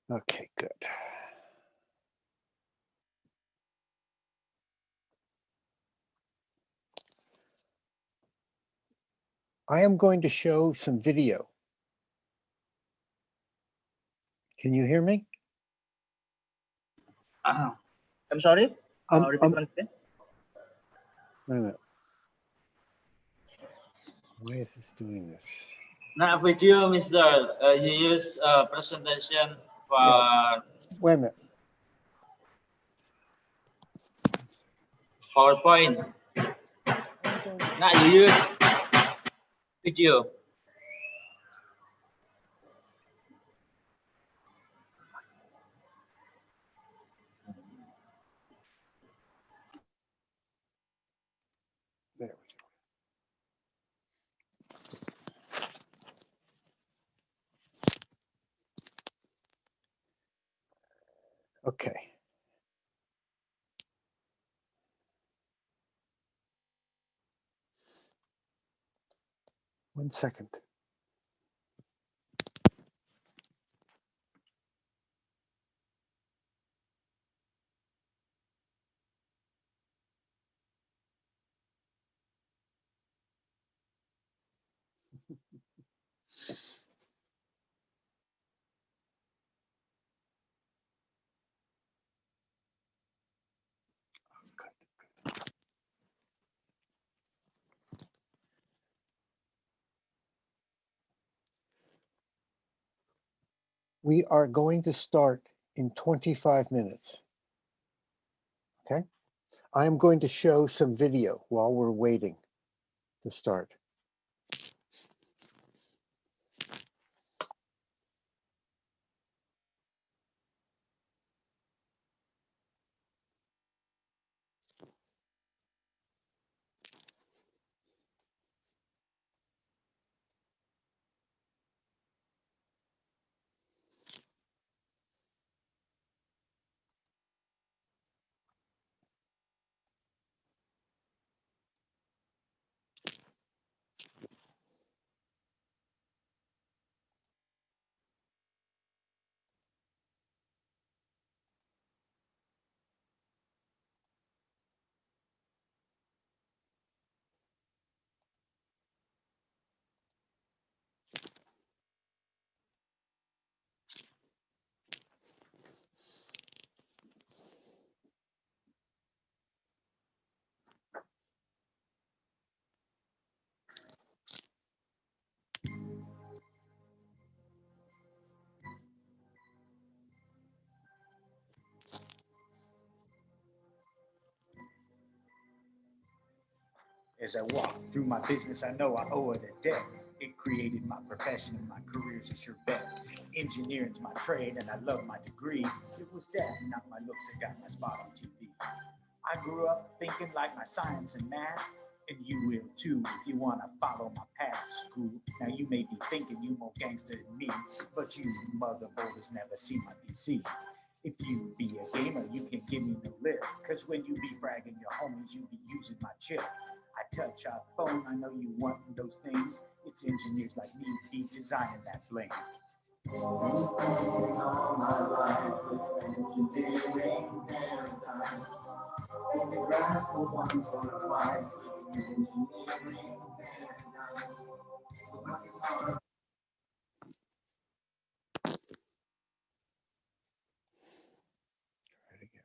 Okay, good. I am going to show some video. Can you hear me? I'm sorry. Repeat once again. Wait a minute. Why is this doing this? Not video, Mister. You use presentation for Wait a minute. PowerPoint. Now you use video. There we go. Okay. One second. We are going to start in 25 minutes. Okay. I am going to show some video while we're waiting to start. As I walk through my business, I know I owe it a debt. It created my profession and my career's a sure bet. Engineering's my trade and I love my degree. It was that, not my looks, that got my spot on TV. I grew up thinking like my science and math, and you will too if you want to follow my path to school. Now you may be thinking you more gangster than me, but you motherboarders never see my PC. If you be a gamer, you can give me no lip, cause when you be fragging your homies, you be using my chip. I touch our phone, I know you want those things. It's engineers like me be designing that bling. Been spending all my life with engineering paradise. And the grass for once or twice with engineering paradise. So life is hard. Try it again.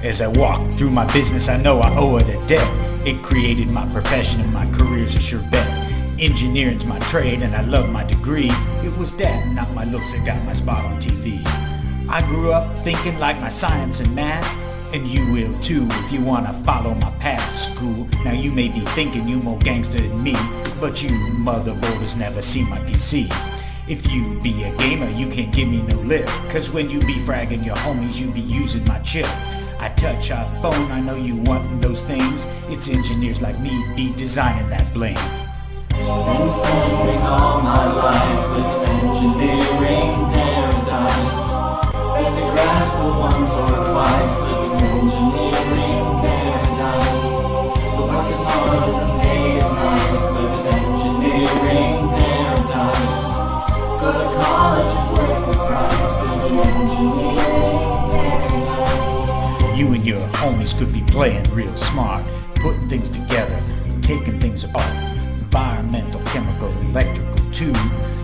As I walk through my business, I know I owe it a debt. It created my profession and my career's a sure bet. Engineering's my trade and I love my degree. It was that, not my looks, that got my spot on TV. I grew up thinking like my science and math, and you will too if you wanna follow my path. School, now you may be thinking you more gangster than me, but you motherboarders never see my PC. If you be a gamer, you can't give me no lip, cause when you be fragging your homies, you be using my chip. I touch our phone, I know you wantin' those things. It's engineers like me be designing that bling. Been spending all my life living engineering paradise. Been to grass for once or twice, living engineering paradise. The work is hard and the pay is nice, living engineering paradise. Go to college, it's worth the price, living engineering paradise. You and your homies could be playing real smart, putting things together, taking things apart. Environmental, chemical, electrical too.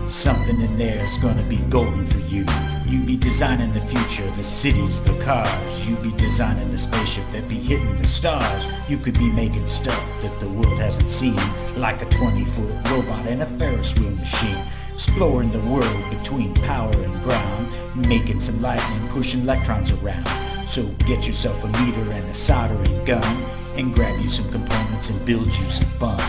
Something in there's gonna be golden for you. You be designing the future, the cities, the cars. You be designing the spaceship that be hitting the stars. You could be making stuff that the world hasn't seen, like a 20-foot robot and a Ferris wheel machine. Exploring the world between power and ground, making some lightning, pushing electrons around. So get yourself a meter and a soldering gun, and grab you some components and build you some fun.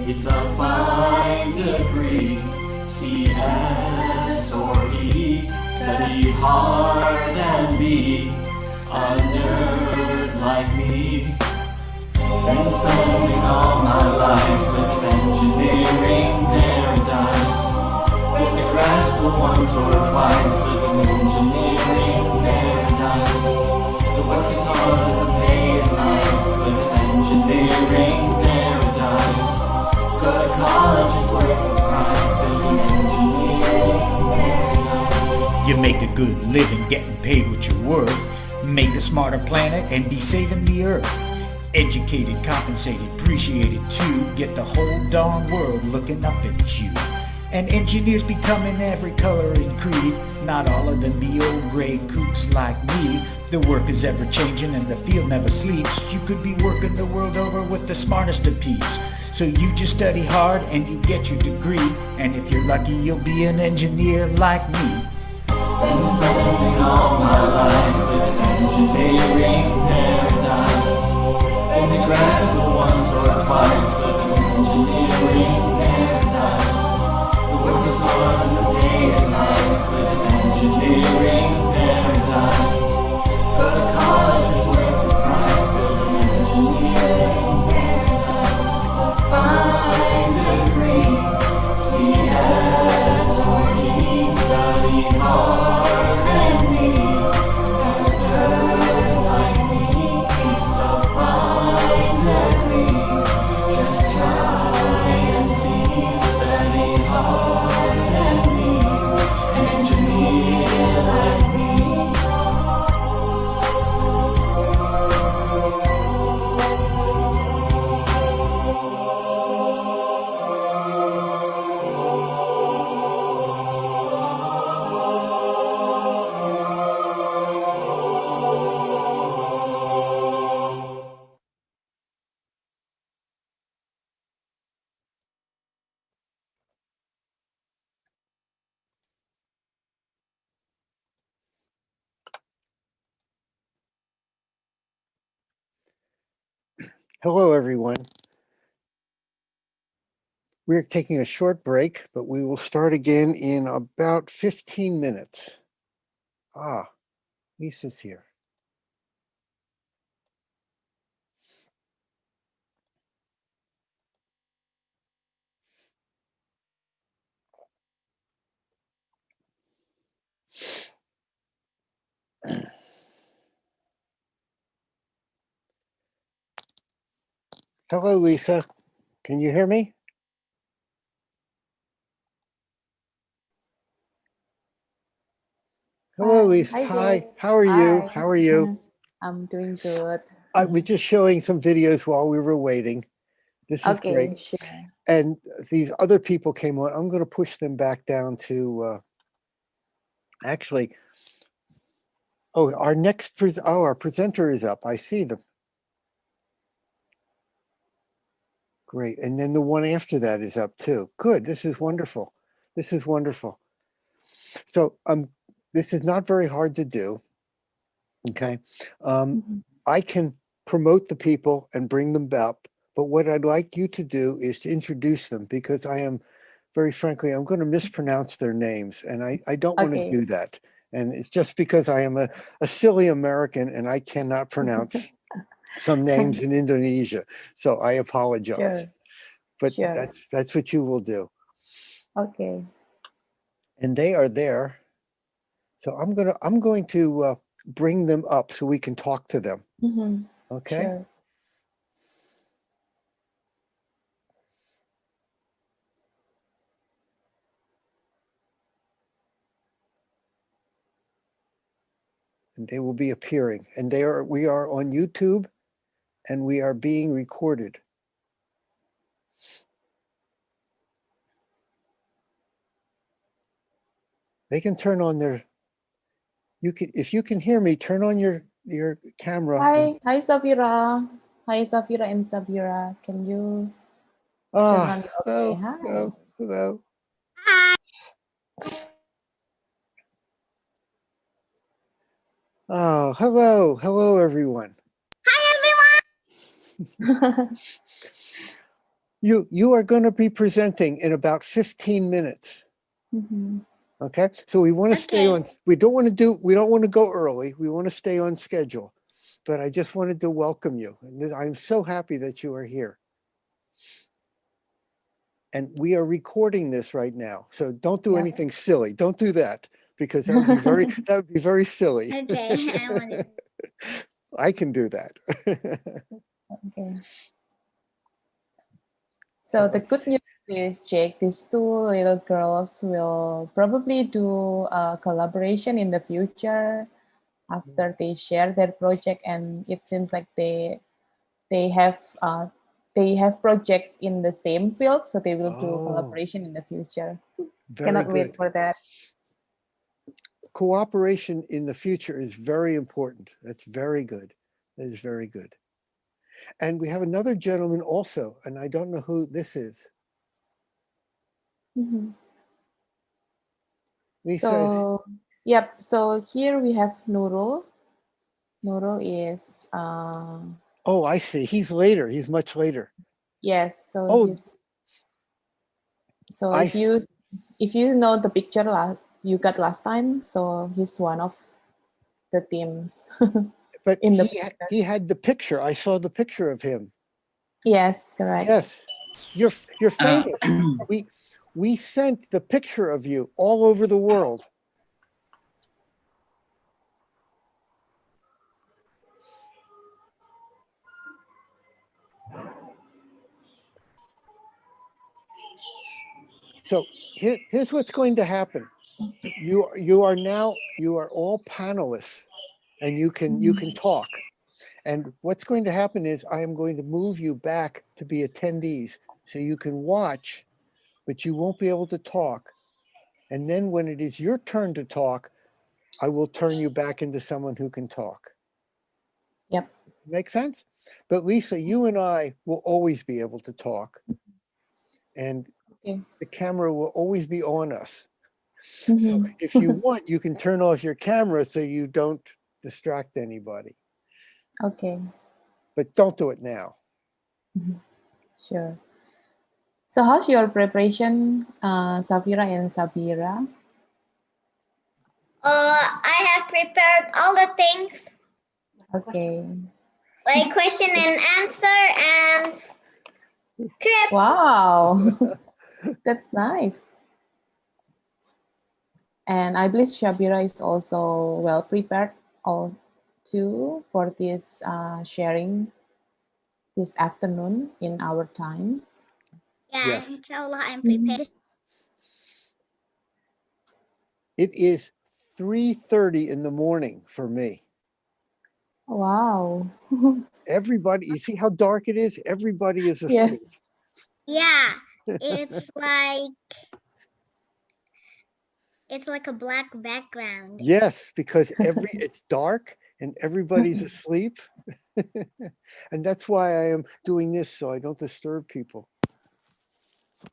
It's a fine degree, CS or E. Study hard and be a nerd like me. Been spending all my life living engineering paradise. Been to grass for once or twice, living engineering paradise. The work is hard and the pay is nice, living engineering paradise. Go to college, it's worth the price, living engineering paradise. You make a good living getting paid what you're worth. Make a smarter planet and be saving the earth. Educated, compensated, appreciated too. Get the whole darn world looking up at you. And engineers be coming every color and creed. Not all of them be old gray kooks like me. The work is ever changing and the field never sleeps. You could be working the world over with the smartest of peeps. So you just study hard and you get your degree. And if you're lucky, you'll be an engineer like me. Been spending all my life living engineering paradise. Been to grass for once or twice, living engineering paradise. The work is hard and the pay is nice, living engineering paradise. Go to college, it's worth the price, living engineering paradise. It's a fine degree, CS or E. Study hard and be a nerd like me. It's a fine degree, just try and see. Study hard and be an engineer like me. Hello, everyone. We're taking a short break, but we will start again in about 15 minutes. Ah, Lisa's here. Hello, Lisa. Can you hear me? Hello, Lisa. Hi, Hi. Jay. How are you? Hi. How are you? I'm doing good. I was just showing some videos while we were waiting. This is great. Okay, sure. And these other people came on. I'm going to push them back down to, actually, Oh, our presenter is up. I see them. Great. And then the one after that is up too. Good. This is wonderful. This is wonderful. So this is not very hard to do. Okay. I can promote the people and bring them up, but what I'd like you to do is to introduce them, because I am, very frankly, I'm going to mispronounce their names, and I don't want to Okay. do that. And it's just because I am a silly American and I cannot pronounce some names in Indonesia. So I apologize. Sure. But Sure. that's what you will do. Okay. And they are there. So I'm going to bring them up so we can talk to them. Okay. Sure. And they will be appearing. And we are on YouTube, and we are being recorded. They can turn on their, if you can hear me, turn on your camera. Hi, Safira. Hi, Safira and Sabira. Can you turn on? Okay. Hi. Hello. Oh, hello everyone. You are going to be presenting in about 15 minutes. Okay, so we want to stay on. We don't want to go early. We want to stay on schedule. But I just wanted to welcome you. And I'm so happy that you are here. And we are recording this right now. So don't do anything silly. Don't do that, because that would be very silly. Okay, I want to. I can do that. Okay. So the good news is, Jake, these two little girls will probably do a collaboration in the future after they share their project, and it seems like they have projects in the same field, so they will do collaboration in the future. Cannot wait for that. Cooperation in the future is very important. That's very good. That is very good. And we have another gentleman also, and I don't know who this is. So, yep. So here we have Nurul. Nurul is. Oh, I see. He's later. He's much later. Yes. So he's. So if you know the picture you got last time, so he's one of the teams. But he had the picture. I saw the picture of him. Yes, correct. Yes, you're famous. We sent the picture of you all over the world. So here's what's going to happen. You are all panelists, and you can talk. And what's going to happen is I am going to move you back to be attendees, so you can watch, but you won't be able to talk. And then when it is your turn to talk, I will turn you back into someone who can talk. Yep. Make sense? But Lisa, you and I will always be able to talk. And the camera will always be on us. So if you want, you can turn off your camera so you don't distract anybody. Okay. But don't do it now. Sure. So how's your preparation, Safira and Sabira? I have prepared all the things. Okay. Like question and answer and script. Wow. That's nice. And I believe Shabira is also well prepared too for this sharing this afternoon in our time. Yeah, Yes. inshallah, I'm prepared. It is 3:30 in the morning for me. Wow. Everybody, you see how dark it is? Everybody is asleep. Yes. Yeah, it's like It's like a black background. Yes, because it's dark and everybody's asleep. And that's why I am doing this, so I don't disturb people.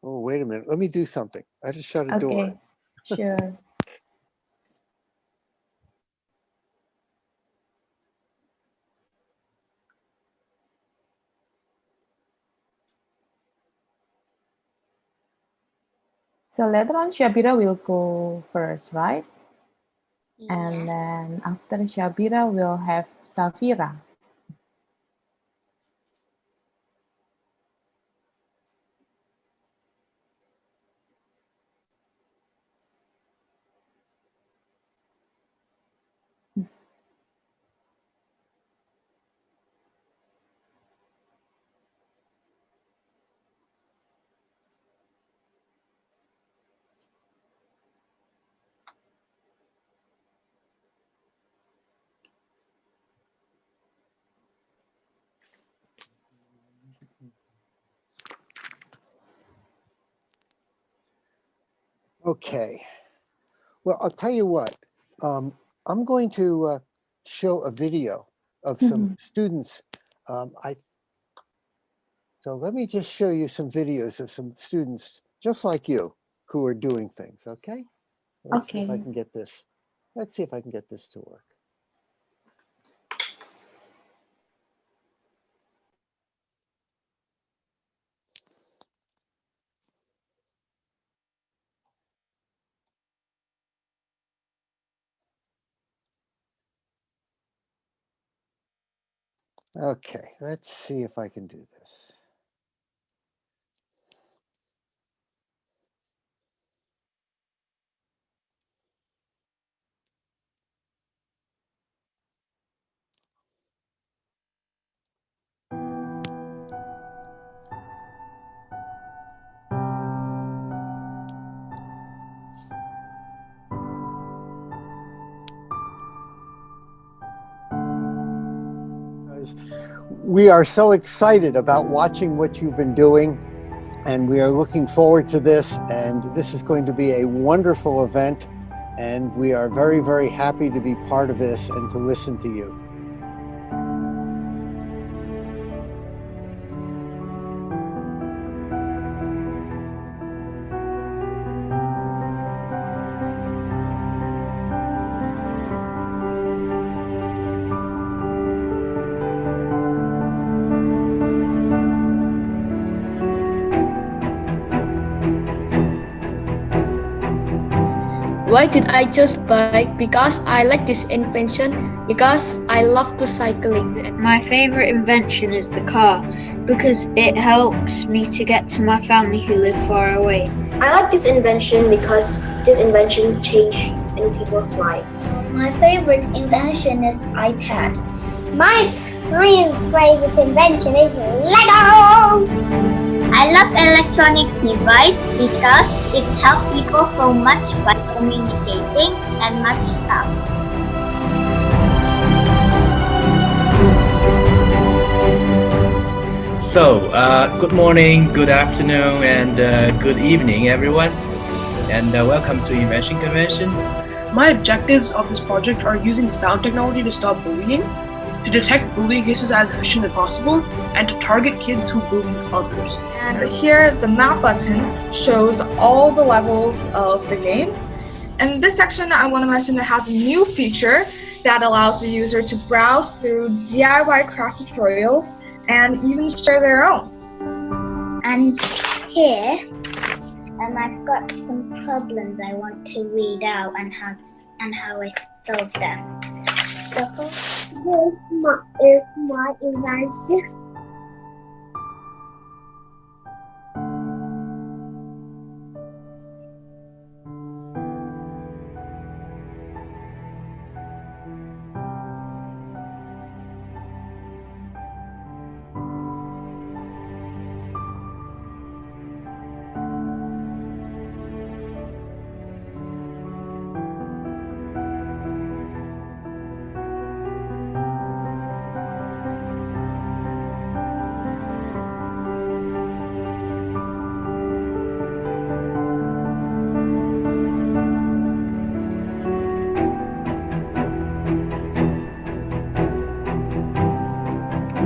Oh, wait a minute. Let me do something. I have to shut a door. Okay, sure. So later on, Shabira will go first, right? And Yes. then after Shabira, we'll have Safira. Okay. Well, I'll tell you what. I'm going to show a video of some students. So let me just show you some videos of some students just like you who are doing things. Okay. Let's see if I Okay. can get this. Let's see if I can get this to work. Okay, let's see if I can do this. We are so excited about watching what you've been doing, and we are looking forward to this, and this is going to be a wonderful event, and we are very, very happy to be part of this and to listen to you. Why did I choose bike? Because I like this invention, because I love to cycling. My favorite invention is the car because it helps me to get to my family who live far away. I like this invention because this invention changed many people's lives. My favorite invention is iPad. My favorite invention is Lego! I love electronic device because it helps people so much by communicating and much stuff. So, good morning, good afternoon, and good evening, everyone. And welcome to Invention Convention. My objectives of this project are using sound technology to stop bullying, to detect bullying cases as efficient as possible, and to target kids who bully others. And here, the map button shows all the levels of the game. And in this section, I want to mention that it has a new feature that allows the user to browse through DIY craft tutorials and even share their own. And here, I've got some problems I want to read out and how I solve them. So this is my invention.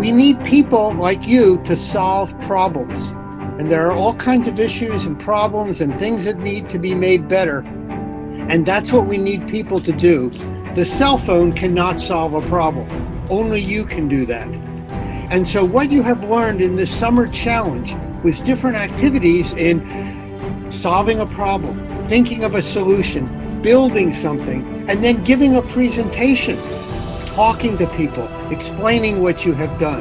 we need people like you to solve problems. And there are all kinds of issues and problems and things that need to be made better. And that's what we need people to do. The cell phone cannot solve a problem. Only you can do that. And so what you have learned in this summer challenge was different activities in solving a problem, thinking of a solution, building something, and then giving a presentation, talking to people, explaining what you have done.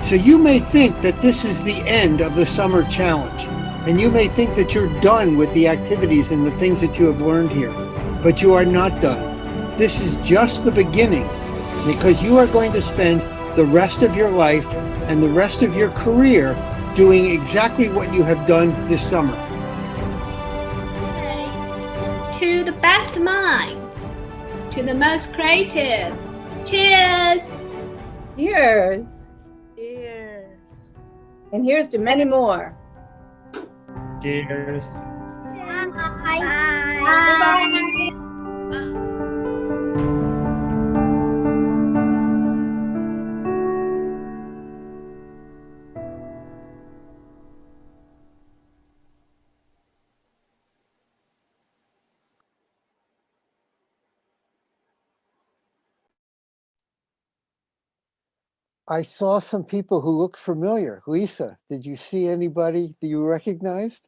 So you may think that this is the end of the summer challenge, and you may think that you're done with the activities and the things that you have learned here, but you are not done. This is just the beginning, because you are going to spend the rest of your life and the rest of your career doing exactly what you have done this summer. To the best minds, to the most creative. Cheers! Cheers. Cheers. And here's to many more. Cheers. Bye. I saw some people who looked familiar. Lisa, did you see anybody that you recognized?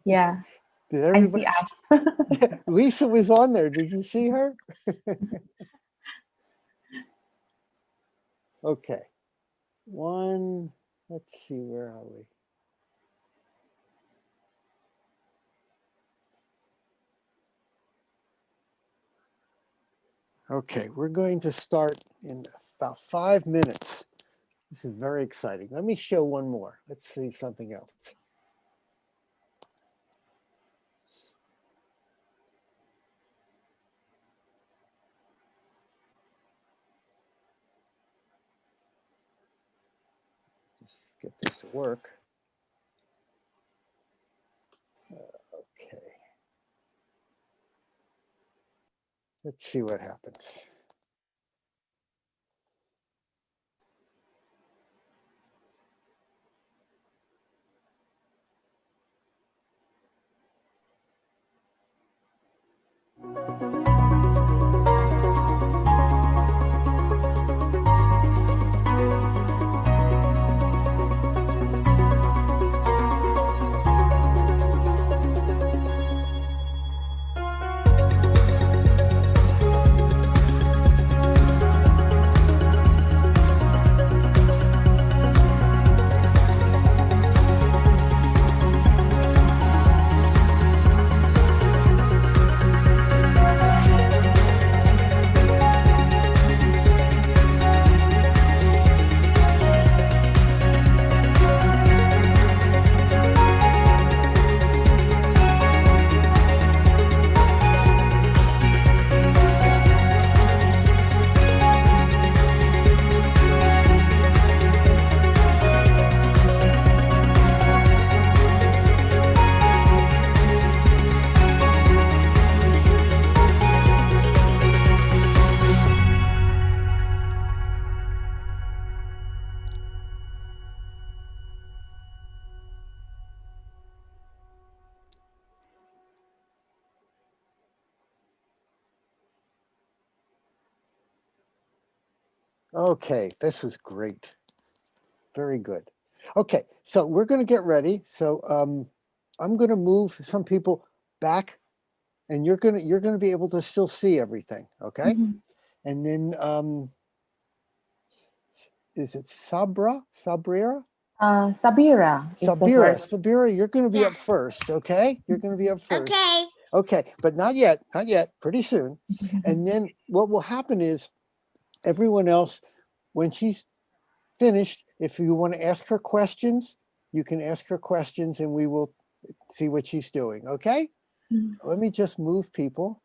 Yeah. Did everybody? I see us. Lisa was on there. Did you see her? Okay. Let's see, where are we? Okay, we're going to start in about 5 minutes. This is very exciting. Let me show one more. Let's see something else. Just get this to work. Okay. Let's see what happens. Okay, this was great. Very good. Okay, so we're going to get ready. So I'm going to move some people back, and you're going to be able to still see everything. Okay, and then is it Sabra? Sabira is the Sabira, first. Sabira, you're going to be up first. Okay, you're going to be up first. Okay. Okay, but not yet, not yet. Pretty soon. And then what will happen is everyone else, when she's finished, if you want to ask her questions, you can ask her questions and we will see what she's doing, okay? Let me just move people.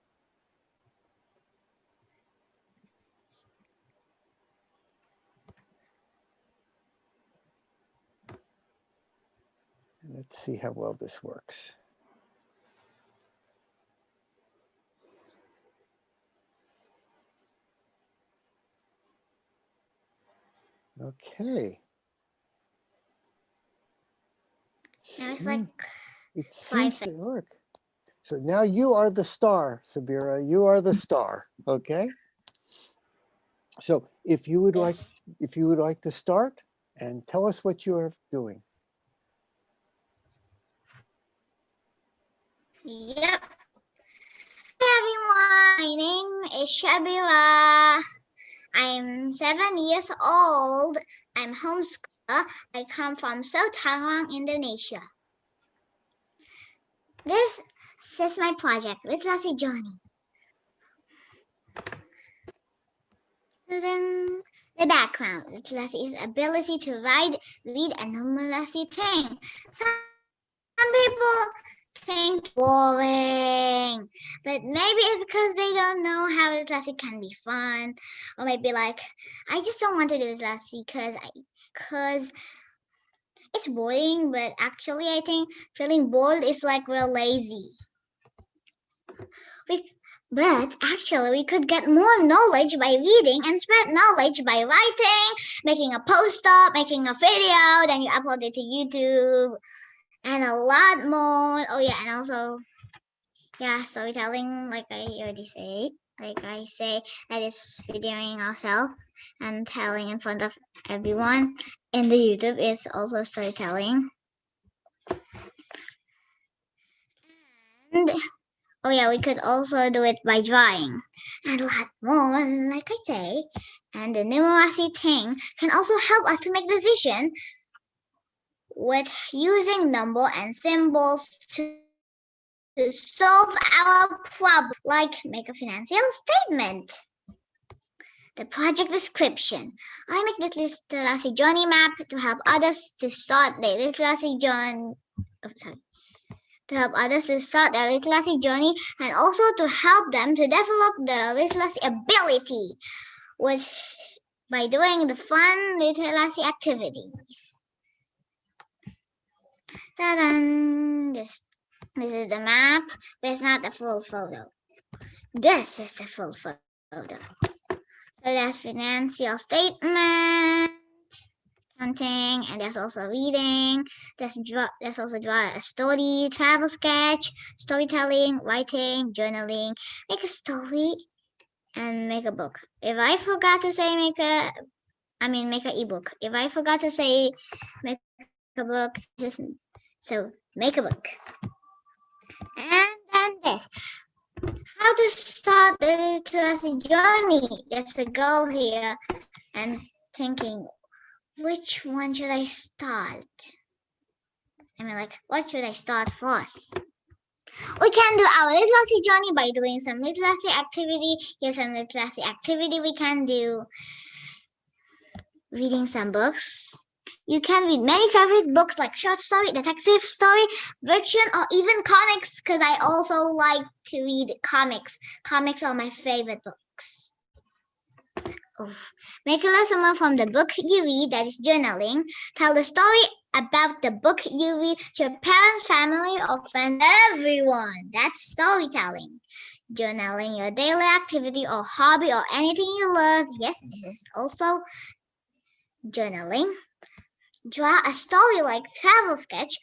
Let's see how well this works. Okay. Now it's like It 5. seems to work. So now you are the star, Sabira. You are the star. Okay. So if you would like to start and tell us what you are doing. Yep. Hi everyone, my name is Shabira. I'm 7 years old. I'm homeschooler. I come from Tangerang, Indonesia. This is my project, Literasi Journey. So then the background, Literasi's ability to write, read, and numerasi thing. Some people think boring, but maybe it's because they don't know how Literasi can be fun, or maybe like I just don't want to do Literasi because it's boring. But actually, I think feeling bored is like we're lazy. But actually, we could get more knowledge by reading and spread knowledge by writing, making a poster, making a video, then you upload it to YouTube, and a lot more. Oh yeah, and also, yeah, storytelling, like I already say. Like I say, that is videoing ourselves and telling in front of everyone. In the YouTube is also storytelling. And oh yeah, we could also do it by drawing and a lot more, like I say. And the numeracy thing can also help us to make decisions with using number and symbols to solve our problems, like make a financial statement. The project description. I make this Literasi journey map to help others to start their Literasi journey. Oh, sorry. To help others to start their Literasi journey and also to help them to develop their Literasi ability by doing the fun Literasi activities. Ta-da! This is the map, but it's not the full photo. This is the full photo. So there's financial statement, counting, and there's also reading. There's also draw a story, travel sketch, storytelling, writing, journaling, make a story, and make a book. If I forgot to say make an ebook. If I forgot to say make a book, so make a book. And then this. How to start the Literasi journey. There's a girl here and thinking, which one should I start? What should I start first? We can do our Literasi journey by doing some Literasi activity. Here's some Literasi activity we can do. Reading some books. You can read many favorite books like short story, detective story, fiction, or even comics, because I also like to read comics. Comics are my favorite books. Make a lesson from the book you read, that is journaling. Tell the story about the book you read to your parents, family, or friends, everyone. That's storytelling. Journaling your daily activity or hobby or anything you love. Yes, this is also journaling. Draw a story like travel sketch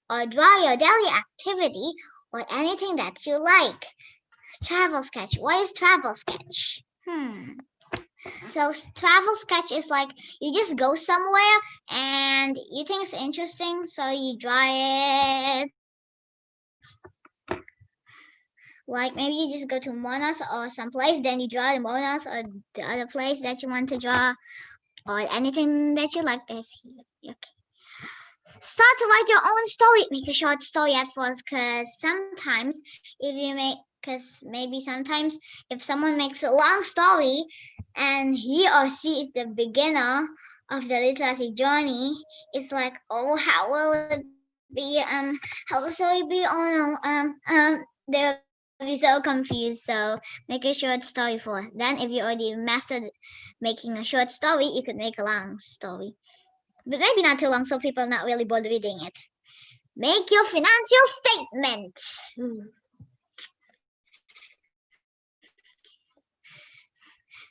or draw your daily activity or anything that you like. Travel sketch. What is travel sketch? So travel sketch is like you just go somewhere and you think it's interesting, so you draw it. Like maybe you just go to Monas or someplace, then you draw the Monas or the other place that you want to draw, or anything that you like. Okay. Start to write your own story. Make a short story at first, because sometimes sometimes if someone makes a long story and he or she is the beginner of the Literasi journey, it's like, oh, how will it be? How will it be? Oh no, they'll be so confused. So make a short story first. Then if you already mastered making a short story, you could make a long story. But maybe not too long, so people are not really bored reading it. Make your financial statement.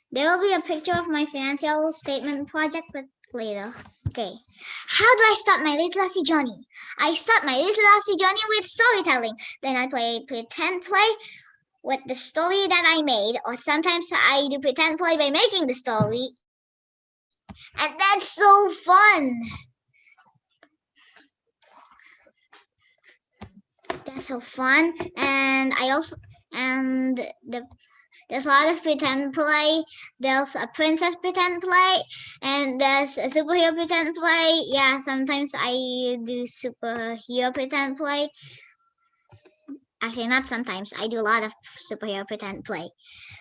There will be a picture of my financial statement project, but later. Okay. How do I start my literacy journey? I start my literacy journey with storytelling. Then I play pretend play with the story that I made, or sometimes I do pretend play by making the story. And that's so fun. That's so fun. And there's a lot of pretend play. There's a princess pretend play, and there's a superhero pretend play. Yeah, sometimes I do superhero pretend play. Actually, not sometimes. I do a lot of superhero pretend play.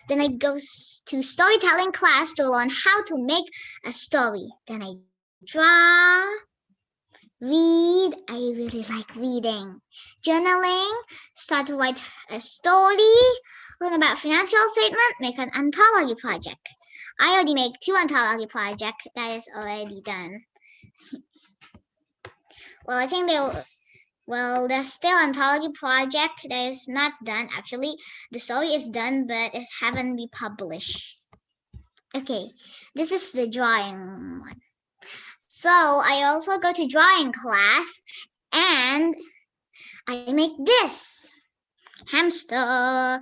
Then I go to storytelling class to learn how to make a story. Then I draw, read. I really like reading. Journaling, start to write a story, learn about financial statement, make an anthology project. I already make 2 anthology projects. That is already done. Well, I think there's still anthology project that is not done. Actually, the story is done, but it haven't been published. Okay, this is the drawing one. So I also go to drawing class and I make this hamster.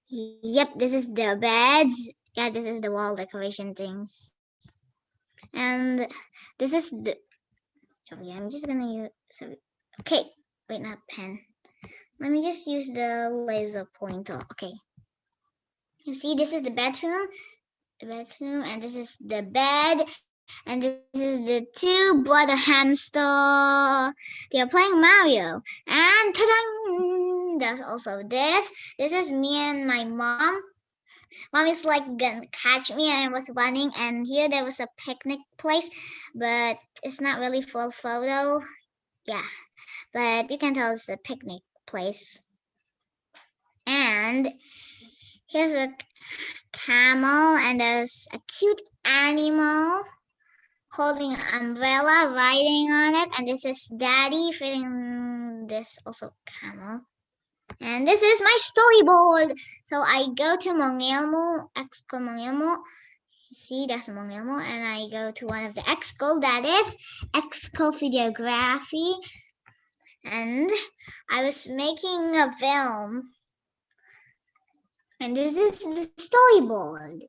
Yep, this is the beds. Yeah, this is the wall decoration things. And this is the, sorry, I'm just gonna use, sorry. Okay, wait, not pen. Let me just use the laser pointer. Okay. You see, this is the bedroom, and this is the bed, and this is the 2 brother hamster. They are playing Mario. And ta-da! There's also this. This is me and my mom. Mom is like gonna catch me, and I was running, and here there was a picnic place, but it's not really full photo. Yeah, but you can tell it's a picnic place. And here's a camel, and there's a cute animal holding an umbrella, riding on it, and this is Daddy feeding this also camel. And this is my storyboard. So I go to Mongelmo, X-School Mongelmo. See, that's Mongelmo, and I go to one of the X-School, that is X-School Videography. And I was making a film. And this is the storyboard.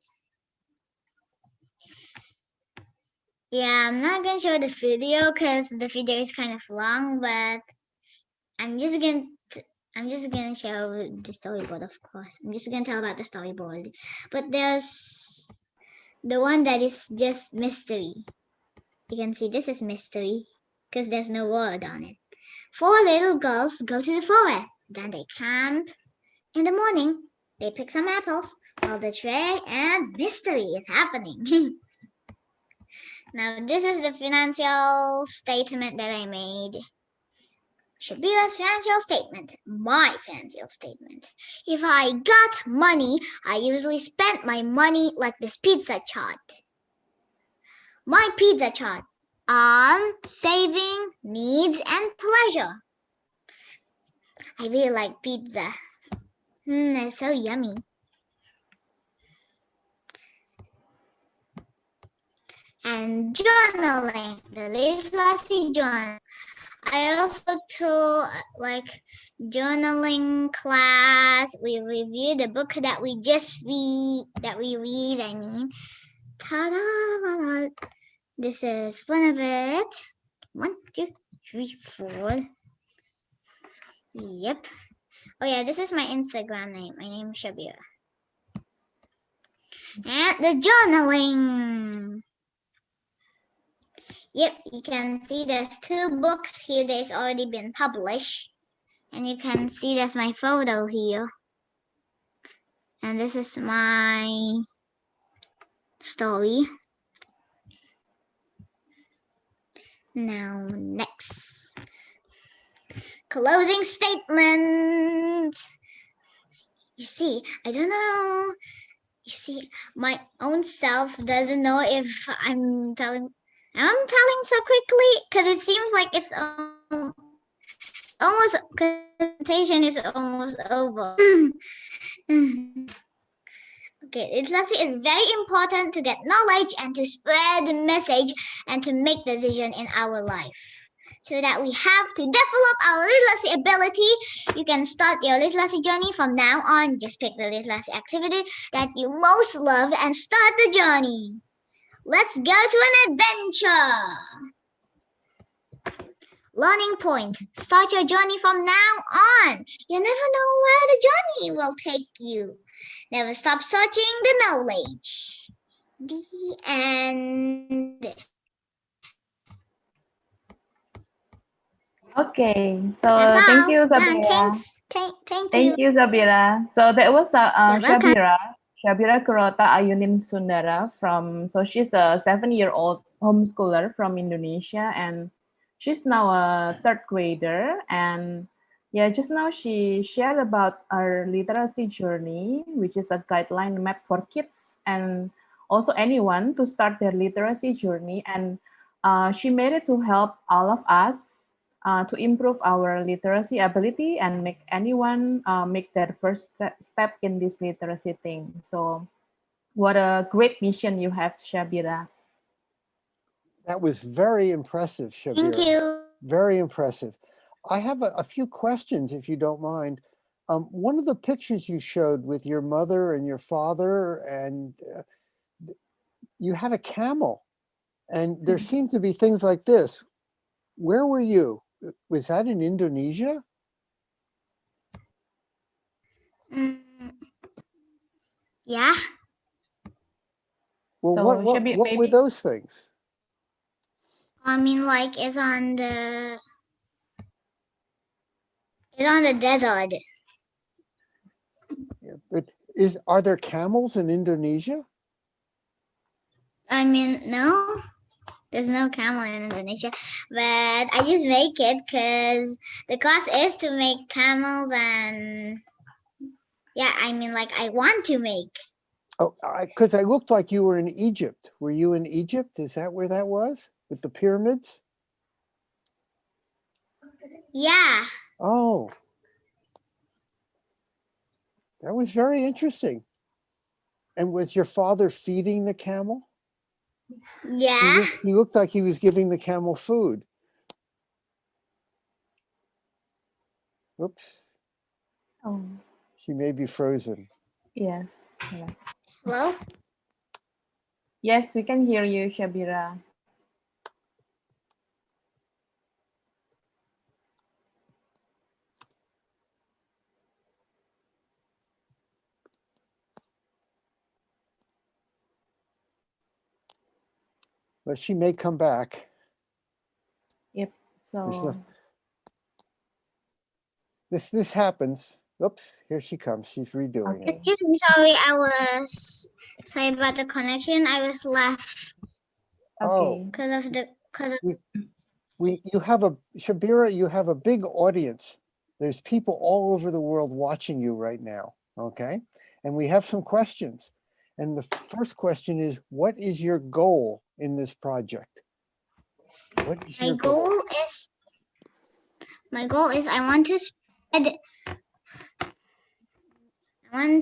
Yeah, I'm not gonna show the video because the video is kind of long, but I'm just gonna show the storyboard, of course. I'm just gonna tell about the storyboard. But there's the one that is just mystery. You can see this is mystery because there's no word on it. 4 little girls go to the forest. Then they camp. In the morning, they pick some apples while the tray and mystery is happening. Now, this is the financial statement that I made. Shabira's financial statement, my financial statement. If I got money, I usually spent my money like this pizza chart. My pizza chart on saving, needs, and pleasure. I really like pizza. It's so yummy. And journaling, the literacy journal. I also took like journaling class. We reviewed the book that we read. I mean, ta-da! This is one of it. 1, 2, 3, 4. Yep. Oh yeah, this is my Instagram name. My name is Shabira. And the journaling. Yep, you can see there's 2 books here that's already been published. And you can see there's my photo here. And this is my story. Now, next. Closing statement. You see, I don't know. You see, my own self doesn't know if I'm telling so quickly because it seems like it's almost, presentation is almost over. Okay, literacy is very important to get knowledge and to spread the message and to make decision in our life. So that we have to develop our literacy ability. You can start your literacy journey from now on. Just pick the literacy activity that you most love and start the journey. Let's go to an adventure. Learning point. Start your journey from now on. You never know where the journey will take you. Never stop searching the knowledge. The end. Okay, so That's thank all. you, Done. Sabira. Thank Thank you. you, Sabira. So that was You're welcome. Shabira Kurota Ayunin Sundara so she's a 7-year-old homeschooler from Indonesia, and she's now a third grader. And yeah, just now she shared about her literacy journey, which is a guideline map for kids and also anyone to start their literacy journey. And she made it to help all of us to improve our literacy ability and make anyone make their first step in this literacy thing. So what a great mission you have, Shabira. That was very impressive, Shabira. Thank you. Very impressive. I have a few questions, if you don't mind. One of the pictures you showed with your mother and your father, and you had a camel, and there seemed to be things like this. Where were you? Was that in Indonesia? Yeah. Well, So what were those things? I mean, like it's on the desert. Yeah, but are there camels in Indonesia? I mean, no, there's no camel in Indonesia, but I just make it because the class is to make camels, and yeah, I mean, like I want to make. Oh, because I looked like you were in Egypt. Were you in Egypt? Is that where that was? With the pyramids? Yeah. Oh. That was very interesting. And was your father feeding the camel? Yeah. He looked like he was giving the camel food. Oops. Oh. She may be frozen. Yes. Yeah. Hello? Yes, we can hear you, Shabira. But she may come back. Yep. So this happens. Oops, here she comes. She's redoing it. Excuse me, sorry, sorry about the connection. I was left. Okay. Because of you have Shabira, you have a big audience. There's people all over the world watching you right now, okay? And we have some questions. And the first question is, what is your goal in this project? What is your goal? My goal is I want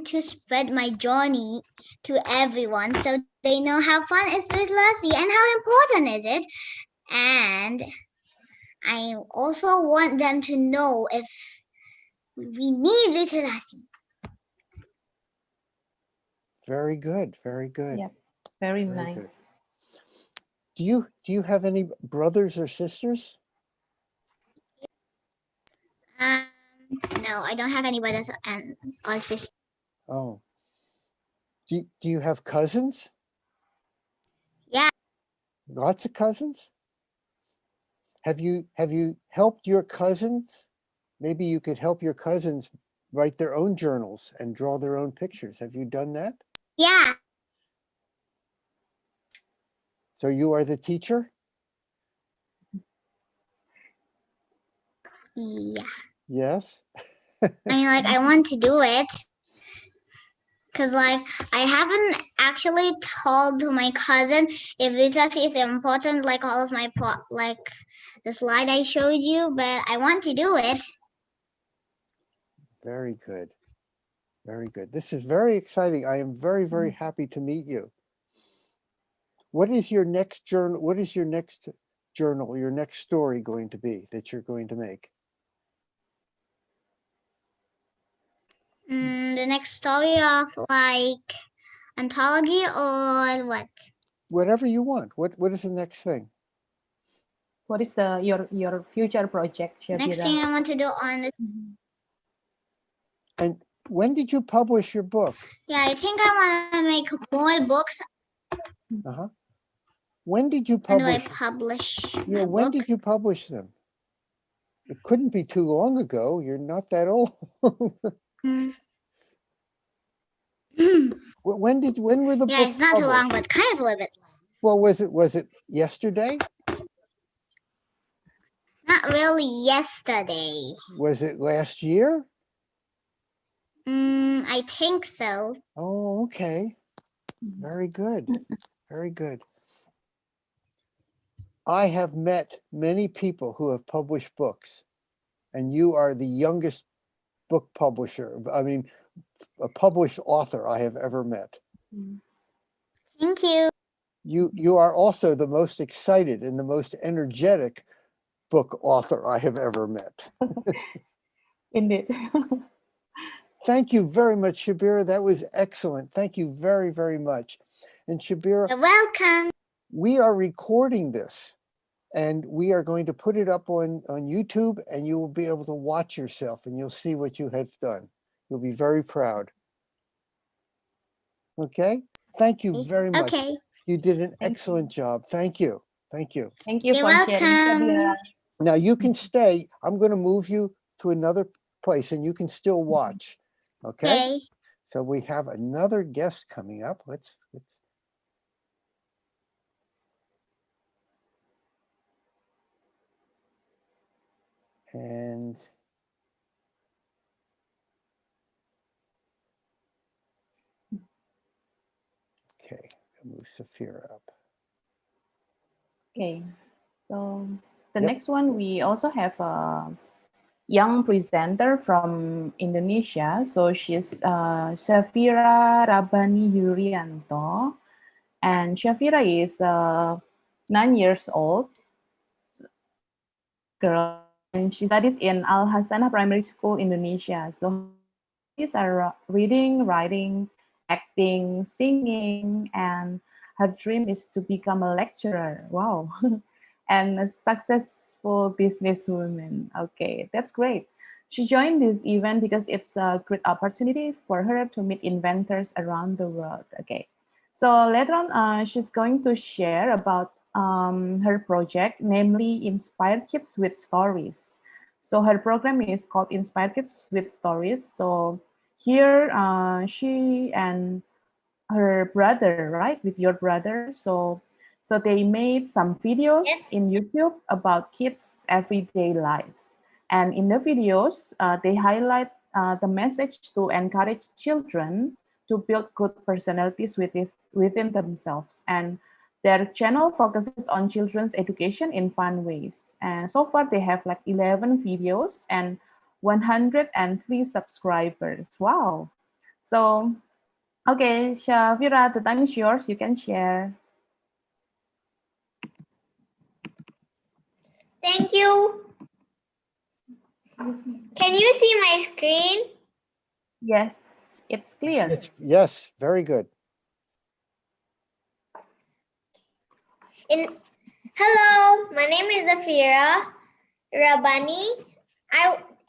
to spread my journey to everyone so they know how fun is literacy and how important is it. And I also want them to know if we need literacy. Very good, very good. Yep. Very nice. Good. Do you have any brothers or sisters? No, I don't have any brothers or sisters. Oh. Do you have cousins? Yeah. Lots of cousins? Have you helped your cousins? Maybe you could help your cousins write their own journals and draw their own pictures. Have you done that? Yeah. So you are the teacher? Yeah. Yes. I mean, like, I want to do it. Because, like, I haven't actually told my cousin if literacy is important, like all of my, like, the slide I showed you, but I want to do it. Very good. Very good. This is very exciting. I am very, very happy to meet you. What is your next journal? What is your next journal, your next story going to be that you're going to make? The next story of like anthology or what? Whatever you want. What is the next thing? What is your future project, Shavira? Next thing I want to do on this. And when did you publish your book? Yeah, I think I want to make more books. Uh-huh. When did you When do I publish? publish Yeah, my when book? did you publish them? It couldn't be too long ago. You're not that old. When were the Yeah, books it's not too published? long, but kind of a little bit. Well, was it yesterday? Not really yesterday. Was it last year? I think so. Oh, okay. Very good. Very good. I have met many people who have published books, and you are the youngest book publisher, I mean, a published author I have ever met. Thank you. You are also the most excited and the most energetic book author I have ever met. Indeed. Thank you very much, Shabira. That was excellent. Thank you very, very much. And Shabira, You're welcome. we are recording this and we are going to put it up on YouTube, and you will be able to watch yourself and you'll see what you have done. You'll be very proud. Okay? Thank you very much. Okay. You did an excellent job. Thank you. Thank you. Thank you You're for sharing, welcome. Shavira. Now you can stay. I'm going to move you to another place and you can still watch. Okay? Okay. So we have another guest coming up. Let's and okay, move Safira up. Okay, so the Yep. next one, we also have a young presenter from Indonesia. So she's Shafira Rabani Yurianto, and Shafira is 9 years old girl, and she studies in Al Hasanah Primary School, Indonesia. So these are reading, writing, acting, singing, and her dream is to become a lecturer. Wow. And a successful businesswoman. Okay, that's great. She joined this event because it's a great opportunity for her to meet inventors around the world. Okay, so later on, she's going to share about her project, namely Inspire Kids with Stories. So her program is called Inspire Kids with Stories. So here, she and her brother, right, with your brother. So they made some videos in YouTube about kids' everyday lives. And in the videos, they highlight the message to encourage children to build good personalities within themselves. And their channel focuses on children's education in fun ways. And so far, they have like 11 videos and 103 subscribers. Wow. So, okay, Shavira, the time is yours. You can share. Thank you. Can you see my screen? Yes, it's clear. Yes, very good. Hello, my name is Zafira Rabani.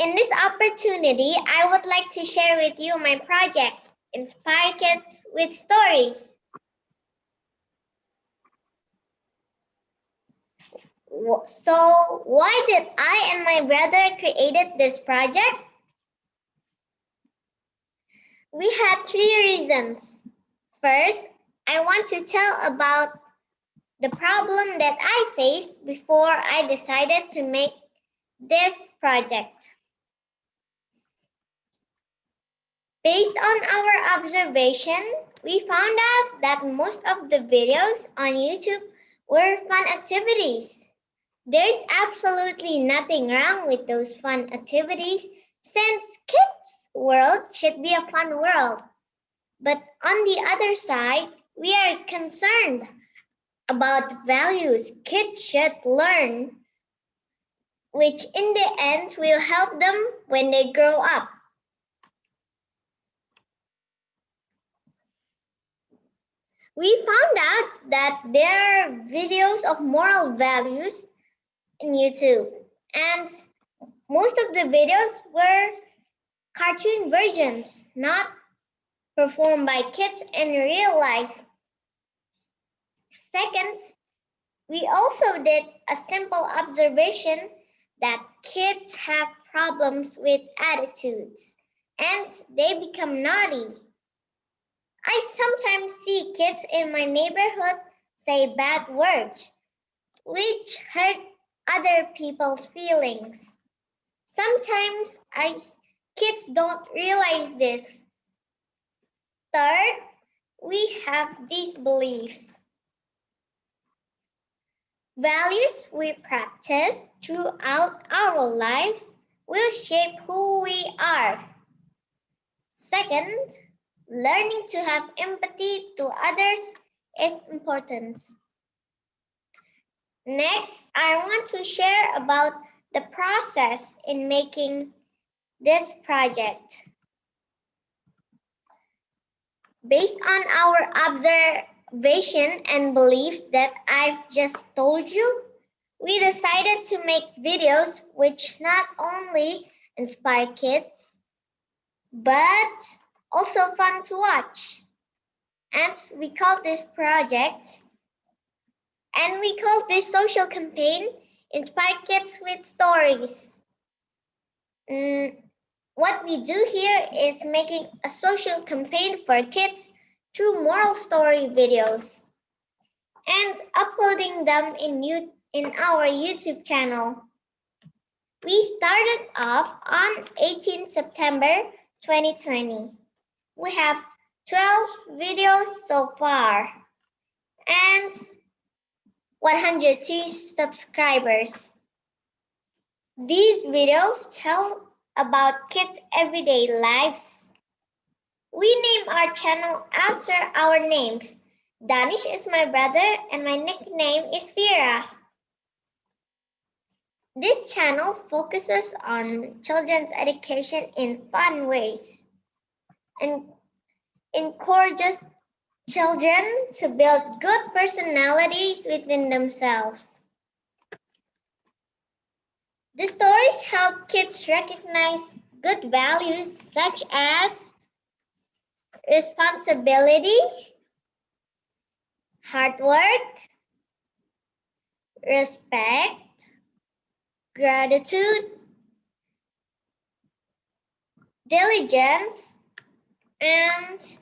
In this opportunity, I would like to share with you my project, Inspire Kids with Stories. So, why did I and my brother created this project? We had 3 reasons. First, I want to tell about the problem that I faced before I decided to make this project. Based on our observation, we found out that most of the videos on YouTube were fun activities. There's absolutely nothing wrong with those fun activities since kids world should be a fun world. But on the other side, we are concerned about the values kids should learn, which in the end will help them when they grow up. We found out that there are videos of moral values in YouTube, and most of the videos were cartoon versions, not performed by kids in real life. Second, we also did a simple observation that kids have problems with attitudes and they become naughty. I sometimes see kids in my neighborhood say bad words, which hurt other people's feelings. Sometimes kids don't realize this. Third, we have these beliefs. Values we practice throughout our lives will shape who we are. Second, learning to have empathy to others is important. Next, I want to share about the process in making this project. Based on our observation and beliefs that I've just told you, we decided to make videos which not only inspire kids, but also fun to watch. And we called this social campaign Inspire Kids with Stories. What we do here is making a social campaign for kids through moral story videos and uploading them in our YouTube channel. We started off on 18 September 2020. We have 12 videos so far and 102 subscribers. These videos tell about kids' everyday lives. We name our channel after our names. Danish is my brother and my nickname is Vera. This channel focuses on children's education in fun ways and encourages children to build good personalities within themselves. The stories help kids recognize good values such as responsibility, hard work, respect, gratitude, diligence, and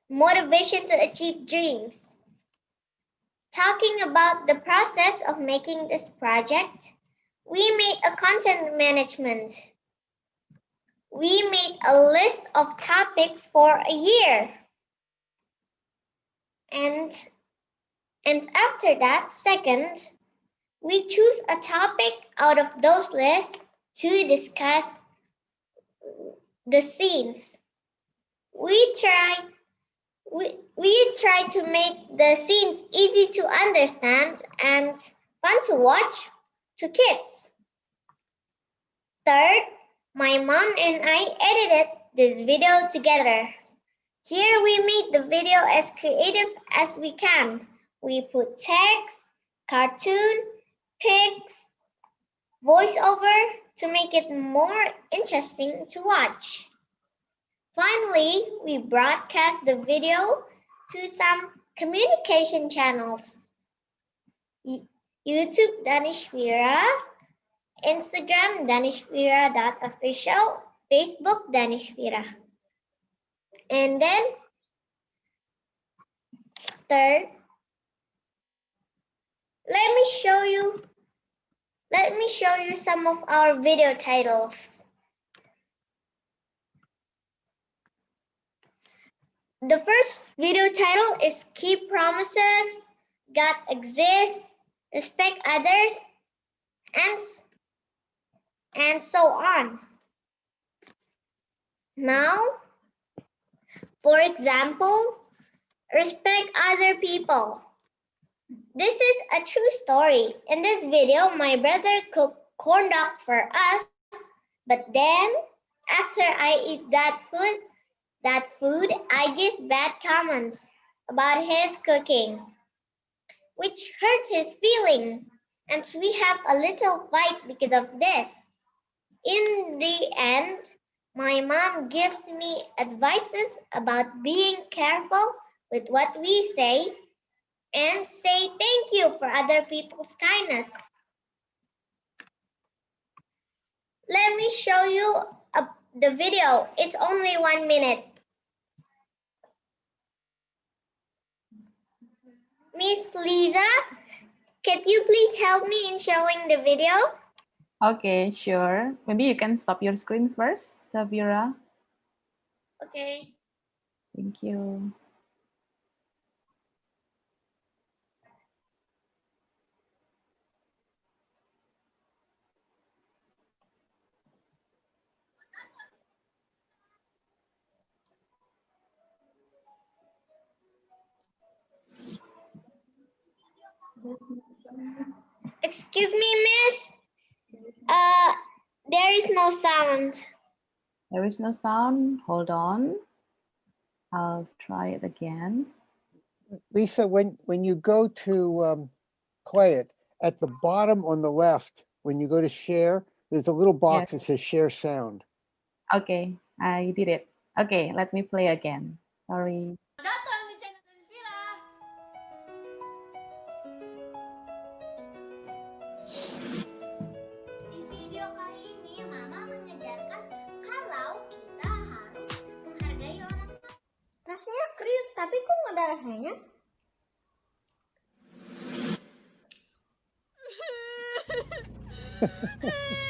motivation to achieve dreams. Talking about the process of making this project, we made a content management. We made a list of topics for a year. And after that, second, we choose a topic out of those lists to discuss the scenes. We try to make the scenes easy to understand and fun to watch to kids. Third, my mom and I edited this video together. Here we made the video as creative as we can. We put text, cartoon, pics, voiceover to make it more interesting to watch. Finally, we broadcast the video to some communication channels. YouTube Danish Vera, Instagram danishvera.official, Facebook Danish Vera. And then third, let me show you some of our video titles. The first video title is Keep Promises, God Exists, Respect Others, and so on. Now, for example, respect other people. This is a true story. In this video, my brother cooked corn dog for us, but then after I eat that food, I give bad comments about his cooking, which hurt his feeling, and we have a little fight because of this. In the end, my mom gives me advices about being careful with what we say and say thank you for other people's kindness. Let me show you the video. It's only 1 minute. Miss Lisa, can you please help me in showing the video? Okay, sure. Maybe you can stop your screen first, Safira. Okay. Thank you. Excuse me, miss. There is no sound. There is no sound. Hold on. I'll try it again. Lisa, when you go to play it, at the bottom on the left, when you go to share, there's a little box that says share sound. Okay, I did it. Okay, let me play again. Sorry. Di video kali ini, Mama mengajarkan kalau kita harus menghargai orang lain. Rasanya kriuk, tapi kok nggak ada rasanya?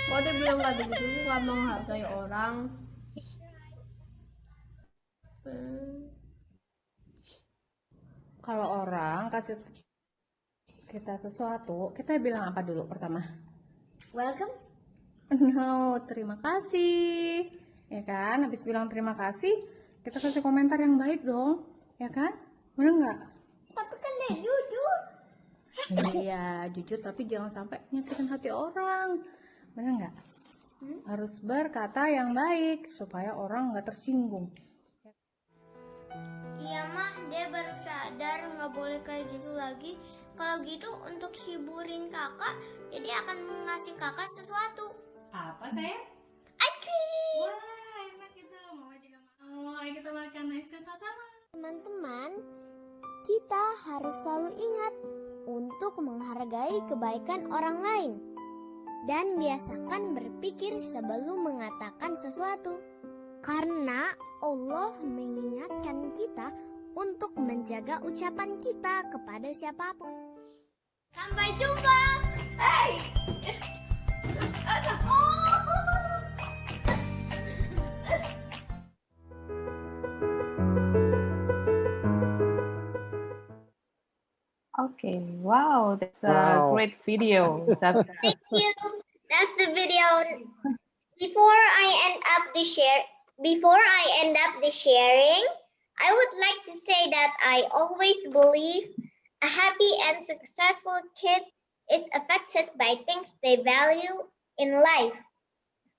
Kok dia bilang nggak begitu, nggak menghargai orang. Kalau orang kasih kita sesuatu, kita bilang apa dulu pertama? Welcome. No, terima kasih. Ya kan, habis bilang terima kasih, kita kasih komentar yang baik dong. Ya kan? Bener nggak? Tapi kan dia jujur. Iya, jujur tapi jangan sampai nyakitin hati orang. Bener nggak? Harus berkata yang baik supaya orang nggak tersinggung. Iya mah, dia baru sadar nggak boleh kayak gitu lagi. Kalau gitu untuk hiburin kakak, jadi akan ngasih kakak sesuatu. Apa sayang? Ice cream. Wah, enak itu. Mama juga mau. Ayo kita makan ice cream sama-sama. Teman-teman, kita harus selalu ingat untuk menghargai kebaikan orang lain dan biasakan berpikir sebelum mengatakan sesuatu. Karena Allah mengingatkan kita untuk menjaga ucapan kita kepada siapapun. Sampai jumpa. Hey. Okay, wow, that's a Wow. great video. Thank you. That's the video. Before I end up the sharing, I would like to say that I always believe a happy and successful kid is affected by things they value in life.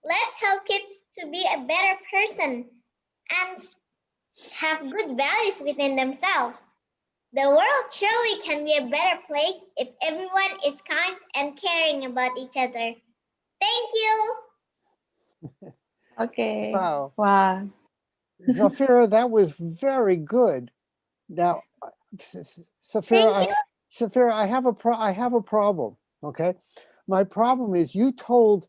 Let's help kids to be a better person and have good values within themselves. The world surely can be a better place if everyone is kind and caring about each other. Thank you. Okay. Wow. Wow. Zafira, that was very good. Now, Zafira, I have a problem. Okay, my problem is you told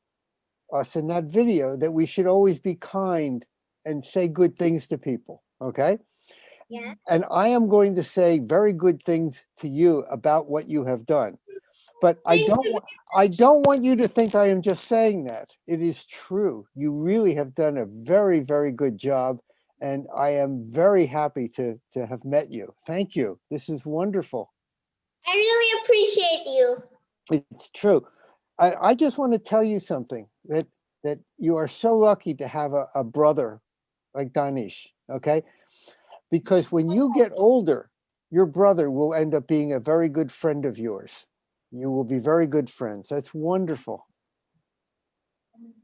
us in that video that we should always be kind and say good things to people. Okay. Yeah. And I am going to say very good things to you about what you have done. But I don't want you to think I am just saying that. It is true. You really have done a very, very good job. And I am very happy to have met you. Thank you. This is wonderful. I really appreciate you. It's true. I just want to tell you something, that you are so lucky to have a brother like Danish, okay? Because when you get older, your brother will end up being a very good friend of yours. You will be very good friends. That's wonderful.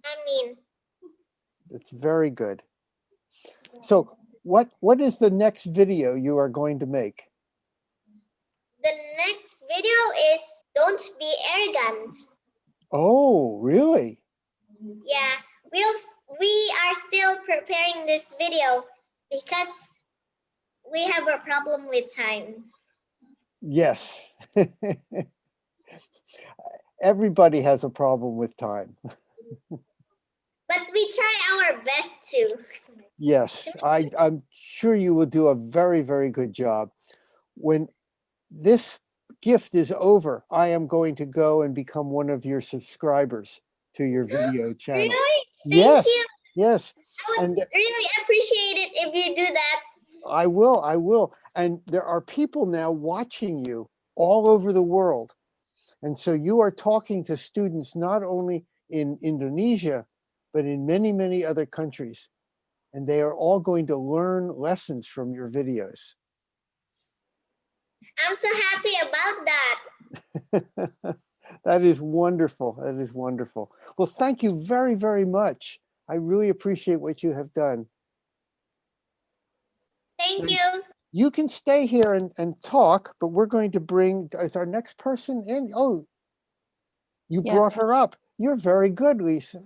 I mean, It's very good. So what is the next video you are going to make? the next video is don't be arrogant. Oh, really? Yeah, we are still preparing this video because we have a problem with time. Yes. Everybody has a problem with time. But we try our best to. Yes, I'm sure you will do a very, very good job. When this gift is over, I am going to go and become one of your subscribers to your video channel. Really? Yes, Thank you. yes. I would And really appreciate it if you do that. I will. And there are people now watching you all over the world. And so you are talking to students not only in Indonesia, but in many, many other countries. And they are all going to learn lessons from your videos. I'm so happy about that. That is wonderful. That is wonderful. Well, thank you very, very much. I really appreciate what you have done. Thank you. You can stay here and talk, but we're going to bring, is our next person in? Oh, you brought her up. You're very good, Lisa.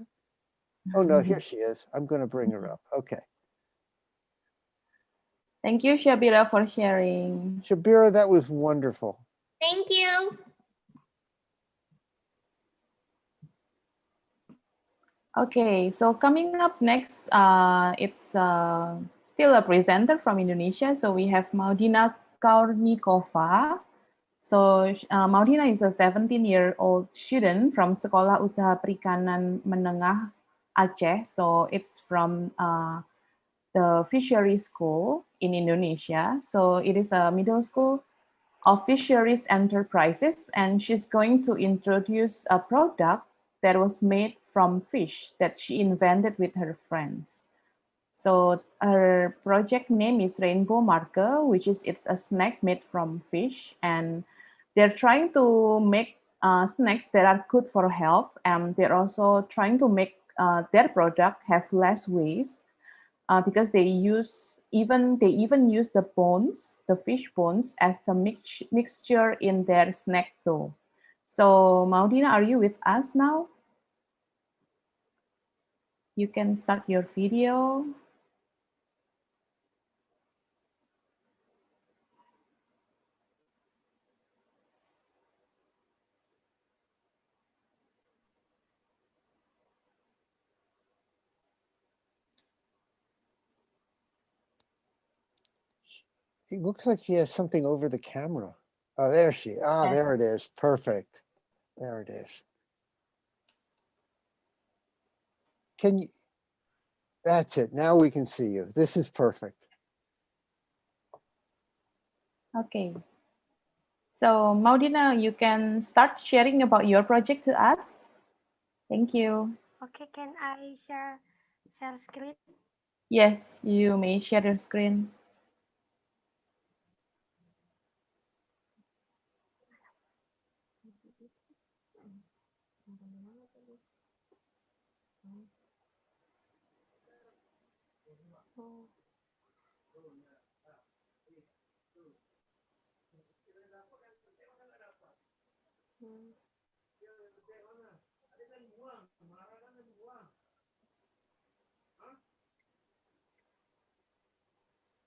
Oh no, here she is. I'm going to bring her up. Okay. Thank you, Shabira, for sharing. Shabira, that was wonderful. Thank you. Okay, so coming up next, it's still a presenter from Indonesia. So we have Maudina Kaurnikova. So Maudina is a 17-year-old student from Sekolah Usaha Perikanan Menengah Aceh. So it's from the fishery school in Indonesia. So it is a middle school of fisheries enterprises, and she's going to introduce a product that was made from fish that she invented with her friends. So her project name is Rainbow Marker, which is it's a snack made from fish, and they're trying to make snacks that are good for health, and they're also trying to make their product have less waste because they even use the bones, the fish bones, as the mixture in their snack dough. So Maudina, are you with us now? You can start your video. It looks like she has something over the camera. Oh, there she, there it is. Perfect. There it is. Can you, that's it. Now we can see you. This is perfect. Okay. So Maudina, you can start sharing about your project to us. Thank you. Okay, can I share screen? Yes, you may share your screen.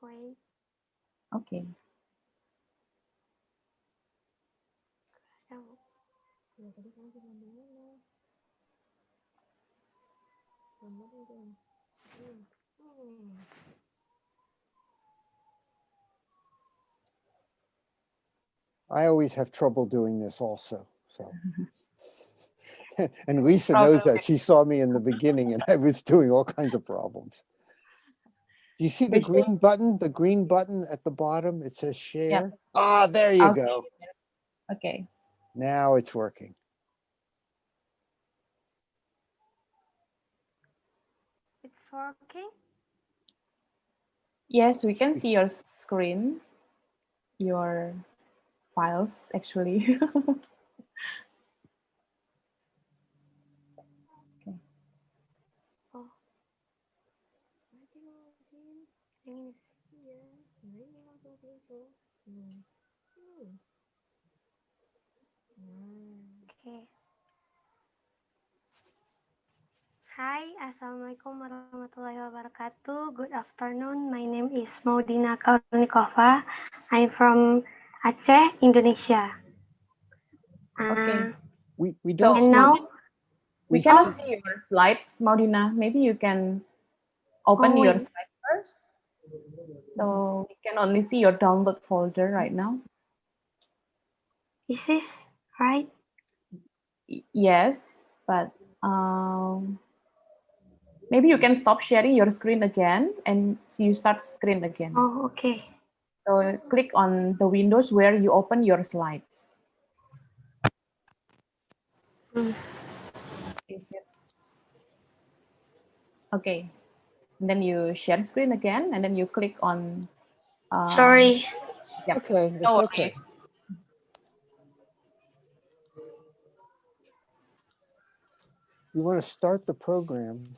Wait. Okay. I always have trouble doing this also, so. And Lisa knows that. She saw me in the beginning and I was doing all kinds of problems. Do you see the green button? The green button at the bottom, it says share. Yep. Ah, there you Okay. go. Okay. Now it's working. It's working? Yes, we can see your screen, your files actually. Okay. Oh. Ini ya. Oke. Hai, Assalamualaikum warahmatullahi wabarakatuh. Good afternoon. My name is Maudina Kaunikova. I'm from Aceh, Indonesia. Okay. We don't And see, now we cannot see your slides, Maudina. Maybe you can open your wait. slide first. So we can only see your download folder right now. Is this right? Yes, but maybe you can stop sharing your screen again and you start screen again. Oh, okay. So click on the windows where you open your slides. Is it okay? And then you share screen again, and then you click on. Sorry. Yep. Okay, No that's worries. okay. You want to start the program.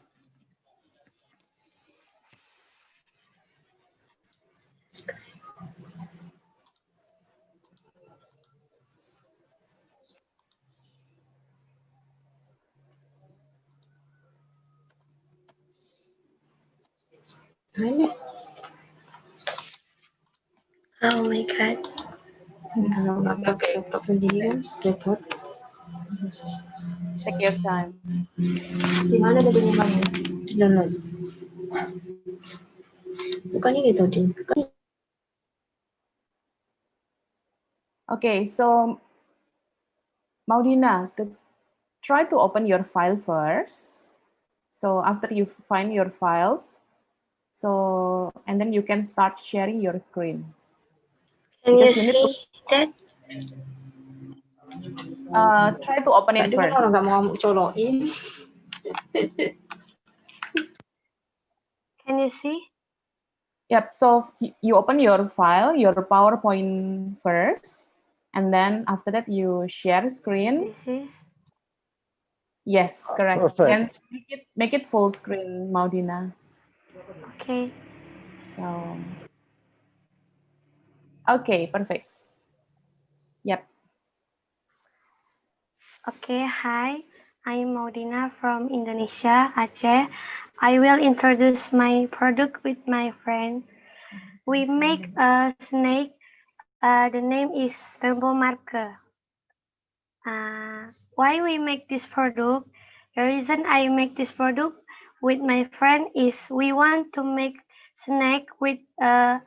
Oh my god. Kalau nggak pakai laptop sendiri kan repot. Take your time. Di mana tadi bukannya? Di download. Bukan ini tuh, Din. Okay, so Maudina, try to open your file first. So after you find your files, and then you can start sharing your screen. Can you Because you need to see that? try to open it Tadi kan first. orang nggak mau colokin. Can you see? Yep, so you open your file, your PowerPoint first, and then after that you share screen. This is? Yes, correct. Perfect. And make it full screen, Maudina. Okay. So, okay, perfect. Yep. Okay, hi. I'm Maudina from Indonesia, Aceh. I will introduce my product with my friend. We make a snake. The name is Rainbow Marker. Why we make this product? The reason I make this product with my friend is we want to make snack with are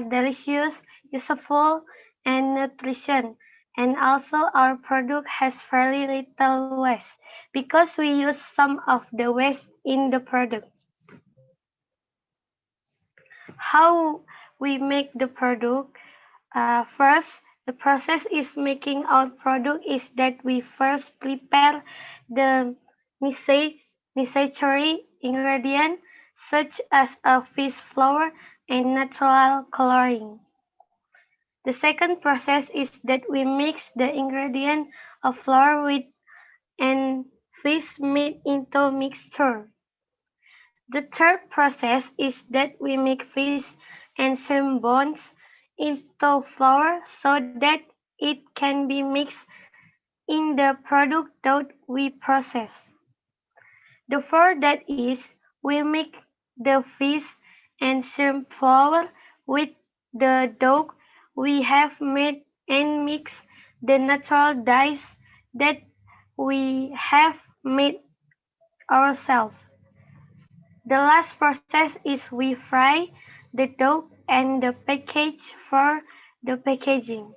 delicious, useful, and nutrition. And also our product has very little waste because we use some of the waste in the product. How we make the product? First, the process is making our product is that we first prepare the necessary ingredient such as a fish flour and natural coloring. The second process is that we mix the ingredient of flour with and fish meat into mixture. The third process is that we make fish and shrimp bones into flour so that it can be mixed in the product that we process. The fourth that is we make the fish and shrimp flour with the dough we have made and mix the natural dyes that we have made ourselves. The last process is we fry the dough and the package for the packaging.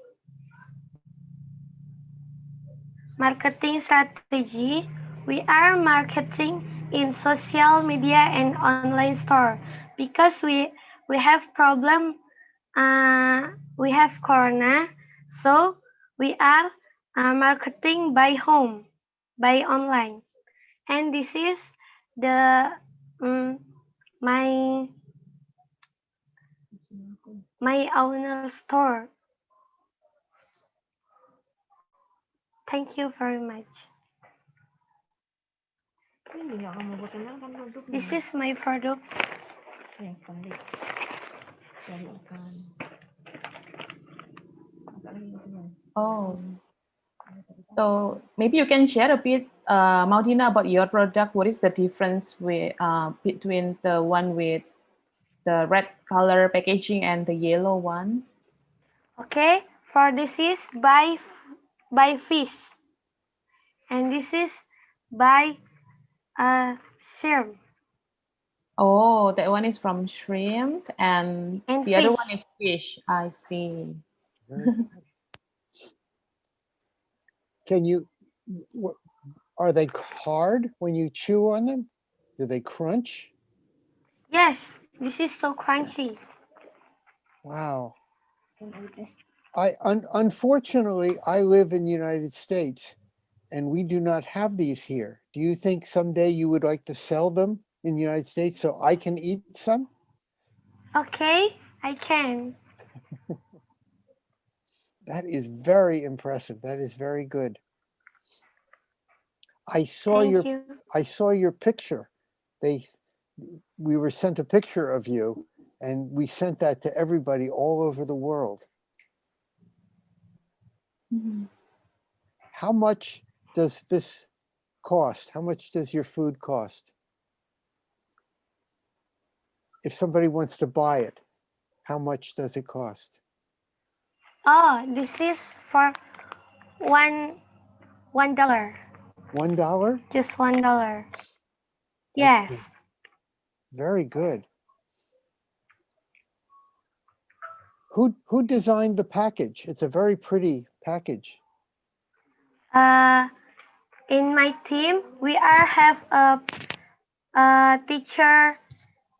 Marketing strategy. We are marketing in social media and online store because we have problem. We have corona, so we are marketing by home, by online, and this is the my my owner store. Thank you very much. This is my product. Oh, so maybe you can share a bit, Martina, about your product. What is the difference between the one with the red color packaging and the yellow one? Okay, for this is by fish, and this is by shrimp Oh, that one is from shrimp, and and the other fish. one is fish. I see. Very good. Can you, are they hard when you chew on them? Do they crunch? Yes, this is so crunchy. Wow. Unfortunately, I live in the United States and we do not have these here. Do you think someday you would like to sell them in the United States so I can eat some? Okay, I can. That is very impressive. That is very good. I saw Thank you. your picture. We were sent a picture of you and we sent that to everybody all over the world. Mhm. How much does this cost? How much does your food cost? If somebody wants to buy it, how much does it cost? Oh, this is for $1. $1? Just $1. That's Yes. very good. Who designed the package? It's a very pretty package. In my team, we are have a teacher,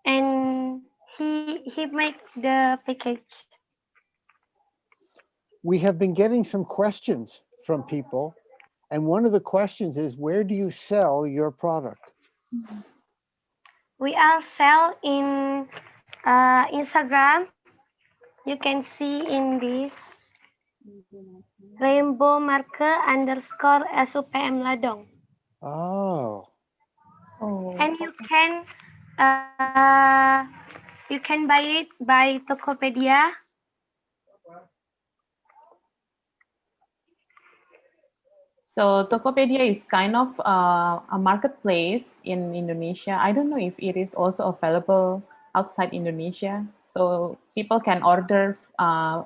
and he makes the package. We have been getting some questions from people, and one of the questions is, where do you sell your product? We are sell in Instagram. You can see in this rainbow marker underscore SUPM Ladong. Oh. And you can buy it by Tokopedia. So Tokopedia is kind of a marketplace in Indonesia. I don't know if it is also available outside Indonesia. So people can order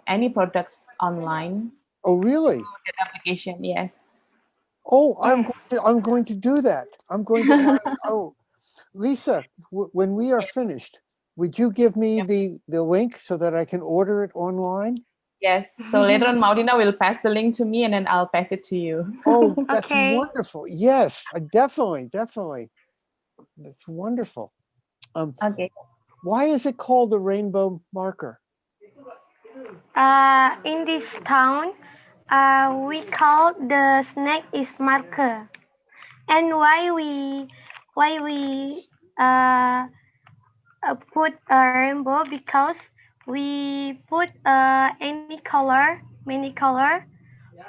any products online. Oh, really? That application, yes. Oh, I'm going to do that. I'm going to. Oh, Lisa, when we are finished, would you give me the link so that I can order it online? Yes. So later on, Maudina will pass the link to me, and then I'll pass it to you. Oh, that's Okay. wonderful. Yes, definitely. That's wonderful. Okay. Why is it called the rainbow marker? In this town, we call the snake is marker. And why we put a rainbow, because we put many color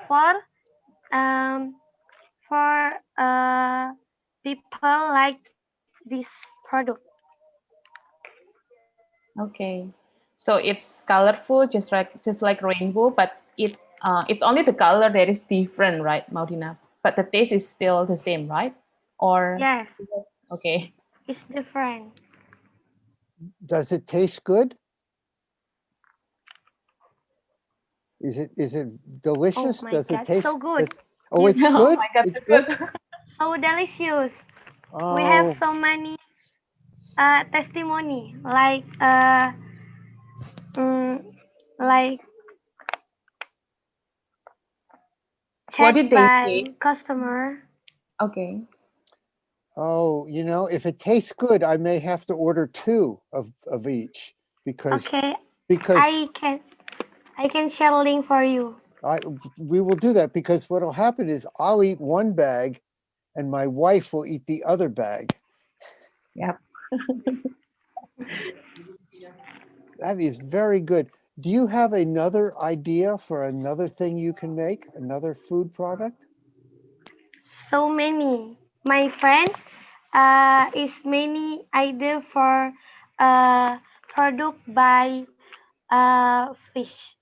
for um, people like this product. Okay. So it's colorful, just like rainbow, but it's only the color that is different, right, Maudina? But the taste is still the same, right? Or Yes, okay. it's different. Does it taste good? Is it delicious? Oh my Does it God, taste? so good. Oh, it's Oh good. my God, It's so good. good. So delicious. We have Oh, so many testimony, mm, like What checked did they by say? customer. Okay. oh, if it tastes good, I may have to order two of each because Okay, because I can share link for you. we will do that because what'll happen is I'll eat one bag and my wife will eat the other bag. Yep. That is very good. Do you have another idea for another thing you can make? Another food product? So many. My friend is many idea for product by fish.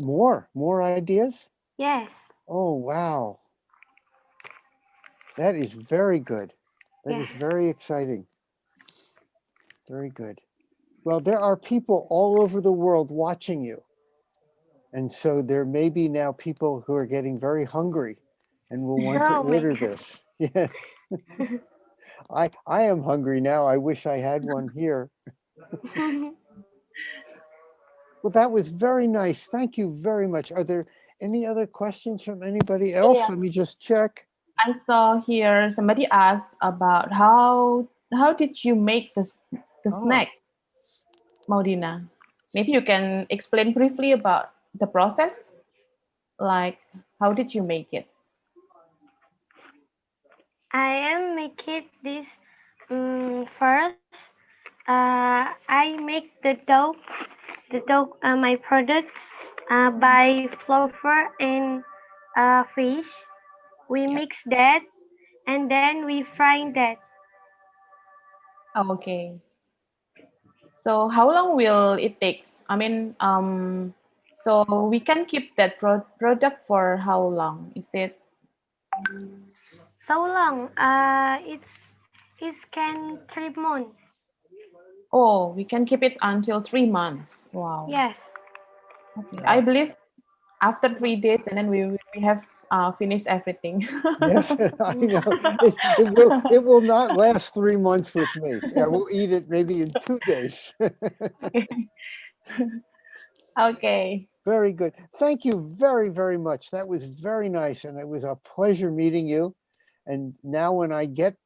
More ideas? Yes. Oh, wow. That is very good. That is Yes. very exciting. Very good. Well, there are people all over the world watching you. And so there may be now people who are getting very hungry and will want to Oh my order God. this. Yes. I am hungry now. I wish I had one here. Well, that was very nice. Thank you very much. Are there any other questions from anybody else? Yeah. Let me just check. I saw here somebody asked about how did you make the Oh, snack, Maudina? Maybe you can explain briefly about the process, like how did you make it? I am making this first. I make my product by flour and fish. We Yeah. mix that and then we fry that. Oh, okay. So how long will it take? I mean, so we can keep that product for how long? Is it? So long. It can 3 months. Oh, we can keep it until 3 months. Wow. Yes. Okay. I believe after 3 days, and then we have finished everything. yes, I know. It will not last 3 months with me. Yeah, we'll eat it maybe in 2 days. Okay. Very good. Thank you very, very much. That was very nice. And it was a pleasure meeting you. And now when I get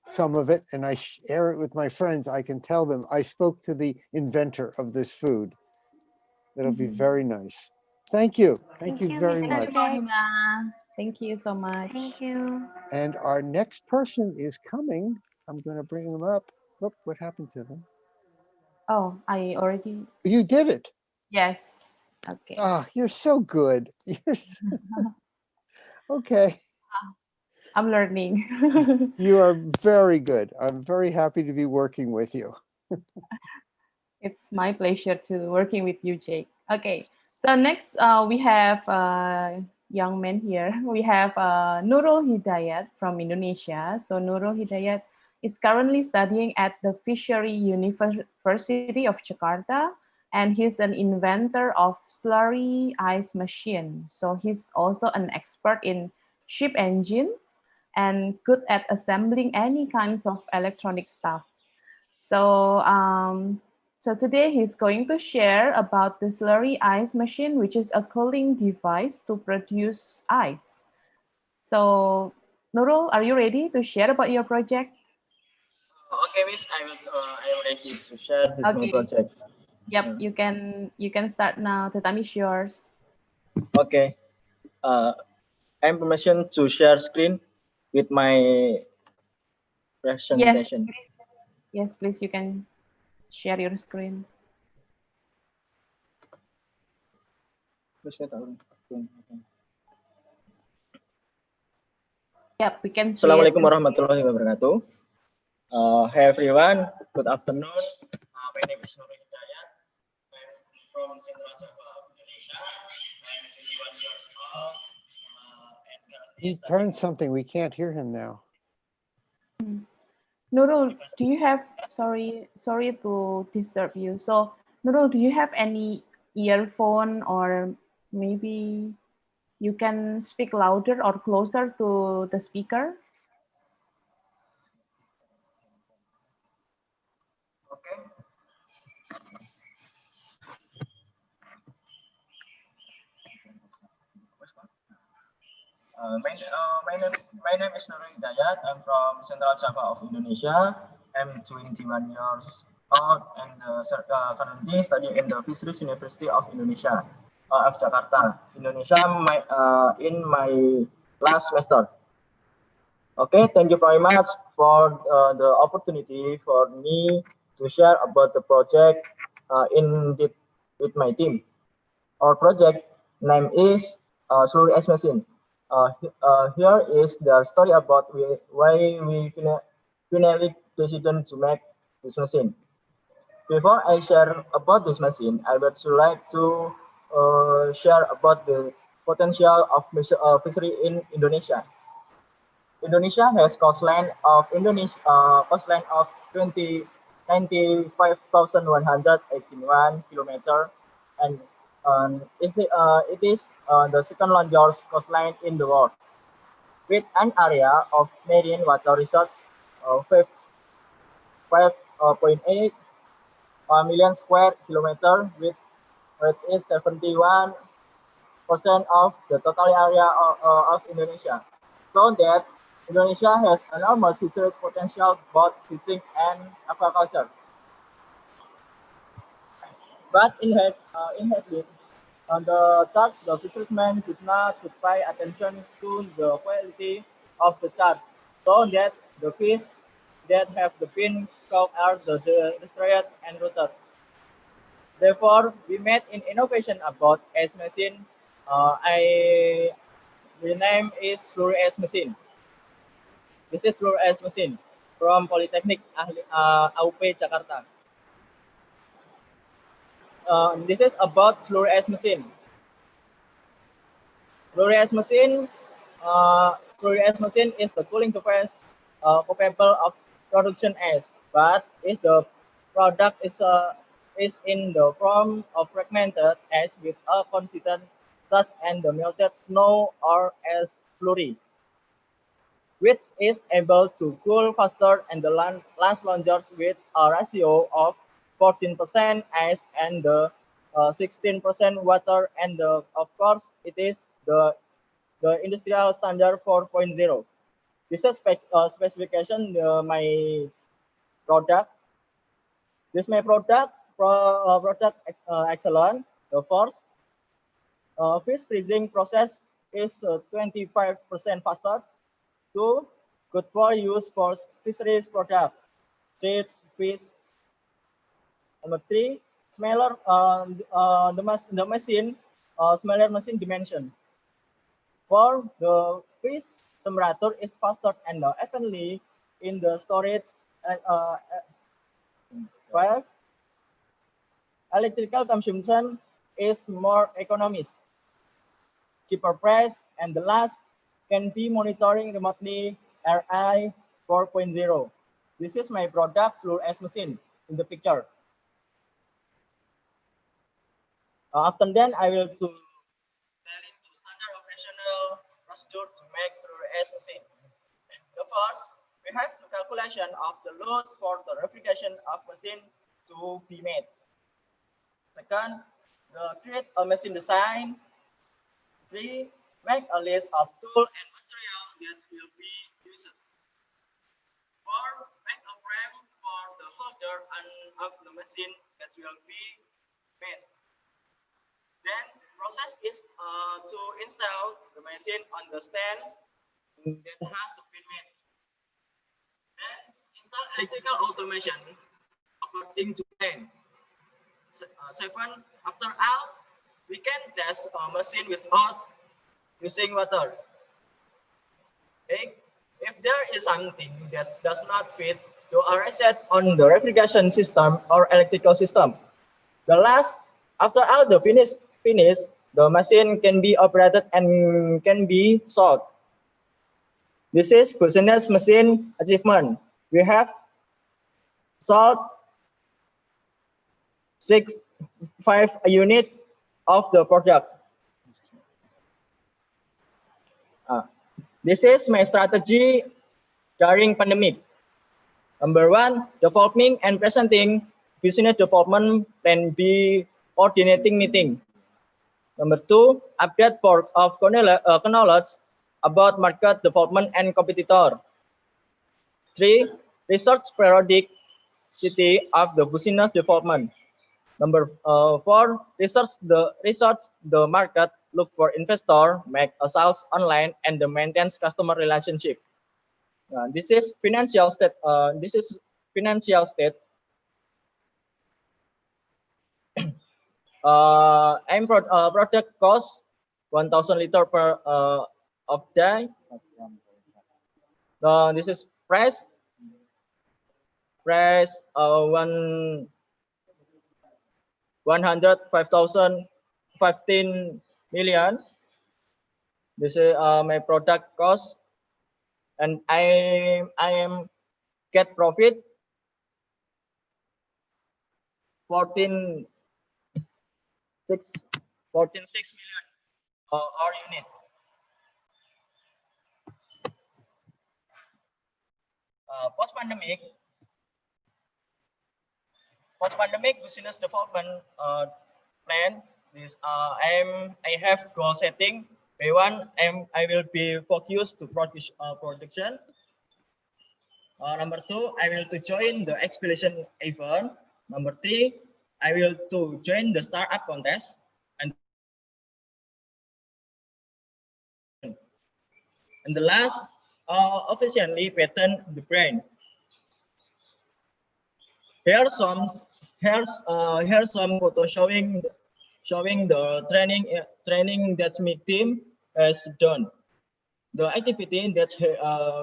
some of it and I share it with my friends, I can tell them I spoke to the inventor of this food. That'll be very nice. Thank you. Thank Thank you you, very Thank Mr. you, much. Jack. Marina. Thank you so much. Thank you. And our next person is coming. I'm going to bring them up. Whoop, what happened to them? Oh, I already. You did it. Yes. Okay. Ah, you're so good. Okay. I'm learning. You are very good. I'm very happy to be working with you. It's my pleasure to working with you, Jake. Okay, so next we have a young man here. We have Nurul Hidayat from Indonesia. So Nurul Hidayat is currently studying at the Fishery University of Jakarta, and he's an inventor of slurry ice machine. So he's also an expert in ship engines and good at assembling any kinds of electronic stuff. So, so today he's going to share about the slurry ice machine, which is a cooling device to produce ice. So, Nurul, are you ready to share about your project? Okay, Miss, I am ready to share this my Okay. project. Yep, you can start now. The time is yours. Okay. I'm permission to share screen with my Yes, presentation. please. Yes, please. You can share your screen. Yep, we can see it. Assalamualaikum warahmatullahi wabarakatuh. Hey everyone, good afternoon. My name is Nurul Hidayat. I'm from Central Java, Indonesia. I'm 21 years old. He turned something. We can't hear him now. Nurul, do you have, sorry to disturb you. So, Nurul, do you have any earphone, or maybe you can speak louder or closer to the speaker? Okay. My name is Nurul Hidayat. I'm from Central Java of Indonesia. I'm 21 years old and currently studying in the Fisheries University of Indonesia of Jakarta, Indonesia. In my last semester. Okay, thank you very much for the opportunity for me to share about the project with my team. Our project name is Seluruh S Machine. Here is the story about why we finally decided to make this machine. Before I share about this machine, I would like to share about the potential of fishery in Indonesia. Indonesia has coastline of 95,181 kilometers, and it is the second largest coastline in the world, with an area of marine water resource of 5.8 million square kilometers, which is 71% of the total area of Indonesia. So that Indonesia has enormous fisheries potential, both fishing and aquaculture. But inherently, on the charts, the fishermen did not pay attention to the quality of the charts, so that the fish that have been caught are destroyed and rotted. Therefore, we made an innovation about S machine. The name is Seluruh S machine. This is Seluruh S machine from Polytechnic AUP Jakarta. This is about Seluruh S machine. Seluruh S machine. Seluruh S machine is the cooling device capable of production ice, but is the product is in the form of fragmented ice with a consistent such and the melted snow or as slurry, which is able to cool faster and the last longer with a ratio of 14% ice and the 16% water, and of course it is the industrial standard 4.0. This is specification my product. This my product excellent. The first fish freezing process is 25% faster. 2, good for use for fisheries product, chips, fish. Number 3, smaller the machine, smaller machine dimension. For the fish separator is faster and evenly in the storage. While electrical consumption is more economical, cheaper price, and the last can be monitoring remotely RI 4.0. This is my product Seluruh S machine in the picture. After then, I will tell into standard operational procedure to make Seluruh S machine. The first, we have the calculation of the load for the refrigeration of machine to be made. Second, create a machine design. 3, make a list of tool and material that will be used. 4, make a frame for the holder of the machine that will be made. Then process is to install the machine on the stand that has to be made. Then install electrical automation according to plan. 7, after all, we can test a machine without using water. 8, if there is something that does not fit, you are reset on the refrigeration system or electrical system. The last, after all the finish, the machine can be operated and can be sold. This is business machine achievement. We have sold 5 units of the product. This is my strategy during pandemic. Number 1, developing and presenting business development plan B coordinating meeting. Number 2, update of knowledge about market development and competitor. 3, research periodicity of the business development. Number 4, research the market, look for investor, make a sales online, and maintains customer relationship. This is financial state. Product cost 1,000 liter per of day. This is price one 105,015 million. This is my product cost, and I am get profit 14 6 million or unit. Post pandemic business development plan. This I have goal setting. By one, I will be focused to production. Number two, I will to join the expedition event. Number three, I will to join the startup contest. And the last, officially patent the brand. Here's some photo showing the training that my team has done. The activity that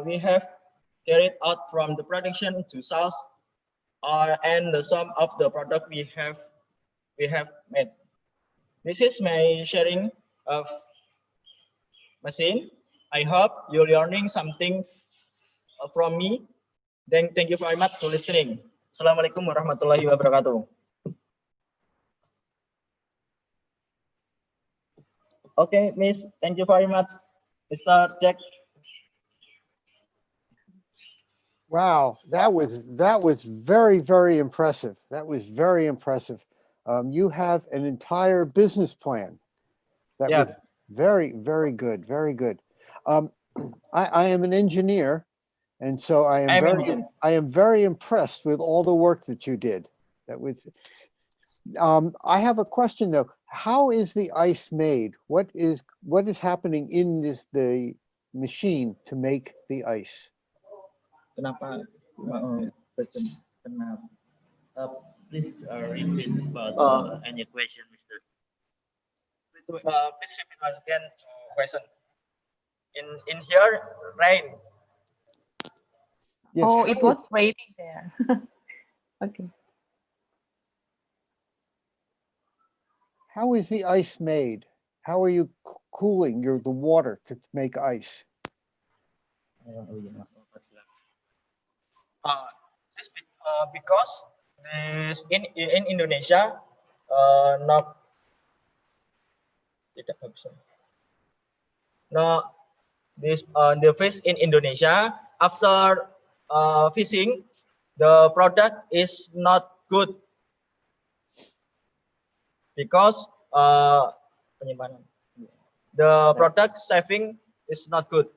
we have carried out from the production to sales, and the sum of the product we have made. This is my sharing of machine. I hope you're learning something from me. Thank you very much for listening. Assalamualaikum warahmatullahi wabarakatuh. Okay, Miss. Thank you very much, Mr. Jack. Wow, that was very, very impressive. That was very impressive. You have an entire business plan. That was very, very good. Very good. I am an engineer, and so I am very impressed with all the work that you did. That was. I have a question though. How is the ice made? What is happening in the machine to make the ice? Kenapa? Please repeat about any question, Mr. Please repeat once again to question. In here, rain. Yes. Oh, it was raining there. Okay. How is the ice made? How are you cooling the water to make ice? Because this in Indonesia, the fish in Indonesia after fishing, the product is not good because the product saving is not good.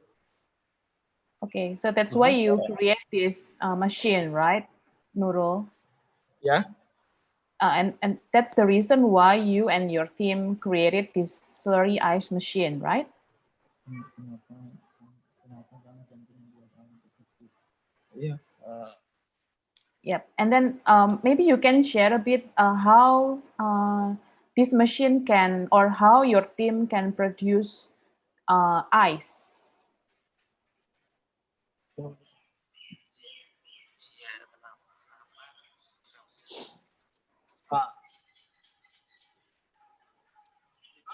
Okay, so that's why you create this machine, right, Nurul? Yeah. And that's the reason why you and your team created this slurry ice machine, right? Yeah. Yep. And then maybe you can share a bit how this machine can, or how your team can produce ice.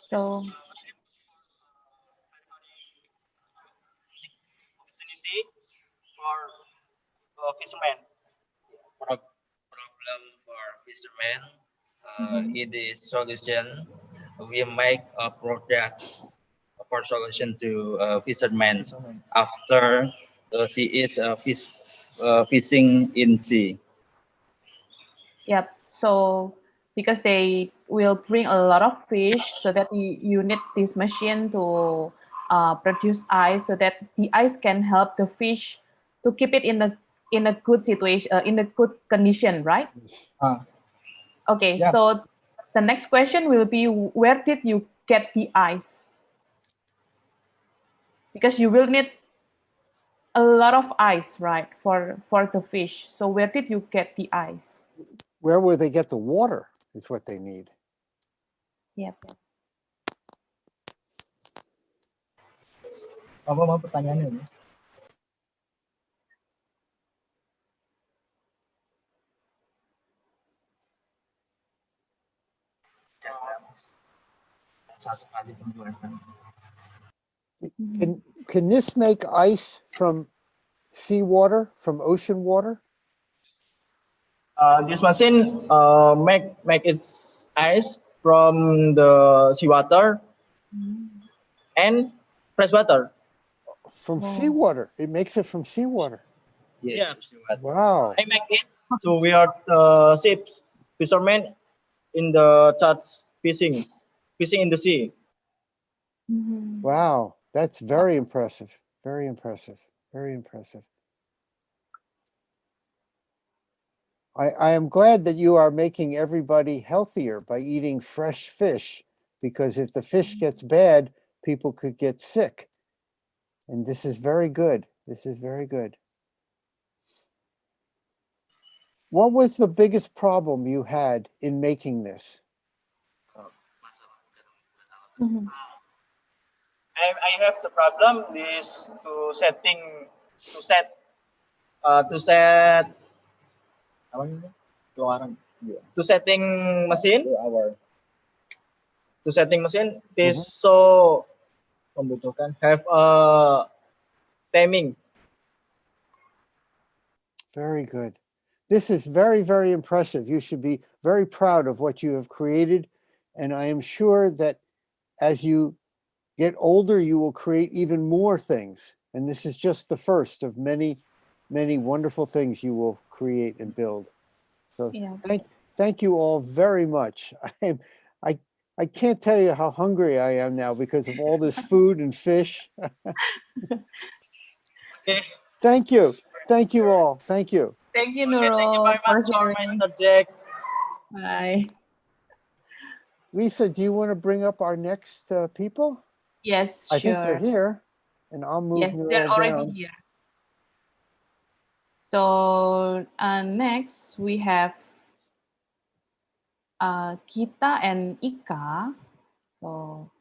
So opportunity for fishermen. Problem for fishermen, it is solution. We make a product for solution to fishermen after she is fishing in sea. Yep. So because they will bring a lot of fish, so that you need this machine to produce ice, so that the ice can help the fish to keep it in a good situation, in a good condition, right? Okay. Yeah. So the next question will be, where did you get the ice? Because you will need a lot of ice, right, for the fish. So where did you get the ice? Where will they get the water is what they need. Yep. Apa mau pertanyaannya ini? Satu kali pembuatan. Can this make ice from seawater, from ocean water? This machine make its ice from the seawater and fresh water. From seawater. It makes it from seawater. Yeah. Wow. I make it to where ships, fishermen in the church fishing in the sea. Wow. That's very impressive. Very impressive. Very impressive. I am glad that you are making everybody healthier by eating fresh fish, because if the fish gets bad, people could get sick. And this is very good. This is very good. What was the biggest problem you had in making this? I have the problem this to set apa namanya? Keluaran. To setting mesin. To setting mesin this so membutuhkan have a timing. Very good. This is very, very impressive. You should be very proud of what you have created. And I am sure that as you get older, you will create even more things. And this is just the first of many, many wonderful things you will create and build. So thank you all very much. I can't tell you how hungry I am now because of all this food and fish. Thank you. Thank you all. Thank you. Thank you, Nurul, for sharing. Mr. Jack. Bye. Lisa, do you want to bring up our next people? Yes, I think they're sure. here, and I'll move Yes, Nurul they're already down. here. So next we have Kita and Ika. So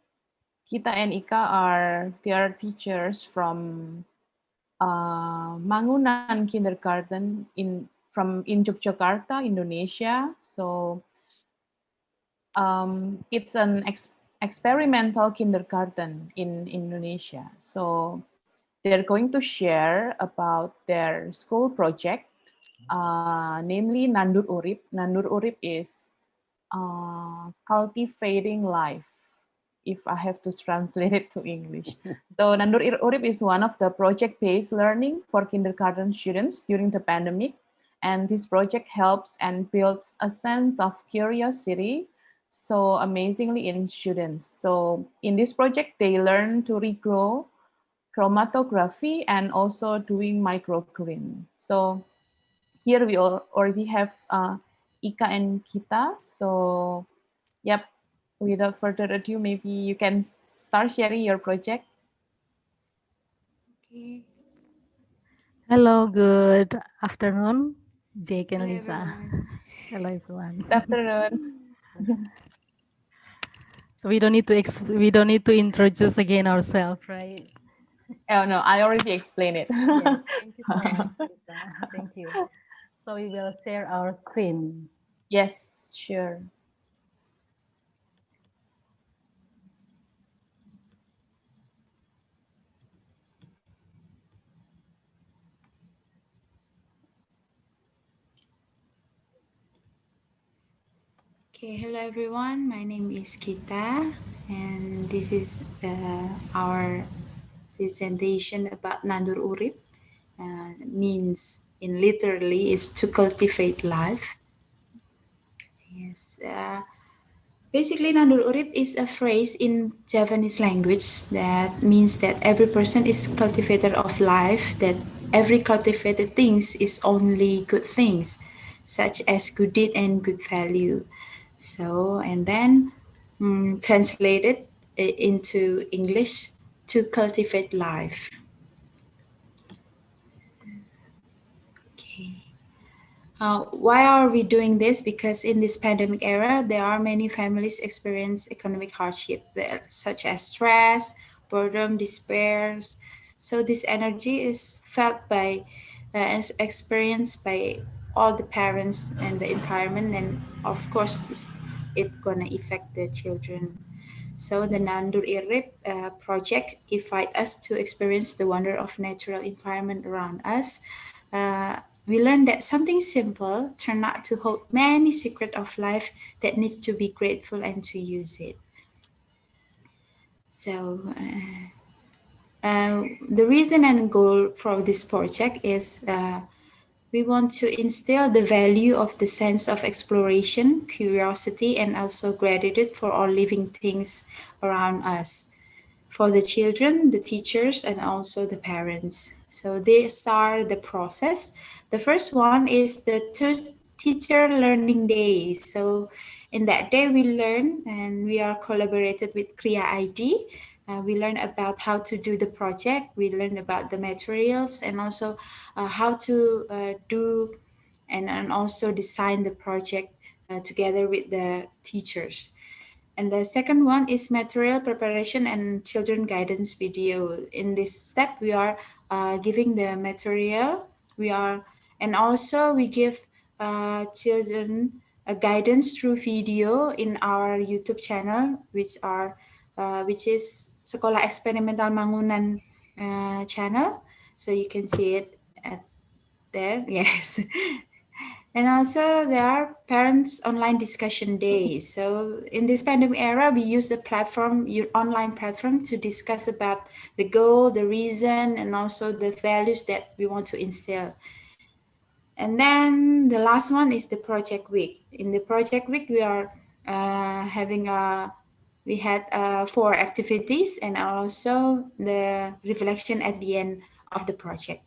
Kita and Ika are their teachers from Mangunan Kindergarten in Yogyakarta, Indonesia. So it's an experimental kindergarten in Indonesia. So they're going to share about their school project, namely Nandur Urip. Nandur Urip is cultivating life, if I have to translate it to English. So Nandur Urip is one of the project-based learning for kindergarten students during the pandemic. And this project helps and builds a sense of curiosity so amazingly in students. So in this project, they learn to regrow chromatography and also doing microgreen. So here we already have Ika and Kita. So yep, without further ado, maybe you can start sharing your project. Okay. Hello, good afternoon, Jake and Lisa. Hello, everyone. Good afternoon. So we don't need to introduce again ourselves, right? Oh no, I already explained it. Yes, thank you so much, Lisa. Thank you. So we will share our screen. Yes, sure. Okay, hello everyone. My name is Kita, and this is our presentation about Nandur Urip. Means in literally is to cultivate life. Yes. Basically, Nandur Urip is a phrase in Javanese language that means that every person is cultivator of life, that every cultivated things is only good things, such as good deed and good value. So, and then translated into English, to cultivate life. Okay. Why are we doing this? Because in this pandemic era, there are many families experience economic hardship, such as stress, boredom, despair. So this energy is felt by, is experienced by all the parents and the environment, and of course, it gonna affect the children. So the Nandur Irip project invite us to experience the wonder of natural environment around us. Uh, we learned that something simple turned out to hold many secrets of life that needs to be grateful and to use it. So the reason and goal for this project is we want to instill the value of the sense of exploration, curiosity, and also gratitude for all living things around us, for the children, the teachers, and also the parents. So these are the process. The first one is the teacher learning day. So in that day we learn and we are collaborated with Kriya ID. We learn about how to do the project. We learn about the materials and also how to do and also design the project together with the teachers. And the second one is material preparation and children guidance video. In this step, we are giving the material. We are, and also we give children a guidance through video in our YouTube channel, which is Sekolah Eksperimental Mangunan channel. So you can see it at there. Yes. And also there are parents online discussion days. So in this pandemic era, we use the platform, your online platform, to discuss about the goal, the reason, and also the values that we want to instill. And then the last one is the project week. In the project week, we are we had 4 activities and also the reflection at the end of the project.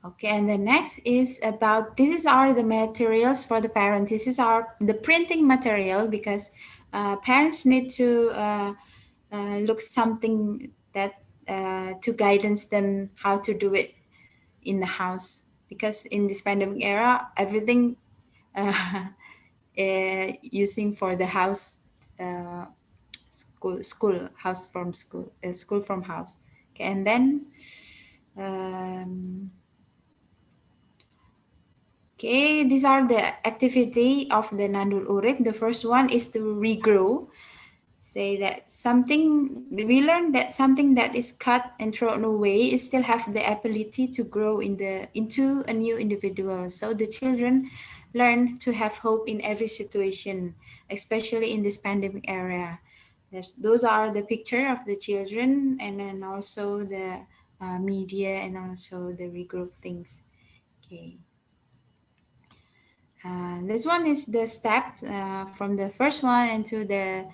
Okay, and the next is about, this is our the materials for the parents. This is our the printing material because parents need to look something that to guidance them how to do it in the house, because in this pandemic era everything using for the house, school house from school, school from house. Okay, and then okay, these are the activity of the Nandur Urip. The first one is to regrow. Say that something, we learn that something that is cut and thrown away is still have the ability to grow into a new individual. So the children learn to have hope in every situation, especially in this pandemic era. Those are the picture of the children, and then also the media and also the regrow things. Okay. This one is the step from the first one into the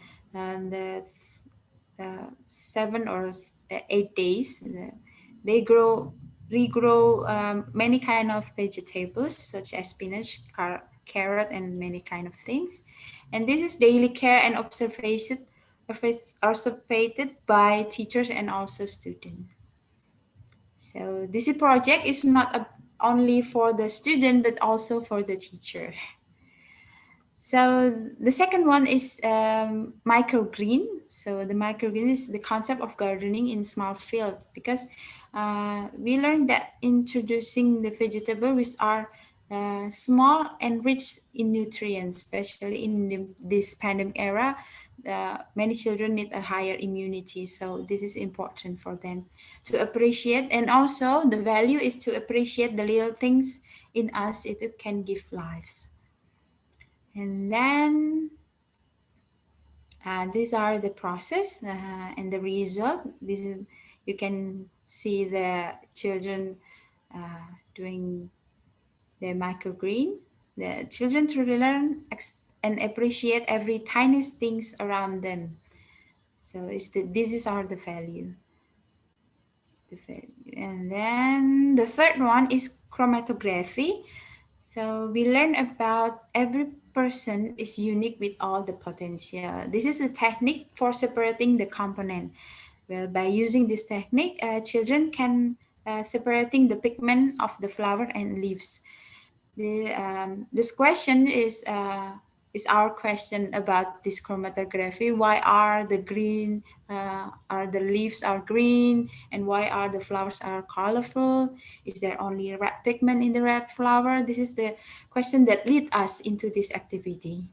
7 or 8 days. They regrow many kind of vegetables such as spinach, carrot, and many kind of things. And this is daily care and observation observed by teachers and also students. So this project is not only for the student but also for the teacher. So the second one is microgreen. So the microgreen is the concept of gardening in small field, because we learned that introducing the vegetable which are small and rich in nutrients, especially in this pandemic era, many children need a higher immunity. So this is important for them to appreciate, and also the value is to appreciate the little things in us. It can give lives. And then these are the process and the result. This is, you can see the children doing the microgreen. The children to learn and appreciate every tiniest things around them. So this is our the value. And then the third one is chromatography. So we learn about every person is unique with all the potential. This is a technique for separating the component. Well, by using this technique, children can separating the pigment of the flower and leaves. This question is our question about this chromatography. Why are the green, are the leaves are green, and why are the flowers are colorful? Is there only red pigment in the red flower? This is the question that lead us into this activity.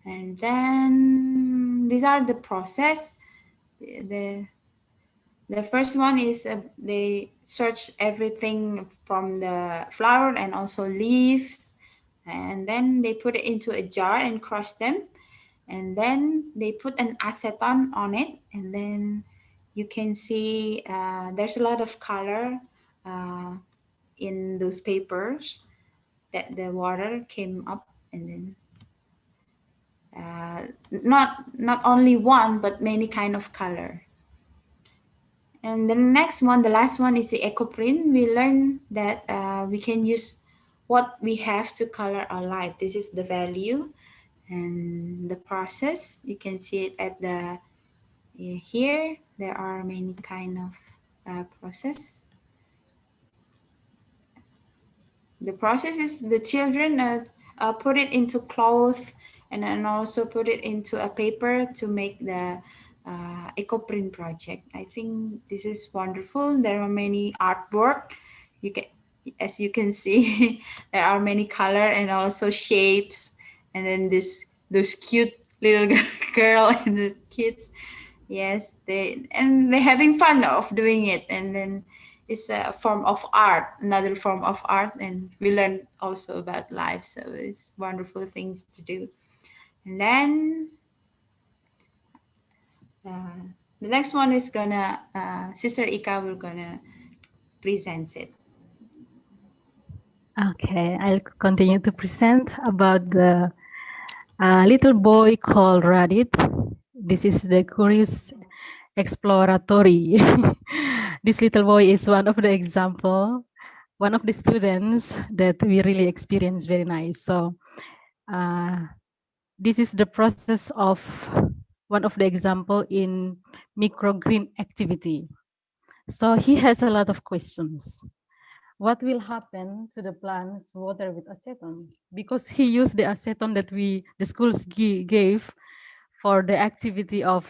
And then these are the process. The first one is they search everything from the flower and also leaves, and then they put it into a jar and crush them, and then they put an acetone on it, and then you can see there's a lot of color in those papers that the water came up, and then not only one but many kind of color. And the next one, the last one is the ecoprint. We learn that we can use what we have to color our life. This is the value and the process. You can see it at the here. There are many kind of process. The process is the children put it into cloth and then also put it into a paper to make the eco-print project. I think this is wonderful. There are many artwork. You can, as you can see, there are many color and also shapes. And then those cute little girl and the kids, yes, they're having fun of doing it. And then it's a form of art, another form of art, and we learn also about life. So it's wonderful things to do. And then the next one is gonna Sister Ika will gonna present it. Okay, I'll continue to present about the little boy called Radit. This is the curious exploratory. This little boy is one of the example, one of the students that we really experience very nice. So this is the process of one of the example in microgreen activity. So he has a lot of questions. What will happen to the plants water with acetone? Because he used the acetone that the schools gave for the activity of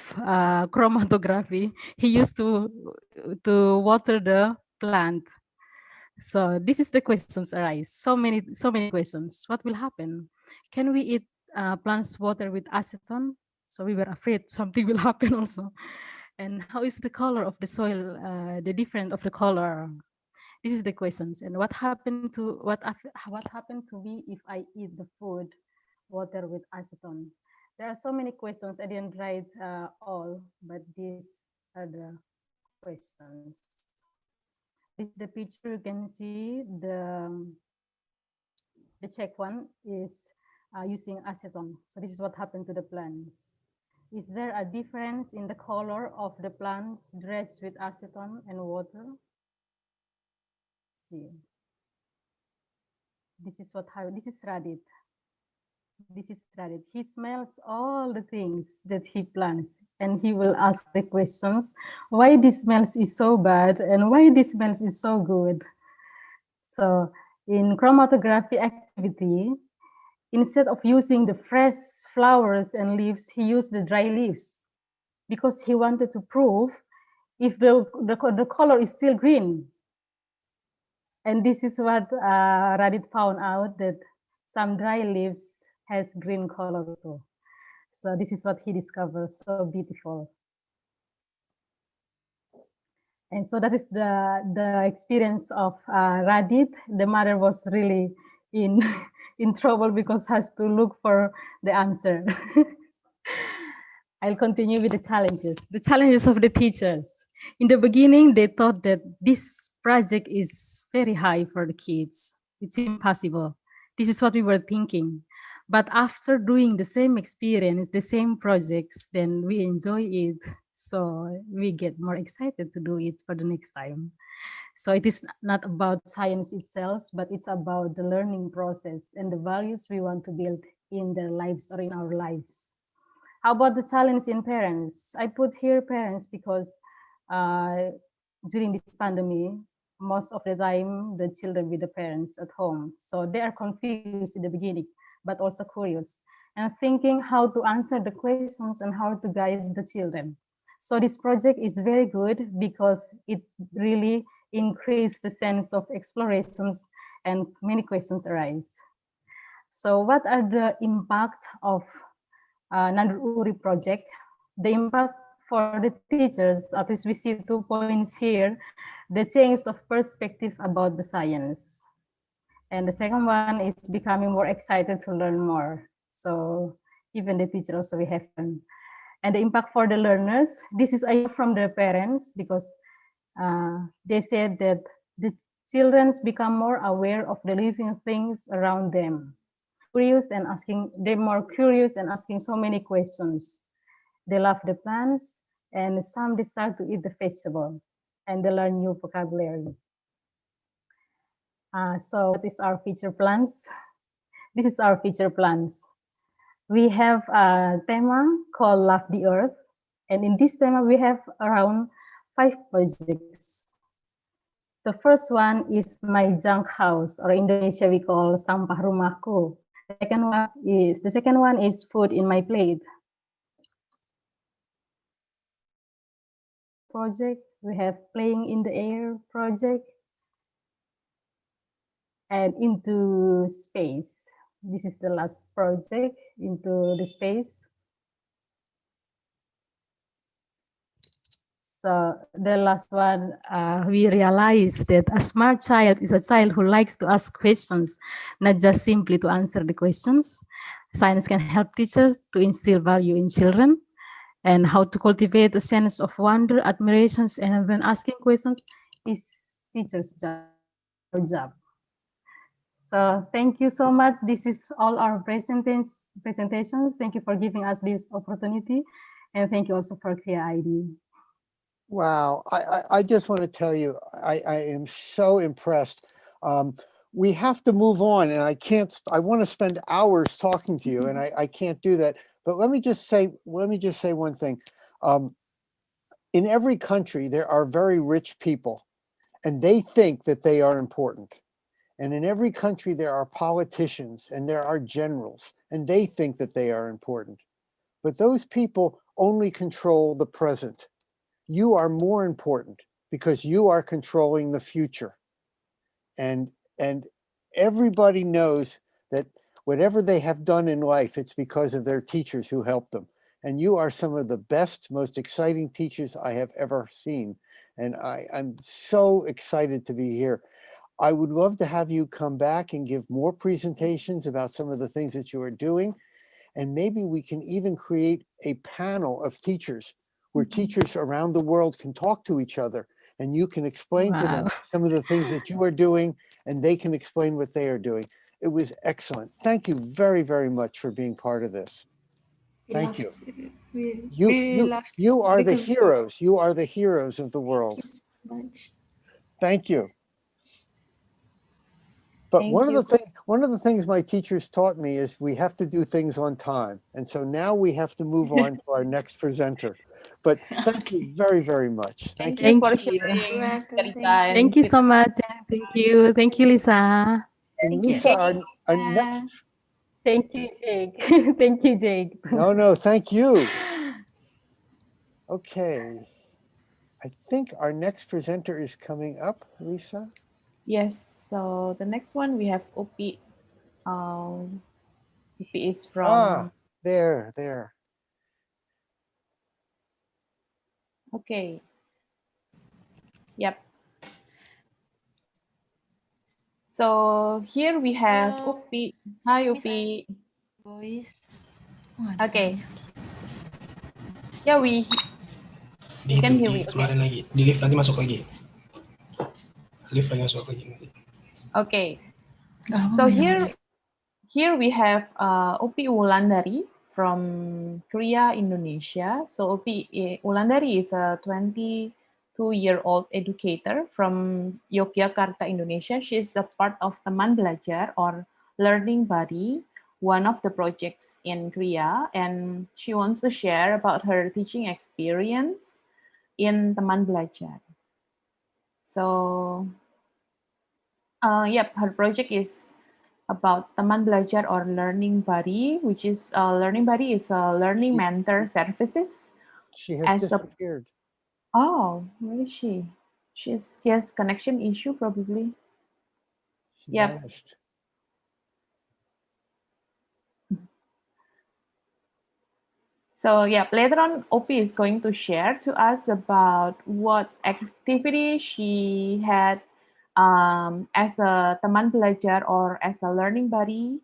chromatography. He used to water the plant. So this is the questions arise. So many questions. What will happen? Can we eat plants water with acetone? So we were afraid something will happen also. And how is the color of the soil? The difference of the color. This is the questions. And what happened to me if I eat the food water with acetone? There are so many questions. I didn't write all, but these are the questions. This is the picture. You can see the check one is using acetone. So this is what happened to the plants. Is there a difference in the color of the plants dredged with acetone and water? See. This is this is Radit. This is Radit. He smells all the things that he plants and he will ask the questions, why this smells is so bad and why this smells is so good. So in chromatography activity, instead of using the fresh flowers and leaves, he used the dry leaves because he wanted to prove if the color is still green. And this is what Radit found out, that some dry leaves has green color too. So this is what he discovered, so beautiful. And so that is the experience of Radit. The mother was really in trouble because has to look for the answer. I'll continue with the challenges. The challenges of the teachers. In the beginning, they thought that this project is very high for the kids. It's impossible. This is what we were thinking. But after doing the same experience, the same projects, then we enjoy it. So we get more excited to do it for the next time. So it is not about science itself, but it's about the learning process and the values we want to build in their lives or in our lives. How about the challenge in parents? I put here parents because during this pandemic, most of the time the children with the parents at home. So they are confused in the beginning, but also curious and thinking how to answer the questions and how to guide the children. So this project is very good because it really increased the sense of explorations and many questions arise. So what are the impact of Nandur Uri project? The impact for the teachers, at least we see 2 points here, the change of perspective about the science. And the second one is becoming more excited to learn more. So even the teacher also we have fun. And the impact for the learners, this is idea from the parents because they said that the children become more aware of the living things around them. Curious and asking, they're more curious and asking so many questions. They love the plants and some they start to eat the vegetable and they learn new vocabulary. So what is our future plans? This is our future plans. We have a theme called Love the Earth. And in this theme, we have around 5 projects. The first one is My Junk House, or in Indonesia we call Sampah Rumahku. The second one is Food in My Plate. Project, we have Playing in the Air project, and Into Space. This is the last project, Into the Space. So the last one, we realized that a smart child is a child who likes to ask questions, not just simply to answer the questions. Science can help teachers to instill value in children and how to cultivate a sense of wonder, admirations, and when asking questions is teacher's job. So thank you so much. This is all our presentations. Thank you for giving us this opportunity. And thank you also for Clear ID. Wow, I just want to tell you, I am so impressed. We have to move on and I want to spend hours talking to you and I can't do that. But let me just say one thing. In every country, there are very rich people and they think that they are important. And in every country, there are politicians and there are generals and they think that they are important. But those people only control the present. You are more important because you are controlling the future. And everybody knows that whatever they have done in life, it's because of their teachers who helped them. And you are some of the best, most exciting teachers I have ever seen. And I'm so excited to be here. I would love to have you come back and give more presentations about some of the things that you are doing. And maybe we can even create a panel of teachers where teachers around the world can talk to each other and you can explain to them some of the things that you are doing and they can explain what they are doing. It was excellent. Thank you very, very much for being part of this. Thank you. You are the heroes. You are the heroes of the world. Thank you. But one of the things my teachers taught me is we have to do things on time. And so now we have to move on to our next presenter. But thank you very, very much. Thank you for sharing, Lisa. Thank you so much. Thank you. Thank you, Lisa. And Lisa, our next. Thank you, Jake. Thank you, Jake. No, thank you. Okay. I think our next presenter is coming up, Lisa. Yes, so the next one we have Upi. Upi is from... there. Okay. Yep. So here we have Upi. Hi, Upi. Voice. Okay. Yeah, we Di can itu, hear di you. keluarin lagi. Di lift nanti masuk lagi. Lift lagi masuk lagi nanti. Okay. So here we have Upi Wulandari from Korea, Indonesia. So Upi Wulandari is a 22-year-old educator from Yogyakarta, Indonesia. She is a part of Teman Belajar or learning body, one of the projects in Korea, and she wants to share about her teaching experience in Teman Belajar. So Yep, her project is about teman belajar or learning buddy, which is learning buddy is a learning mentor services She has as a. disappeared. Oh, where is she? She has connection issue probably. She Yep. vanished. So yeah, later on, OP is going to share to us about what activity she had as a teman belajar or as a learning buddy,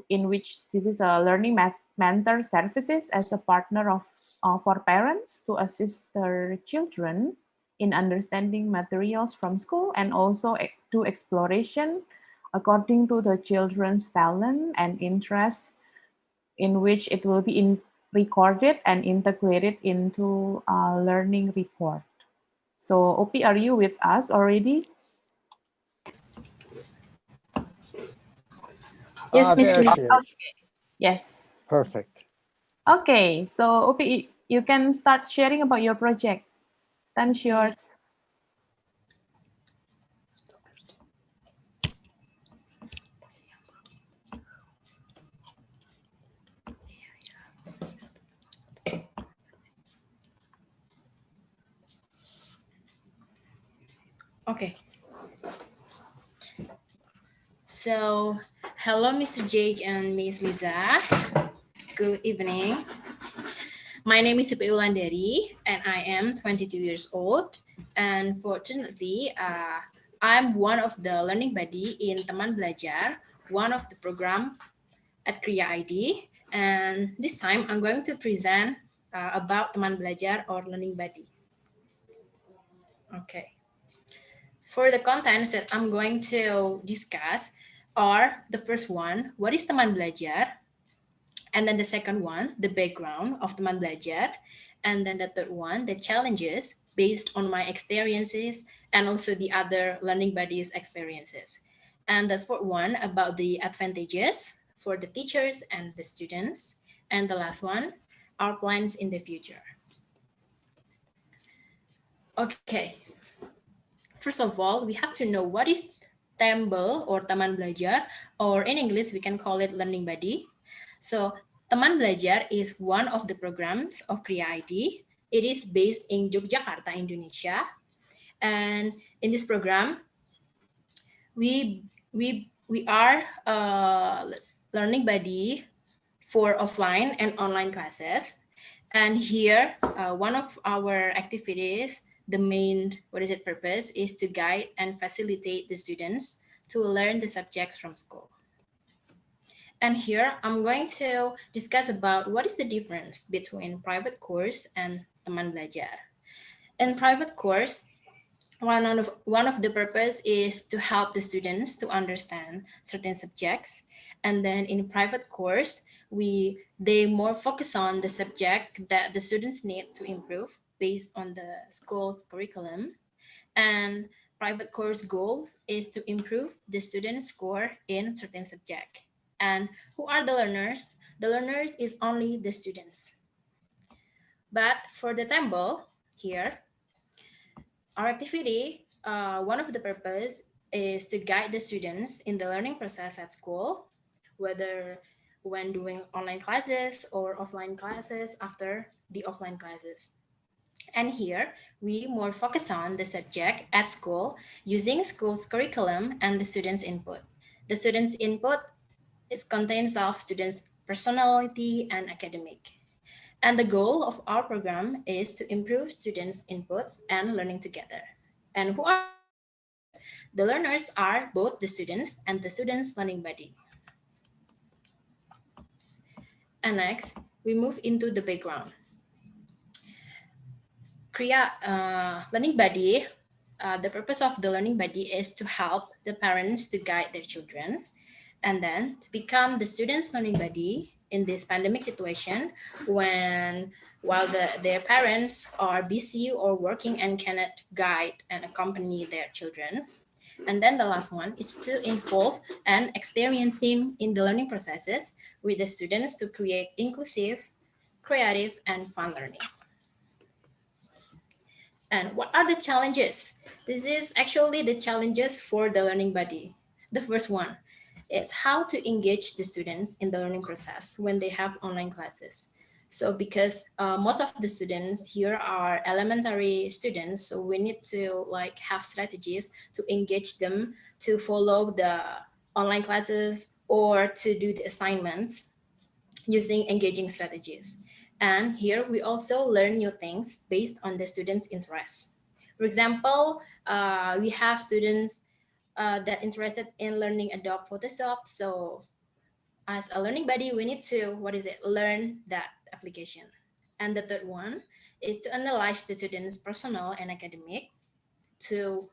in which this is a learning mentor services as a partner of for parents to assist their children in understanding materials from school and also to exploration according to the children's talent and interests, in which it will be recorded and integrated into a learning report. So OP, are you with us already? Yes, Miss There Lisa. she is. Yes. Perfect. Okay, so OP, you can start sharing about your project. Time's yours. Okay. So, hello, Mr. Jake and Miss Lisa. Good evening. My name is Supi Ulandari, and I am 22 years old. And fortunately, I'm one of the learning buddy in Teman Belajar, one of the program at Kriya ID. And this time, I'm going to present about Teman Belajar or learning buddy. Okay. For the contents that I'm going to discuss are the first one, what is Teman Belajar? And then the second one, the background of Teman Belajar. And then the third one, the challenges based on my experiences and also the other learning buddies' experiences. And the fourth one about the advantages for the teachers and the students. And the last one, our plans in the future. Okay. First of all, we have to know what is Tembel or Taman Belajar, or in English, we can call it Learning Buddy. So, Taman Belajar is one of the programs of Kriya ID. It is based in Yogyakarta, Indonesia. And in this program, we are learning buddy for offline and online classes. And here, one of our activities, the main, purpose is to guide and facilitate the students to learn the subjects from school. And here, I'm going to discuss about what is the difference between private course and Teman Belajar. In private course, one of the purpose is to help the students to understand certain subjects, and then in private course they more focus on the subject that the students need to improve based on the school's curriculum. And private course goals is to improve the student score in certain subject. And who are the learners? The learners is only the students. But for the table here, our activity, one of the purpose is to guide the students in the learning process at school, whether when doing online classes or offline classes after the offline classes. And here, we more focus on the subject at school using school's curriculum and the students' input. The students' input is contains of students' personality and academic. And the goal of our program is to improve students' input and learning together. And who are the learners here? The learners are both the students and the students' learning buddy. And next, we move into the background. Kriya Learning Buddy, the purpose of the Learning Buddy is to help the parents to guide their children and then to become the students' learning buddy in this pandemic situation when while their parents are busy or working and cannot guide and accompany their children. And then the last one is to involve and experiencing in the learning processes with the students to create inclusive, creative, and fun learning. And what are the challenges? This is actually the challenges for the learning buddy. The first one is how to engage the students in the learning process when they have online classes. So because most of the students here are elementary students, so we need to like have strategies to engage them to follow the online classes or to do the assignments using engaging strategies. And here we also learn new things based on the students' interests. For example, we have students that interested in learning Adobe Photoshop. So as a learning buddy, we need to, learn that application. And the third one is to analyze the students' personal and academic to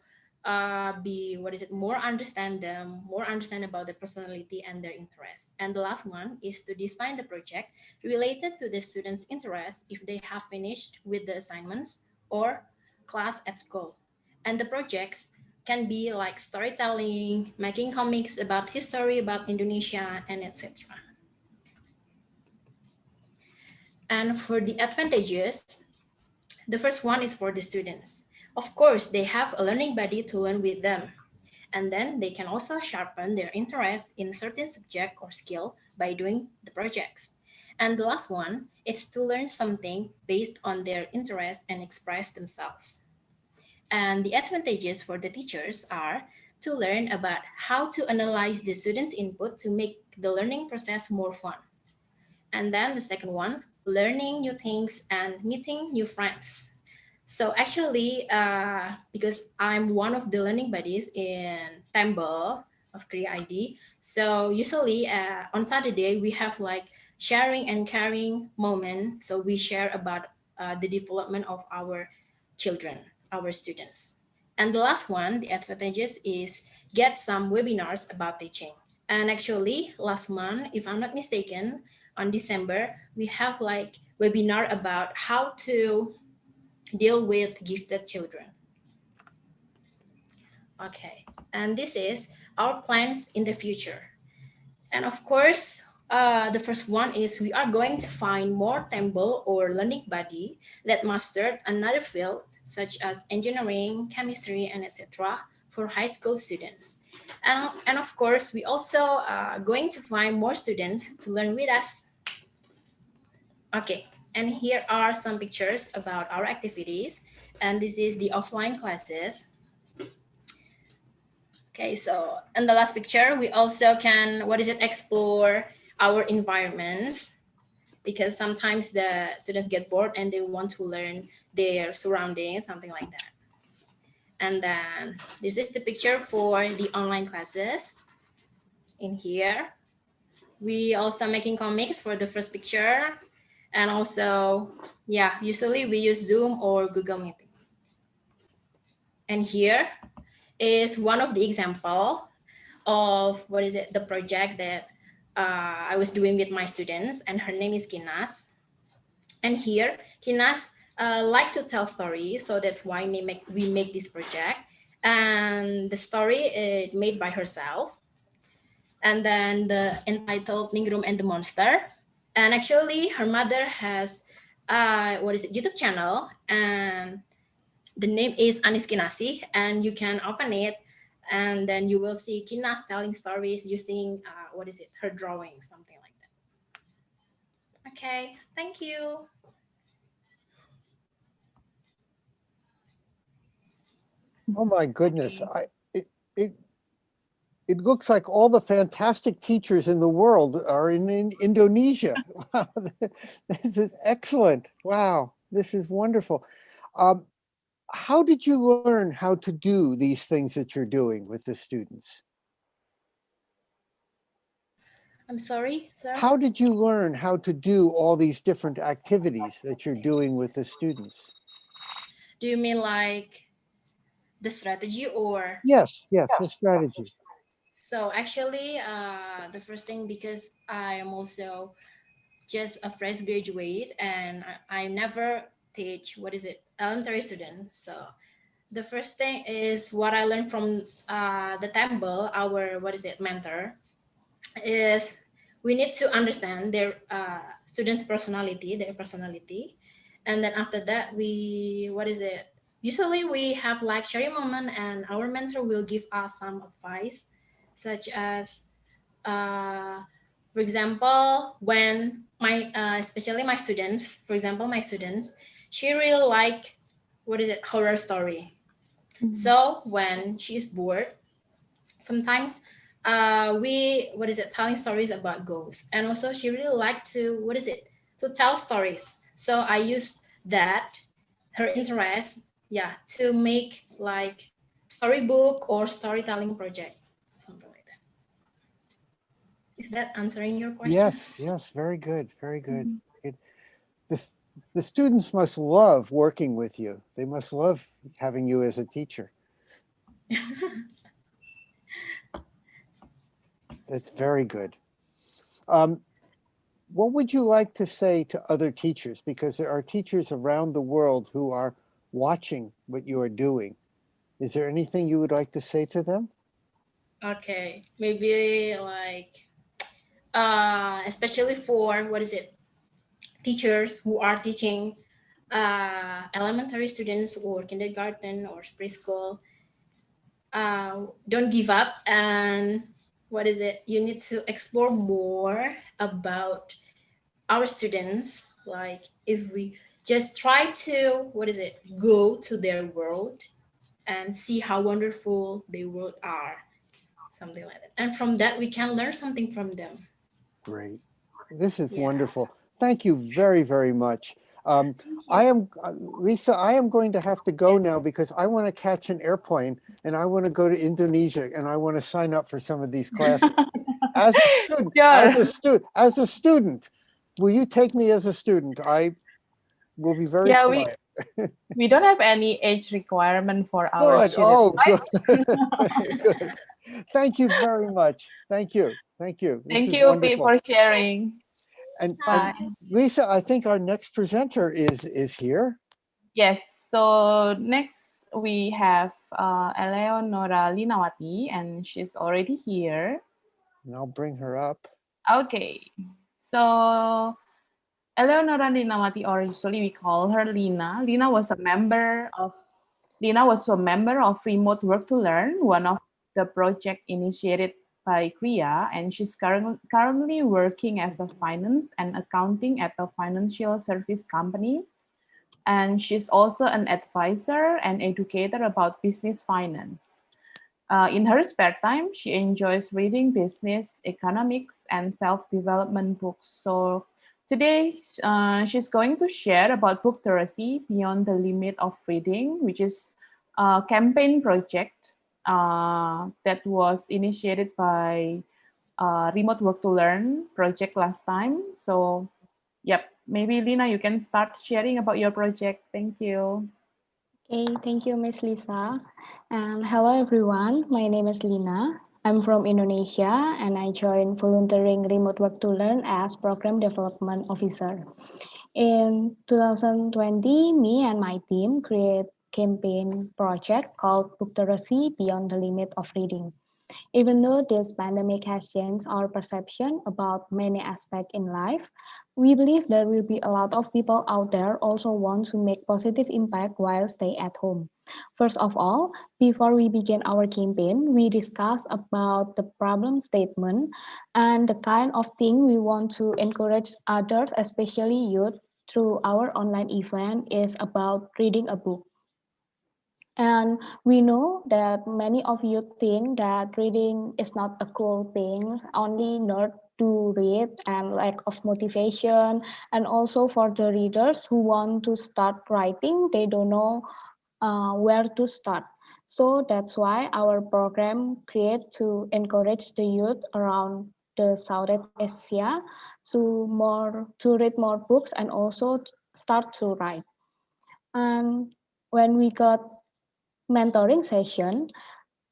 be more understand them, more understand about their personality and their interests. And the last one is to design the project related to the students' interests if they have finished with the assignments or class at school. And the projects can be like storytelling, making comics about history about Indonesia, and etc. And for the advantages, the first one is for the students. Of course, they have a learning buddy to learn with them. And then they can also sharpen their interest in certain subject or skill by doing the projects. And the last one is to learn something based on their interest and express themselves. And the advantages for the teachers are to learn about how to analyze the students' input to make the learning process more fun. And then the second one, learning new things and meeting new friends. So actually, because I'm one of the learning buddies in Temple of Korea ID, so usually on Saturday we have like sharing and caring moment. So we share about the development of our children, our students. And the last one, the advantages is get some webinars about teaching. And actually, last month, if I'm not mistaken, on December, we have like webinar about how to deal with gifted children. Okay, and this is our plans in the future. And of course, the first one is we are going to find more temple or learning buddy that mastered another field such as engineering, chemistry, and etc. for high school students. And of course, we also going to find more students to learn with us. Okay, and here are some pictures about our activities. And this is the offline classes. Okay, so in the last picture, we also can, explore our environments because sometimes the students get bored and they want to learn their surroundings, something like that. And then this is the picture for the online classes. In here, we also making comics for the first picture. And also, yeah, usually we use Zoom or Google Meeting. And here is one of the example of the project that I was doing with my students, and her name is Kinas. And here, Kinas like to tell stories, so that's why we make this project. And the story is made by herself. And then the entitled Ningrum and the Monster. And actually, her mother has YouTube channel, and the name is Anis Kinasi, and you can open it, and then you will see Kinas telling stories using her drawing, something like that. Okay, thank you. Oh my goodness. It looks like all the fantastic teachers in the world are in Indonesia. Wow, this is excellent. Wow, this is wonderful. How did you learn how to do these things that you're doing with the students? I'm sorry, sir. How did you learn how to do all these different activities that you're doing with the students? Do you mean like the strategy or? Yes, the strategy. So actually, the first thing, because I am also just a fresh graduate and I never teach elementary students. So the first thing is what I learned from the temple, our mentor, is we need to understand their students' personality, and then after that we usually we have like sharing moment, and our mentor will give us some advice, such as, for example, when especially my students, for example, my students, she really like, what is it, horror story. So when she's bored, sometimes we, what is it, telling stories about ghosts, and also she really like to, what is it, to tell stories. So I use that, her interest, yeah, to make like storybook or storytelling project, something like that. Is that answering your question? Yes, yes, very good, very good. This, the students must love working with you. They must love having you as a teacher. That's very good. What would you like to say to other teachers? Because there are teachers around the world who are watching what you are doing. Is there anything you would like to say to them? Okay, maybe like, especially for, what is it, teachers who are teaching elementary students or kindergarten or preschool, don't give up, and, what is it, you need to explore more about our students. Like, if we just try to, what is it, go to their world and see how wonderful their world are, something like that, and from that we can learn something from them. Great. This is Yeah. wonderful. Thank you very, very much. I am, Lisa, I am going to have to go now because I want to catch an airplane and I want to go to Indonesia and I want to sign up for some of these classes. As a student, as a student, will you take me as a student? I will be very Yeah, quiet. we don't have any age requirement for our Good. students. Oh, good. Good. Thank you very much. Thank you. Thank you. This Thank is you, Pete, wonderful. for sharing. And Bye. Lisa, I think our next presenter is here. Yes. So next we have Eleonora Linawati, and she's already here. And I'll bring her up. Okay. So Eleonora Linawati, or usually we call her Lina. Lina was a member of Remote Work to Learn, one of the project initiated by Kriya, and she's currently working as a finance and accounting at a financial service company. And she's also an advisor and educator about business finance. In her spare time, she enjoys reading business, economics, and self-development books. So today, she's going to share about book literacy beyond the limit of reading, which is a campaign project that was initiated by Remote Work to Learn project last time. So, yep, maybe Lina, you can start sharing about your project. Thank you. Okay, thank you, Miss Lisa. And hello, everyone. My name is Lina. I'm from Indonesia, and I joined volunteering Remote Work to Learn as Program Development Officer. In 2020, me and my team create campaign project called Book Literacy Beyond the Limit of Reading. Even though this pandemic has changed our perception about many aspects in life, we believe there will be a lot of people out there also want to make positive impact while stay at home. First of all, before we begin our campaign, we discuss about the problem statement and the kind of thing we want to encourage others, especially youth, through our online event is about reading a book. And we know that many of you think that reading is not a cool thing, only nerd to read and lack of motivation. And also for the readers who want to start writing, they don't know where to start. So that's why our program create to encourage the youth around the Southeast Asia to read more books and also start to write. And when we got mentoring session,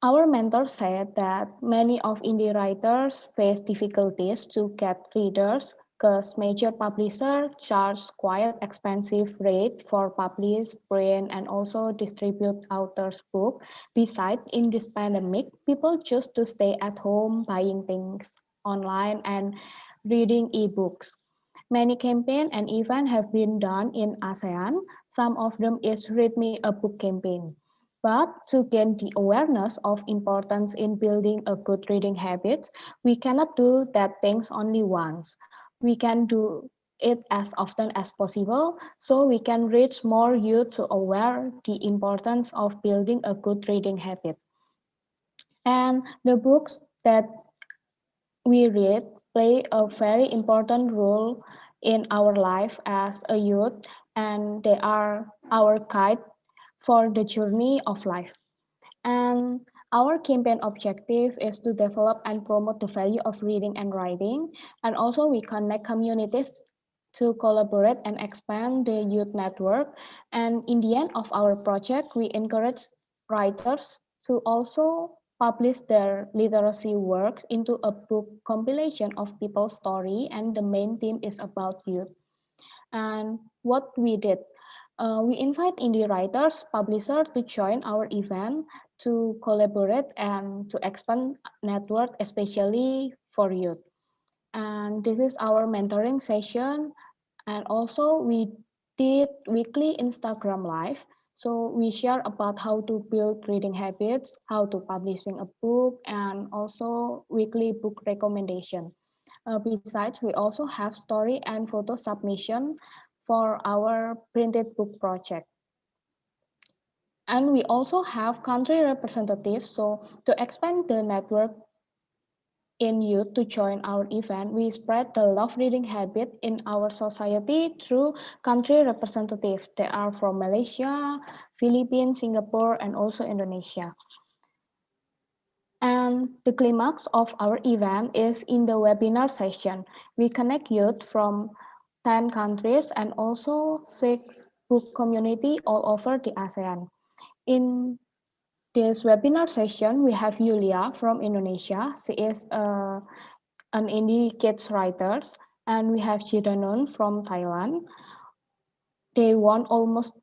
our mentor said that many of indie writers face difficulties to get readers because major publishers charge quite expensive rate for publish, print, and also distribute authors' book. Besides, in this pandemic, people choose to stay at home buying things online and reading ebooks. Many campaigns and events have been done in ASEAN. Some of them is Read Me a Book campaign. But to gain the awareness of importance in building a good reading habit, we cannot do that things only once. We can do it as often as possible so we can reach more youth to aware the importance of building a good reading habit. And the books that we read play a very important role in our life as a youth, and they are our guide for the journey of life. And our campaign objective is to develop and promote the value of reading and writing. And also we connect communities to collaborate and expand the youth network. And in the end of our project, we encourage writers to also publish their literacy work into a book compilation of people's story. And the main theme is about youth. And what we did, we invite indie writers, publishers to join our event to collaborate and to expand network, especially for youth. And this is our mentoring session. And also we did weekly Instagram live. So we share about how to build reading habits, how to publishing a book, and also weekly book recommendation. Besides, we also have story and photo submission for our printed book project. And we also have country representatives. So to expand the network in youth to join our event, we spread the love reading habit in our society through country representatives. They are from Malaysia, Philippines, Singapore, and also Indonesia. And the climax of our event is in the webinar session. We connect youth from 10 countries and also 6 book community all over the ASEAN. In this webinar session, we have Yulia from Indonesia. She is an indie kids writer. And we have Jidanun from Thailand. They won almost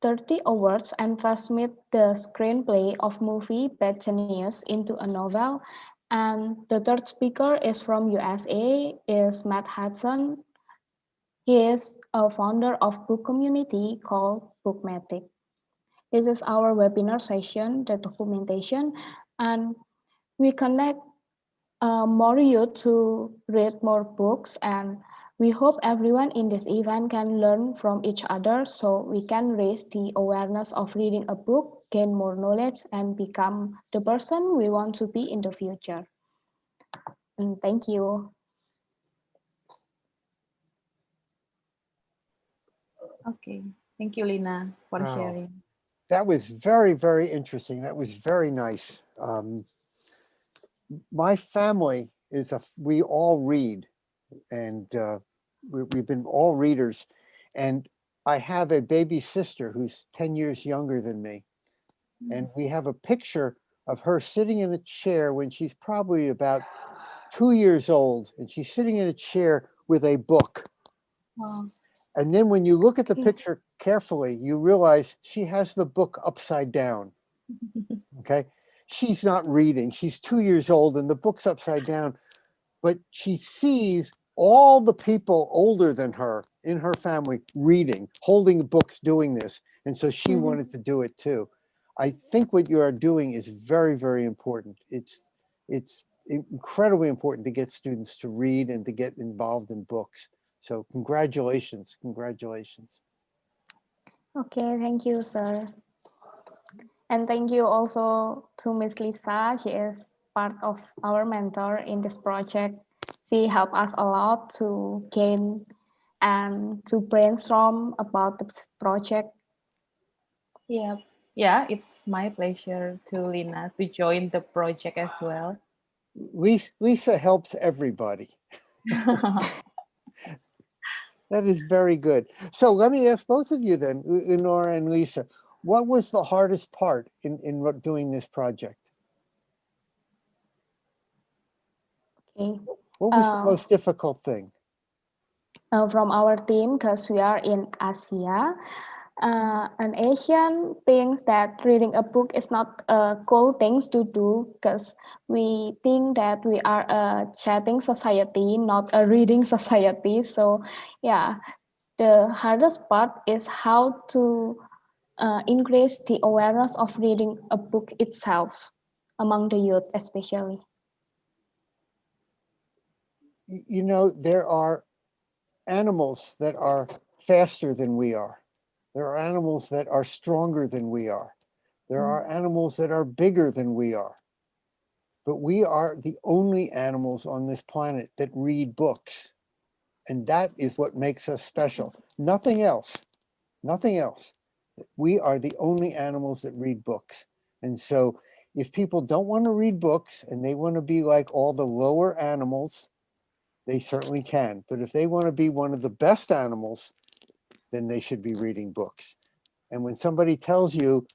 30 awards and transmit the screenplay of movie Bad Genius into a novel. And the third speaker is from USA, is Matt Hudson. He is a founder of book community called Bookmatic. This is our webinar session, the documentation, and we connect more youth to read more books, and we hope everyone in this event can learn from each other so we can raise the awareness of reading a book, gain more knowledge, and become the person we want to be in the future. And thank you. Okay, thank you, Lina, for Wow. sharing. That was very, very interesting. That was very nice. My family we all read, and we've been all readers. And I have a baby sister who's 10 years younger than me. And we have a picture of her sitting in a chair when she's probably about 2 years old. And she's sitting in a chair with a book. Wow. And then when you look at the picture carefully, you realize she has the book upside down. Okay. She's not reading. She's 2 years old and the book's upside down, but she sees all the people older than her in her family reading, holding books, doing this. And so she wanted to do it too. I think what you are doing is very, very important. It's incredibly important to get students to read and to get involved in books. So congratulations, congratulations. Okay, thank you, sir. And thank you also to Miss Lisa. She is part of our mentor in this project. She helped us a lot to gain and to brainstorm about this project. Yeah, it's my pleasure to Lina to join the project as well. Lisa helps everybody. That is very good. So let me ask both of you then, Lenora and Lisa, what was the hardest part in doing this project? Okay. What was the most difficult thing? From our team, because we are in Asia, An Asian thinks that reading a book is not a cool thing to do because we think that we are a chatting society, not a reading society. So, yeah, the hardest part is how to increase the awareness of reading a book itself among the youth, especially. You know, there are animals that are faster than we are. There are animals that are stronger than we are. There are animals that are bigger than we are. But we are the only animals on this planet that read books. And that is what makes us special. Nothing else. Nothing else. We are the only animals that read books. And so if people don't want to read books and they want to be like all the lower animals, they certainly can. But if they want to be one of the best animals, then they should be reading books. And when somebody tells you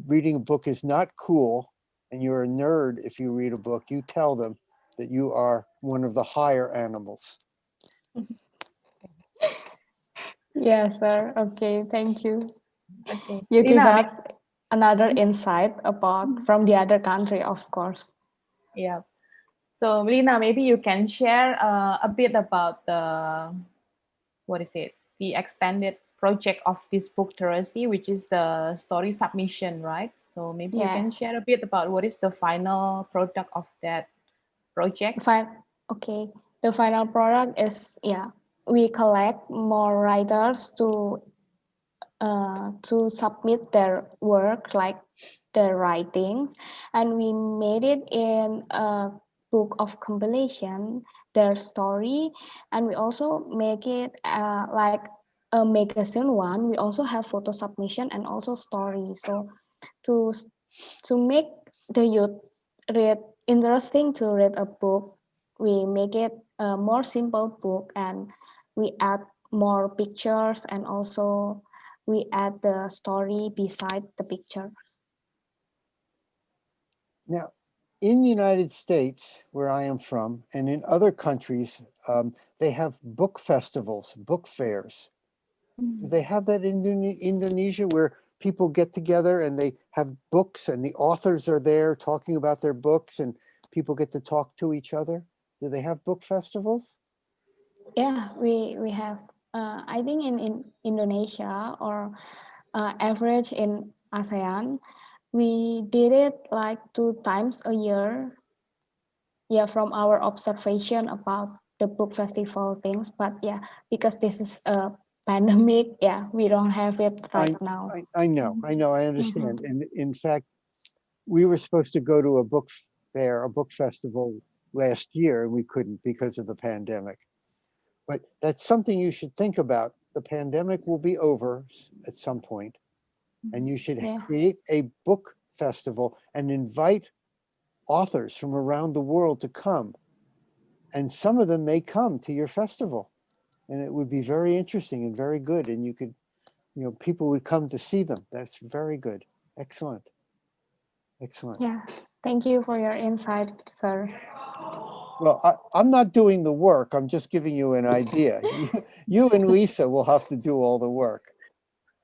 reading a book is not cool and you're a nerd if you read a book, you tell them that you are one of the higher animals. Yes, sir. Okay, thank you. Okay. You give Lina, us another insight about from the other country, of course. yeah. So Lina, maybe you can share a bit about the, what is it? The extended project of this book literacy, which is the story submission, right? So maybe you can Yes. share a bit about what is the final product of that project. Okay. The final product is, yeah, we collect more writers to submit their work, like their writings, and we made it in a book of compilation, their story, and we also make it like a magazine one. We also have photo submission and also story. So to to make the youth read interesting to read a book, we make it a more simple book and we add more pictures and also we add the story beside the picture. Now, in the United States, where I am from, and in other countries, they have book festivals, book fairs. Do they have that in Indonesia where people get together and they have books and the authors are there talking about their books and people get to talk to each other? Do they have book festivals? Yeah, we have. I think in Indonesia or average in ASEAN, we did it like 2 times a year. Yeah, from our observation about the book festival things. But yeah, because this is a pandemic, yeah, we don't have it right now. I know, I understand. And in fact, we were supposed to go to a book fair, a book festival last year, and we couldn't because of the pandemic. But that's something you should think about. The pandemic will be over at some point, and you should Yeah. create a book festival and invite authors from around the world to come. And some of them may come to your festival, and it would be very interesting and very good. And you could, people would come to see them. That's very good. Excellent. Excellent. Yeah. Thank you for your insight, sir. Well, I'm not doing the work. I'm just giving you an idea. You and Lisa will have to do all the work,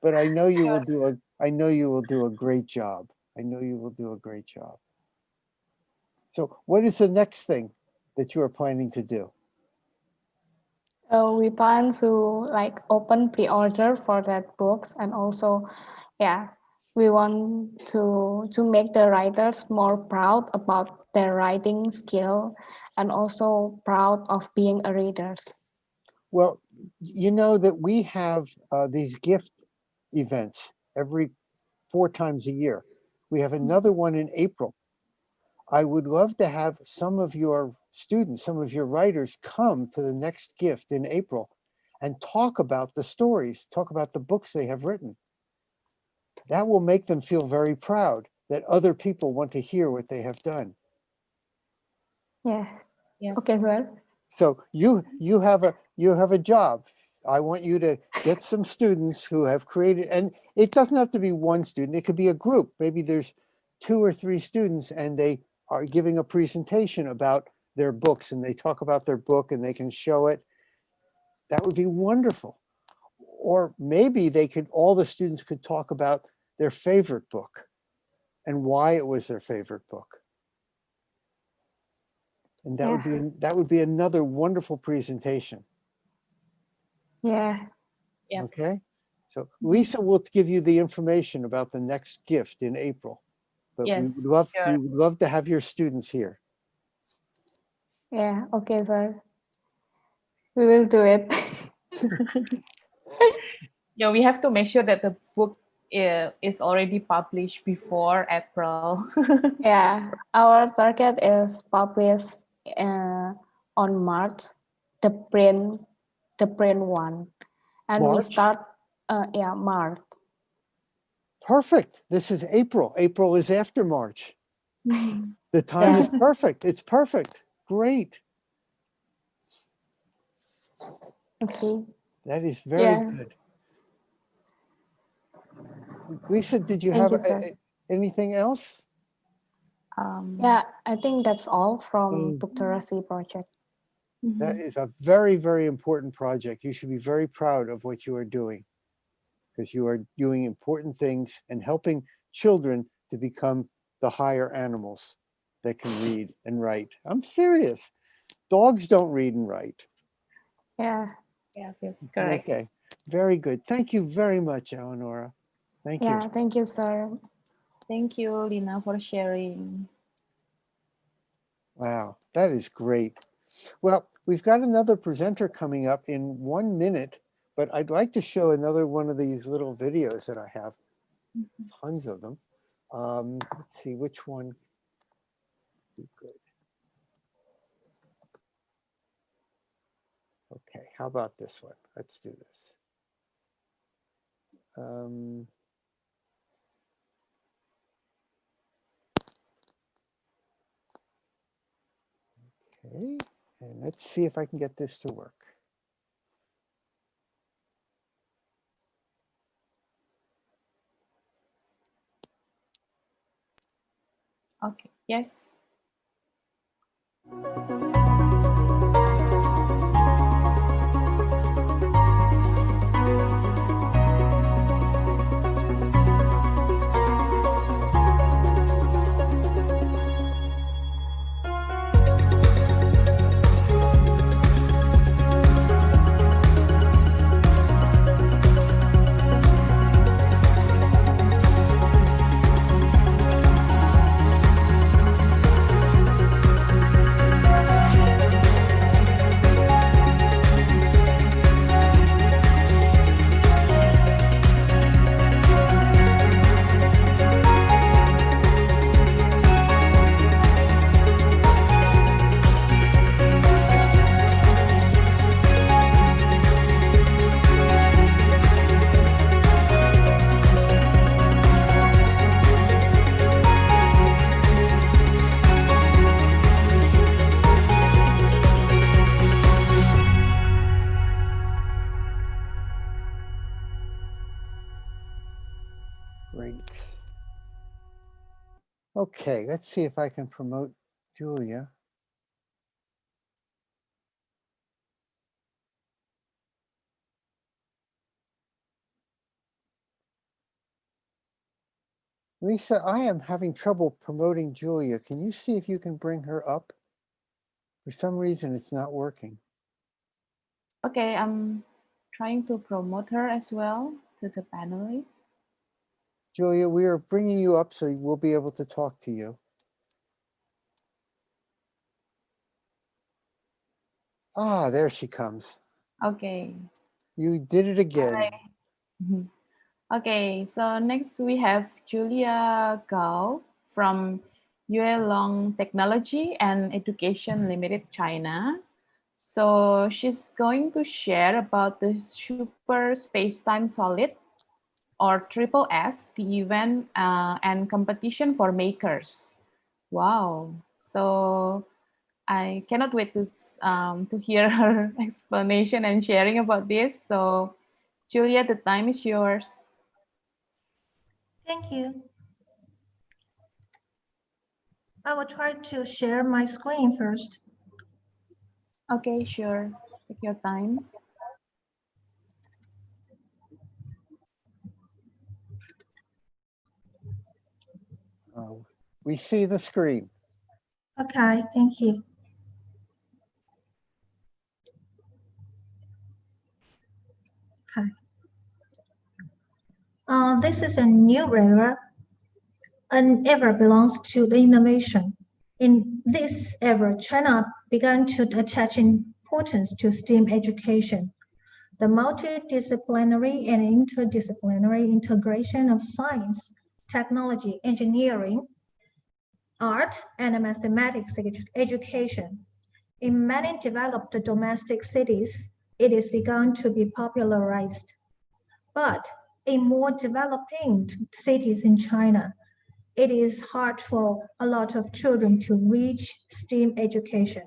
but I know you will do a great job. I know you will do a great job. So what is the next thing that you are planning to do? We plan to like open pre-order for that books and also, yeah, we want to make the writers more proud about their writing skill and also proud of being a readers. Well, you know that we have these gift events every 4 times a year. We have another one in April. I would love to have some of your students, some of your writers come to the next gift in April and talk about the stories, talk about the books they have written. That will make them feel very proud that other people want to hear what they have done. Yeah. Yeah. Okay, well. So you have a job. I want you to get some students who have created, and it doesn't have to be one student, it could be a group. Maybe there's 2 or 3 students and they are giving a presentation about their books and they talk about their book and they can show it. That would be wonderful. Or maybe all the students could talk about their favorite book and why it was their favorite book. And that would be another wonderful presentation. Yeah. Okay. So Lisa will give you the information about the next gift in April. But Yes, we would love to have your students here. Yeah, okay, sir. We will do it. Yeah, we have to make sure that the book is already published before April. Yeah, our target is published on March, the print one, and we March? start March. Perfect. This is April. April is after March. The time is Yeah. perfect. It's perfect. Great. Okay. That is very Yeah. good. Lisa, did you Thank have you, sir. anything else? Yeah, I think that's all from Mm. Doctoracy project. That is a very, very important project. You should be very proud of what you are doing, because you are doing important things and helping children to become the higher animals that can read and write. I'm serious. Dogs don't read and write. Yeah. Yeah, that's correct. Okay, very good. Thank you very much, Eleonora. Thank you. Yeah, thank you, sir. Thank you, Lina, for sharing. Wow, that is great. Well, we've got another presenter coming up in 1 minute, but I'd like to show another one of these little videos that I have. Tons of them. Let's see which one would be good. Okay, how about this one? Let's do this. Okay, and let's see if I can get this to work. Okay, yes. Great. Okay, let's see if I can promote Julia. Lisa, I am having trouble promoting Julia. Can you see if you can bring her up? For some reason, it's not working. Okay, I'm trying to promote her as well to the panelists. Julia, we are bringing you up so we'll be able to talk to you. Ah, there she comes. Okay. You did it again. Hi. Okay, so next we have Julia Gao from Yuelong Technology and Education Limited, China. So she's going to share about the Super Spacetime Solid or Triple S, the event and competition for makers. Wow. So I cannot wait to hear her explanation and sharing about this. So Julia, the time is yours. Thank you. I will try to share my screen first. Okay, sure. Take your time. We see the screen. Okay, thank you. Okay. This is a new era and ever belongs to the innovation. In this era, China began to attach importance to STEAM education. The multidisciplinary and interdisciplinary integration of science, technology, engineering, art, and mathematics education. In many developed domestic cities, it is begun to be popularized. But in more developing cities in China, it is hard for a lot of children to reach STEAM education.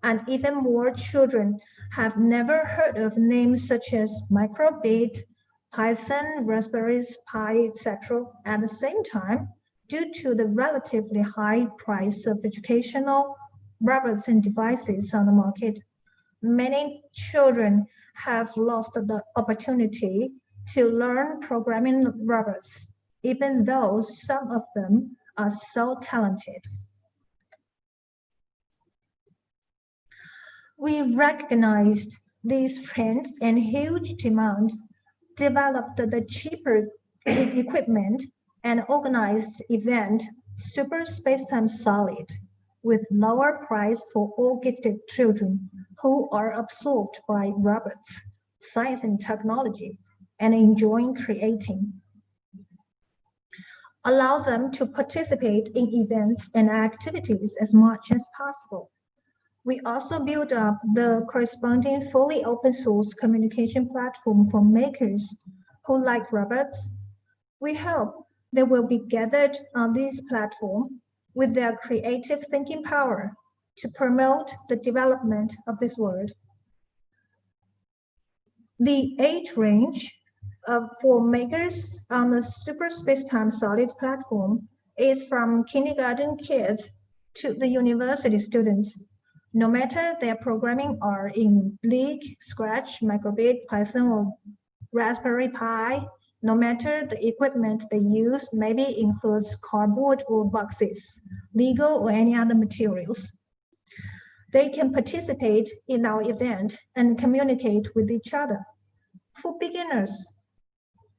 And even more children have never heard of names such as microbit, Python, Raspberry Pi, etc. At the same time, due to the relatively high price of educational robots and devices on the market, many children have lost the opportunity to learn programming robots, even though some of them are so talented. We recognized these trends and huge demand, developed the cheaper equipment, and organized event Super Spacetime Solid with lower price for all gifted children who are absorbed by robots, science and technology, and enjoying creating. Allow them to participate in events and activities as much as possible. We also build up the corresponding fully open source communication platform for makers who like robots. We hope they will be gathered on this platform with their creative thinking power to promote the development of this world. The age range for makers on the Super Spacetime Solid platform is from kindergarten kids to the university students. No matter their programming are in League, Scratch, Microbit, Python, or Raspberry Pi, no matter the equipment they use, maybe includes cardboard or boxes, Lego or any other materials. They can participate in our event and communicate with each other. For beginners,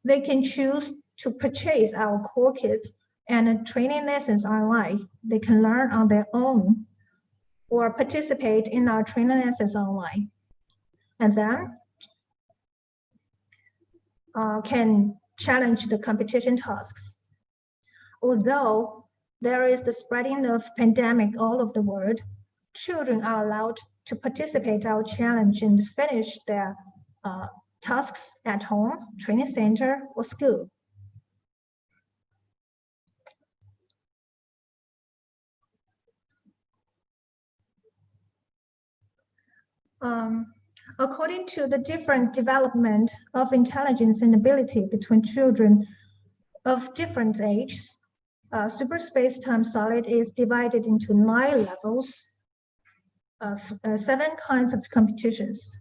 they can choose to purchase our core kits and training lessons online. They can learn on their own or participate in our training lessons online. And then can challenge the competition tasks. Although there is the spreading of pandemic all over the world, children are allowed to participate in our challenge and finish their tasks at home, training center, or school. According to the different development of intelligence and ability between children of different ages, Super Spacetime Solid is divided into 9 levels, 7 kinds of competitions.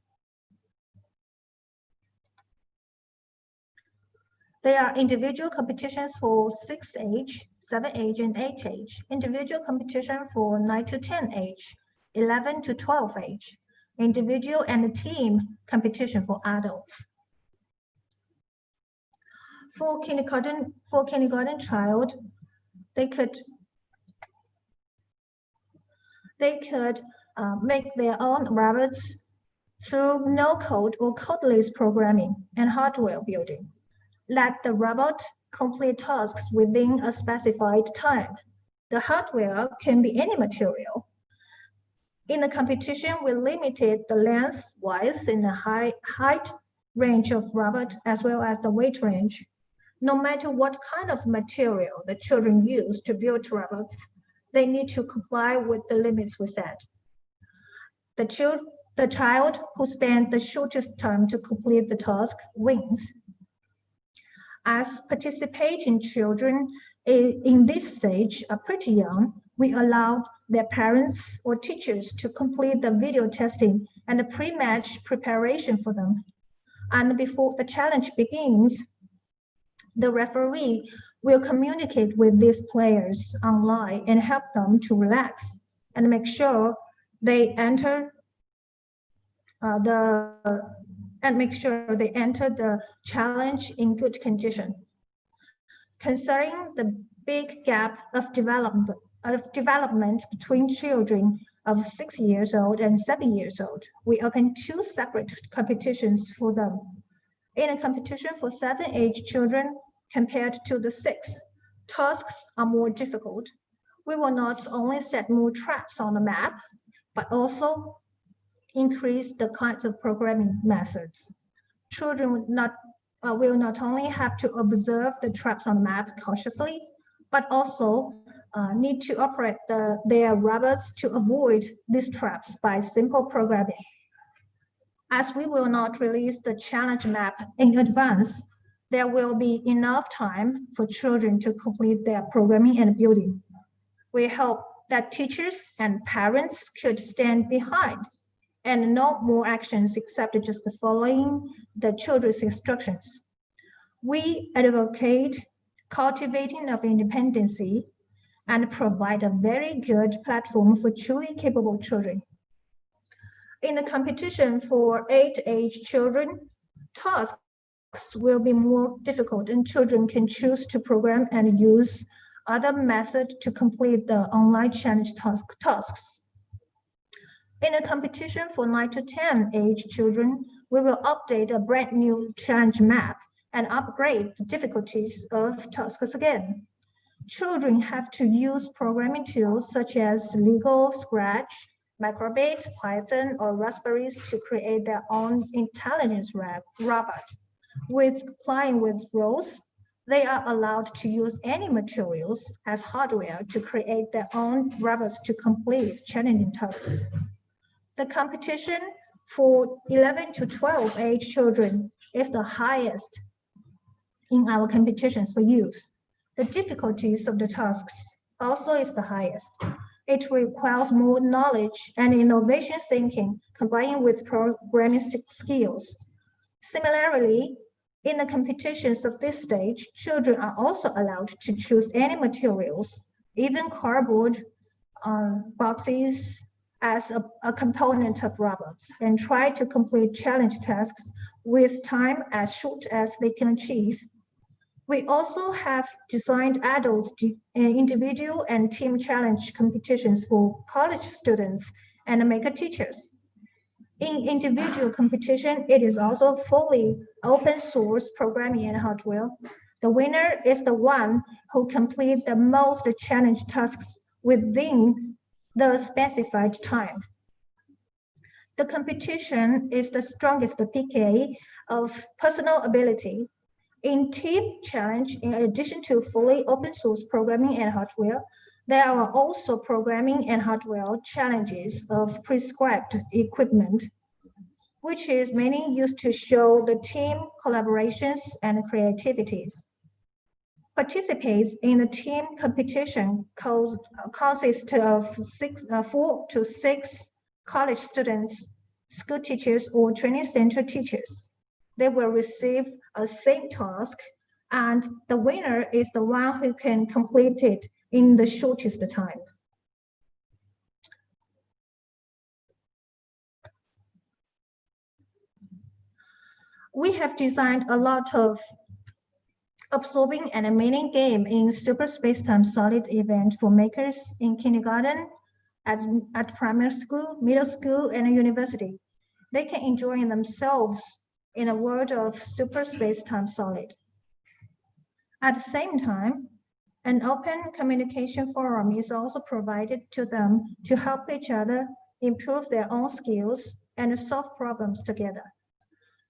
There are individual competitions for 6 age, 7 age, and 8 age, individual competition for 9 to 10 age, 11 to 12 age, individual and team competition for adults. For kindergarten child, they could make their own robots through no-code or codeless programming and hardware building. Let the robot complete tasks within a specified time. The hardware can be any material. In the competition, we limited the length, width, and the height range of robot as well as the weight range. No matter what kind of material the children use to build robots, they need to comply with the limits we set. The child who spent the shortest time to complete the task wins. As participating children in this stage are pretty young, we allowed their parents or teachers to complete the video testing and the pre-match preparation for them. And before the challenge begins, The referee will communicate with these players online and help them to relax and make sure they enter the challenge in good condition. Considering the big gap of development between children of 6 years old and 7 years old, we opened 2 separate competitions for them. In a competition for 7 age children compared to the 6, tasks are more difficult. We will not only set more traps on the map, but also increase the kinds of programming methods. Children will not only have to observe the traps on the map cautiously, but also need to operate their robots to avoid these traps by simple programming. As we will not release the challenge map in advance, there will be enough time for children to complete their programming and building. We hope that teachers and parents could stand behind and no more actions except just following the children's instructions. We advocate cultivating of independency and provide a very good platform for truly capable children. In the competition for 8-age children, tasks will be more difficult and children can choose to program and use other methods to complete the online challenge tasks. In a competition for 9 to 10 age children, we will update a brand new challenge map and upgrade the difficulties of tasks again. Children have to use programming tools such as Lego, Scratch, Microbit, Python, or Raspberries to create their own intelligence robot. With playing with roles, they are allowed to use any materials as hardware to create their own robots to complete challenging tasks. The competition for 11 to 12 age children is the highest in our competitions for youth. The difficulties of the tasks also is the highest. It requires more knowledge and innovation thinking combined with programming skills. Similarly, in the competitions of this stage, children are also allowed to choose any materials, even cardboard boxes, as a component of robots and try to complete challenge tasks with time as short as they can achieve. We also have designed adults individual and team challenge competitions for college students and maker teachers. In individual competition, it is also fully open source programming and hardware. The winner is the one who completes the most challenge tasks within the specified time. The competition is the strongest PK of personal ability. In team challenge, in addition to fully open source programming and hardware, there are also programming and hardware challenges of prescribed equipment, which is mainly used to show the team collaborations and creativities. Participants in the team competition consists of 4 to 6 college students, school teachers, or training center teachers. They will receive a same task, and the winner is the one who can complete it in the shortest time. We have designed a lot of absorbing and meaning game in Super Spacetime Solid event for makers in kindergarten, at primary school, middle school, and university. They can enjoy themselves in a world of Super Spacetime Solid. At the same time, an open communication forum is also provided to them to help each other improve their own skills and solve problems together.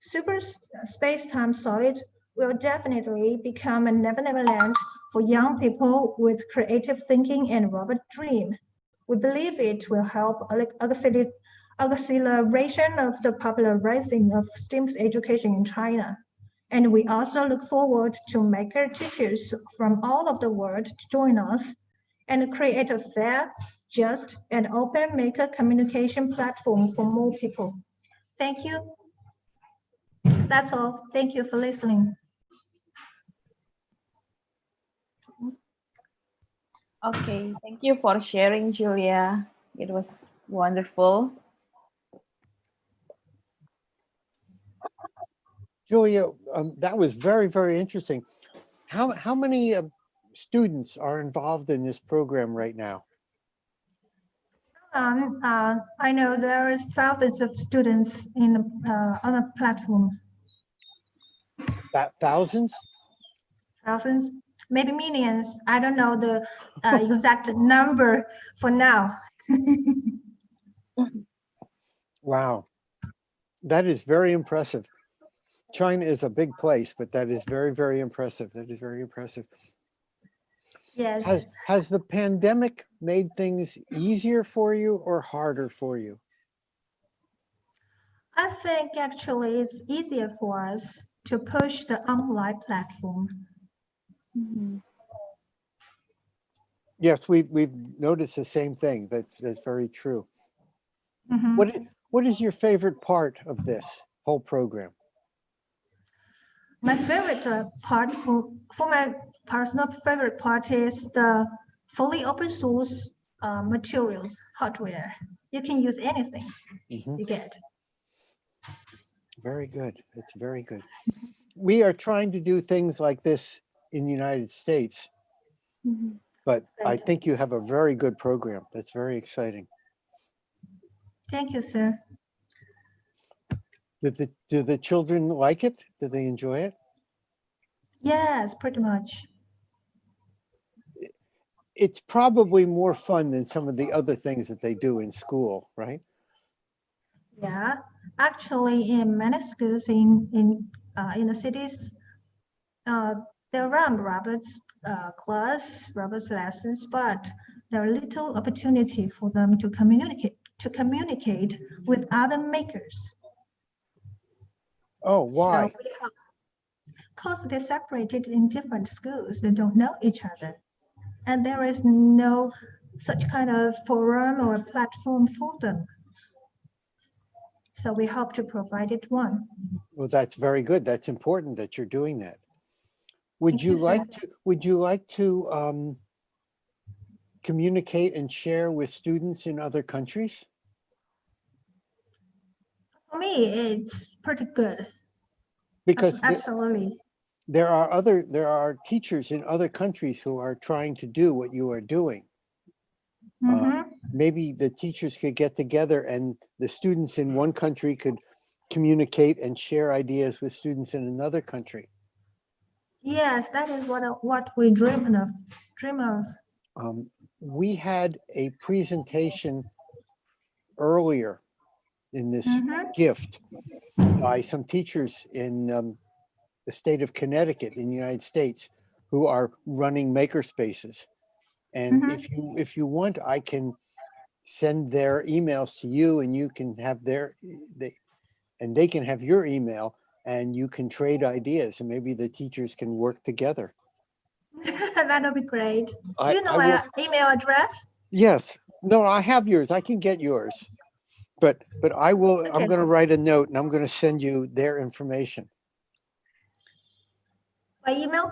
Super Spacetime Solid will definitely become a never-never land for young people with creative thinking and robot dream. We believe it will help acceleration of the popularizing of STEM education in China. And we also look forward to maker teachers from all over the world to join us and create a fair, just, and open maker communication platform for more people. Thank you. That's all. Thank you for listening. Okay, thank you for sharing, Julia. It was wonderful. Julia, that was very, very interesting. How many students are involved in this program right now? I know there is thousands of students in on the platform. Thousands? Thousands, maybe millions. I don't know the exact number for now. Wow, that is very impressive. China is a big place, but that is very, very impressive. That is very impressive. Yes. Has the pandemic made things easier for you or harder for you? I think actually it's easier for us to push the online platform. Yes, we've noticed the same thing. That's very true. Mhm. What is your favorite part of this whole program? My favorite part for my personal favorite part is the fully open source materials, hardware. You can use anything you get. Very good. It's very good. We are trying to do things like this in the United States, but I think you have a very good program. That's very exciting. Thank you, sir. Do the children like it? Do they enjoy it? Yes, pretty much. It's probably more fun than some of the other things that they do in school, right? Yeah, actually, in many schools in the cities, there are robots class, robots lessons, but there are little opportunity for them to communicate with other makers. Oh, why? Because they're separated in different schools, they don't know each other, and there is no such kind of forum or platform for them. So we hope to provide it one. Well, that's very good. That's important that you're doing that. Would you like to communicate and share with students in other countries? For me, it's pretty good. Because Absolutely. there are teachers in other countries who are trying to do what you are doing. Maybe the teachers could get together and the students in one country could communicate and share ideas with students in another country. Yes, that is what we dream of. We had a presentation earlier in this gift by some teachers in the state of Connecticut in the United States who are running makerspaces. And if you want, I can send their emails to you, and you can have they can have your email, and you can trade ideas, and maybe the teachers can work together. That'll be great. Do you know I my will, email address? yes. No, I have yours. I can get yours. But I will, I'm going to write a note and I'm going to send you their information. By email?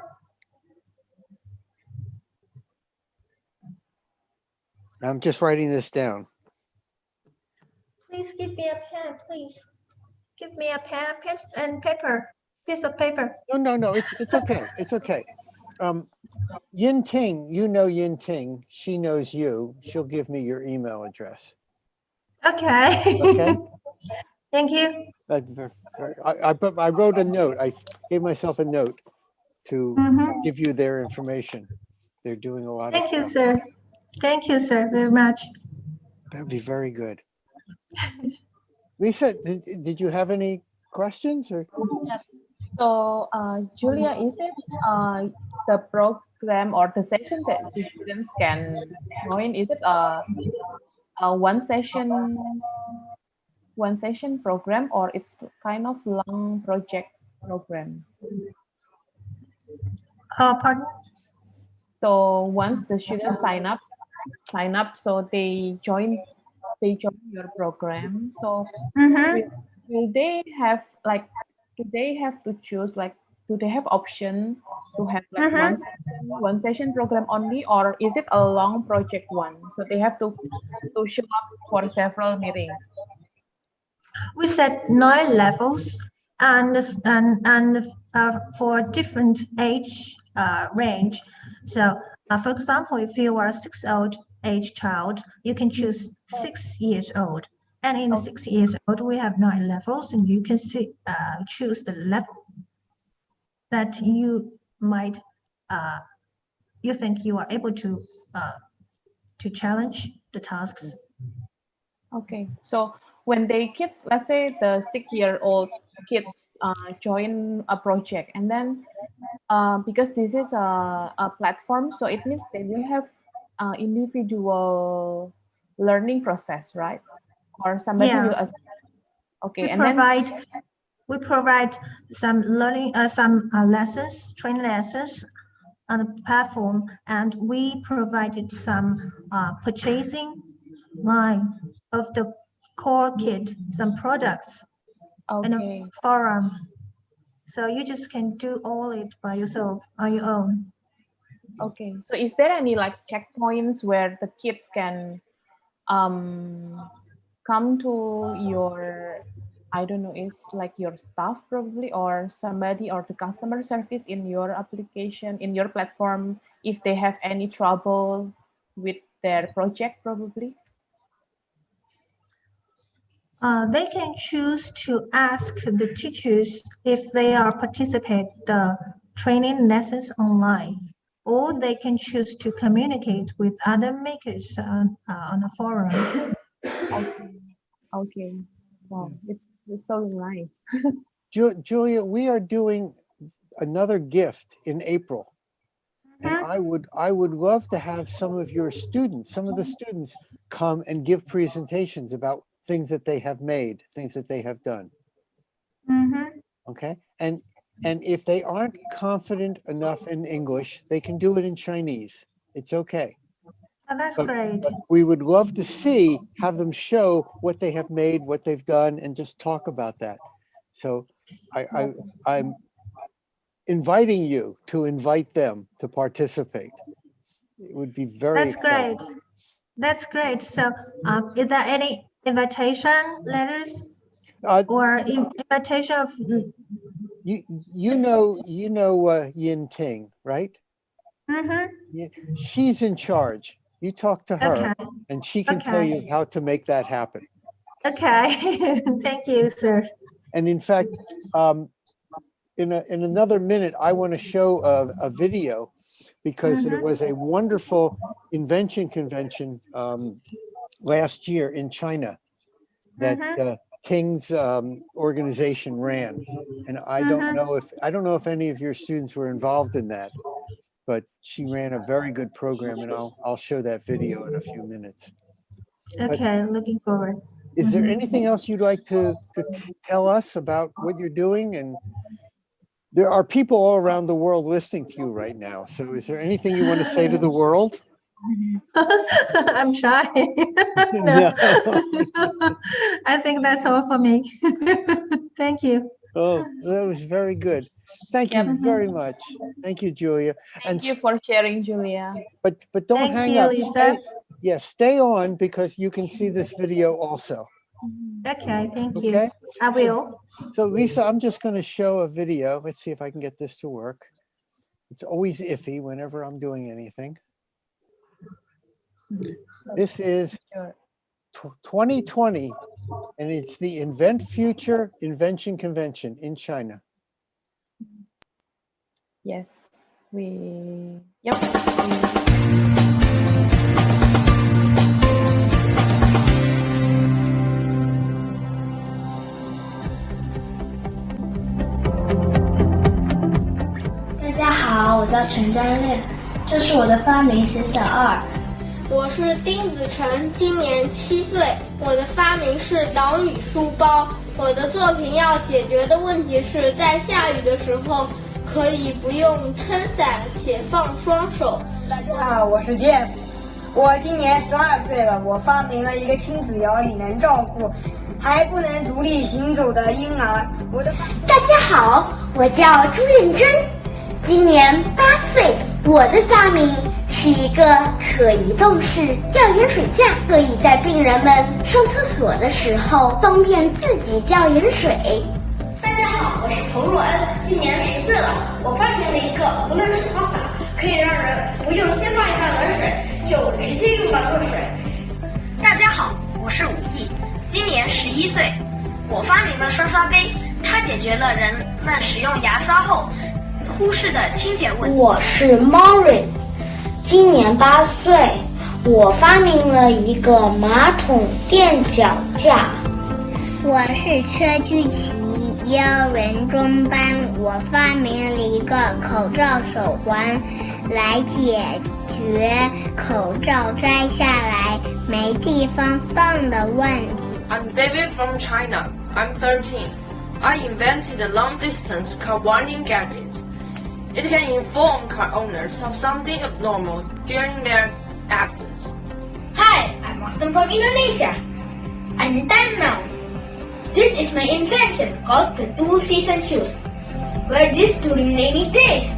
I'm just writing this down. Please give me a pen, please. Give me a pen, and paper, piece of paper. No, it's okay. It's okay. Yin Ting, you know Yin Ting. She knows you. She'll give me your email address. Okay. Okay. Thank you. I wrote a note. I gave myself a note to give you their information. They're doing a lot of Thank you, stuff. sir. Thank you, sir, very much. That'd be very good. Lisa, did you have any questions or? So, Julia, is it the program or the session that the students can join? Is it a one session program, or it's kind of long project program? Pardon? So once the students sign up, so they join your program. So will they have like, do they have to choose like do they have option to have like one session program only, or is it a long project one? So they have to show up for several meetings. We set 9 levels and for different age range. So, for example, if you are a 6-year-old age child, you can choose 6 years old. And in 6 years old, we have 9 levels, and you can choose the level that you might you think you are able to challenge the tasks. Okay, so when they kids, let's say the 6-year-old kids join a project, and then because this is a platform, so it means they will have individual learning process, right? Or somebody will okay, we and then we provide some learning lessons, training lessons on the platform, and we provided some purchasing line of the core kit, some products in a forum. So you just can do all it by yourself on your own. Okay, so is there any like checkpoints where the kids can come to your, I don't know, it's like your staff probably, or somebody, or the customer service in your application, in your platform, if they have any trouble with their project probably? They can choose to ask the teachers if they are participate the training lessons online, or they can choose to communicate with other makers on a forum. Okay. Wow, it's so nice. Julia, we are doing another gift in April. And I would love to have some of the students come and give presentations about things that they have made, things that they have done. Okay, and if they aren't confident enough in English, they can do it in Chinese. It's okay. Oh, that's great. But we would love to have them show what they have made, what they've done, and just talk about that. So I'm inviting you to invite them to participate. It would be very exciting. Great. That's great. So is there any invitation letters or invitation of you know Yin Ting, right? She's in charge. You talk to her and she can tell you how to make that happen. Okay. Thank you, sir. And in fact, in another minute, I want to show a video, because there was a wonderful invention convention last year in China that Ting's organization ran, and I don't know if any of your students were involved in that, but she ran a very good program, and I'll show that video in a few minutes. Okay, looking forward. Is there anything else you'd like to tell us about what you're doing? And there are people all around the world listening to you right now. So is there anything you want to say to the world? I'm shy. No. I think that's all for me. Thank you. Oh, that was very good. Thank you very much. Thank you, Julia. Thank you for sharing, Julia. But don't Thank hang you, up. Lisa. Stay on, because you can see this video also. Okay, thank Okay? you. I will. So Lisa, I'm just going to show a video. Let's see if I can get this to work. It's always iffy whenever I'm doing anything. This is 2020, and it's the Invent Future Invention Convention in China. Yes, yep. 大家好，我叫陈佳烈，这是我的发明写小二。我是丁子晨，今年7岁，我的发明是岛屿书包。我的作品要解决的问题是在下雨的时候可以不用撑伞且放双手。大家好，我是 Jeff， 我今年12岁了，我发明了一个亲子摇椅，能照顾还不能独立行走的婴儿。大家好，我叫朱艳珍，今年8岁。我的发明是一个可移动式吊盐水架，可以在病人们上厕所的时候方便自己吊盐水。大家好，我是彭若恩，今年10岁了。我发明了一个无论水花洒，可以让人不用先放一罐冷水，就直接用到热水。大家好，我是武艺，今年11岁。我发明了刷刷杯，它解决了人们使用牙刷后忽视的清洁问题。我是 Morris， 今年8岁。我发明了一个马桶垫脚架。我是车居琪，幼儿园中班。我发明了一个口罩手环，来解决口罩摘下来没地方放的问题。I'm David from China. I'm 13. I invented a long-distance car warning gadget. It can inform car owners of something abnormal during their absence. Hi, I'm Austin from Indonesia. I'm 10 now. This is my invention called the two-season shoes. Wear this during rainy days,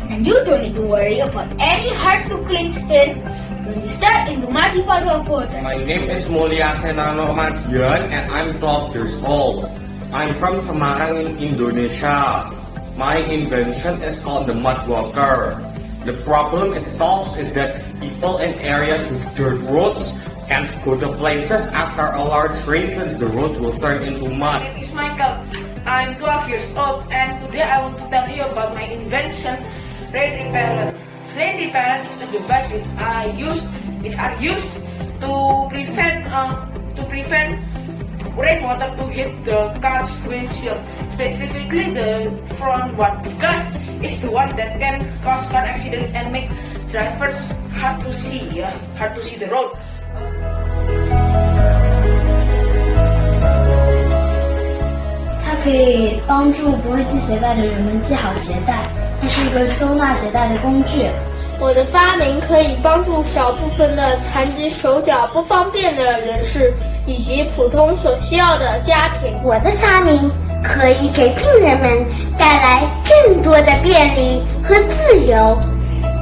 and you don't need to worry about any hard-to-clean skin when you step into muddy puddle of water. My name is Mulia Senano Madian, and I'm 12 years old. I'm from Semarang in Indonesia. My invention is called the mud walker. The problem it solves is that people in areas with dirt roads can't go to places after a large rain since the road will turn into mud. My name is Michael. I'm 12 years old, and today I want to tell you about my invention, rain repellent. Rain repellent is a device which are used to prevent rainwater to hit the car's windshield, specifically the front one, because it's the one that can cause car accidents and make drivers hard to see the road. 它可以帮助不会系鞋带的人们系好鞋带，它是一个收纳鞋带的工具。我的发明可以帮助少部分的残疾手脚不方便的人士以及普通所需要的家庭。我的发明可以给病人们带来更多的便利和自由。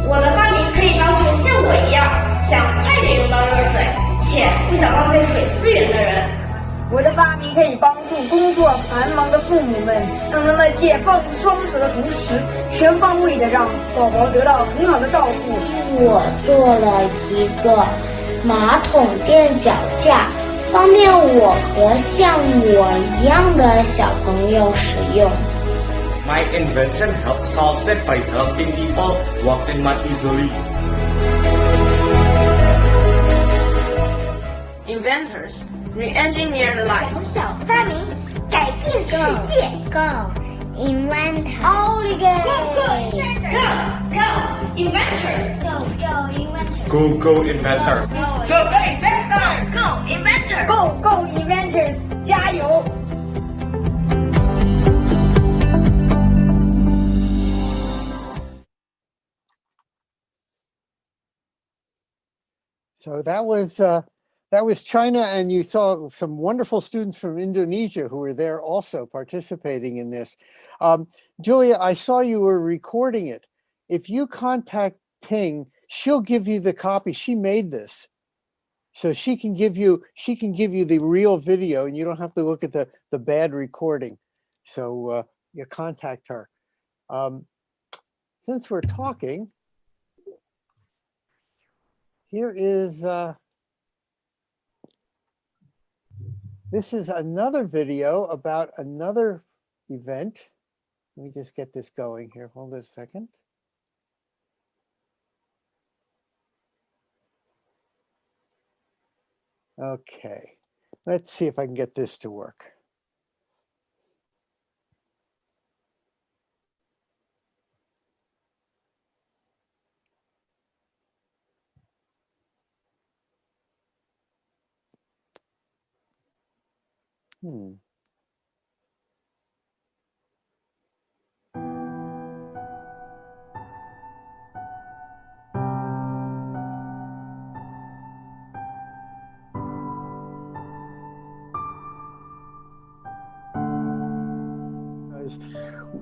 我的发明可以帮助像我一样想快点用到热水且不想浪费水资源的人。我的发明可以帮助工作繁忙的父母们，让他们解放双手的同时，全方位的让宝宝得到很好的照顾。我做了一个马桶垫脚架，方便我和像我一样的小朋友使用。My invention helps solve it by helping people walk in mud easily. Inventors re-engineer life. 从小发明，改变世界。 Go, inventor. Oligay. Go, inventors. Go inventors. Go, inventors. Go inventors， 加油！ So that was China, and you saw some wonderful students from Indonesia who were there also participating in this. Julia, I saw you were recording it. If you contact Ping, she'll give you the copy. She made this, so she can give you the real video, and you don't have to look at the bad recording. So you contact her. Since we're talking, here is. This is another video about another event. Let me just get this going here. Hold it a second. Okay, let's see if I can get this to work.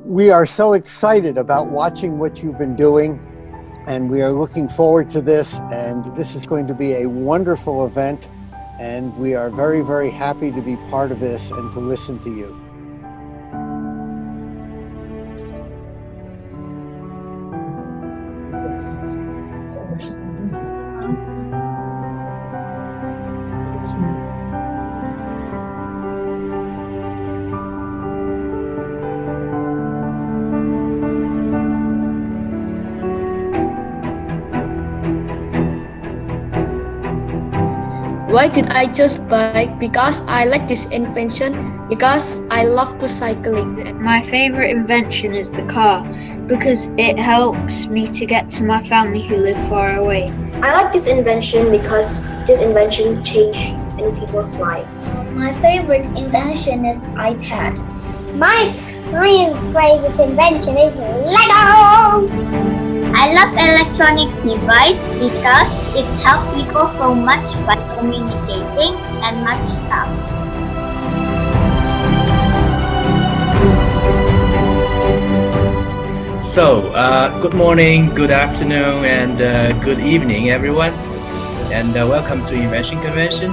We are so excited about watching what you've been doing, and we are looking forward to this, and this is going to be a wonderful event, and we are very, very happy to be part of this and to listen to you. Why did I choose bike? Because I like this invention, because I love to cycling. My favorite invention is the car because it helps me to get to my family who live far away. I like this invention because this invention changed many people's lives. My favorite invention is iPad. My favorite invention is Lego. I love electronic device because it helps people so much by communicating and much stuff. So, good morning, good afternoon, and good evening, everyone. And welcome to Invention Convention.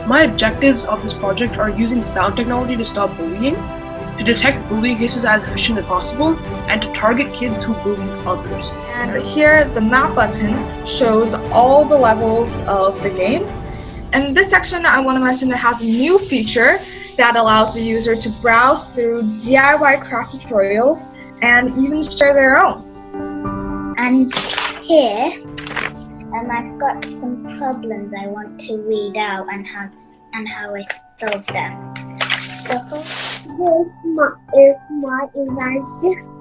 My objectives of this project are using sound technology to stop bullying, to detect bullying cases as efficient as possible, and to target kids who bully others. And here, the map button shows all the levels of the game. And this section, I want to mention that has a new feature that allows the user to browse through DIY craft tutorials and even share their own. And here, I've got some problems I want to read out and how I solve them. The first is my invention.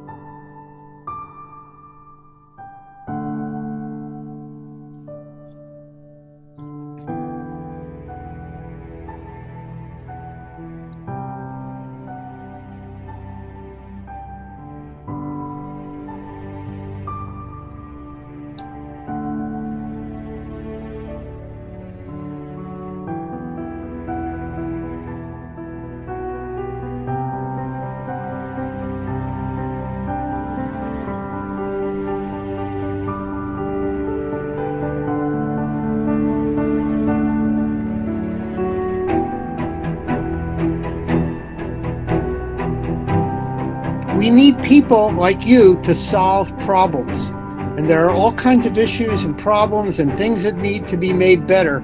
We need people like you to solve problems. And there are all kinds of issues and problems and things that need to be made better.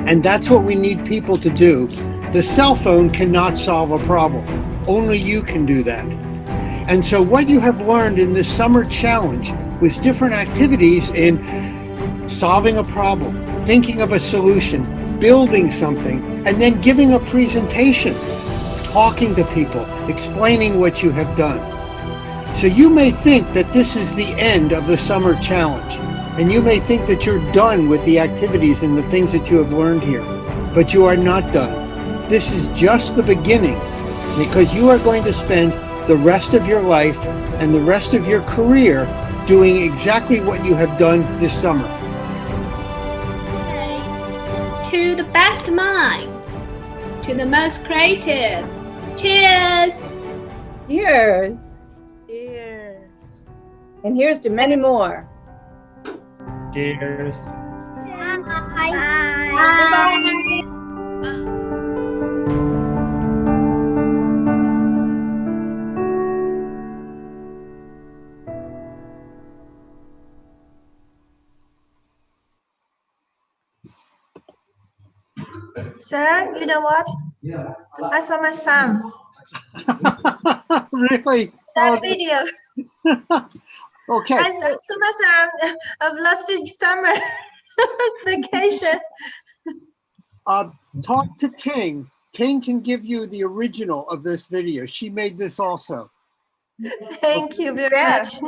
And that's what we need people to do. The cell phone cannot solve a problem. Only you can do that. And so what you have learned in this summer challenge was different activities in solving a problem, thinking of a solution, building something, and then giving a presentation, talking to people, explaining what you have done. So you may think that this is the end of the summer challenge, and you may think that you're done with the activities and the things that you have learned here, but you are not done. This is just the beginning, because you are going to spend the rest of your life and the rest of your career doing exactly what you have done this summer. To the best minds, to the most creative. Cheers! Cheers! Cheers! And here's to many more. Cheers! Bye! Bye! Sir, you know what? I saw my son. Really? That video. Okay. I saw my son of last summer vacation. Talk to Ting. Ting can give you the original of this video. She made this also. Thank you very much.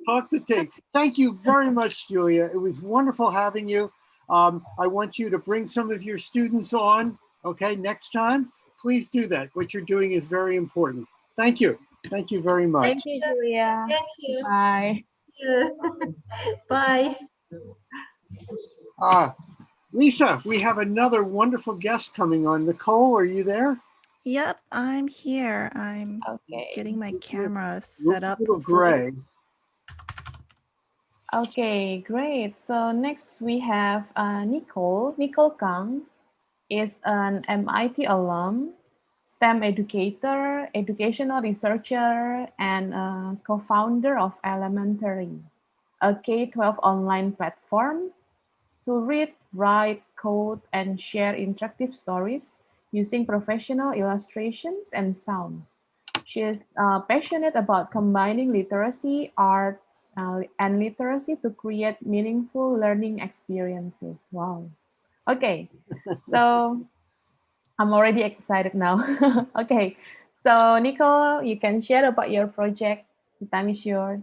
Talk to Ting. Thank you very much, Julia. It was wonderful having you. I want you to bring some of your students on, okay, next time. Please do that. What you're doing is very important. Thank you. Thank you very much. Thank you, Julia. Thank you. Bye. Bye. Lisa, we have another wonderful guest coming on. Nicole, are you there? Yep, I'm here. I'm getting my camera set up. Little Hopefully. gray. Okay, great. So next we have Nicole. Nicole Kang is an MIT alum, STEM educator, educational researcher, and co-founder of Elementary, a K-12 online platform to read, write, code, and share interactive stories using professional illustrations and sound. She is passionate about combining literacy, arts, and literacy to create meaningful learning experiences. Wow. Okay, so I'm already excited now. Okay, so Nicole, you can share about your project. The time is yours.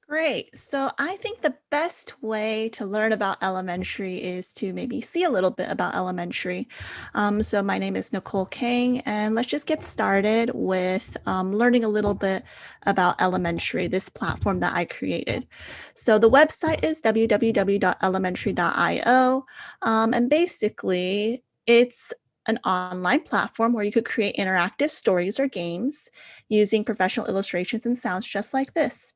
Great. So I think the best way to learn about elementary is to maybe see a little bit about elementary. So my name is Nicole Kang, and let's just get started with learning a little bit about elementary, this platform that I created. So the website is www.elementary.io, and basically it's an online platform where you could create interactive stories or games using professional illustrations and sounds just like this.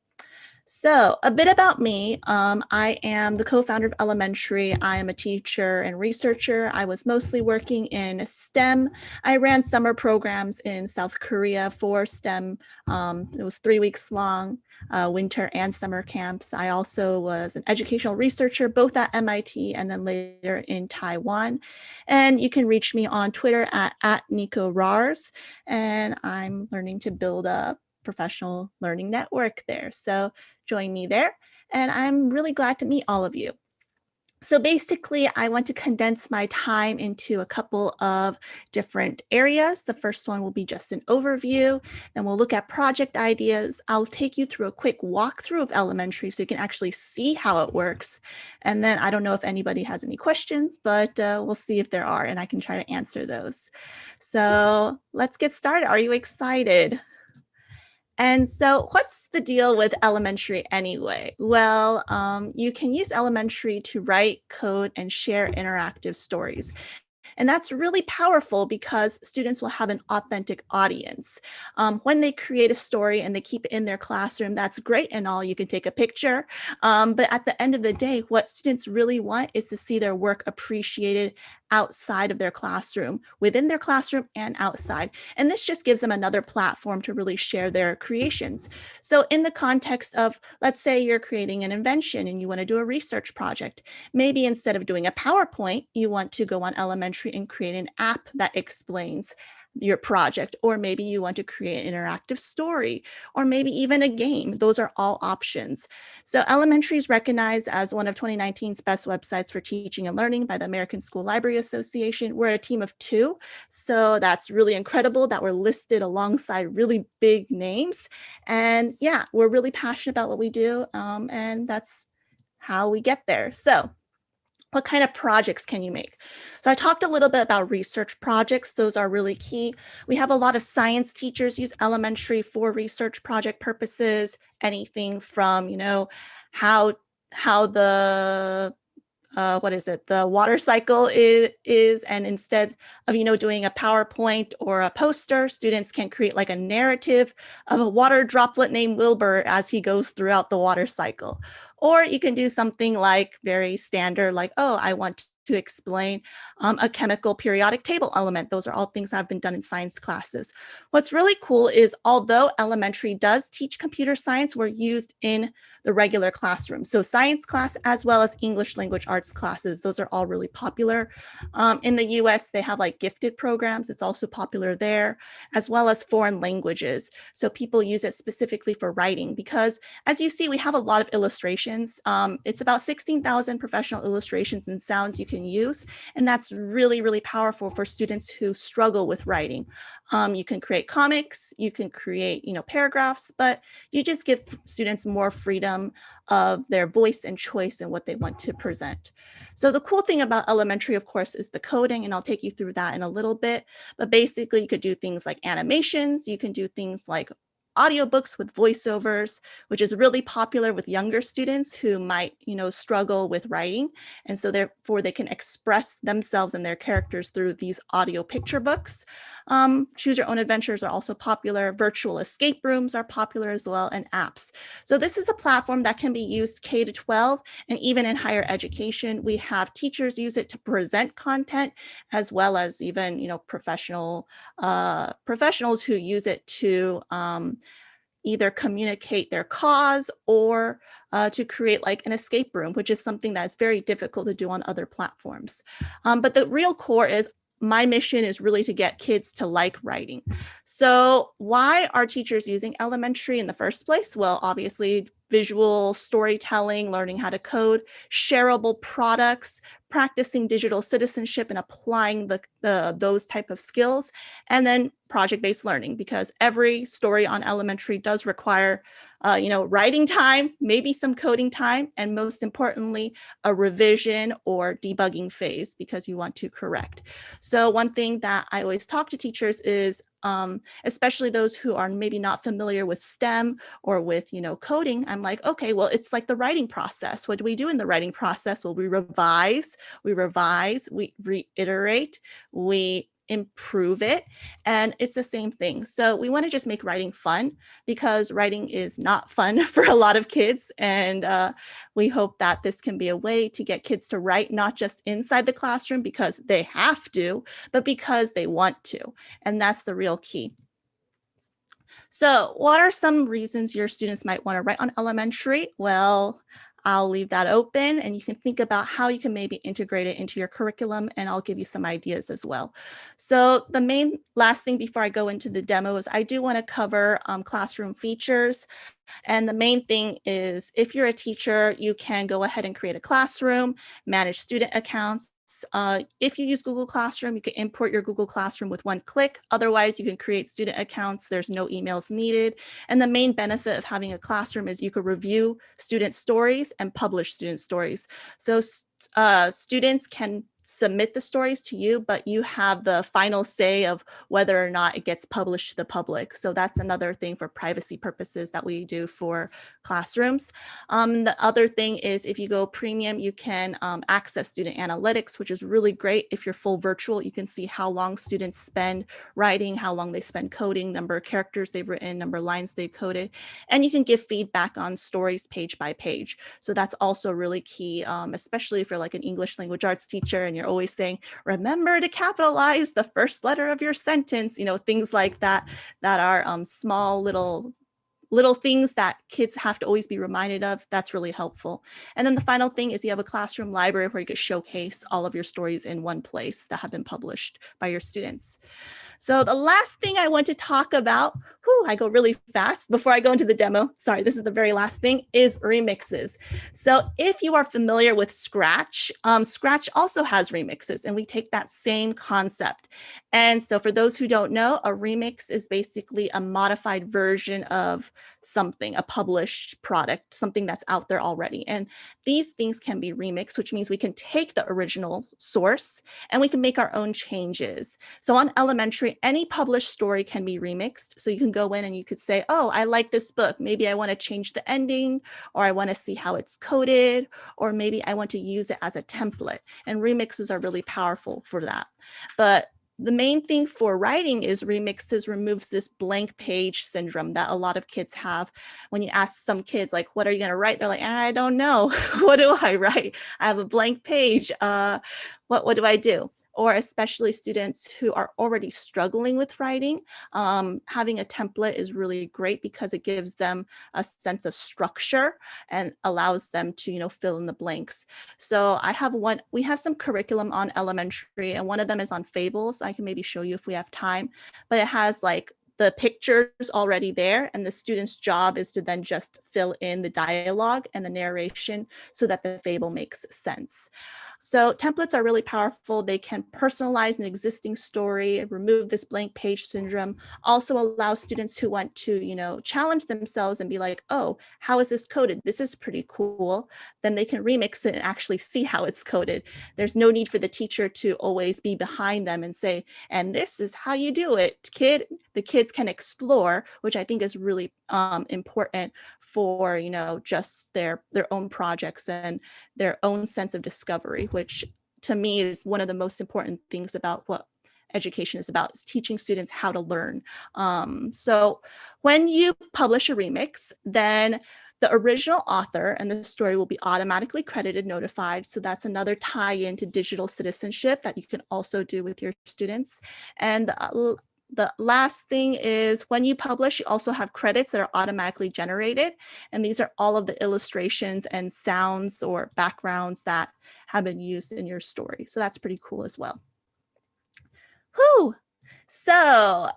So a bit about me. I am the co-founder of Elementary. I am a teacher and researcher. I was mostly working in STEM. I ran summer programs in South Korea for STEM. It was 3 weeks long, winter and summer camps. I also was an educational researcher, both at MIT and then later in Taiwan. And you can reach me on Twitter at Nico Rars. And I'm learning to build a professional learning network there. So join me there. And I'm really glad to meet all of you. So basically, I want to condense my time into a couple of different areas. The first one will be just an overview. Then we'll look at project ideas. I'll take you through a quick walkthrough of elementary so you can actually see how it works. And then I don't know if anybody has any questions, but we'll see if there are, and I can try to answer those. So let's get started. Are you excited? And so what's the deal with elementary anyway? Well, you can use elementary to write, code, and share interactive stories. And that's really powerful because students will have an authentic audience. When they create a story and they keep it in their classroom, that's great and all, you can take a picture. But at the end of the day, what students really want is to see their work appreciated outside of their classroom, within their classroom and outside. And this just gives them another platform to really share their creations. So in the context of, let's say you're creating an invention and you want to do a research project, maybe instead of doing a PowerPoint, you want to go on elementary and create an app that explains your project, or maybe you want to create an interactive story, or maybe even a game. Those are all options. So elementary is recognized as one of 2019's best websites for teaching and learning by the American School Library Association. We're a team of 2, so that's really incredible that we're listed alongside really big names. And yeah, we're really passionate about what we do, and that's how we get there. So what kind of projects can you make? So I talked a little bit about research projects. Those are really key. We have a lot of science teachers use elementary for research project purposes, anything from, how the the water cycle is, and instead of, doing a PowerPoint or a poster, students can create like a narrative of a water droplet named Wilbur as he goes throughout the water cycle. Or you can do something like very standard, like, oh, I want to explain a chemical periodic table element. Those are all things that have been done in science classes. What's really cool is, although elementary does teach computer science, we're used in the regular classroom. So science class, as well as English language arts classes, those are all really popular. In the US, they have like gifted programs. It's also popular there, as well as foreign languages. So people use it specifically for writing because, as you see, we have a lot of illustrations. It's about 16,000 professional illustrations and sounds you can use. And that's really, really powerful for students who struggle with writing. You can create comics, you can create, paragraphs, but you just give students more freedom of their voice and choice in what they want to present. So the cool thing about elementary, of course, is the coding, and I'll take you through that in a little bit. But basically, you could do things like animations, you can do things like audiobooks with voiceovers, which is really popular with younger students who might, struggle with writing. And so therefore they can express themselves and their characters through these audio picture books. Choose your own adventures are also popular. Virtual escape rooms are popular as well, and apps. So this is a platform that can be used K to 12 and even in higher education. We have teachers use it to present content, as well as even, you know, professionals who use it to either communicate their cause or to create like an escape room, which is something that's very difficult to do on other platforms. But the real core is my mission is really to get kids to like writing. So why are teachers using elementary in the first place? Well, obviously visual storytelling, learning how to code, shareable products, practicing digital citizenship and applying those type of skills, and then project-based learning, because every story on elementary does require writing time, maybe some coding time, and most importantly, a revision or debugging phase because you want to correct. So one thing that I always talk to teachers is, especially those who are maybe not familiar with STEM or with, coding, I'm like, okay, well, it's like the writing process. What do we do in the writing process? Well, we revise, we reiterate, we improve it, and it's the same thing. So we want to just make writing fun, because writing is not fun for a lot of kids, and we hope that this can be a way to get kids to write, not just inside the classroom because they have to, but because they want to, and that's the real key. So what are some reasons your students might want to write on elementary? Well, I'll leave that open and you can think about how you can maybe integrate it into your curriculum, and I'll give you some ideas as well. So the main last thing before I go into the demo is I do want to cover classroom features. And the main thing is, if you're a teacher, you can go ahead and create a classroom, manage student accounts. If you use Google Classroom, you can import your Google Classroom with one click. Otherwise, you can create student accounts. There's no emails needed. And the main benefit of having a classroom is you could review student stories and publish student stories. So students can submit the stories to you, but you have the final say of whether or not it gets published to the public. So that's another thing for privacy purposes that we do for classrooms. The other thing is, if you go premium, you can access student analytics, which is really great. If you're full virtual, you can see how long students spend writing, how long they spend coding, number of characters they've written, number of lines they've coded, and you can give feedback on stories page by page. So that's also really key, especially if you're like an English language arts teacher and you're always saying, remember to capitalize the first letter of your sentence, things like that, that are small little things that kids have to always be reminded of. That's really helpful. And then the final thing is you have a classroom library where you can showcase all of your stories in one place that have been published by your students. So the last thing I want to talk about, I go really fast before I go into the demo. Sorry, this is the very last thing, is remixes. So if you are familiar with Scratch, Scratch also has remixes, and we take that same concept. And so for those who don't know, a remix is basically a modified version of something, a published product, something that's out there already. And these things can be remixed, which means we can take the original source and we can make our own changes. So on elementary, any published story can be remixed. So you can go in and you could say, oh, I like this book. Maybe I want to change the ending, or I want to see how it's coded, or maybe I want to use it as a template. And remixes are really powerful for that. But the main thing for writing is remixes removes this blank page syndrome that a lot of kids have. When you ask some kids, like, what are you going to write? They're like, I don't know. What do I write? I have a blank page. What do I do? Or especially students who are already struggling with writing, having a template is really great because it gives them a sense of structure and allows them to, fill in the blanks. So we have some curriculum on elementary, and one of them is on fables. I can maybe show you if we have time, but it has like the pictures already there, and the student's job is to then just fill in the dialogue and the narration so that the fable makes sense. So templates are really powerful. They can personalize an existing story, remove this blank page syndrome, also allow students who want to, challenge themselves and be like, oh, how is this coded? This is pretty cool. Then they can remix it and actually see how it's coded. There's no need for the teacher to always be behind them and say, and this is how you do it, kid. The kids can explore, which I think is really important for, just their own projects and their own sense of discovery, which to me is one of the most important things about what education is about, is teaching students how to learn. So when you publish a remix, then the original author and the story will be automatically credited, notified. So that's another tie-in to digital citizenship that you can also do with your students. And the last thing is when you publish, you also have credits that are automatically generated. And these are all of the illustrations and sounds or backgrounds that have been used in your story. So that's pretty cool as well. Whew. So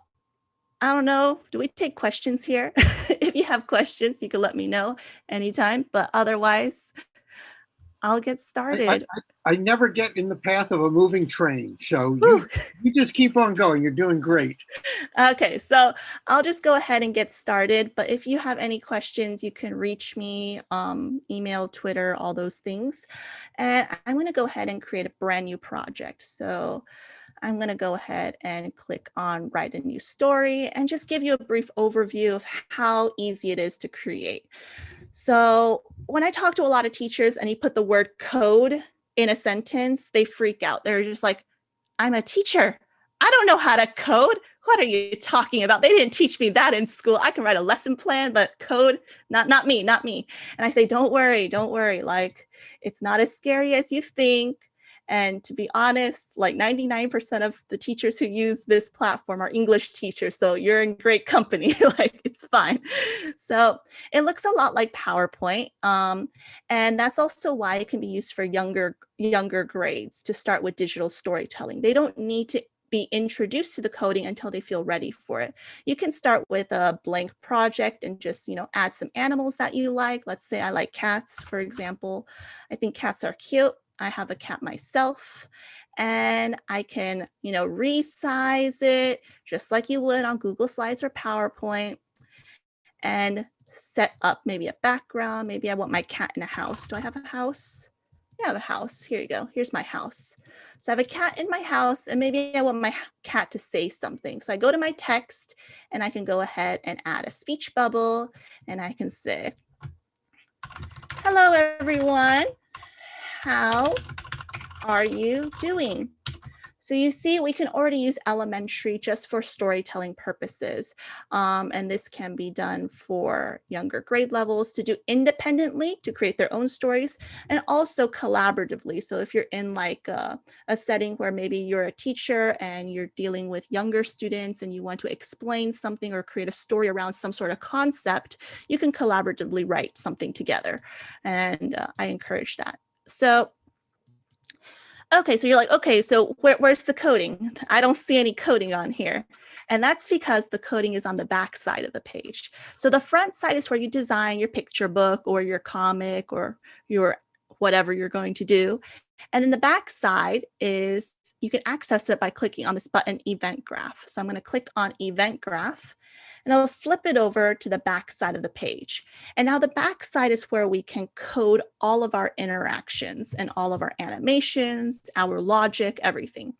I don't know, do we take questions here? If you have questions, you can let me know anytime, but otherwise I'll get started. I never get in the path of a moving train, so you just keep on going. You're doing great. Okay, so I'll just go ahead and get started, but if you have any questions, you can reach me, email, Twitter, all those things. And I'm gonna go ahead and create a brand new project. So I'm going to go ahead and click on write a new story and just give you a brief overview of how easy it is to create. So when I talk to a lot of teachers and you put the word code in a sentence, they freak out. They're just like, I'm a teacher. I don't know how to code. What are you talking about? They didn't teach me that in school. I can write a lesson plan, but code, not me. And I say, don't worry. Like, it's not as scary as you think. And to be honest, like 99% of the teachers who use this platform are English teachers. So you're in great company, like it's fine. So it looks a lot like PowerPoint. And that's also why it can be used for younger grades to start with digital storytelling. They don't need to be introduced to the coding until they feel ready for it. You can start with a blank project and just, add some animals that you like. Let's say I like cats, for example. I think cats are cute. I have a cat myself, and I can, resize it just like you would on Google Slides or PowerPoint, and set up maybe a background. Maybe I want my cat in a house. Do I have a house? Yeah, I have a house. Here you go. Here's my house. So I have a cat in my house, and maybe I want my cat to say something. So I go to my text, and I can go ahead and add a speech bubble, and I can say, hello, everyone. How are you doing? So you see, we can already use elementary just for storytelling purposes. And this can be done for younger grade levels to do independently, to create their own stories, and also collaboratively. So if you're in like a setting where maybe you're a teacher and you're dealing with younger students and you want to explain something or create a story around some sort of concept, you can collaboratively write something together. And I encourage that. So okay, so you're like, okay, so where's the coding? I don't see any coding on here. And that's because the coding is on the back side of the page. So the front side is where you design your picture book or your comic or your whatever you're going to do. And then the back side is, you can access it by clicking on this button, Event Graph. So I'm going to click on Event Graph, and I'll flip it over to the back side of the page. And now the back side is where we can code all of our interactions and all of our animations, our logic, everything.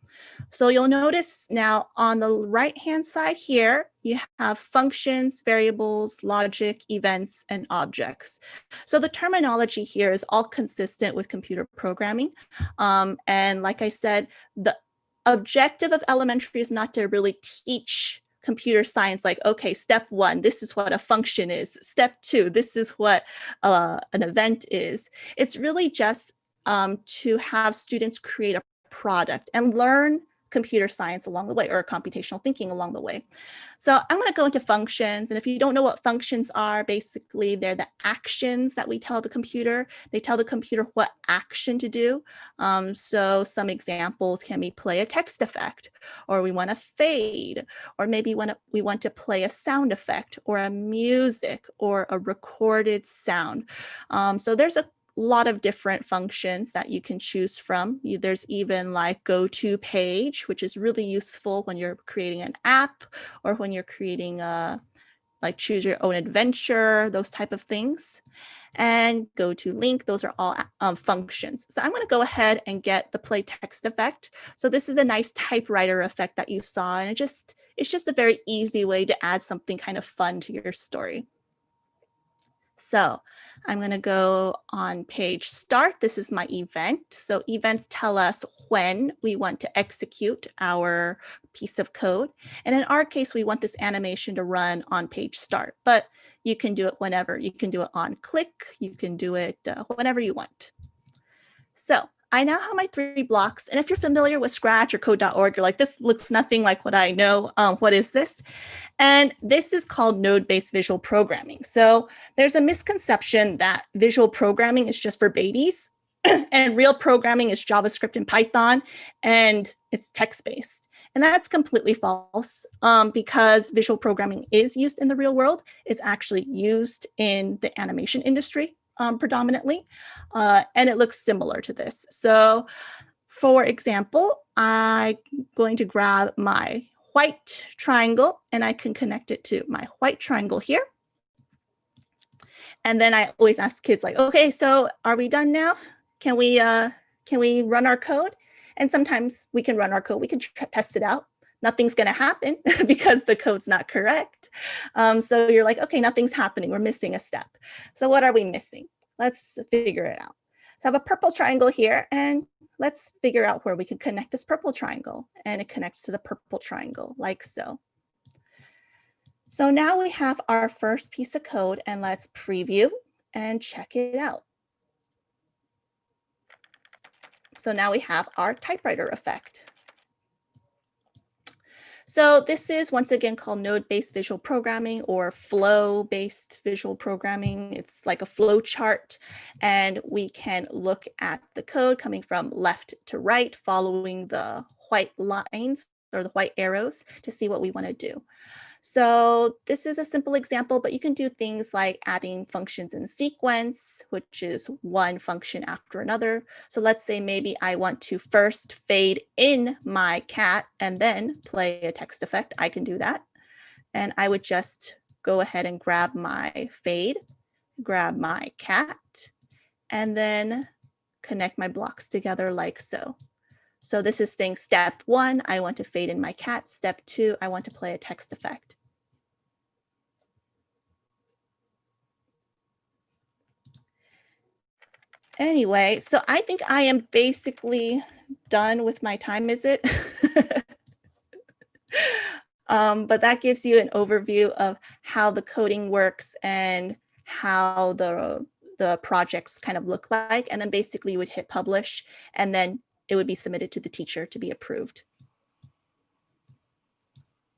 So you'll notice now on the right-hand side here, you have functions, variables, logic, events, and objects. So the terminology here is all consistent with computer programming. And like I said, the objective of elementary is not to really teach computer science, like, okay, step 1, this is what a function is. Step 2, this is what an event is. It's really just to have students create a product and learn computer science along the way, or computational thinking along the way. So I'm going to go into functions. And if you don't know what functions are, basically they're the actions that we tell the computer. They tell the computer what action to do. So some examples can be play a text effect, or we want to fade, or maybe we want to play a sound effect, or a music, or a recorded sound. So there's a lot of different functions that you can choose from. There's even like go to page, which is really useful when you're creating an app, or when you're creating like choose your own adventure, those type of things. And go to link, those are all functions. So I'm going to go ahead and get the play text effect. So this is a nice typewriter effect that you saw, and it's just a very easy way to add something kind of fun to your story. So I'm going to go on page start. This is my event. So events tell us when we want to execute our piece of code. And in our case, we want this animation to run on page start, but you can do it whenever. You can do it on click. You can do it whenever you want. So I now have my 3 blocks. And if you're familiar with Scratch or code.org, you're like, this looks nothing like what I know. What is this? And this is called node-based visual programming. So there's a misconception that visual programming is just for babies and real programming is JavaScript and Python and it's text-based. And that's completely false because visual programming is used in the real world. It's actually used in the animation industry predominantly, and it looks similar to this. So for example, I'm going to grab my white triangle and I can connect it to my white triangle here. And then I always ask kids like, okay, so are we done now? Can we run our code? And sometimes we can run our code, we can test it out. Nothing's gonna happen because the code's not correct. So you're like, okay, nothing's happening, we're missing a step. So what are we missing? Let's figure it out. So I have a purple triangle here and let's figure out where we can connect this purple triangle. And it connects to the purple triangle like so. So now we have our first piece of code and let's preview and check it out. So now we have our typewriter effect. So this is once again called node-based visual programming or flow-based visual programming. It's like a flow chart, and we can look at the code coming from left to right, following the white lines or the white arrows to see what we want to do. So this is a simple example, but you can do things like adding functions in sequence, which is one function after another. So let's say maybe I want to first fade in my cat and then play a text effect. I can do that. And I would just go ahead and grab my fade, grab my cat, and then connect my blocks together like so. So this is saying step 1, I want to fade in my cat. Step 2, I want to play a text effect. Anyway, so I think I am basically done with my time, is it? But that gives you an overview of how the coding works and how the projects kind of look like. And then basically you would hit publish and then it would be submitted to the teacher to be approved.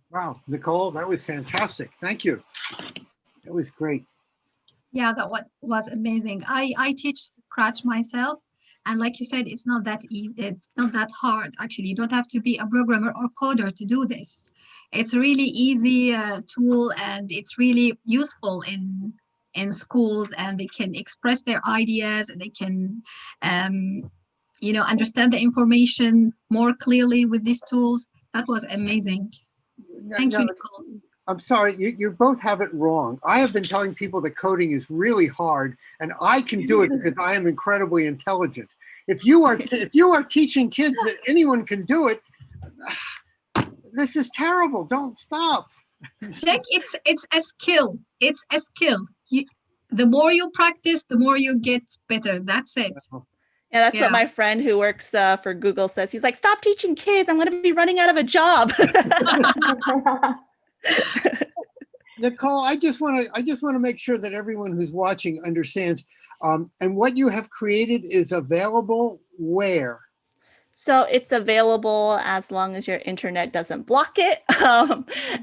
Wow, Nicole, that was fantastic. Thank you. That was great. Yeah, that was amazing. I teach Scratch myself. And like you said, it's not that easy. It's not that hard. Actually, you don't have to be a programmer or coder to do this. It's a really easy tool and it's really useful in schools, and they can express their ideas and they can understand the information more clearly with these tools. That was amazing. Thank you, Nicole. I'm sorry, you both have it wrong. I have been telling people that coding is really hard, and I can do it because I am incredibly intelligent. If you are teaching kids that anyone can do it, this is terrible. Don't stop. Jack, it's a skill. It's a skill. The more you practice, the more you get better. That's it. Yeah, that's what my friend who works for Google says. He's like, stop teaching kids. I'm going to be running out of a job. Nicole, I just want to make sure that everyone who's watching understands. And what you have created is available where? So it's available as long as your internet doesn't block it.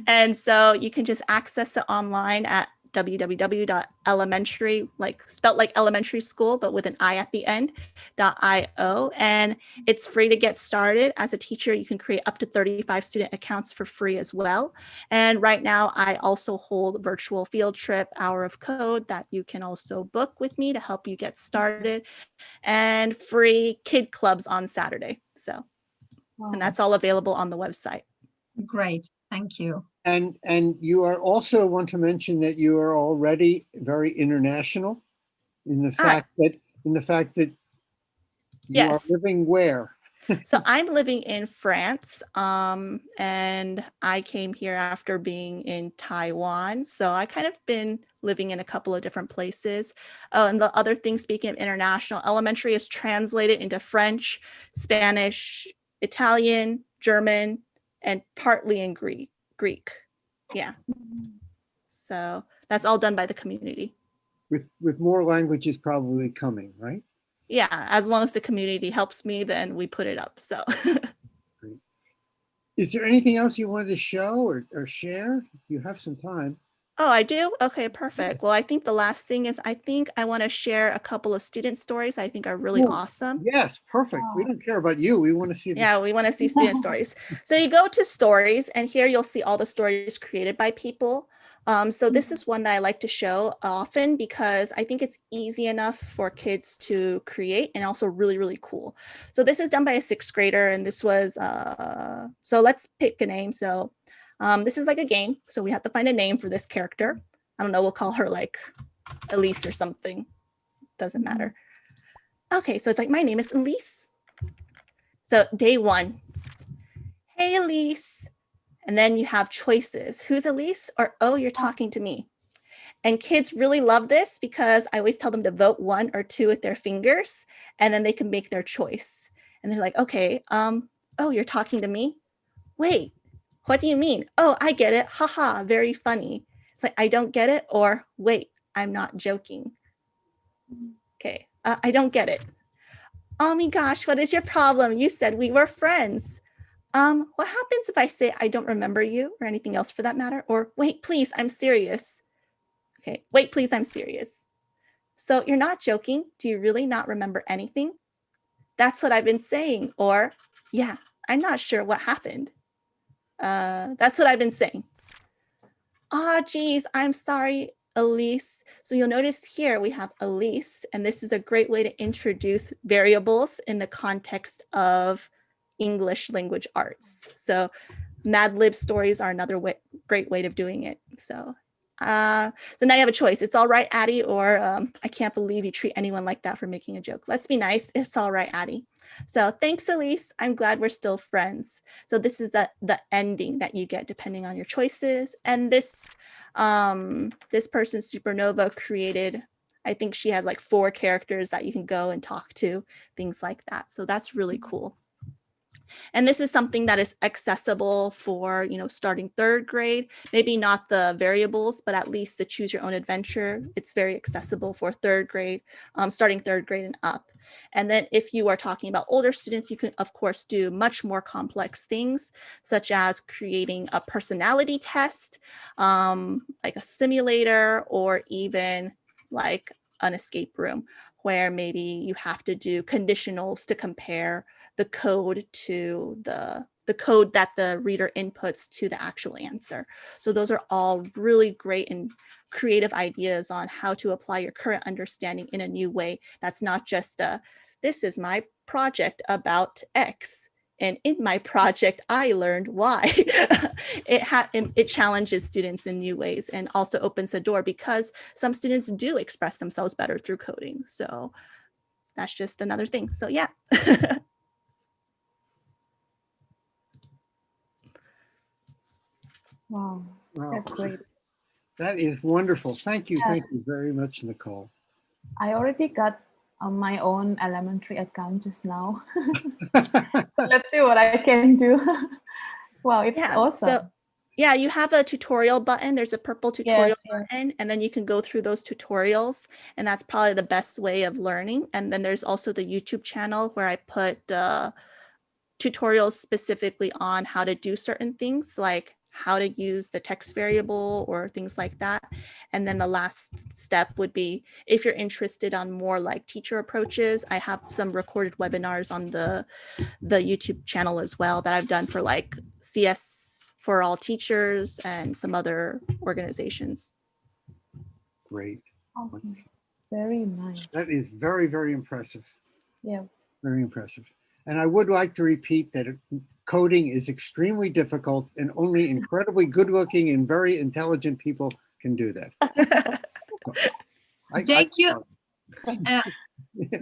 And so you can just access it online at www.elementary, like spelt like elementary school, but with an I at the end, .io. And it's free to get started. As a teacher, you can create up to 35 student accounts for free as well. And right now, I also hold virtual field trip, hour of code that you can also book with me to help you get started, and free kid clubs on Saturday. So, and that's all available on the website. Great, thank you. And you are also want to mention that you are already very international in the fact that you are living where? So I'm living in France, and I came here after being in Taiwan. So I kind of been living in a couple of different places. Oh, and the other thing, speaking of international, elementary is translated into French, Spanish, Italian, German, and partly in Greek. Yeah. So that's all done by the community. With more languages probably coming, right? Yeah, as long as the community helps me, then we put it up. So Great. Is there anything else you wanted to show or share? You have some time. Oh, I do? Okay, perfect. Well, I think the last thing is I think I want to share a couple of student stories I think are really awesome. Yes, perfect. We don't care about you. We want to see this. Yeah, we want to see student stories. So you go to stories, and here you'll see all the stories created by people. So this is one that I like to show often because I think it's easy enough for kids to create and also really, really cool. So this is done by a 6th grader, and this was, so let's pick a name. So this is like a game. So we have to find a name for this character. I don't know, we'll call her like Elise or something. Doesn't matter. Okay, so it's like, my name is Elise. So day 1, hey Elise. And then you have choices. Who's Elise? Or, oh, you're talking to me. And kids really love this because I always tell them to vote 1 or 2 with their fingers, and then they can make their choice. And they're like, okay, oh, you're talking to me? Wait, what do you mean? Oh, I get it. Haha, very funny. It's like, I don't get it. Or wait, I'm not joking. Okay, I don't get it. Oh my gosh, what is your problem? You said we were friends. What happens if I say I don't remember you or anything else for that matter? Or wait, please, I'm serious. Okay, wait, please, I'm serious. So you're not joking? Do you really not remember anything? That's what I've been saying. Or yeah, I'm not sure what happened. That's what I've been saying. Ah, geez, I'm sorry, Elise. So you'll notice here we have Elise, and this is a great way to introduce variables in the context of English language arts. So Mad Lib stories are another great way of doing it. So now you have a choice. It's all right, Addie, or I can't believe you treat anyone like that for making a joke. Let's be nice. It's all right, Addie. So thanks, Elise. I'm glad we're still friends. So this is the ending that you get depending on your choices. And this person, Supernova, created, I think she has like 4 characters that you can go and talk to, things like that. So that's really cool. And this is something that is accessible for, starting 3rd grade, maybe not the variables, but at least the choose your own adventure. It's very accessible for 3rd grade, starting 3rd grade and up. And then if you are talking about older students, you can of course do much more complex things, such as creating a personality test, like a simulator, or even like an escape room, where maybe you have to do conditionals to compare the code to the code that the reader inputs to the actual answer. So those are all really great and creative ideas on how to apply your current understanding in a new way. That's not just this is my project about X, and in my project I learned Y. It challenges students in new ways and also opens the door because some students do express themselves better through coding. So that's just another thing. So yeah. Wow, that's great. That is wonderful. Thank you. Thank you very much, Nicole. I already got my own elementary account just now. Let's see what I can do. Wow, it's awesome. So yeah, you have a tutorial button. There's a purple tutorial button, and then you can go through those tutorials, and that's probably the best way of learning. And then there's also the YouTube channel where I put tutorials specifically on how to do certain things, like how to use the text variable or things like that. And then the last step would be, if you're interested on more like teacher approaches, I have some recorded webinars on the YouTube channel as well that I've done for like CS for All Teachers and some other organizations. Great. Okay. Very nice. That is very, very impressive. Yeah. Very impressive. And I would like to repeat that coding is extremely difficult, and only incredibly good-looking and very intelligent people can do that. Jake,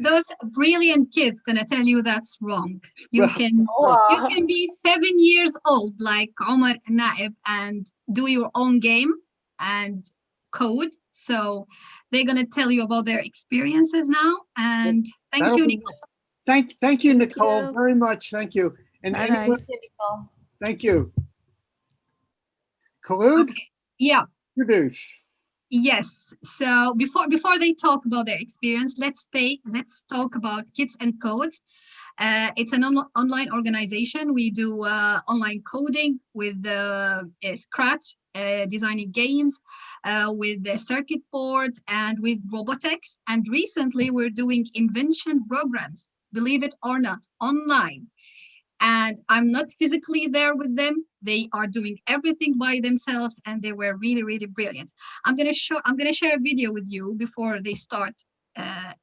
those brilliant kids gonna tell you that's wrong. You Well, can be 7 years old like Omar and Naib and do your own game and code. So they're gonna tell you about their experiences now. And thank that'll you, be Nicole. Thank you, Nicole, you. very much. Thank you. And Bye, anyone, guys. thank you. Khalud, Yeah. introduce. Yes. So before they talk about their experience, let's talk about Kids and Codes. It's an online organization. We do online coding with Scratch, designing games, with the circuit boards, and with robotics. And recently, we're doing invention programs. Believe it or not, online. And I'm not physically there with them. They are doing everything by themselves, and they were really, really brilliant. I'm gonna share a video with you before they start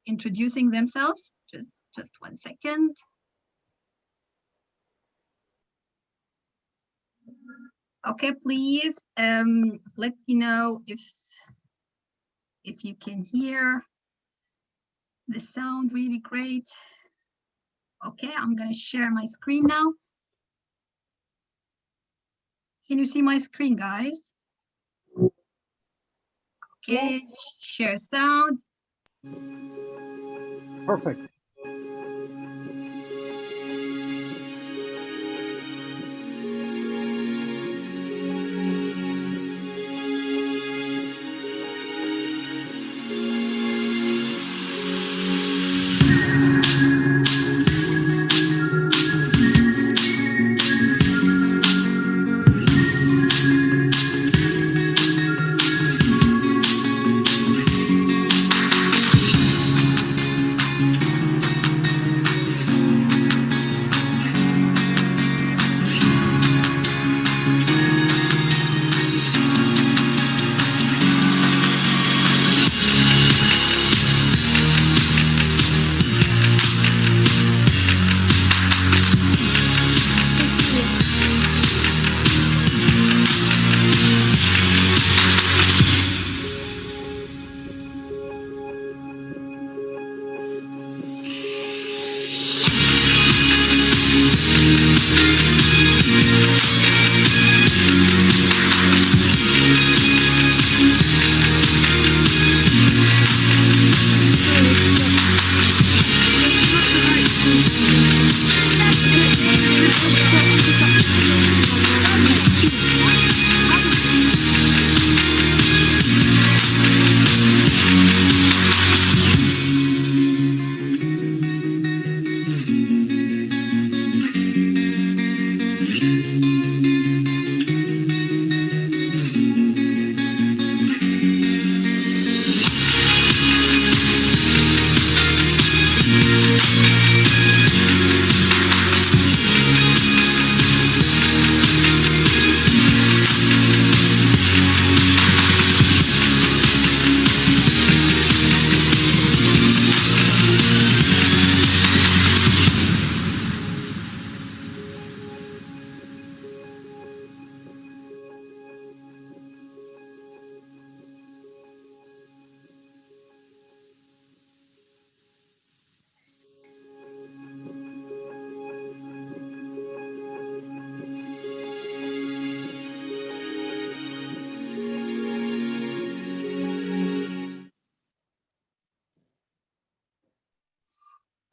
introducing themselves. Just 1 second. Okay, please let me know if you can hear the sound really great. Okay, I'm gonna share my screen now. Can you see my screen, guys? Okay, share sound. Perfect.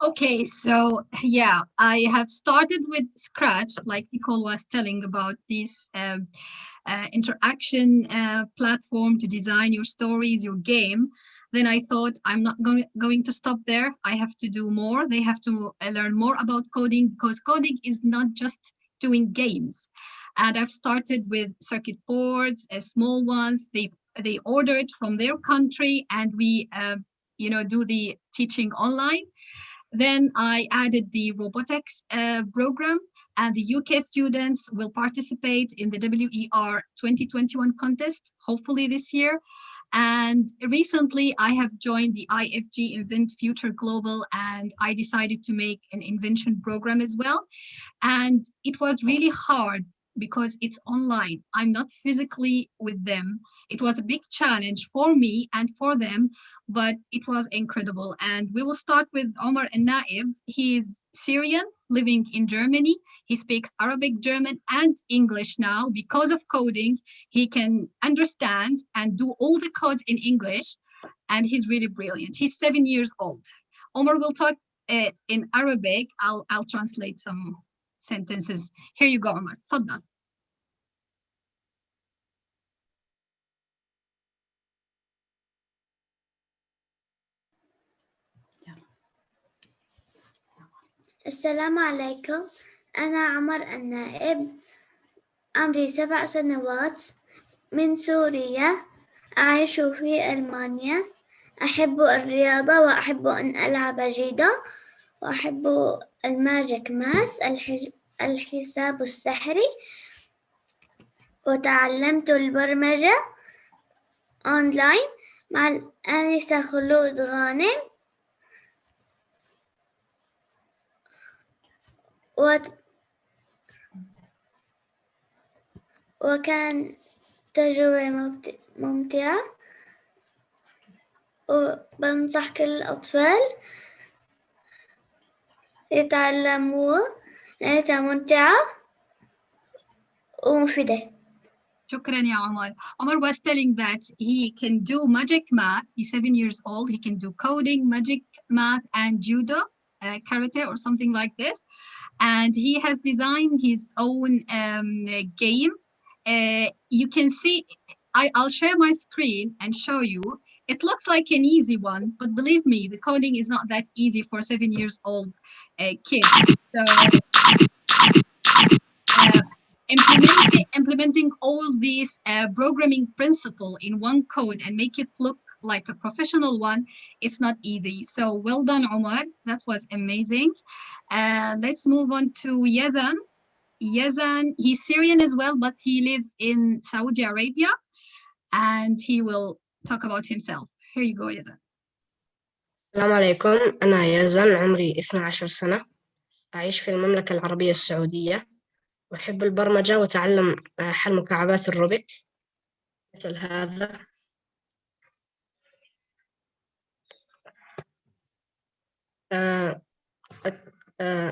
Okay, so yeah, I have started with Scratch, like Nicole was telling about this interaction platform to design your stories, your game. Then I thought I'm not going to stop there. I have to do more. They have to learn more about coding, because coding is not just doing games. And I've started with circuit boards, small ones. They order it from their country, and we do the teaching online. Then I added the robotics program, and the UK students will participate in the WER 2021 contest, hopefully this year. And recently I have joined the IFG Invent Future Global, and I decided to make an invention program as well. And it was really hard because it's online. I'm not physically with them. It was a big challenge for me and for them, but it was incredible. And we will start with Omar Naib. He is Syrian living in Germany. He speaks Arabic, German, and English now. Because of coding, he can understand and do all the codes in English, and he's really brilliant. He's 7 years old. Omar will talk in Arabic. I'll translate some sentences. Here you go, Omar. تفضل. السلام عليكم. أنا عمر النائب، عمري 7 سنوات، من سوريا، أعيش في ألمانيا. أحب الرياضة وأحب أن ألعب جيدا، وأحب الماجيك ماث، الحساب السحري، وتعلمت البرمجة أونلاين مع الآنسة خلود غانم، وكان تجربة ممتعة، وبنصح كل الأطفال يتعلموا لأنها ممتعة ومفيدة. شكرا يا عمر. Omar was telling that he can do magic math. He's 7 years old. He can do coding, magic math, and judo, karate, or something like this. And he has designed his own game. You can see, I'll share my screen and show you. It looks like an easy one, but believe me, the coding is not that easy for 7 years old kids. So implementing all these programming principle in one code and make it look like a professional one, it's not easy. So well done, Omar. That was amazing. Let's move on to Yazan. Yazan, he's Syrian as well, but he lives in Saudi Arabia, and he will talk about himself. Here you go, Yazan. السلام عليكم. أنا يزن، عمري 12 سنة، أعيش في المملكة العربية السعودية، وأحب البرمجة وتعلم حل مكعبات الروبيك مثل هذا.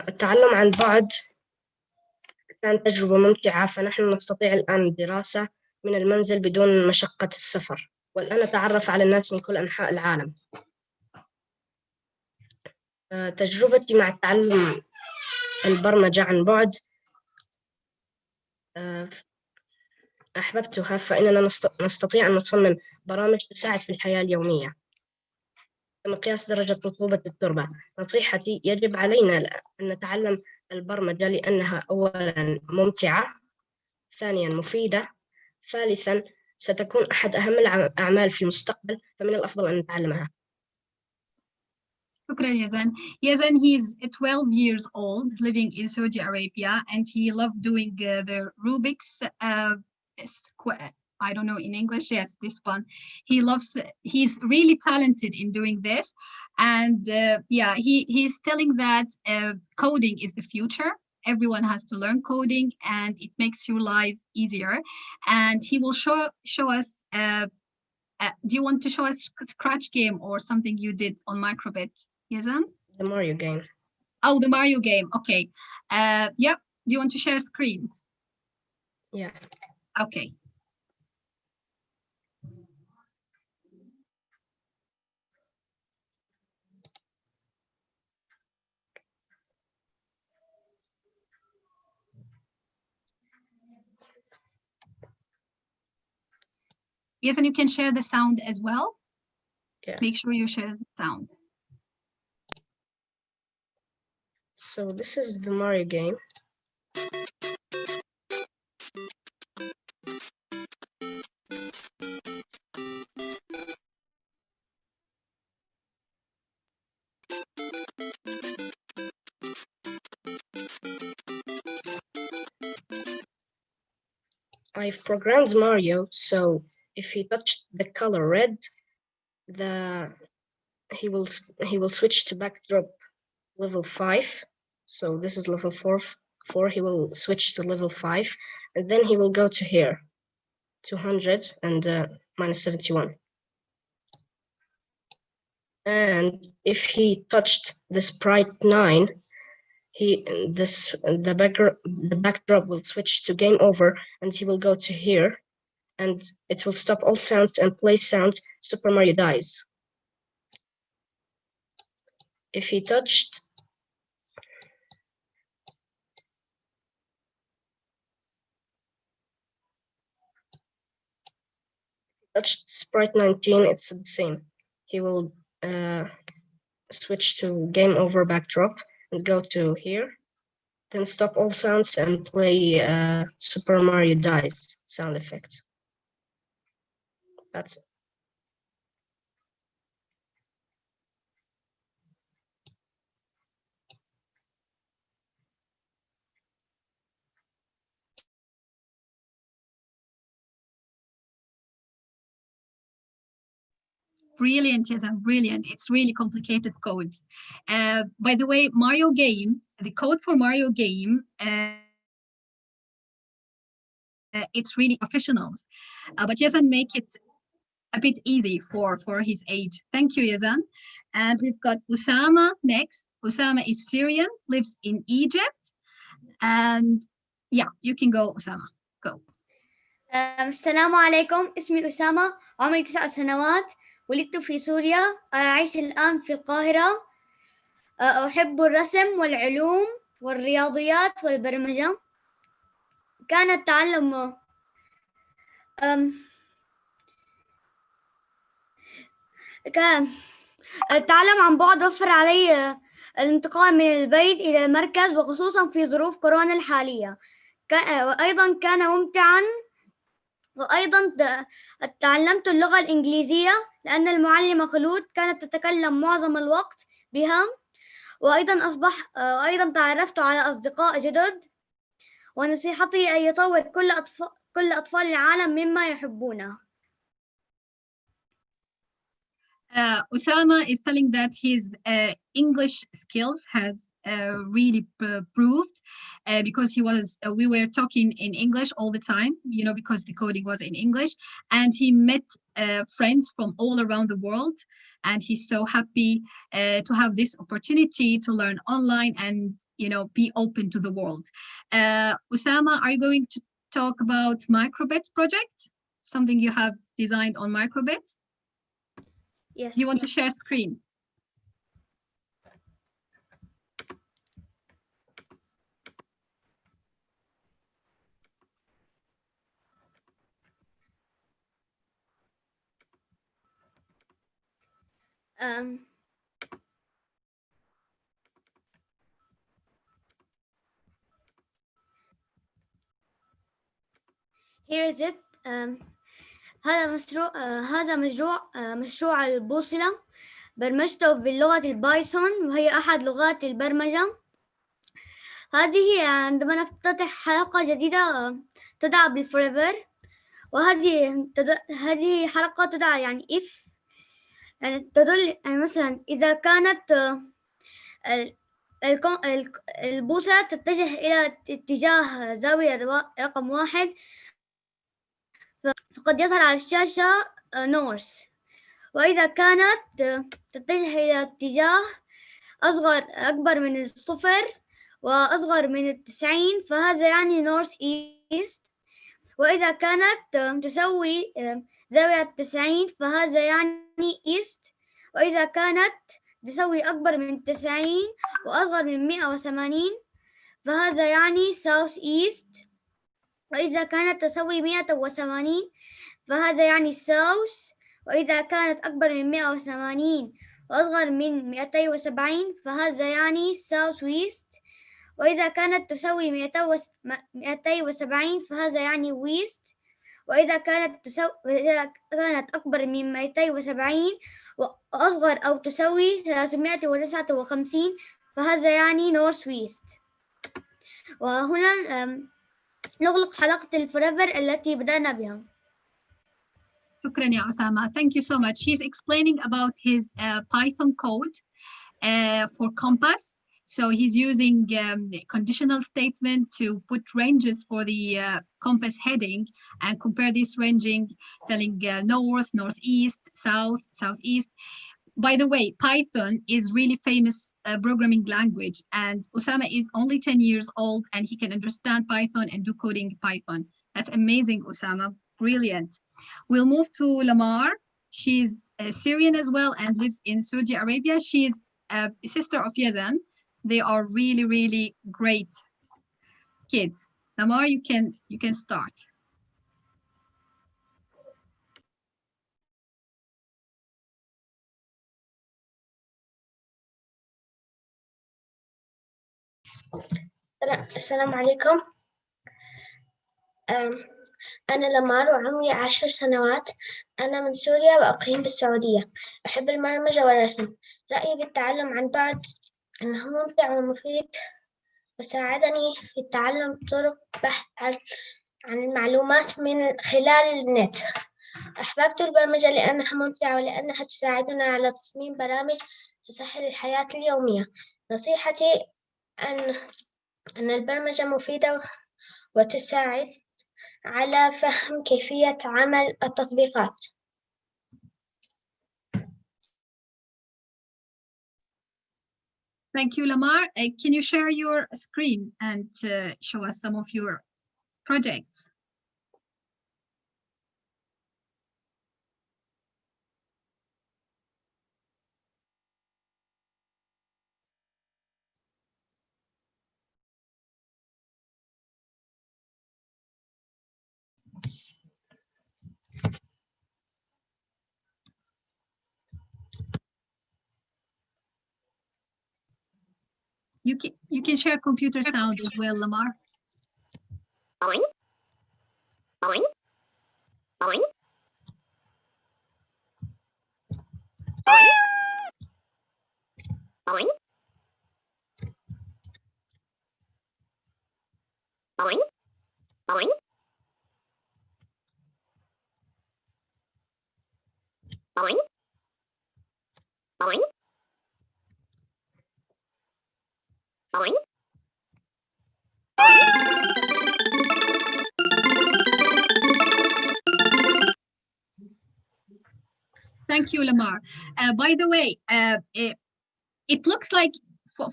التعلم عن بعد كانت تجربة ممتعة، فنحن نستطيع الآن الدراسة من المنزل بدون مشقة السفر، والآن نتعرف على الناس من كل أنحاء العالم. تجربتي مع تعلم البرمجة عن بعد أحببتها، فإننا نستطيع أن نصمم برامج تساعد في الحياة اليومية بمقياس درجة رطوبة التربة. نصيحتي: يجب علينا أن نتعلم البرمجة لأنها أولاً ممتعة، ثانياً مفيدة، ثالثاً ستكون أحد أهم الأعمال في المستقبل، فمن الأفضل أن نتعلمها. شكرا Yazan. Yazan, he's 12 years old, living in Saudi Arabia, and he loved doing the Rubik's I don't know in English. Yes, this one. He's really talented in doing this. And yeah, he's telling that coding is the future. Everyone has to learn coding, and it makes your life easier. And he will show us. Do you want to show us a scratch game or something you did on Microbit, Yazan? The Mario game. Oh, the Mario game. Okay. Yep. Do you want to share screen? Yeah. Okay. Yes, and you can share the sound as well. Yeah. Make sure you share the sound. So this is the Mario game. I've programmed Mario, so if he touched the color red, he will switch to backdrop level 5. So this is level 4 4, he will switch to level 5, and then he will go to here, 200 and minus 71. And if he touched the sprite 9, the backdrop will switch to game over, and he will go to here, and it will stop all sounds and play sound Super Mario Dies. If he touched sprite 19, it's the same. He will switch to game over backdrop and go to here, then stop all sounds and play Super Mario Dies sound effect. That's it. Brilliant, Jason, brilliant. It's really complicated code. By the way, Mario game, the code for Mario game, it's really professionals. But Jason make it a bit easy for his age. Thank you, Yazan. And we've got Usama next. Usama is Syrian, lives in Egypt. And yeah, you can go, Usama. Go. السلام عليكم، اسمي أسامة، عمري 9 سنوات، ولدت في سوريا، أعيش الآن في القاهرة، أحب الرسم والعلوم والرياضيات والبرمجة. كان التعلم عن بعد وفر علي الانتقال من البيت إلى المركز، وخصوصا في ظروف كورونا الحالية. وأيضا كان ممتعا، وأيضا تعلمت اللغة الإنجليزية لأن المعلمة خلود كانت تتكلم معظم الوقت بها، وأيضا تعرفت على أصدقاء جدد، ونصيحتي أن يطور كل أطفال العالم مما يحبونه. Usama is telling that his English skills has really proved because we were talking in English all the time, you know, because the coding was in English, and he met friends from all around the world, and he's so happy to have this opportunity to learn online and, you know, be open to the world. Usama, are you going to talk about Microbit project? Something you have designed on Microbit? Yes. You want to share screen? Here is it. هذا مشروع البوصلة، برمجته باللغة البايثون، وهي أحد لغات البرمجة. هذه عندما نفتتح حلقة جديدة تدعى بالفوريفر، هذه حلقة تدعى يعني if، يعني تدل يعني مثلا إذا كانت البوصلة تتجه إلى اتجاه زاوية رقم 1، فقد يظهر على الشاشة north. وإذا كانت تتجه إلى اتجاه أكبر من 0 وأصغر من 90، فهذا يعني north east. وإذا كانت تسوي زاوية 90، فهذا يعني east. وإذا كانت تسوي أكبر من 90 وأصغر من 180، فهذا يعني south east. وإذا كانت تسوي 180، فهذا يعني south. وإذا كانت أكبر من 180 وأصغر من 270، فهذا يعني south west. وإذا كانت تسوي 270، فهذا يعني west. وإذا كانت أكبر من 270 وأصغر أو تسوي 359، فهذا يعني north west. وهنا نغلق حلقة الفوريفر التي بدأنا بها. شكرا يا أسامة. Thank you so much. He's explaining about his Python code for Compass. So he's using conditional statement to put ranges for the compass heading and compare this ranging, telling north, northeast, south, southeast. By the way, Python is really famous programming language, and Osama is only 10 years old and he can understand Python and do coding Python. That's amazing, Osama. Brilliant. We'll move to Lamar. She's Syrian as well and lives in Saudi Arabia. She's a sister of Yazan. They are really, really great kids. Lamar, you can start. السلام عليكم. أنا لمار وعمري 10 سنوات. أنا من سوريا وأقيم بالسعودية. أحب البرمجة والرسم. رأيي بالتعلم عن بعد أنه ممتع ومفيد وساعدني في تعلم طرق بحث عن المعلومات من خلال النت. أحببت البرمجة لأنها ممتعة ولأنها تساعدنا على تصميم برامج تسهل الحياة اليومية. نصيحتي أن البرمجة مفيدة وتساعد على فهم كيفية عمل التطبيقات. Thank you, Lamar. Can you share your screen and show us some of your projects? You can share computer sound as well, Lamar. Oink. Oink. Oink. Oink. Oink. Oink. Oink. Oink. Oink. Oink. Thank you, Lamar. By the way, it looks like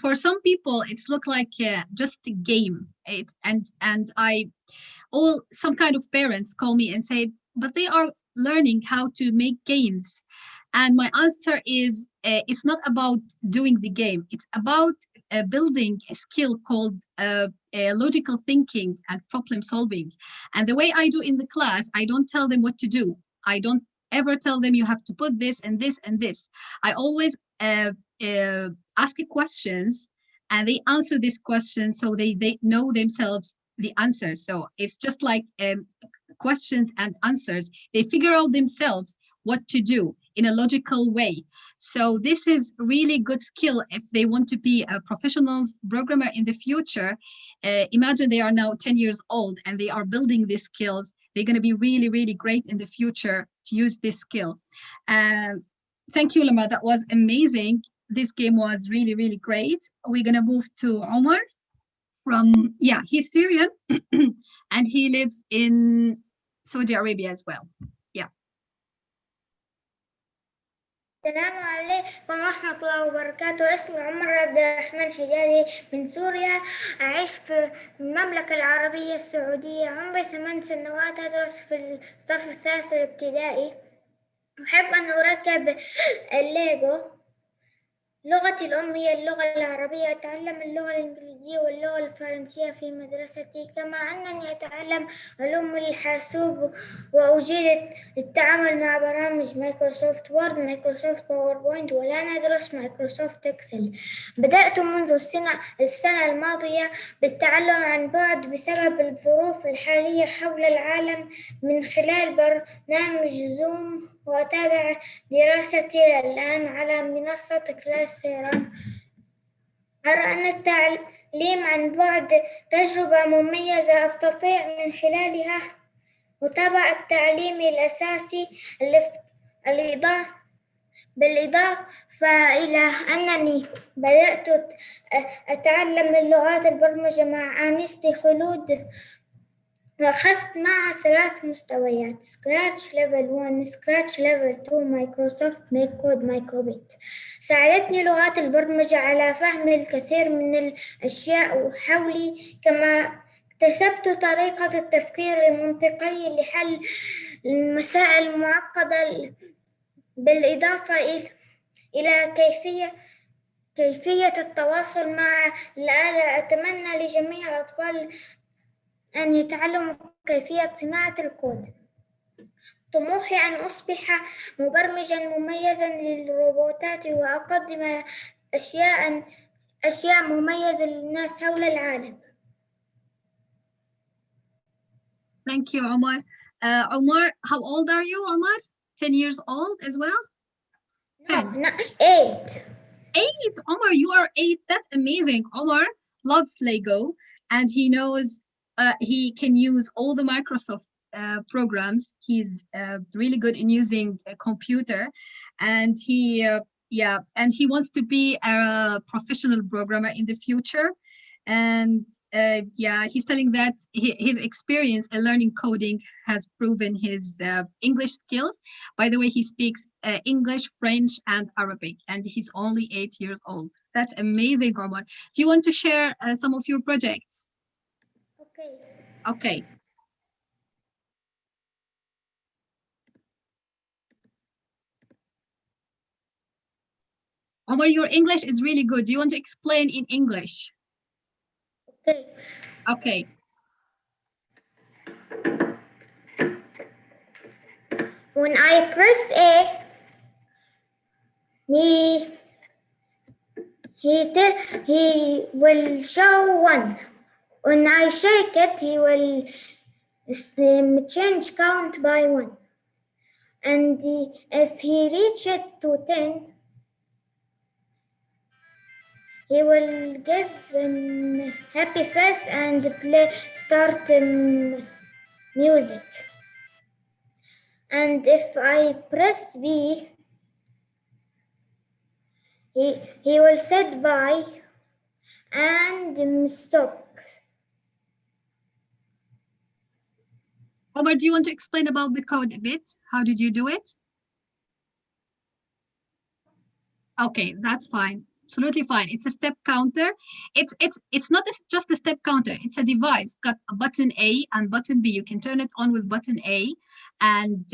for some people it's look like just a game. Some kind of parents call me and say, but they are learning how to make games. And my answer is, it's not about doing the game. It's about building a skill called logical thinking and problem solving. And the way I do in the class, I don't tell them what to do. I don't ever tell them you have to put this and this and this. I always ask questions and they answer these questions so they know themselves the answer. So it's just like questions and answers. They figure out themselves what to do in a logical way. So this is really good skill if they want to be a professional programmer in the future. Imagine they are now 10 years old and they are building these skills. They're going to be really, really great in the future to use this skill. Thank you, Lama. That was amazing. This game was really, really great. We're going to move to Omar he's Syrian and he lives in Saudi Arabia as well. السلام عليكم ورحمة الله وبركاته. اسمي عمر عبد الرحمن حجازي من سوريا. أعيش في المملكة العربية السعودية. عمري 8 سنوات. أدرس في الصف الثالث الابتدائي. أحب أن أركب الليجو. لغتي الأم هي اللغة العربية. أتعلم اللغة الإنجليزية واللغة الفرنسية في مدرستي، كما أنني أتعلم علوم الحاسوب وأجيد التعامل مع برامج مايكروسوفت وورد، مايكروسوفت باوربوينت، والآن أدرس مايكروسوفت إكسل. بدأت منذ السنة الماضية بالتعلم عن بعد بسبب الظروف الحالية حول العالم من خلال برنامج زوم، وأتابع دراستي الآن على منصة كلاسيرا. أرى أن التعليم عن بعد تجربة مميزة أستطيع من خلالها متابعة التعليم الأساسي بالإضافة فإلى أنني بدأت أتعلم اللغات البرمجة مع آنستي خلود، أخذت مع 3 مستويات: Scratch Level 1 Scratch Level 2 مايكروسوفت ميك كود مايكروبيت. ساعدتني لغات البرمجة على فهم الكثير من الأشياء حولي، كما اكتسبت طريقة التفكير المنطقي لحل المسائل المعقدة، بالإضافة إلى كيفية التواصل مع الآلة. أتمنى لجميع الأطفال أن يتعلموا كيفية صناعة الكود. طموحي أن أصبح مبرمجاً مميزاً للروبوتات وأقدم أشياء مميزة للناس حول العالم. Thank you, Omar. Omar, how old are you, Omar? 10 years old as well? 10. No, 8. 8? Omar, you are 8. That's amazing. Omar loves Lego, and he knows he can use all the Microsoft programs. He's really good in using a computer, and he wants to be a professional programmer in the future. And he's telling that his experience in learning coding has proven his English skills. By the way, he speaks English, French, and Arabic, and he's only 8 years old. That's amazing, Omar. Do you want to share some of your projects? Okay. Omar, your English is really good. Do you want to explain in English? Okay. When I press A, he will show 1. When I shake it, he will change count by 1. And if he reaches to 10, he will give happy face and start music. And if I press B, he will sit by and stop. Omar, do you want to explain about the code a bit? How did you do it? Okay, that's fine. Absolutely fine. It's a step counter. It's not just a step counter. It's a device. Got a button A and button B. You can turn it on with button A and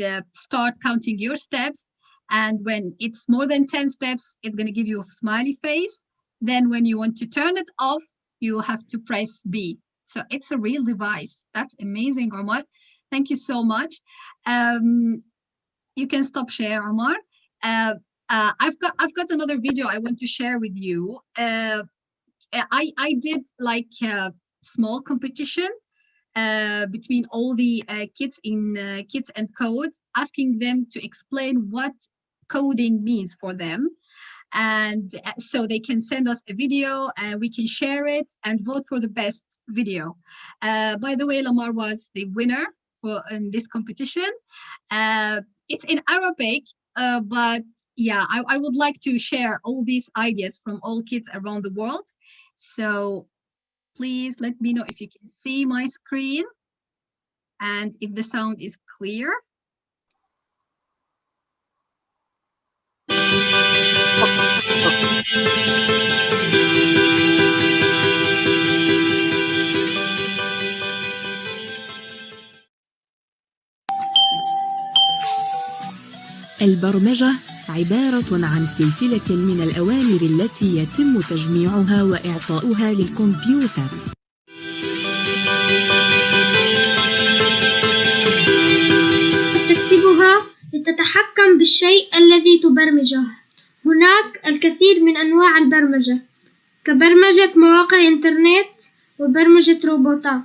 start counting your steps. And when it's more than 10 steps, it's going to give you a smiley face. Then when you want to turn it off, you have to press B. So it's a real device. That's amazing, Omar. Thank you so much. You can stop share, Omar. I've got another video I want to share with you. I did like a small competition between all the kids in Kids and Codes, asking them to explain what coding means for them. And so they can send us a video and we can share it and vote for the best video. By the way, Lamar was the winner in this competition. It's in Arabic, but yeah, I would like to share all these ideas from all kids around the world. So please let me know if you can see my screen and if the sound is clear. البرمجة عبارة عن سلسلة من الأوامر التي يتم تجميعها وإعطاؤها للكمبيوتر. تكتبها لتتحكم بالشيء الذي تبرمجه. هناك الكثير من أنواع البرمجة، كبرمجة مواقع الإنترنت وبرمجة روبوتات.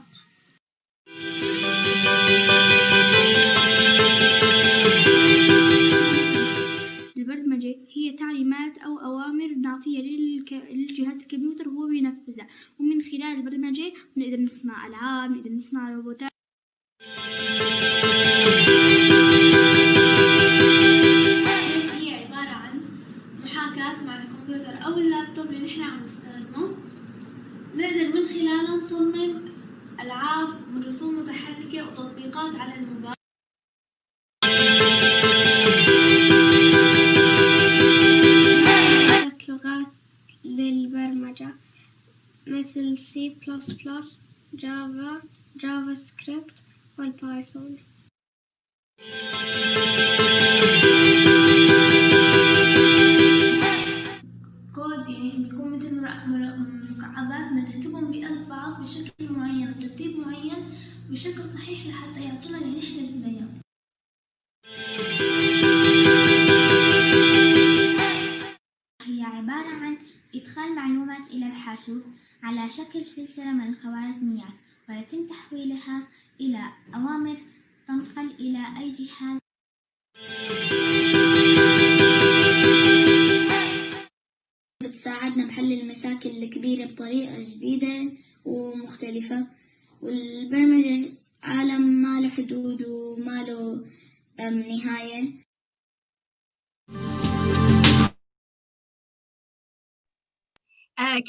البرمجة هي تعليمات أو أوامر نعطيها للجهاز الكمبيوتر وهو بينفذها، ومن خلال البرمجة بنقدر نصنع ألعاب، نقدر نصنع روبوتات. هي عبارة عن محاكاة مع الكمبيوتر أو اللابتوب اللي نحن عم نستخدمه، نقدر من خلاله نصمم ألعاب من رسوم متحركة وتطبيقات على الموبايل. لغات للبرمجة مثل C++, جافا، جافا سكريبت والبايثون. كود يعني بيكون مثل مكعبات بنركبهم بقلب بعض بشكل معين وترتيب معين بشكل صحيح لحتى يعطونا اللي نحن بدنا إياه. هي عبارة عن إدخال معلومات إلى الحاسوب على شكل سلسلة من الخوارزميات، ويتم تحويلها إلى أوامر تنقل إلى أي جهاز. بتساعدنا بحل المشاكل الكبيرة بطريقة جديدة ومختلفة، والبرمجة عالم ما له حدود وما له نهاية.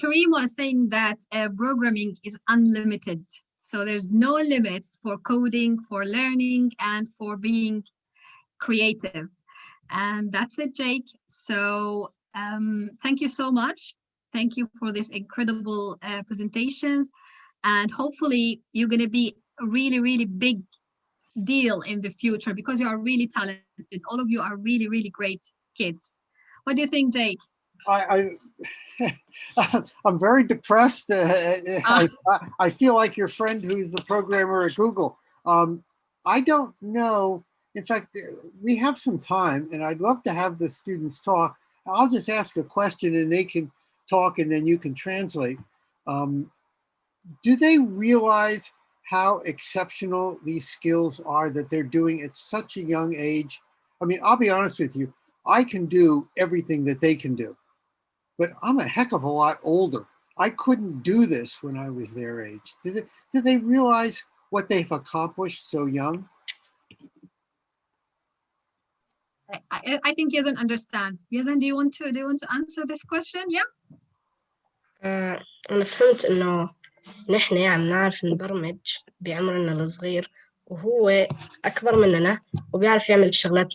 Kareem was saying that programming is unlimited. So there's no limits for coding, for learning, and for being creative. And that's it, Jake. So thank you so much. Thank you for this incredible presentations. And hopefully you're going to be a really, really big deal in the future because you are really talented. All of you are really, really great kids. What do you think, Jake? I'm very depressed. I feel like your friend who's the programmer at Google. I don't know. In fact, we have some time and I'd love to have the students talk. I'll just ask a question and they can talk and then you can translate. Do they realize how exceptional these skills are that they're doing at such a young age? I mean, I'll be honest with you. I can do everything that they can do. But I'm a heck of a lot older. I couldn't do this when I was their age. Do they realize what they've accomplished so young? I think Yazan understands. Yazan, do you want to answer this question? Yeah. أنا فهمت إنه نحن يعني نعرف نبرمج بعمرنا الصغير وهو أكبر مننا وبيعرف يعمل الشغلات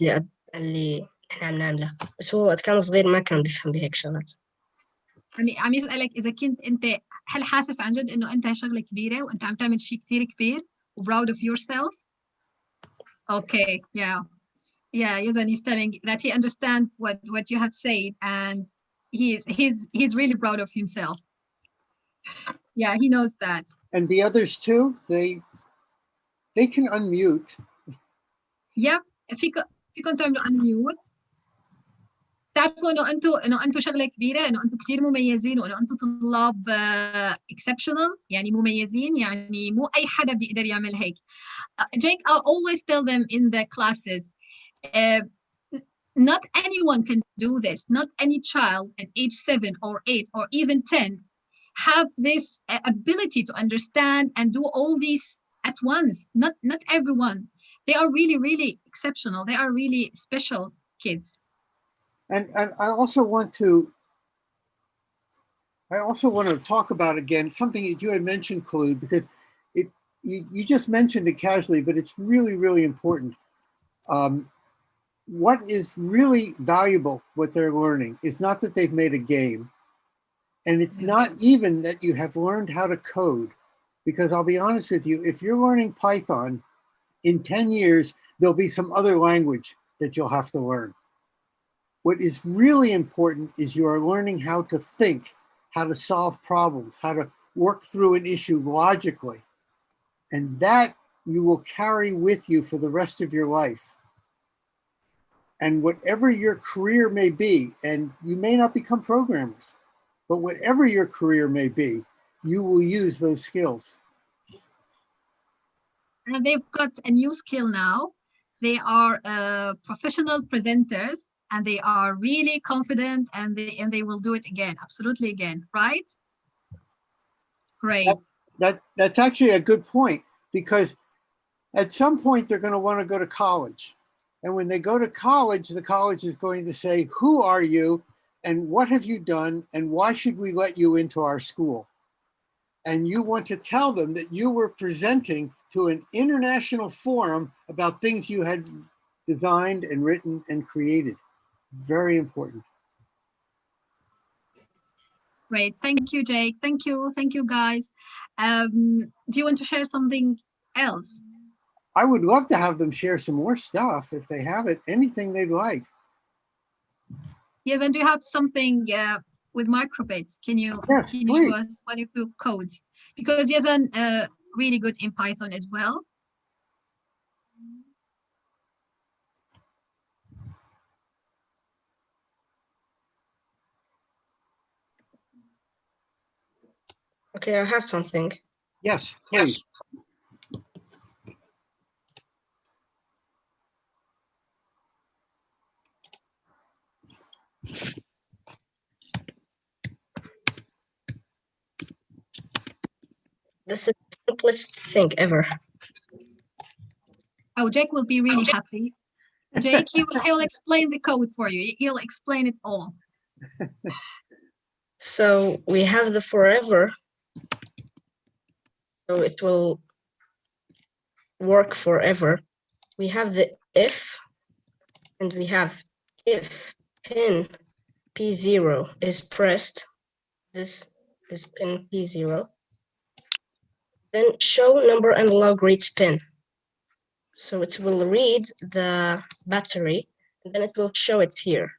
اللي نحن عم نعملها، بس هو وقت كان صغير ما كان بيفهم بهيك شغلات. عم يسألك إذا كنت أنت هل حاسس عن جد إنه أنت شغلة كبيرة وأنت عم تعمل شيء كتير كبير و proud of yourself? Okay, yeah. Yazan is telling that he understands what you have said and he's really proud of himself. Yeah, he knows that. And the others too, they can unmute. Yep, فيكم تعملوا unmute. تعرفوا انه انتم شغله كبيره، انه انتم كثير مميزين، وانه انتم طلاب exceptional، يعني مميزين، يعني مو اي حدا بيقدر يعمل هيك. Jake, I always tell them in the classes, not anyone can do this. Not any child at age 7 or 8 or even 10 have this ability to understand and do all these at once. Not everyone. They are really, really exceptional. They are really special kids. And I also want to talk about again something that you had mentioned, Khulud, because you just mentioned it casually, but it's really, really important. What is really valuable, what they're learning, is not that they've made a game, and it's not even that you have learned how to code, because I'll be honest with you, if you're learning Python, in 10 years, there'll be some other language that you'll have to learn. What is really important is you are learning how to think, how to solve problems, how to work through an issue logically. And that you will carry with you for the rest of your life. And whatever your career may be, and you may not become programmers, but whatever your career may be, you will use those skills. And they've got a new skill now. They are professional presenters, and they are really confident, and they will do it again, absolutely again, right? Great. That's actually a good point, because at some point they're going to want to go to college. And when they go to college, the college is going to say, who are you? and what have you done, and why should we let you into our school? And you want to tell them that you were presenting to an international forum about things you had designed and written and created. Very important. Great. Thank you, Jake. Thank you. Thank you, guys. Do you want to share something else? I would love to have them share some more stuff if they have it, anything they'd like. Yes, and do you have something with microbits? Can you show us one of your codes? Because Yazan really good in Python as well. Okay, I have something. Yes, please. This is the simplest thing ever. Oh, Jake will be really happy. Jake, he'll explain the code for you. He'll explain it all. So we have the forever. So it will work forever. We have the if, and we have if pin P0 is pressed. This is pin P0. Then show number and log reach pin. So it will read the battery, and then it will show it here.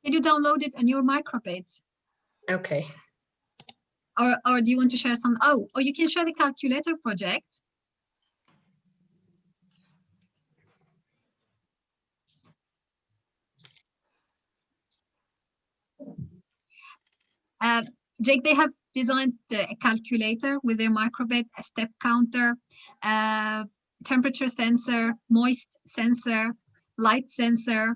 Can you download it on your microbit? Okay. Or do you want to share some? Oh, or you can share the calculator project. Jake, they have designed a calculator with their microbit, a step counter, temperature sensor, moist sensor, light sensor,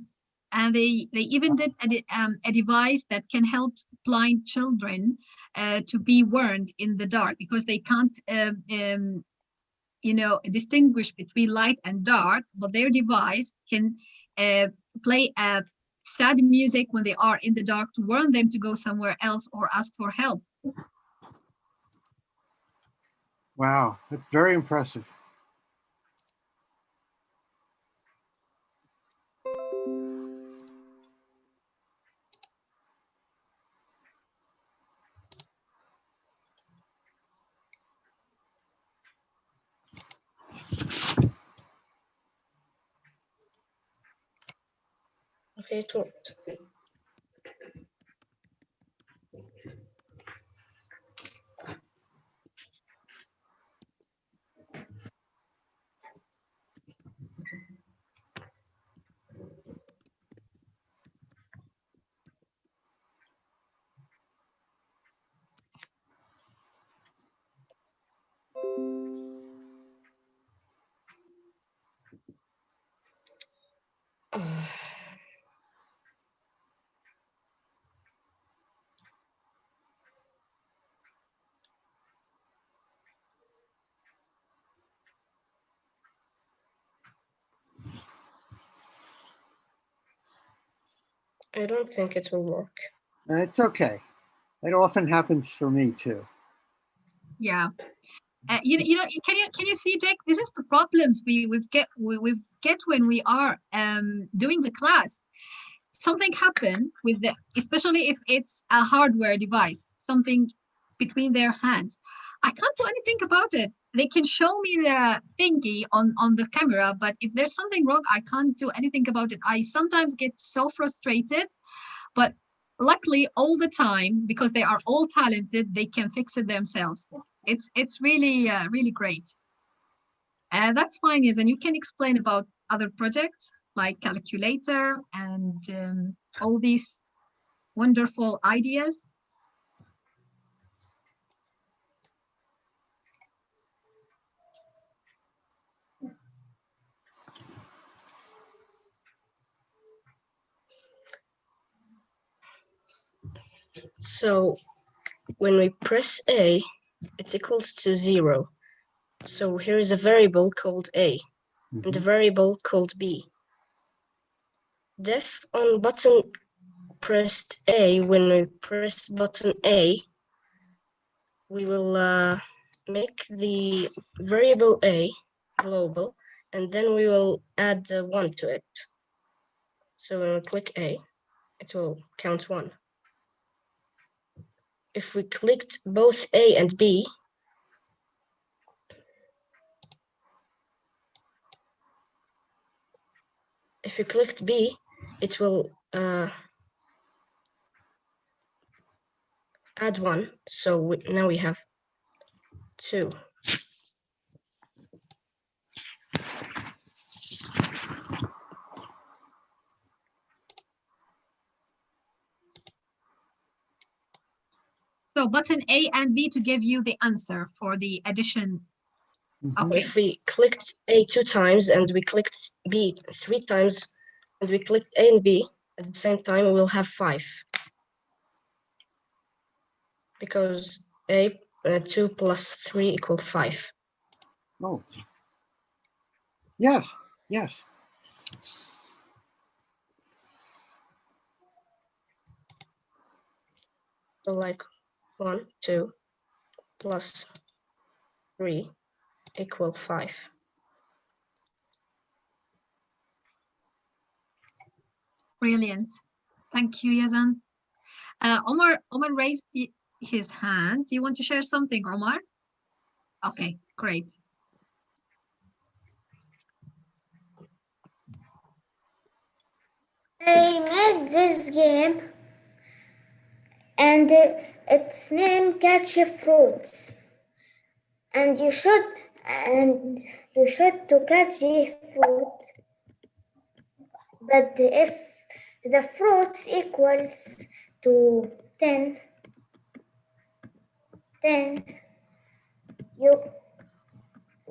and they even did a device that can help blind children to be warned in the dark because they can't distinguish between light and dark, but their device can play a sad music when they are in the dark to warn them to go somewhere else or ask for help. Wow, that's very impressive. Okay, it worked. I don't think it will work. It's okay. It often happens for me too. Yeah. You know, can you see, Jake? This is the problems we get when we are doing the class. Something happen with the, especially if it's a hardware device, something between their hands. I can't do anything about it. They can show me the thingy on the camera, but if there's something wrong, I can't do anything about it. I sometimes get so frustrated, but luckily all the time, because they are all talented, they can fix it themselves. It's really really great. That's fine, yes, and you can explain about other projects like calculator and all these wonderful ideas. So when we press A, it equals to 0. So here is a variable called A and a variable called B. Def on button pressed A, when we press button A, we will make the variable A global, and then we will add 1 to it. So when we click A, it will count 1. If we clicked both A and B, if you clicked B, it will add 1. So now we have 2. So button A and B to give you the answer for the addition. Okay. If we clicked A 2 times and we clicked B 3 times and we clicked A and B at the same time, we will have 5. Because A 2 plus 3 equal 5. Oh. Yes, yes. So like 1, 2 plus 3 equal 5. Brilliant. Thank you, Yazan. Omar raised his hand. Do you want to share something, Omar? Okay, great. I made this game and its name Catch Fruits. And you should to catch the fruit. But if the fruits equals to 10, then you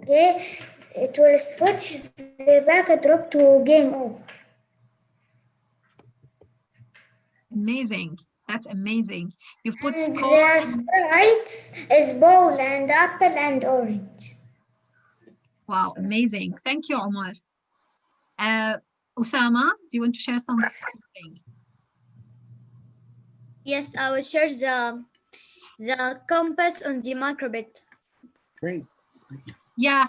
it will switch the backdrop to game over. Amazing. That's amazing. You've put And scores. their sprites is bowl and apple and orange. Wow, amazing. Thank you, Omar. Osama, do you want to share something? Yes, I will share the compass on the microbit. Great. Yeah.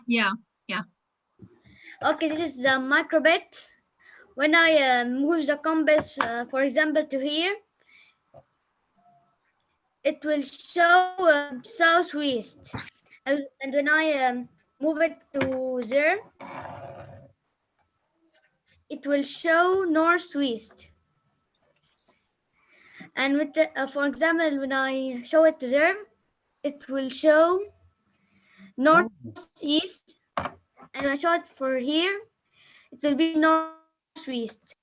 Okay, this is the microbit. When I move the compass, for example, to here, it will show southwest. And when I move it to there, it will show northwest. And with for example, when I show it to there, it will show northeast. And when I show it for here, it will be northwest.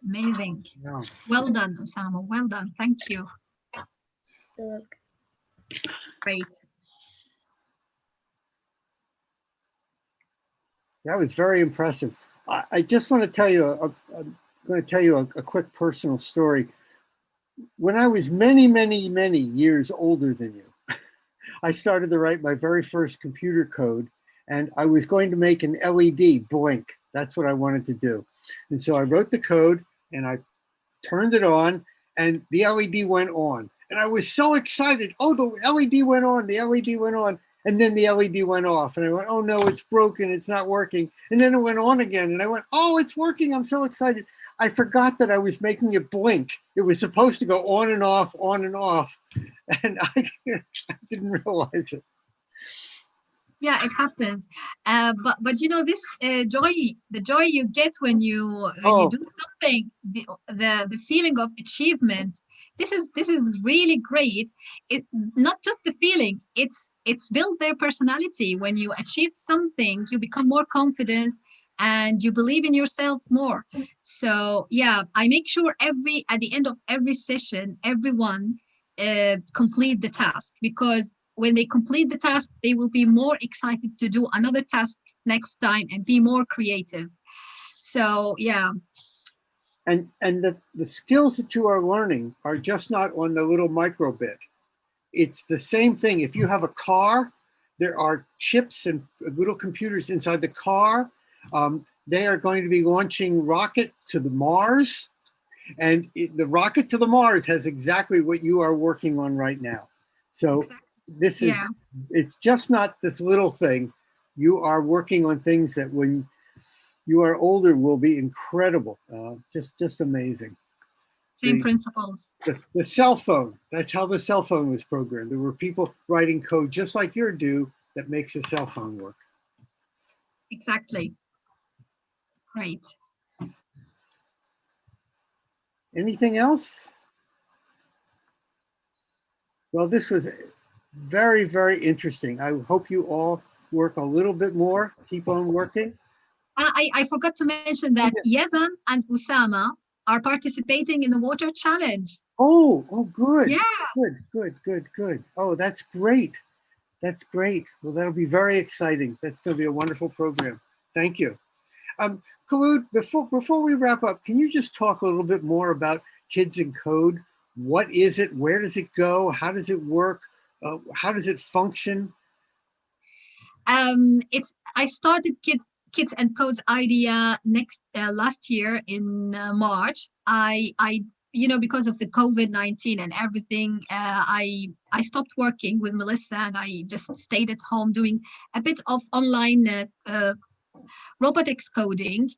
Amazing. Yeah. Well done, Osama. Well done. Thank you. Great. That was very impressive. I just want to tell you, I'm going to tell you a quick personal story. When I was many, many, many years older than you, I started to write my very first computer code, and I was going to make an LED blink. That's what I wanted to do. And so I wrote the code and I turned it on and the LED went on. And I was so excited. Oh, the LED went on, the LED went on. And then the LED went off and I went, oh no, it's broken, it's not working. And then it went on again and I went, oh, it's working, I'm so excited. I forgot that I was making it blink. It was supposed to go on and off, and I didn't realize it. Yeah, it happens. But you know, this the joy you get when you do something, the feeling of achievement. This is really great. It not just the feeling. It's built their personality. When you achieve something, you become more confident and you believe in yourself more. So yeah, I make sure at the end of every session, everyone complete the task, because when they complete the task, they will be more excited to do another task next time and be more creative. So yeah. And the skills that you are learning are just not on the little micro bit. it's the same thing. If you have a car, there are chips and little computers inside the car. They are going to be launching rocket to the Mars, and the rocket to the Mars has exactly what you are working on right now. So this is, it's just not this little thing. You are working on things that when you are older will be incredible. Just amazing. Same principles. The cell phone, that's how the cell phone was programmed. There were people writing code just like you do that makes a cell phone work. Exactly. Great. Anything else? Well, this was very, very interesting. I hope you all work a little bit more, keep on working. I forgot to mention that Yazan and Usama are participating in the water challenge. Oh, good. Yeah. Good. Oh, that's great. That's great. Well, that'll be very exciting. That's going to be a wonderful program. Thank you. Khulud, before we wrap up, can you just talk a little bit more about Kids in Code? What is it? Where does it go? How does it work? How does it function? I started Kids and Code's idea last year in March. I because of the COVID-19 and everything, I stopped working with Melissa and I just stayed at home doing a bit of online robotics coding.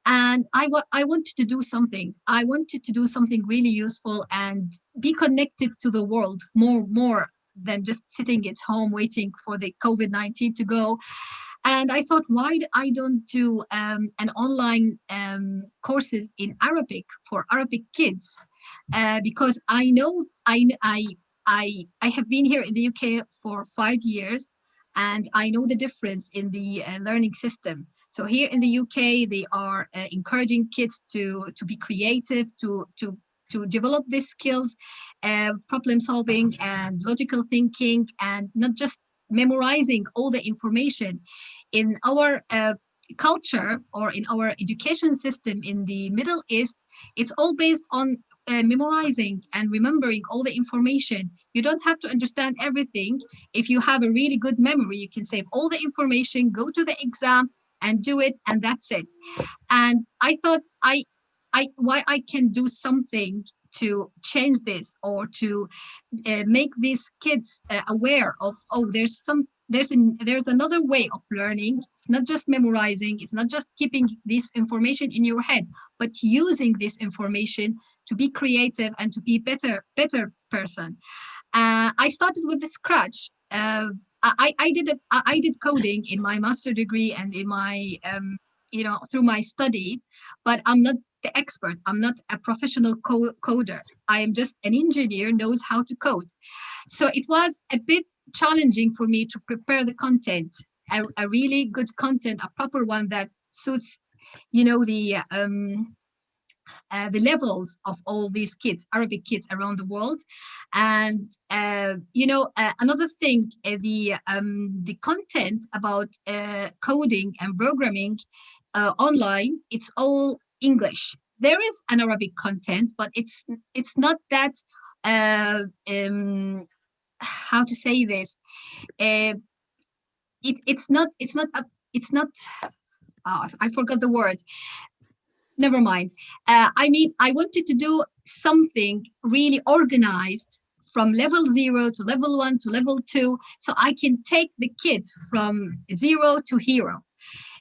And I wanted to do something. I wanted to do something really useful and be connected to the world more than just sitting at home waiting for the COVID-19 to go. And I thought, why I don't do an online courses in Arabic for Arabic kids? Because I know I have been here in the UK for 5 years, and I know the difference in the learning system. So here in the UK, they are encouraging kids to be creative, to develop these skills, problem solving and logical thinking, and not just memorizing all the information. In our culture or in our education system in the Middle East, it's all based on memorizing and remembering all the information. You don't have to understand everything. If you have a really good memory, you can save all the information, go to the exam and do it, and that's it. And I thought why I can do something to change this, or to make these kids aware of, there's another way of learning. It's not just memorizing, it's not just keeping this information in your head, but using this information to be creative and to be better person. I started with the Scratch. I did coding in my master degree and in my through my study, but I'm not the expert. I'm not a professional coder. I am just an engineer knows how to code. So it was a bit challenging for me to prepare the content, a really good content, a proper one that suits, the levels of all these kids, Arabic kids around the world. And another thing, the content about coding and programming online, it's all English. There is an Arabic content, but it's not that how to say this. It's not. Oh, I forgot the word. Never mind. I wanted to do something really organized from level 0 to level 1 to level 2, so I can take the kid from 0 to hero.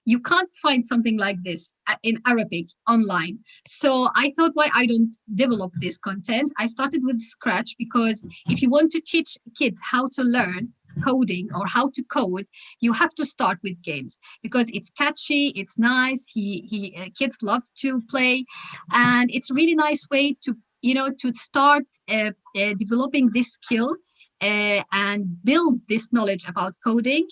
You can't find something like this in Arabic online. So I thought, why I don't develop this content? I started with Scratch, because if you want to teach kids how to learn coding or how to code, you have to start with games, because it's catchy, it's nice, kids love to play, and it's a really nice way to to start developing this skill and build this knowledge about coding.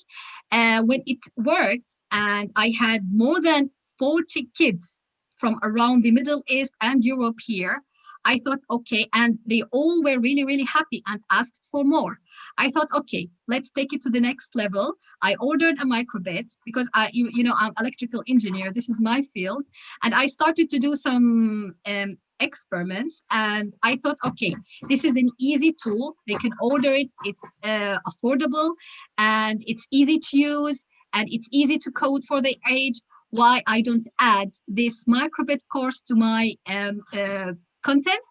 When it worked, and I had more than 40 kids from around the Middle East and Europe here, I thought, okay, and they all were really, really happy and asked for more. I thought, okay, let's take it to the next level. I ordered a microbit, because I'm electrical engineer. This is my field. And I started to do some experiments, and I thought, okay, this is an easy tool. They can order it. It's affordable, and it's easy to use, and it's easy to code for the age. Why I don't add this microbit course to my content?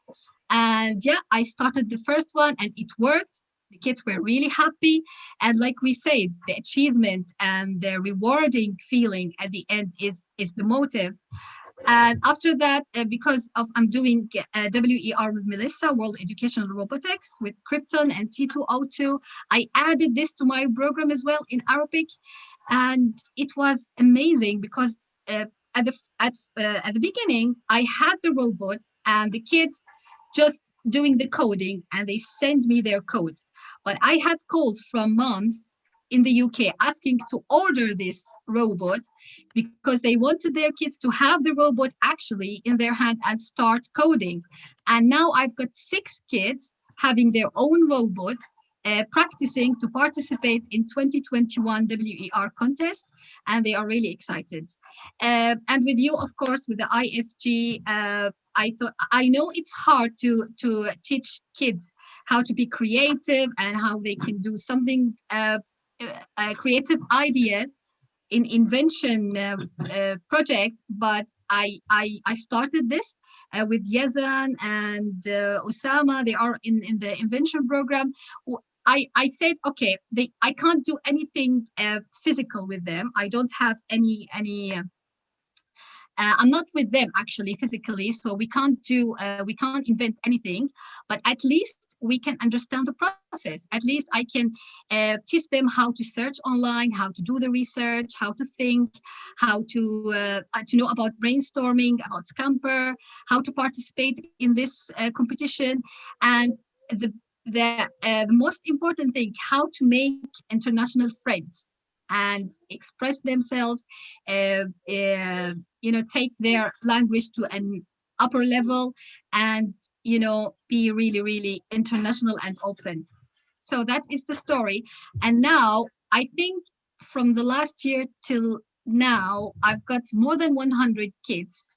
And yeah, I started the first one, and it worked. The kids were really happy, and like we said, the achievement and the rewarding feeling at the end is the motive. And after that, because of I'm doing WER with Melissa, World Educational Robotics with Krypton and C202, I added this to my program as well in Arabic, and it was amazing because at the beginning I had the robot and the kids just doing the coding, and they send me their code. But I had calls from moms in the UK asking to order this robot because they wanted their kids to have the robot actually in their hand and start coding. And now I've got 6 kids having their own robot, practicing to participate in 2021 WER contest, and they are really excited. And with you, of course, with the IFG, I know it's hard to teach kids how to be creative and how they can do something, creative ideas in invention project, but I started this with Yazan and Osama. They are in the invention program. I said, okay, I can't do anything physical with them. I don't have any I'm not with them actually physically, so we can't invent anything, but at least we can understand the process. At least I can teach them how to search online, how to do the research, how to think, how to know about brainstorming, about Scamper, how to participate in this competition, and the most important thing, how to make international friends and express themselves, take their language to an upper level, and be really, really international and open. So that is the story. And now I think from the last year till now, I've got more than 100 kids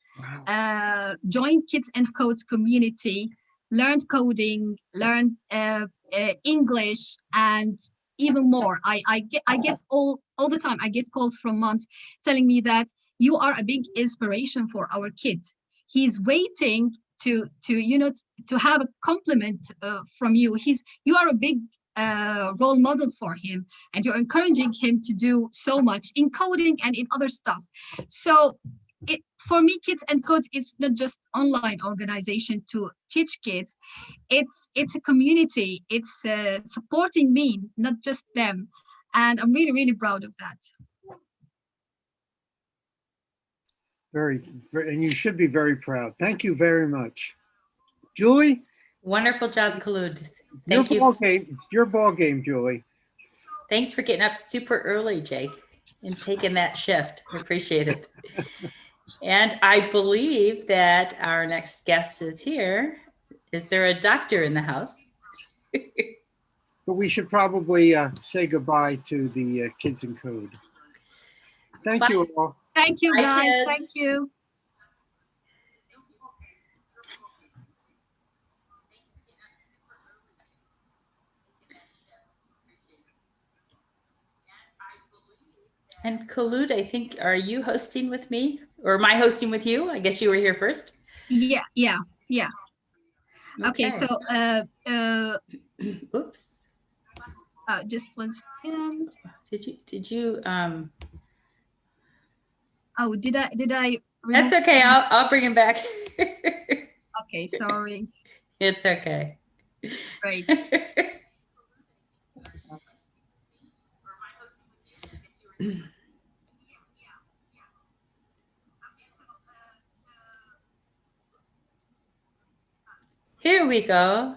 joined Kids and Codes community, learned coding, learned English, and even more. I get all the time, I get calls from moms telling me that you are a big inspiration for our kid. He's waiting to have a compliment from you. You are a big role model for him, and you're encouraging him to do so much in coding and in other stuff. So for me, Kids and Codes, it's not just online organization to teach kids. It's a community. It's supporting me, not just them. And I'm really, really proud of that. Very, and you should be very proud. Thank you very much. Julie? Wonderful job, Khulud. Thank you. It's your ball game, Julie. Thanks for getting up super early, Jake, and taking that shift. I appreciate it. And I believe that our next guest is here. Is there a doctor in the house? But we should probably say goodbye to the Kids in Code. Thank you all. Thank you, Bye, guys. kids. Thank you. And Khulud, I think, are you hosting with me? Or am I hosting with you? I guess you were here first. Yeah. Okay, so oops. Just 1 second. Did you Oh, did I That's okay. I'll bring him back. Okay, sorry. It's okay. Great. Here we go.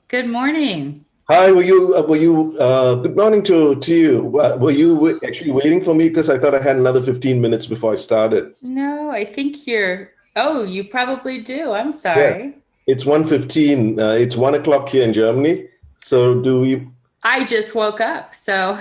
Good morning. Hi, good morning to you. Were you actually waiting for me? Because I thought I had another 15 minutes before I started. No, I think you probably do. I'm sorry. Yeah, it's 1:15. It's 1 o'clock here in Germany. So I just woke up, so.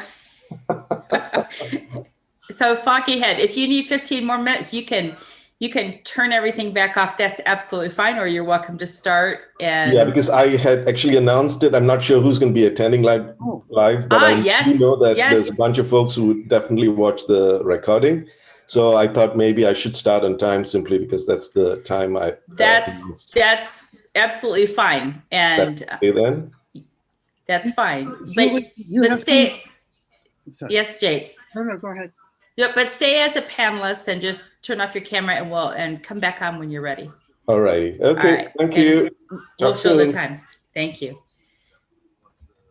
So Foggy Head, if you need 15 more minutes, you can you can turn everything back off. That's absolutely fine, or you're welcome to start. And yeah, because I had actually announced it. I'm not sure who's going to be attending live, but I do know that there's a bunch of folks who would definitely watch the recording. So I thought maybe I should start on time simply because that's the time I. That's absolutely fine, and then that's fine. Julie, but stay. Yes, Jake. No, go ahead. Yeah, but stay as a panelist and just turn off your camera and come back on when you're ready. All right. Okay. Thank you. We'll fill the time. Thank you.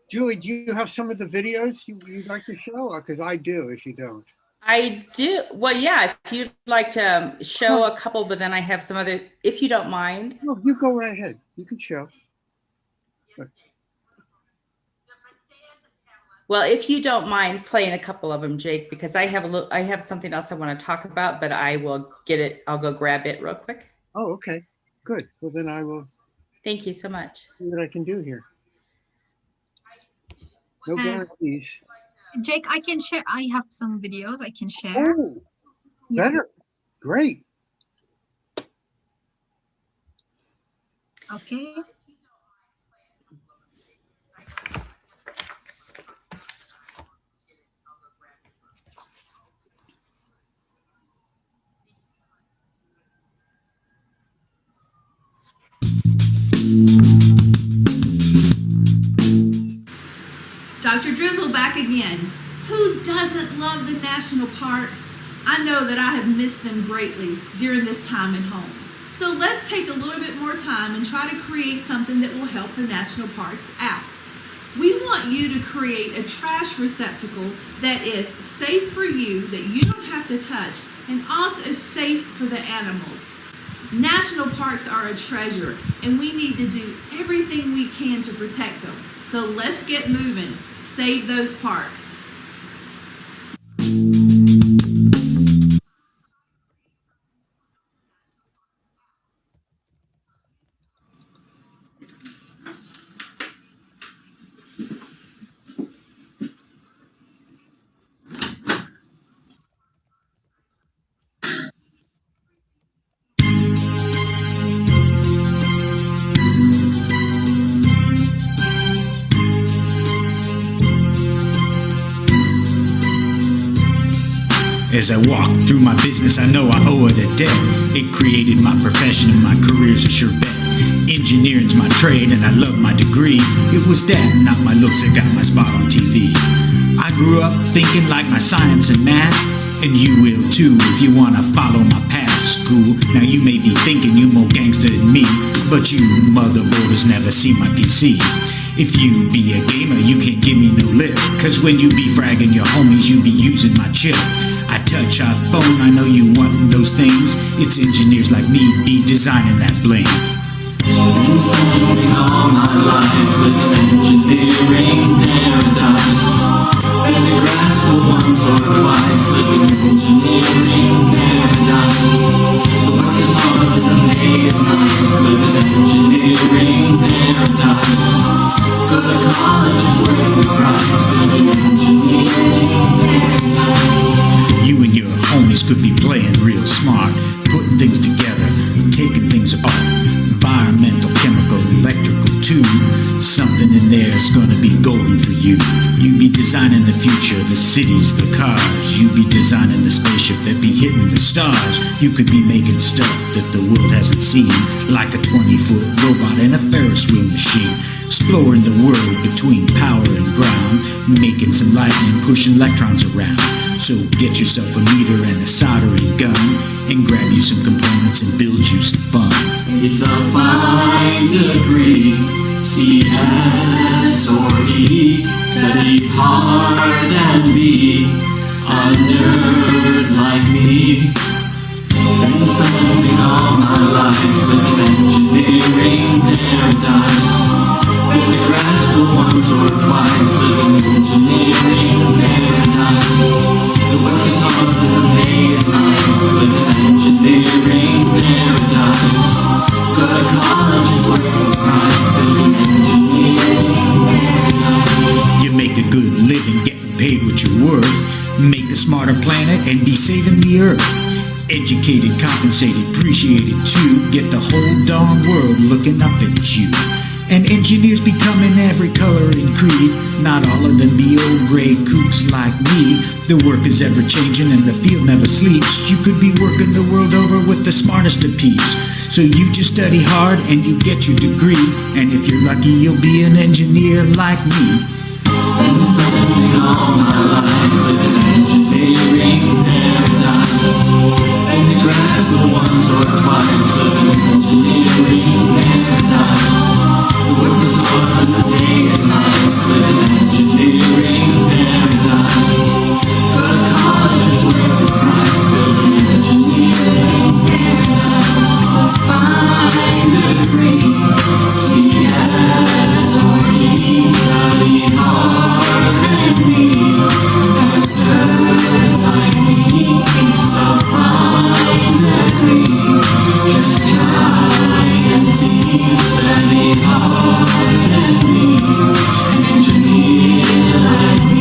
Julie, do you have some of the videos you'd like to show? Because I do, if you don't. I do. Well, yeah, if you'd like to show a couple, but then I have some other, if you don't mind. No, you go right ahead. You can show. Well, if you don't mind playing a couple of them, Jake, because I have something else I want to talk about, but I will get it. I'll go grab it real quick. Oh, okay. Good. Well, then I will. Thank you so much. See what I can do here. No guarantees. Jake, I can share. I have some videos I can share. Oh, better. Great. Okay. Dr. Drizzle back again. Who doesn't love the national parks? I know that I have missed them greatly during this time at home. So let's take a little bit more time and try to create something that will help the national parks out. We want you to create a trash receptacle that is safe for you, that you don't have to touch, and also safe for the animals. National parks are a treasure, and we need to do everything we can to protect them. So let's get moving. Save those parks. As I walk through my business, I know I owe it a debt. It created my profession and my career's a sure bet. Engineering's my trade and I love my degree. It was that, not my looks, that got my spot on TV. I grew up thinking like my science and math, and you will too if you wanna follow my path, school. Now you may be thinking you more gangster than me, but you motherboarders never see my PC. If you be a gamer, you can't give me no lip, cause when you be fragging your homies, you be using my chip. I touch our phone, I know you want those things. It's engineers like me be designing that bling. Been spending all my life living engineering paradise. Been a rascal once or twice, living engineering paradise. The work is hard and the pay is nice, living engineering paradise. Go to college is worth the price, living engineering paradise. You and your homies could be playing real smart, putting things together, taking things apart. Environmental, chemical, electrical too. Something in there's gonna be golden for you. You be designing the future, the cities, the cars. You be designing the spaceship that be hitting the stars. You could be making stuff that the world hasn't seen, like a 20-foot robot and a Ferris wheel machine. Exploring the world between power and ground, making some lightning, pushing electrons around. So get yourself a meter and a soldering gun, and grab you some components and build you some fun. It's a fine degree, CS or E, study hard and be a nerd like me. Been spending all my life living engineering paradise. Been a rascal once or twice, living engineering paradise. The work is hard and the pay is nice, living engineering paradise. Go to college is worth the price, living engineering paradise. You make a good living, getting paid what you're worth. Make a smarter planet and be saving the earth. Educated, compensated, appreciated too. Get the whole darn world looking up at you. And engineers be coming every color and creed. Not all of them be old gray kooks like me. The work is ever changing and the field never sleeps. You could be working the world over with the smartest of peeps. So you just study hard and you get your degree. And if you're lucky, you'll be an engineer like me. Been spending all my life living engineering paradise. In the grass for once or twice, living engineering paradise. The work is hard and the day is nice, living engineering paradise. Go to college is worth the price, living engineering paradise. It's a fine degree, CS or E, study hard and me. And a girl like me, it's a fine degree. Just try and see, study hard and be an engineer like me.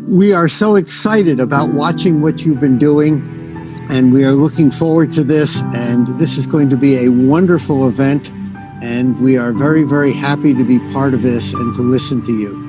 We are so excited about watching what you've been doing, and we are looking forward to this, and this is going to be a wonderful event, and we are very, very happy to be part of this and to listen to you.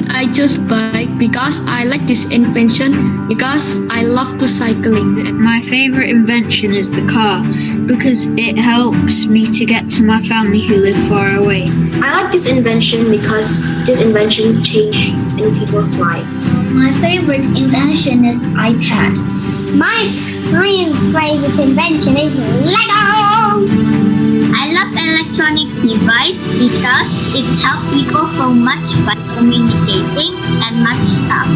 I chose bike because I like this invention, because I love to cycling. My favorite invention is the car because it helps me to get to my family who live far away. I like this invention because this invention changed many people's lives. My favorite invention is iPad. My favorite invention is Lego. I love electronic device because it helps people so much by communicating and much stuff.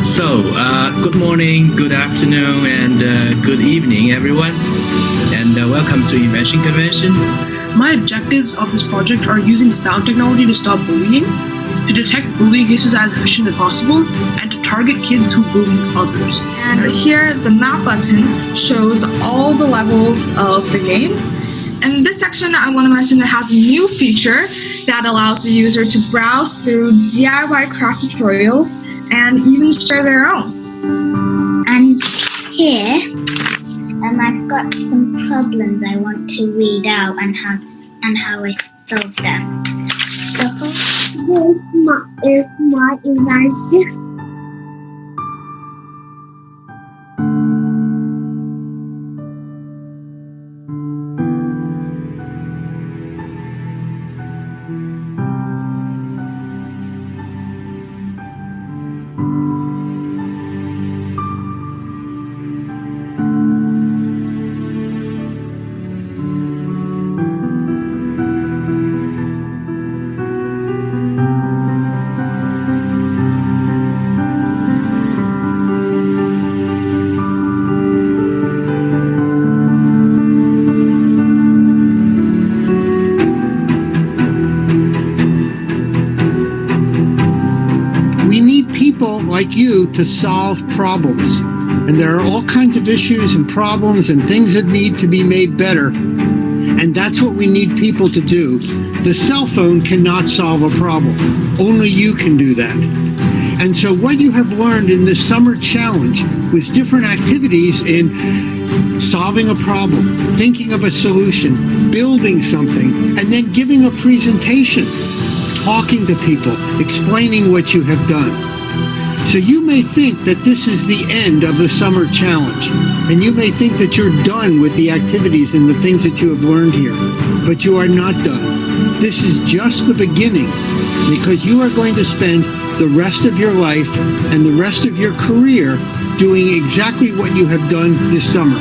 So, good morning, good afternoon, and good evening, everyone. And welcome to Invention Convention. My objectives of this project are using sound technology to stop bullying, to detect bullying cases as efficiently as possible, and to target kids who bully others. And here, the map button shows all the levels of the game. And this section, I want to mention that has a new feature that allows the user to browse through DIY craft tutorials and even share their own. And here, I've got some problems I want to read out and how I solve them. The first is my invention. Like you to solve problems. And there are all kinds of issues and problems and things that need to be made better. And that's what we need people to do. The cell phone cannot solve a problem. Only you can do that. And so what you have learned in this summer challenge was different activities in solving a problem, thinking of a solution, building something, and then giving a presentation, talking to people, explaining what you have done. So you may think that this is the end of the summer challenge, and you may think that you're done with the activities and the things that you have learned here, but you are not done. This is just the beginning, because you are going to spend the rest of your life and the rest of your career doing exactly what you have done this summer.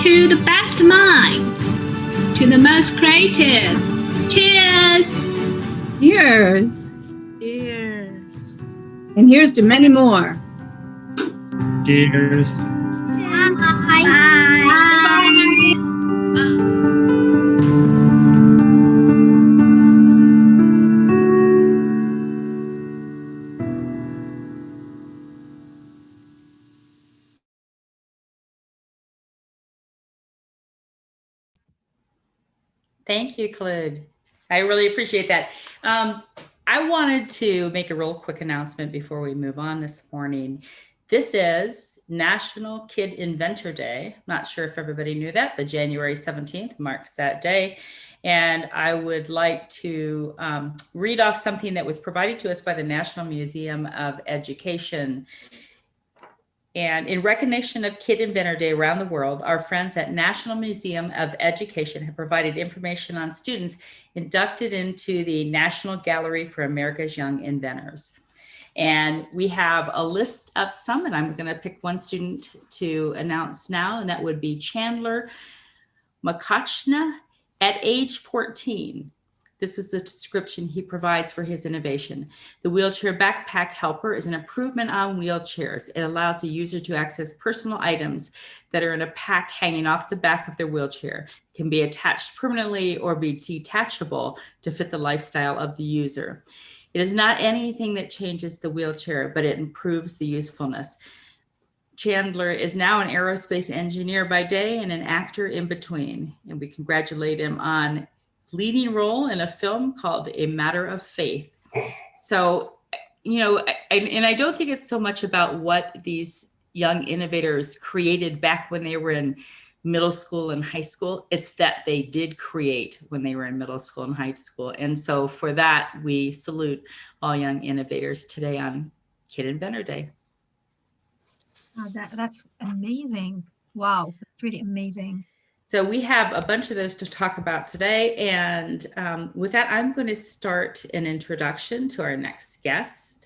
To the best minds, to the most creative. Cheers! Cheers! And here's to many more. Cheers. Bye. Thank you, Claude. I really appreciate that. I wanted to make a real quick announcement before we move on this morning. This is National Kid Inventor Day. I'm not sure if everybody knew that, but January 17th marks that day. And I would like to read off something that was provided to us by the National Museum of Education. And in recognition of Kid Inventor Day around the world, our friends at National Museum of Education have provided information on students inducted into the National Gallery for America's Young Inventors. And we have a list of some, and I'm going to pick one student to announce now, and that would be Chandler Makachna at age 14. This is the description he provides for his innovation. The wheelchair backpack helper is an improvement on wheelchairs. It allows the user to access personal items that are in a pack hanging off the back of their wheelchair. It can be attached permanently or be detachable to fit the lifestyle of the user. It is not anything that changes the wheelchair, but it improves the usefulness. Chandler is now an aerospace engineer by day and an actor in between. And we congratulate him on leading role in a film called A Matter of Faith. So, you know, and I don't think it's so much about what these young innovators created back when they were in middle school and high school. It's that they did create when they were in middle school and high school. And so for that, we salute all young innovators today on Kid Inventor Day. That's amazing. Wow, that's really amazing. So we have a bunch of those to talk about today. And with that, I'm going to start an introduction to our next guest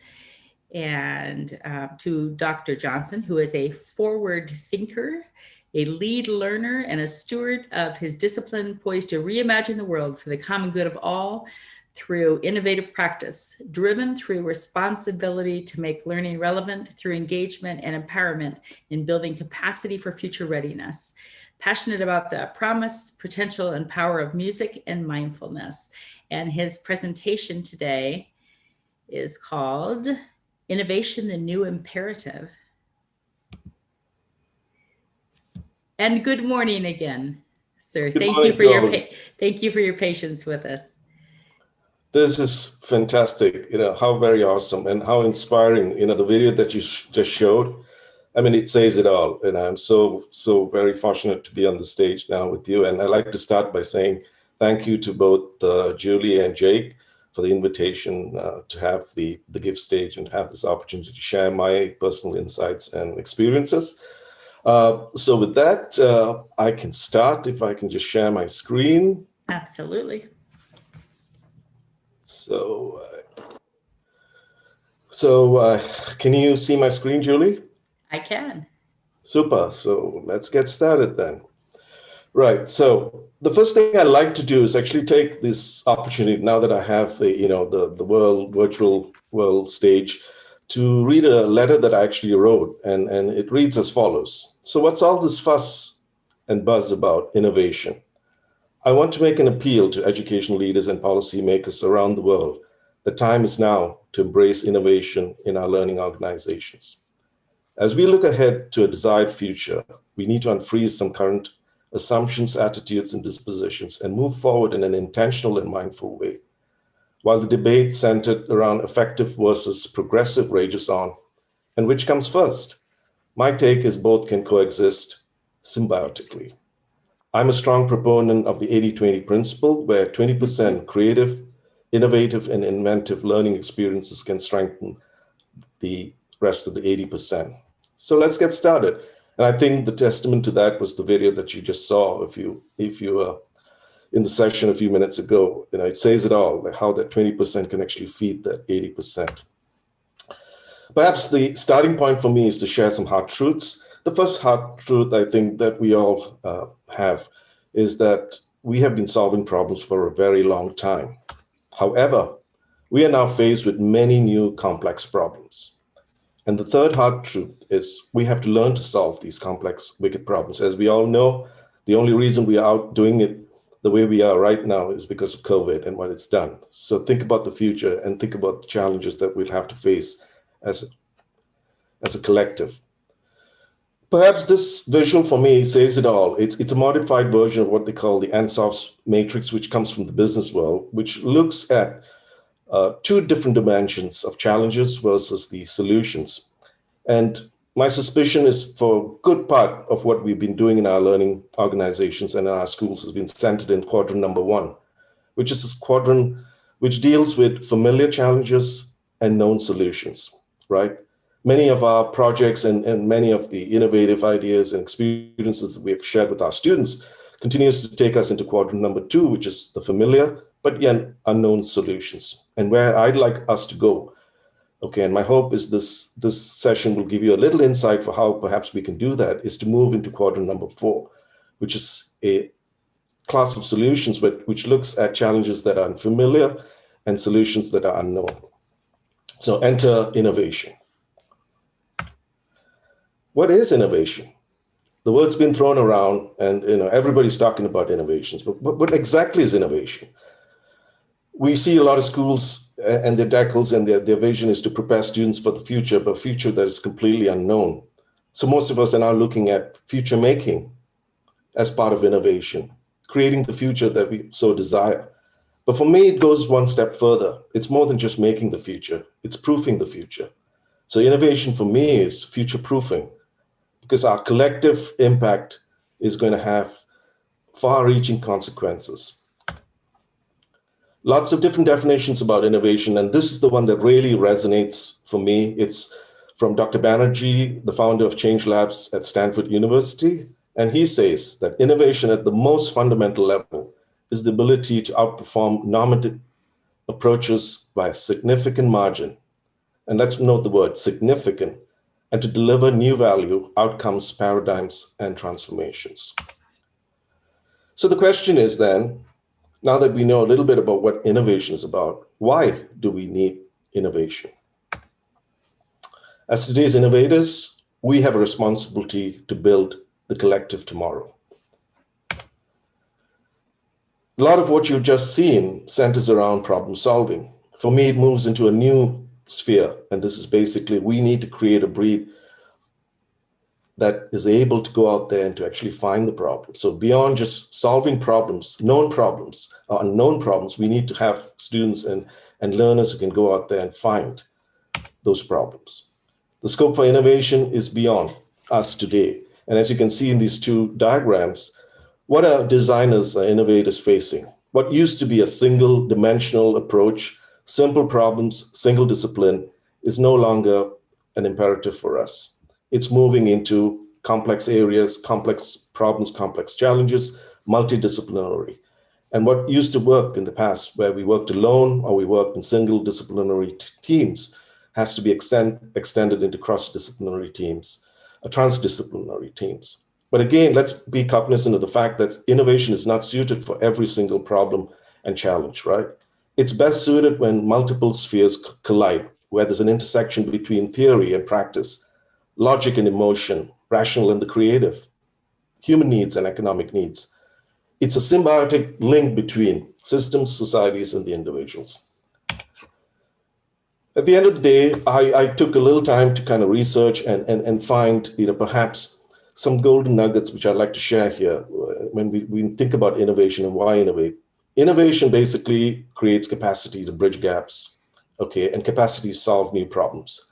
and to Dr. Johnson, who is a forward thinker, a lead learner, and a steward of his discipline poised to reimagine the world for the common good of all through innovative practice, driven through responsibility to make learning relevant through engagement and empowerment in building capacity for future readiness. Passionate about the promise, potential, and power of music and mindfulness. And his presentation today is called Innovation, the New Imperative. And good morning again, sir. Thank you for your patience with us. This is fantastic. You know, how very awesome and how inspiring. You know, the video that you just showed. I mean, it says it all, and I'm so very fortunate to be on the stage now with you. And I'd like to start by saying thank you to both Julie and Jake for the invitation to have the gift stage and have this opportunity to share my personal insights and experiences. So with that, I can start if I can just share my screen. Absolutely. So, can you see my screen, Julie? I can. Super. So let's get started then. Right. So the first thing I like to do is actually take this opportunity now that I have the virtual world stage to read a letter that I actually wrote, and it reads as follows. So what's all this fuss and buzz about innovation? I want to make an appeal to education leaders and policymakers around the world. The time is now to embrace innovation in our learning organizations. As we look ahead to a desired future, we need to unfreeze some current assumptions, attitudes, and dispositions and move forward in an intentional and mindful way. While the debate centered around effective versus progressive rages on, and which comes first, my take is both can coexist symbiotically. I'm a strong proponent of the 80-20 principle, where 20% creative, innovative, and inventive learning experiences can strengthen the rest of the 80%. So let's get started. And I think the testament to that was the video that you just saw. If you were in the session a few minutes ago, it says it all, like how that 20% can actually feed that 80%. Perhaps the starting point for me is to share some hard truths. The first hard truth I think that we all have is that we have been solving problems for a very long time. However, we are now faced with many new complex problems. And the third hard truth is we have to learn to solve these complex, wicked problems. As we all know, the only reason we are out doing it the way we are right now is because of COVID and what it's done. So think about the future and think about the challenges that we'll have to face as a collective. Perhaps this visual for me says it all. It's a modified version of what they call the Ansov's matrix, which comes from the business world, which looks at two different dimensions of challenges versus the solutions. And my suspicion is for a good part of what we've been doing in our learning organizations and in our schools has been centered in quadrant number 1, which is this quadrant which deals with familiar challenges and known solutions, right? Many of our projects and many of the innovative ideas and experiences that we have shared with our students continues to take us into quadrant number 2, which is the familiar, but yet unknown solutions, and where I'd like us to go. Okay, and my hope is this session will give you a little insight for how perhaps we can do that, is to move into quadrant number 4, which is a class of solutions which looks at challenges that are unfamiliar and solutions that are unknown. So enter innovation. What is innovation? The word's been thrown around and everybody's talking about innovations, but what exactly is innovation? We see a lot of schools and their decals and their vision is to prepare students for the future, but future that is completely unknown. So most of us are now looking at future making as part of innovation, creating the future that we so desire. But for me, it goes one step further. It's more than just making the future, it's proofing the future. So innovation for me is future proofing, because our collective impact is going to have far-reaching consequences. Lots of different definitions about innovation, and this is the one that really resonates for me. It's from Dr. Banerjee, the founder of Change Labs at Stanford University, and he says that innovation at the most fundamental level is the ability to outperform normative approaches by a significant margin. And let's note the word significant, and to deliver new value, outcomes, paradigms, and transformations. So the question is then, now that we know a little bit about what innovation is about, why do we need innovation? As today's innovators, we have a responsibility to build the collective tomorrow. A lot of what you've just seen centers around problem solving. For me, it moves into a new sphere, and this is basically, we need to create a breed that is able to go out there and to actually find the problem. So beyond just solving problems, known problems, or unknown problems, we need to have students and learners who can go out there and find those problems. The scope for innovation is beyond us today. And as you can see in these two diagrams, what are designers or innovators facing? What used to be a single dimensional approach, simple problems, single discipline, is no longer an imperative for us. It's moving into complex areas, complex problems, complex challenges, multidisciplinary. And what used to work in the past, where we worked alone or we worked in single disciplinary teams, has to be extended into cross-disciplinary teams, transdisciplinary teams. But again, let's be cognizant of the fact that innovation is not suited for every single problem and challenge, right? It's best suited when multiple spheres collide, where there's an intersection between theory and practice, logic and emotion, rational and the creative, human needs and economic needs. It's a symbiotic link between systems, societies, and the individuals. At the end of the day, I took a little time to kind of research and find, perhaps some golden nuggets which I'd like to share here when we think about innovation and why innovate. Innovation basically creates capacity to bridge gaps, okay, and capacity to solve new problems.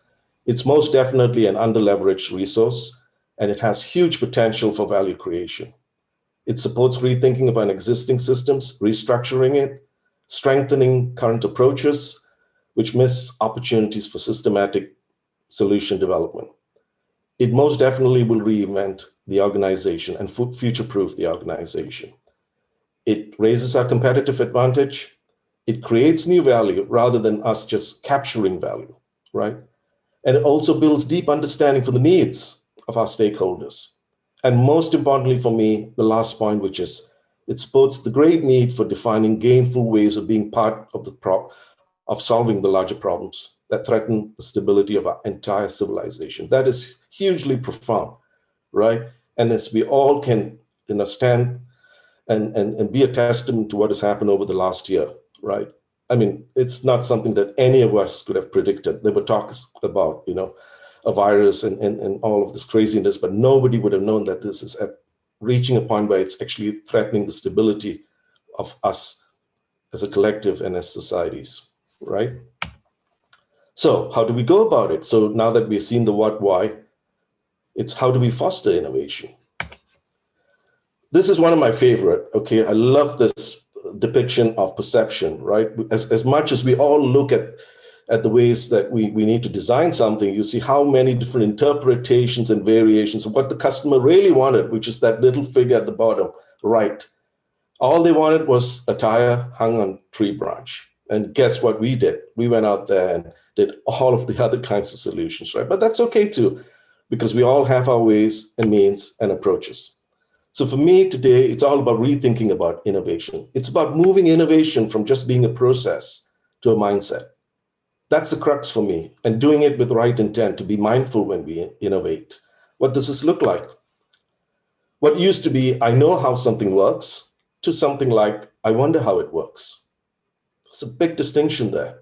It's most definitely an under-leveraged resource, and it has huge potential for value creation. It supports rethinking of an existing systems, restructuring it, strengthening current approaches, which miss opportunities for systematic solution development. It most definitely will reinvent the organization and future-proof the organization. It raises our competitive advantage. It creates new value rather than us just capturing value, right? And it also builds deep understanding for the needs of our stakeholders. And most importantly for me, the last point, which is it supports the great need for defining gainful ways of being part of of solving the larger problems that threaten the stability of our entire civilization. That is hugely profound, right? And as we all can stand and be a testament to what has happened over the last year, right? I mean, it's not something that any of us could have predicted. There were talks about, a virus and all of this craziness, but nobody would have known that this is reaching a point where it's actually threatening the stability of us as a collective and as societies, right? So how do we go about it? So now that we've seen the what, why, it's how do we foster innovation? This is one of my favorite, okay? I love this depiction of perception, right? As much as we all look at the ways that we need to design something, you see how many different interpretations and variations of what the customer really wanted, which is that little figure at the bottom, right? All they wanted was a tire hung on a tree branch. And guess what we did? We went out there and did all of the other kinds of solutions, right? But that's okay too, because we all have our ways and means and approaches. So for me today, it's all about rethinking about innovation. It's about moving innovation from just being a process to a mindset. That's the crux for me, and doing it with the right intent to be mindful when we innovate. What does this look like? What used to be, I know how something works, to something like, I wonder how it works. It's a big distinction there,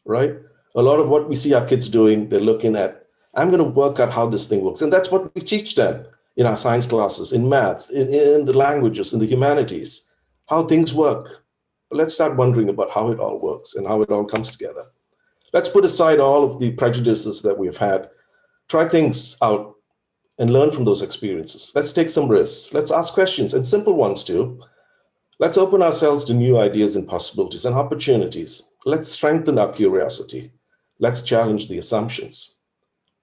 right? A lot of what we see our kids doing, they're looking at, I'm going to work out how this thing works. And that's what we teach them in our science classes, in math, in the languages, in the humanities, how things work. But let's start wondering about how it all works and how it all comes together. Let's put aside all of the prejudices that we've had, try things out and learn from those experiences. Let's take some risks. Let's ask questions, and simple ones too. Let's open ourselves to new ideas and possibilities and opportunities. Let's strengthen our curiosity. Let's challenge the assumptions.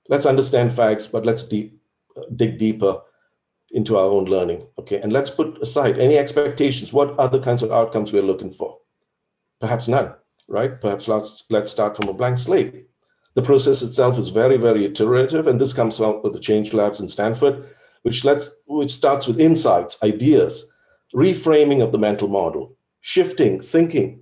Let's understand facts, but let's dig deeper into our own learning, okay? And let's put aside any expectations. What other kinds of outcomes we're looking for? Perhaps none, right? Perhaps let's start from a blank slate. The process itself is very, very iterative, and this comes out with the Change Labs in Stanford, which starts with insights, ideas, reframing of the mental model, shifting, thinking,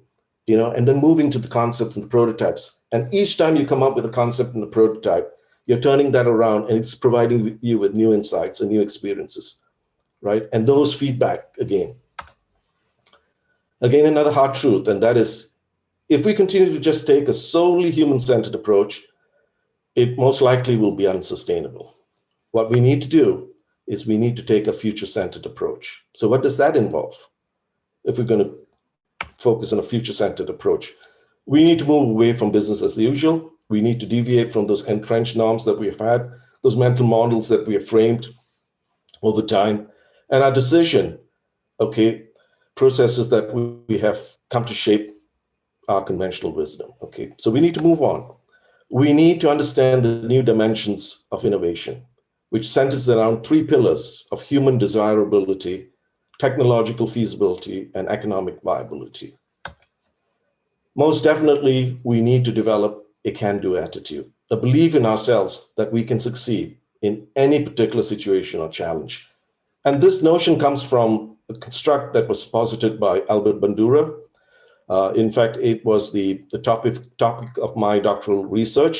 and then moving to the concepts and the prototypes. And each time you come up with a concept and a prototype, you're turning that around and it's providing you with new insights and new experiences, right? And those feedback again. Again, another hard truth, and that is, if we continue to just take a solely human-centered approach, it most likely will be unsustainable. What we need to do is we need to take a future-centered approach. So what does that involve? If we're going to focus on a future-centered approach, we need to move away from business as usual. We need to deviate from those entrenched norms that we've had, those mental models that we have framed over time. And our decision, okay, processes that we have come to shape our conventional wisdom. Okay, so we need to move on. We need to understand the new dimensions of innovation, which centers around 3 pillars of human desirability, technological feasibility, and economic viability. Most definitely, we need to develop a can-do attitude, a belief in ourselves that we can succeed in any particular situation or challenge. And this notion comes from a construct that was posited by Albert Bandura. In fact, it was the topic of my doctoral research,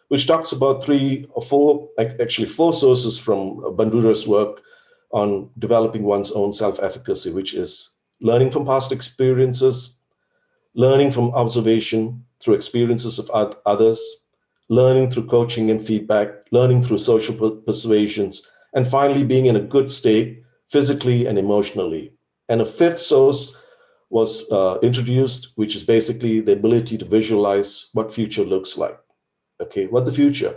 which talks about 4 sources from Bandura's work on developing one's own self-efficacy, which is learning from past experiences, learning from observation through experiences of others, learning through coaching and feedback, learning through social persuasions, and finally being in a good state physically and emotionally. And a 5th source was introduced, which is basically the ability to visualize what future looks like. Okay, what the future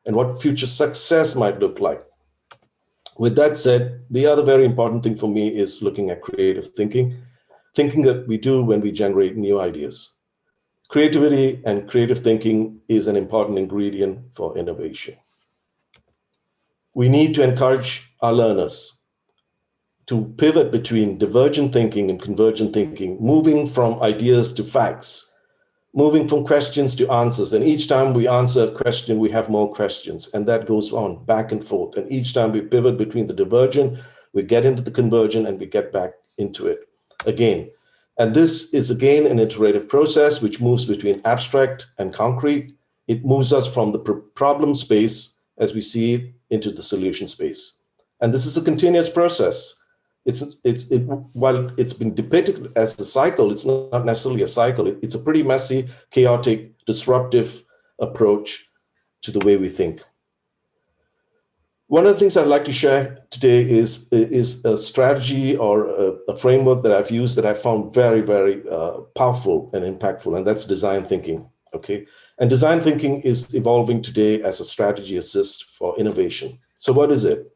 and what future success might look like. With that said, the other very important thing for me is looking at creative thinking that we do when we generate new ideas. Creativity and creative thinking is an important ingredient for innovation. We need to encourage our learners to pivot between divergent thinking and convergent thinking, moving from ideas to facts, moving from questions to answers. And each time we answer a question, we have more questions. And that goes on back and forth. And each time we pivot between the divergent, we get into the convergent and we get back into it again. And this is again an iterative process which moves between abstract and concrete. It moves us from the problem space as we see it into the solution space. And this is a continuous process. While it's been depicted as a cycle, it's not necessarily a cycle. It's a pretty messy, chaotic, disruptive approach to the way we think. One of the things I'd like to share today is a strategy or a framework that I've used that I found very, very powerful and impactful, and that's design thinking. Okay, and design thinking is evolving today as a strategy assist for innovation. So what is it?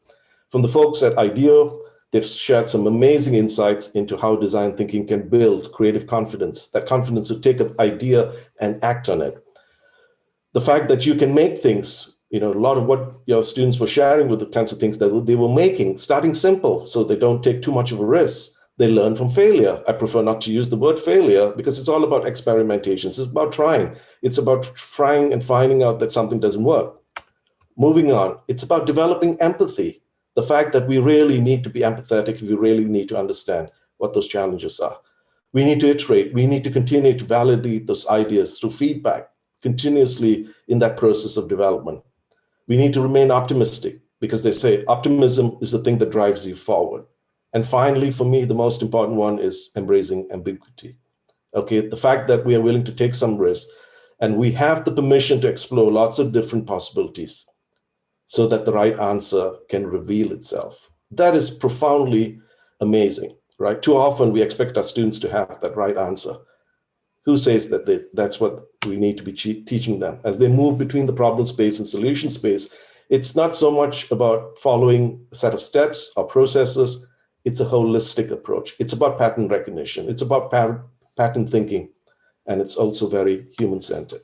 From the folks at IDEO, they've shared some amazing insights into how design thinking can build creative confidence, that confidence to take an idea and act on it. The fact that you can make things, a lot of what your students were sharing with the kinds of things that they were making, starting simple so they don't take too much of a risk. They learn from failure. I prefer not to use the word failure because it's all about experimentation. It's about trying. It's about trying and finding out that something doesn't work. Moving on, it's about developing empathy. The fact that we really need to be empathetic, we really need to understand what those challenges are. We need to iterate. We need to continue to validate those ideas through feedback, continuously in that process of development. We need to remain optimistic because they say optimism is the thing that drives you forward. And finally, for me, the most important one is embracing ambiguity. Okay, the fact that we are willing to take some risk and we have the permission to explore lots of different possibilities so that the right answer can reveal itself. That is profoundly amazing, right? Too often we expect our students to have that right answer. Who says that that's what we need to be teaching them? As they move between the problem space and solution space, it's not so much about following a set of steps or processes. It's a holistic approach. It's about pattern recognition. It's about pattern thinking. And it's also very human-centered.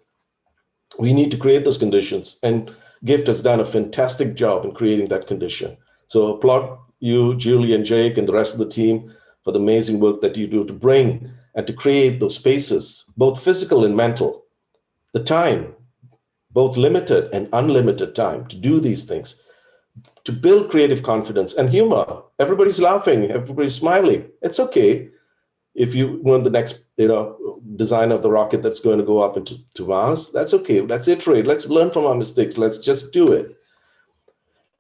We need to create those conditions, and GIFT has done a fantastic job in creating that condition. So applaud you, Julie and Jake, and the rest of the team for the amazing work that you do to bring and to create those spaces, both physical and mental. The time, both limited and unlimited time to do these things, to build creative confidence and humor. Everybody's laughing, everybody's smiling. It's okay. If you want the next design of the rocket that's going to go up into Mars, that's okay. Let's iterate. Let's learn from our mistakes. Let's just do it.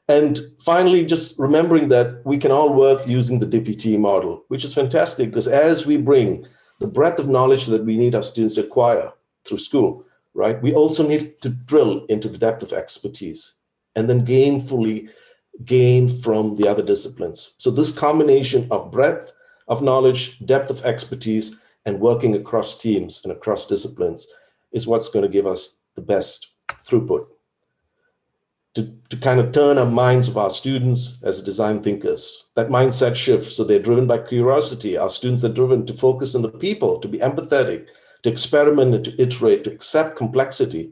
And finally, just remembering that we can all work using the DPT model, which is fantastic because as we bring the breadth of knowledge that we need our students to acquire through school, right, we also need to drill into the depth of expertise and then gain from the other disciplines. So this combination of breadth of knowledge, depth of expertise, and working across teams and across disciplines is what's going to give us the best throughput. to kind of turn our minds of our students as design thinkers. That mindset shift, so they're driven by curiosity. Our students are driven to focus on the people, to be empathetic, to experiment and to iterate, to accept complexity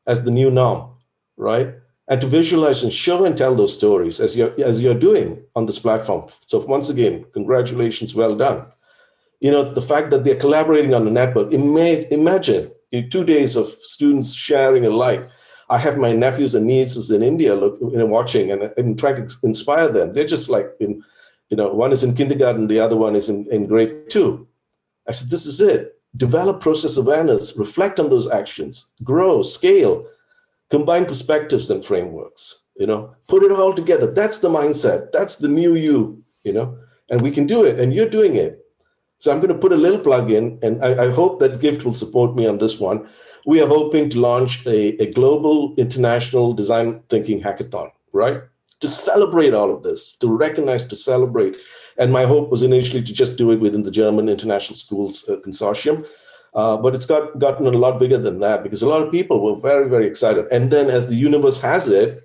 as the new norm, right? And to visualize and show and tell those stories as you're doing on this platform. So once again, congratulations, well done. You know, the fact that they're collaborating on the network, imagine 2 days of students sharing alike. I have my nephews and nieces in India watching and trying to inspire them. They're just like, one is in kindergarten, the other one is in grade 2. I said, this is it. Develop process awareness, reflect on those actions, grow, scale, combine perspectives and frameworks, put it all together. That's the mindset. That's the new you, and we can do it, and you're doing it. So I'm going to put a little plug in, and I hope that GIFT will support me on this one. We are hoping to launch a global international design thinking hackathon, right? To celebrate all of this, to recognize, to celebrate. And my hope was initially to just do it within the German International Schools Consortium. But it's gotten a lot bigger than that because a lot of people were very, very excited. And then as the universe has it,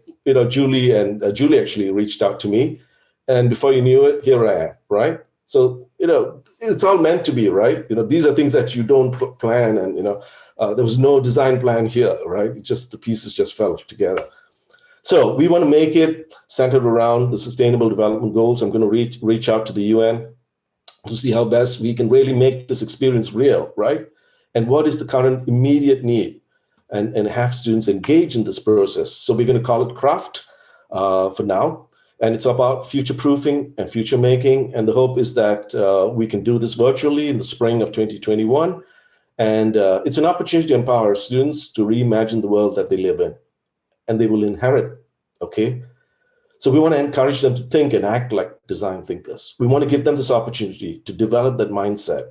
Julie actually reached out to me. And before you knew it, here I am, right? So, it's all meant to be, right? These are things that you don't plan, and, there was no design plan here, right? Just the pieces just fell together. So we want to make it centered around the Sustainable Development Goals. I'm going to reach out to the UN to see how best we can really make this experience real, right? And what is the current immediate need, and have students engage in this process. So we're going to call it CRAFT for now. And it's about future-proofing and future-making. And the hope is that we can do this virtually in the spring of 2021. And it's an opportunity to empower students to reimagine the world that they live in and they will inherit, okay? So we want to encourage them to think and act like design thinkers. We want to give them this opportunity to develop that mindset.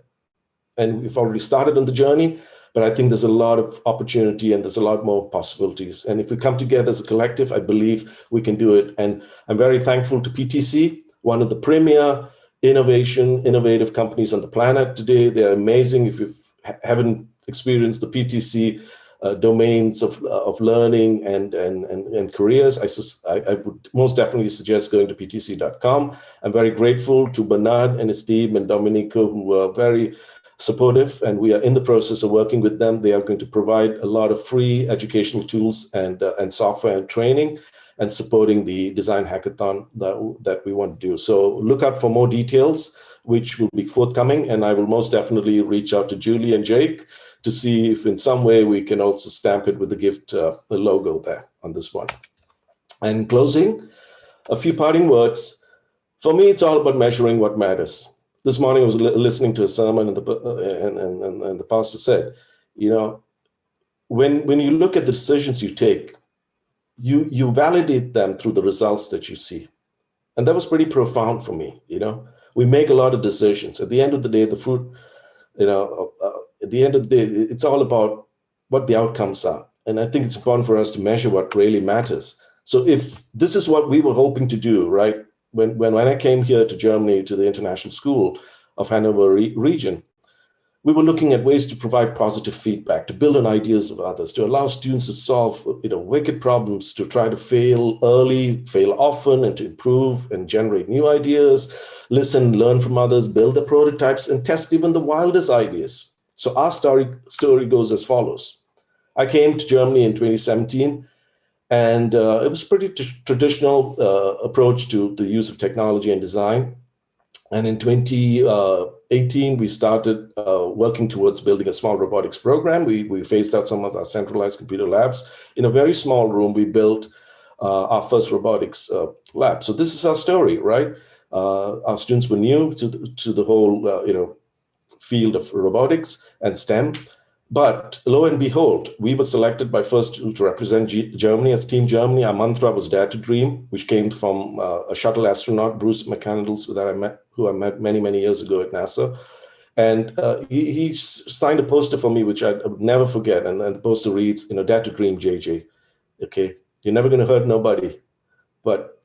And we've already started on the journey, but I think there's a lot of opportunity and there's a lot more possibilities. And if we come together as a collective, I believe we can do it. And I'm very thankful to PTC, one of the premier innovative companies on the planet today. They're amazing. If you haven't experienced the PTC domains of learning and careers, I would most definitely suggest going to ptc.com. I'm very grateful to Bernard and his team and Domenico, who are very supportive, and we are in the process of working with them. They are going to provide a lot of free educational tools and software and training, and supporting the design hackathon that we want to do. So look out for more details, which will be forthcoming, and I will most definitely reach out to Julie and Jake to see if in some way we can also stamp it with the GIFT the logo there on this one. And in closing, a few parting words. For me, it's all about measuring what matters. This morning I was listening to a sermon, and the pastor said, when you look at the decisions you take, you validate them through the results that you see. And that was pretty profound for me. We make a lot of decisions. At the end of the day, the fruit, at the end of the day, it's all about what the outcomes are. And I think it's important for us to measure what really matters. So if this is what we were hoping to do, right? When I came here to Germany, to the International School of Hanover region, we were looking at ways to provide positive feedback, to build on ideas of others, to allow students to solve wicked problems, to try to fail early, fail often, and to improve and generate new ideas, listen, learn from others, build the prototypes, and test even the wildest ideas. So our story goes as follows. I came to Germany in 2017, and it was a pretty traditional approach to the use of technology and design. And in 2018, we started working towards building a small robotics program. We phased out some of our centralized computer labs. In a very small room, we built our first robotics lab. So this is our story, right? Our students were new to the whole field of robotics and STEM. But lo and behold, we were selected by FIRST to represent Germany as Team Germany. Our mantra was Dare to Dream, which came from a shuttle astronaut, Bruce McCandles, who I met many, many years ago at NASA. And he signed a poster for me, which I would never forget. And the poster reads, Dare to Dream, JJ. Okay, you're never going to hurt nobody, but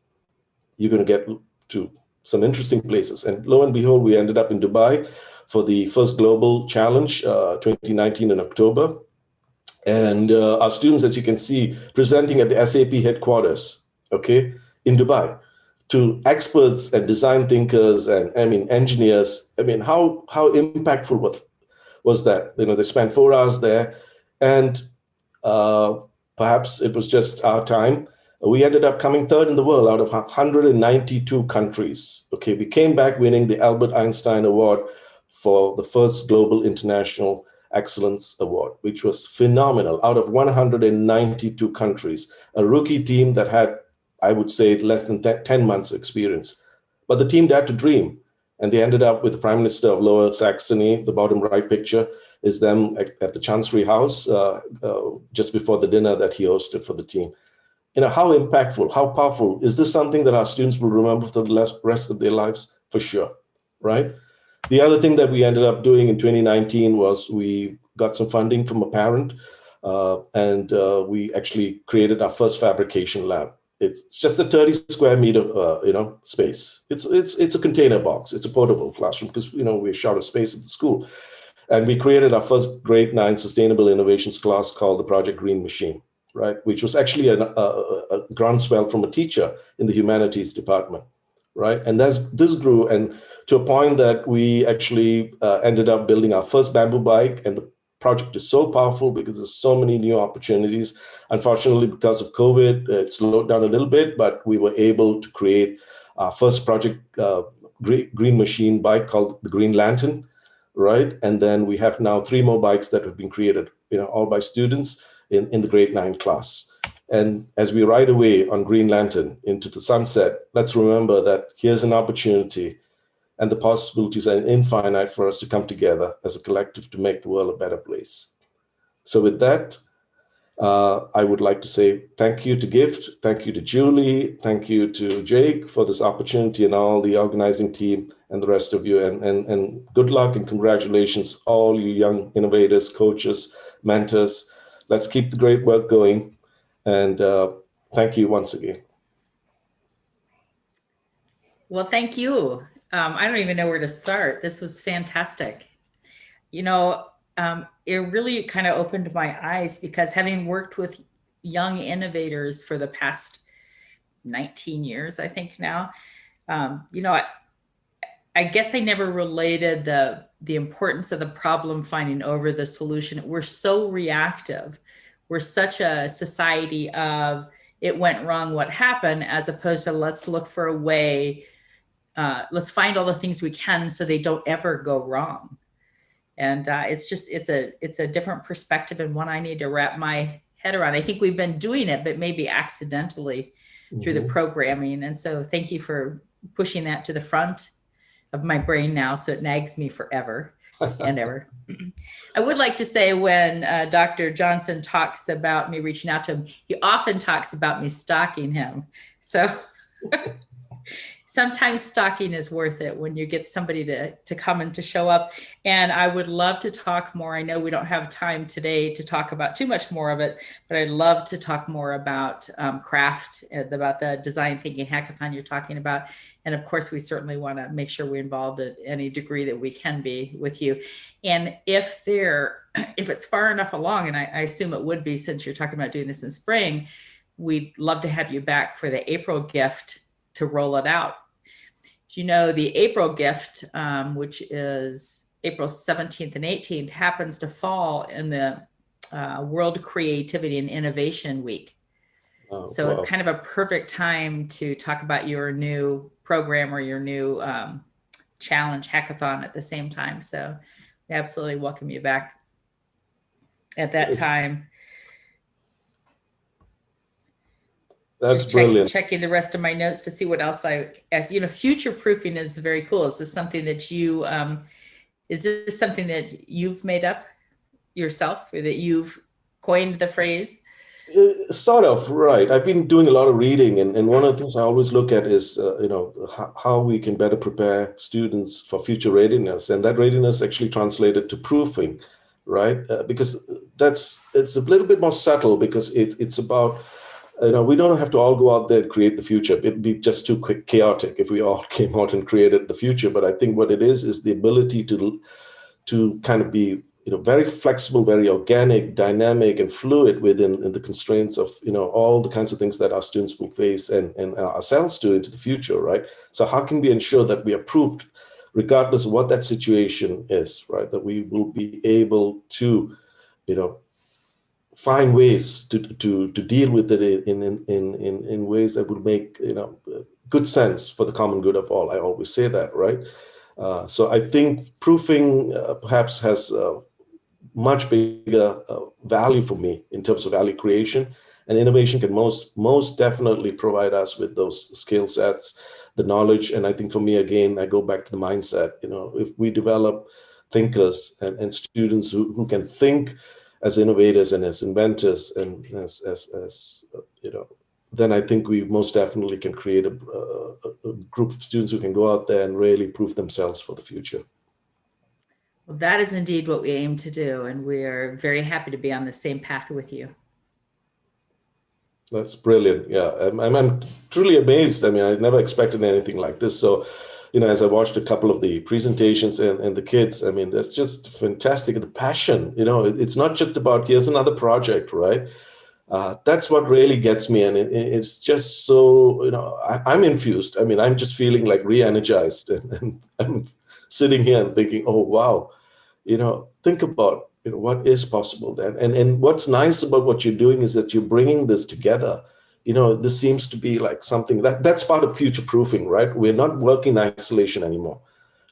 you're going to get to some interesting places. And lo and behold, we ended up in Dubai for the first Global Challenge 2019 in October. And our students, as you can see, presenting at the SAP headquarters, okay, in Dubai, to experts and design thinkers and engineers. How impactful was that? They spent 4 hours there, and perhaps it was just our time. We ended up coming third in the world out of 192 countries. Okay, we came back winning the Albert Einstein Award for the first Global International Excellence Award, which was phenomenal. Out of 192 countries, a rookie team that had, I would say, less than 10 months of experience. But the team dared to dream, and they ended up with the Prime Minister of Lower Saxony. The bottom right picture is them at the Chancery House just before the dinner that he hosted for the team. How impactful, how powerful. Is this something that our students will remember for the rest of their lives? For sure, right? The other thing that we ended up doing in 2019 was we got some funding from a parent, and we actually created our first fabrication lab. It's just a 30 square meter, space. It's a container box. It's a portable classroom because we're short of space at the school, and we created our first grade 9 sustainable innovations class called the Project Green Machine, right? Which was actually a groundswell from a teacher in the humanities department, right? And this grew, and to a point that we actually ended up building our first bamboo bike, and the project is so powerful because there's so many new opportunities. Unfortunately, because of COVID, it slowed down a little bit, but we were able to create our first project green machine bike called the Green Lantern, right? And then we have now 3 more bikes that have been created, all by students in the grade 9 class. And as we ride away on Green Lantern into the sunset, let's remember that here's an opportunity, and the possibilities are infinite for us to come together as a collective to make the world a better place. So with that, I would like to say thank you to Gift, thank you to Julie, thank you to Jake for this opportunity, and all the organizing team and the rest of you. And good luck and congratulations, all you young innovators, coaches, mentors. Let's keep the great work going. And thank you once again. Well, thank you. I don't even know where to start. This was fantastic. It really kind of opened my eyes, because having worked with young innovators for the past 19 years, I think now, I guess I never related the importance of the problem finding over the solution. We're so reactive. We're such a society of it went wrong, what happened, as opposed to let's look for a way, let's find all the things we can so they don't ever go wrong. And it's a different perspective, and one I need to wrap my head around. I think we've been doing it, but maybe accidentally through the programming. And so thank you for pushing that to the front of my brain now, so it nags me forever and ever. I would like to say, when Dr. Johnson talks about me reaching out to him, he often talks about me stalking him. So sometimes stalking is worth it when you get somebody to come and to show up. And I would love to talk more. I know we don't have time today to talk about too much more of it, but I'd love to talk more about craft, about the design thinking hackathon you're talking about. And of course, we certainly want to make sure we're involved at any degree that we can be with you. And if it's far enough along, and I assume it would be, since you're talking about doing this in spring, we'd love to have you back for the April gift to roll it out. The April gift, which is April 17th and 18th, happens to fall in the World Creativity and Innovation Week. Oh, so wow. It's kind of a perfect time to talk about your new program or your new challenge hackathon at the same time. So we absolutely welcome you back at that time. That's brilliant. Checking the rest of my notes to see what else future proofing is very cool. Is this something that you've made up yourself, or that you've coined the phrase? Sort of, right. I've been doing a lot of reading, and one of the things I always look at is, how we can better prepare students for future readiness, and that readiness actually translated to proofing, right? Because it's a little bit more subtle, because it's about, we don't have to all go out there and create the future. It'd be just too chaotic if we all came out and created the future. But I think what it is the ability to kind of be, very flexible, very organic, dynamic, and fluid within the constraints of, all the kinds of things that our students will face and ourselves do into the future, right? So how can we ensure that we are proved, regardless of what that situation is, right? That we will be able to, find ways to deal with it in ways that will make, good sense for the common good of all. I always say that, right? So I think proofing perhaps has much bigger value for me in terms of value creation, and innovation can most definitely provide us with those skill sets, the knowledge. And I think for me, again, I go back to the mindset. If we develop thinkers and students who can think as innovators and as inventors and as then I think we most definitely can create a group of students who can go out there and really prove themselves for the future. Well, that is indeed what we aim to do, and we are very happy to be on the same path with you. That's brilliant. Yeah, I'm truly amazed. I mean, I never expected anything like this. So, as I watched a couple of the presentations and the kids, I mean, that's just fantastic. The passion, it's not just about here's another project, right? That's what really gets me. And it's just so, I'm infused. I mean, I'm just feeling like re-energized, and I'm sitting here and thinking, oh, wow, think about what is possible then. And what's nice about what you're doing is that you're bringing this together. This seems to be like something that's part of future proofing, right? We're not working in isolation anymore,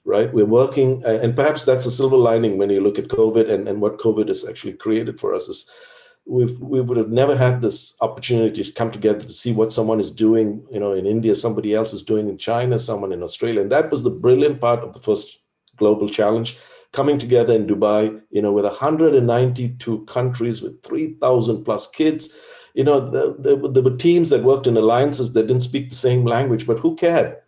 right? We're working, and perhaps that's a silver lining when you look at COVID and what COVID has actually created for us is we would have never had this opportunity to come together to see what someone is doing, in India, somebody else is doing in China, someone in Australia. And that was the brilliant part of the first global challenge, coming together in Dubai, with 192 countries, with 3,000 plus kids. There were teams that worked in alliances that didn't speak the same language, but who cared?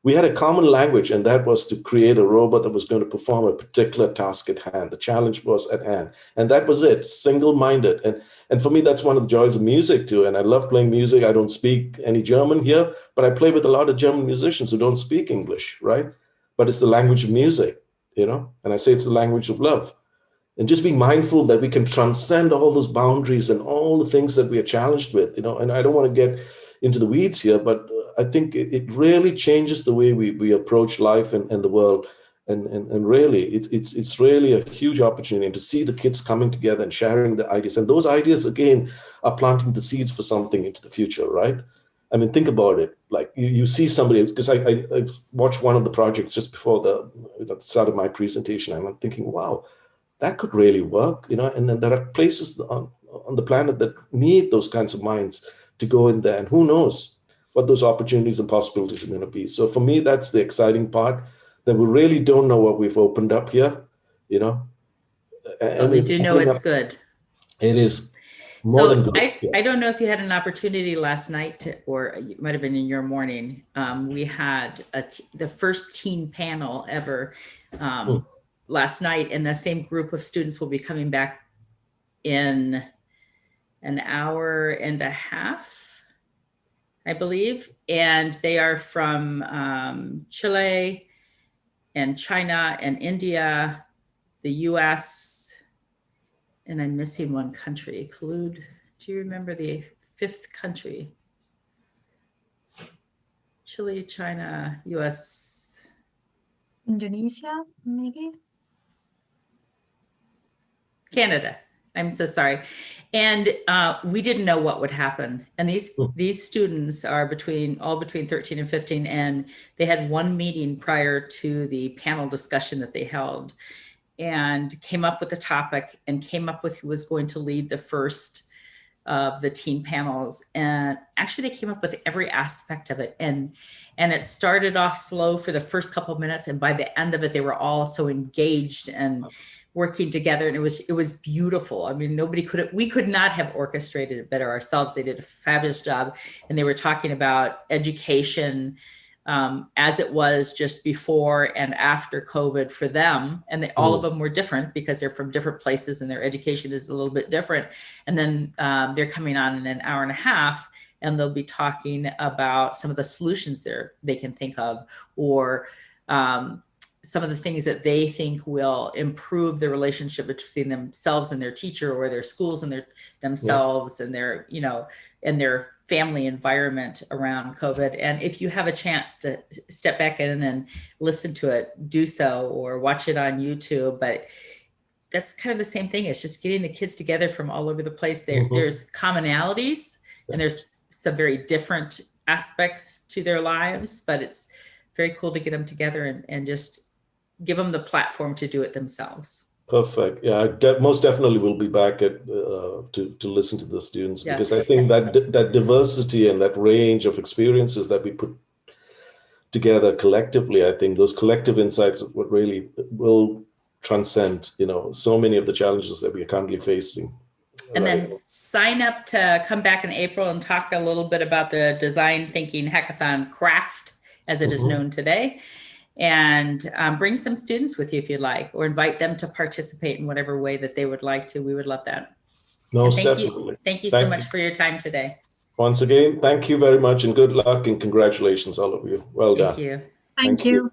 We had a common language, and that was to create a robot that was going to perform a particular task at hand. The challenge was at hand, and that was it, single-minded. And for me, that's one of the joys of music too. And I love playing music. I don't speak any German here, but I play with a lot of German musicians who don't speak English, right? But it's the language of music, and I say it's the language of love. And just being mindful that we can transcend all those boundaries and all the things that we are challenged with, and I don't want to get into the weeds here, but I think it really changes the way we approach life and the world. And really, it's really a huge opportunity to see the kids coming together and sharing the ideas. And those ideas, again, are planting the seeds for something into the future, right? I mean, think about it. Like you see somebody, because I watched one of the projects just before the start of my presentation, and I'm thinking, wow, that could really work, and then there are places on the planet that need those kinds of minds to go in there. And who knows what those opportunities and possibilities are going to be. So for me, that's the exciting part, that we really don't know what we've opened up here, But we do know it's good. It is more than good. I don't know if you had an opportunity last night or it might have been in your morning. We had the first teen panel ever last night, and the same group of students will be coming back in an hour and a half, I believe. And they are from Chile and China and India, the US, and I'm missing one country. Khulud, do you remember the fifth country? Chile, China, US. Indonesia, maybe? Canada. I'm so sorry. And we didn't know what would happen. And these students are between 13 and 15, and they had one meeting prior to the panel discussion that they held, and came up with a topic and came up with who was going to lead the first of the teen panels. And actually they came up with every aspect of it. And it started off slow for the first couple of minutes. And by the end of it, they were all so engaged and working together. And it was beautiful. I mean, we could not have orchestrated it better ourselves. They did a fabulous job. And they were talking about education as it was just before and after COVID for them. And all of them were different because they're from different places and their education is a little bit different. And then they're coming on in an hour and a half, and they'll be talking about some of the solutions they can think of, or some of the things that they think will improve the relationship between themselves and their teacher, or their schools and themselves and their, you know, and their family environment around COVID. And if you have a chance to step back in and listen to it, do so, or watch it on YouTube. But that's kind of the same thing. It's just getting the kids together from all over the place. There's commonalities and there's some very different aspects to their lives, but it's very cool to get them together and just give them the platform to do it themselves. Perfect. Yeah, I most definitely will be back to listen to the students, because I think that diversity and that range of experiences that we put together collectively, I think those collective insights what really will transcend, you know, so many of the challenges that we are currently facing. And then sign up to come back in April and talk a little bit about the Design Thinking Hackathon Craft, as it is known today. And bring some students with you if you'd like, or invite them to participate in whatever way that they would like to. We would love that. Most definitely. Thank you so much for your time today. Once again, thank you very much, and good luck and congratulations, all of you. Well done. Thank you. Thank you.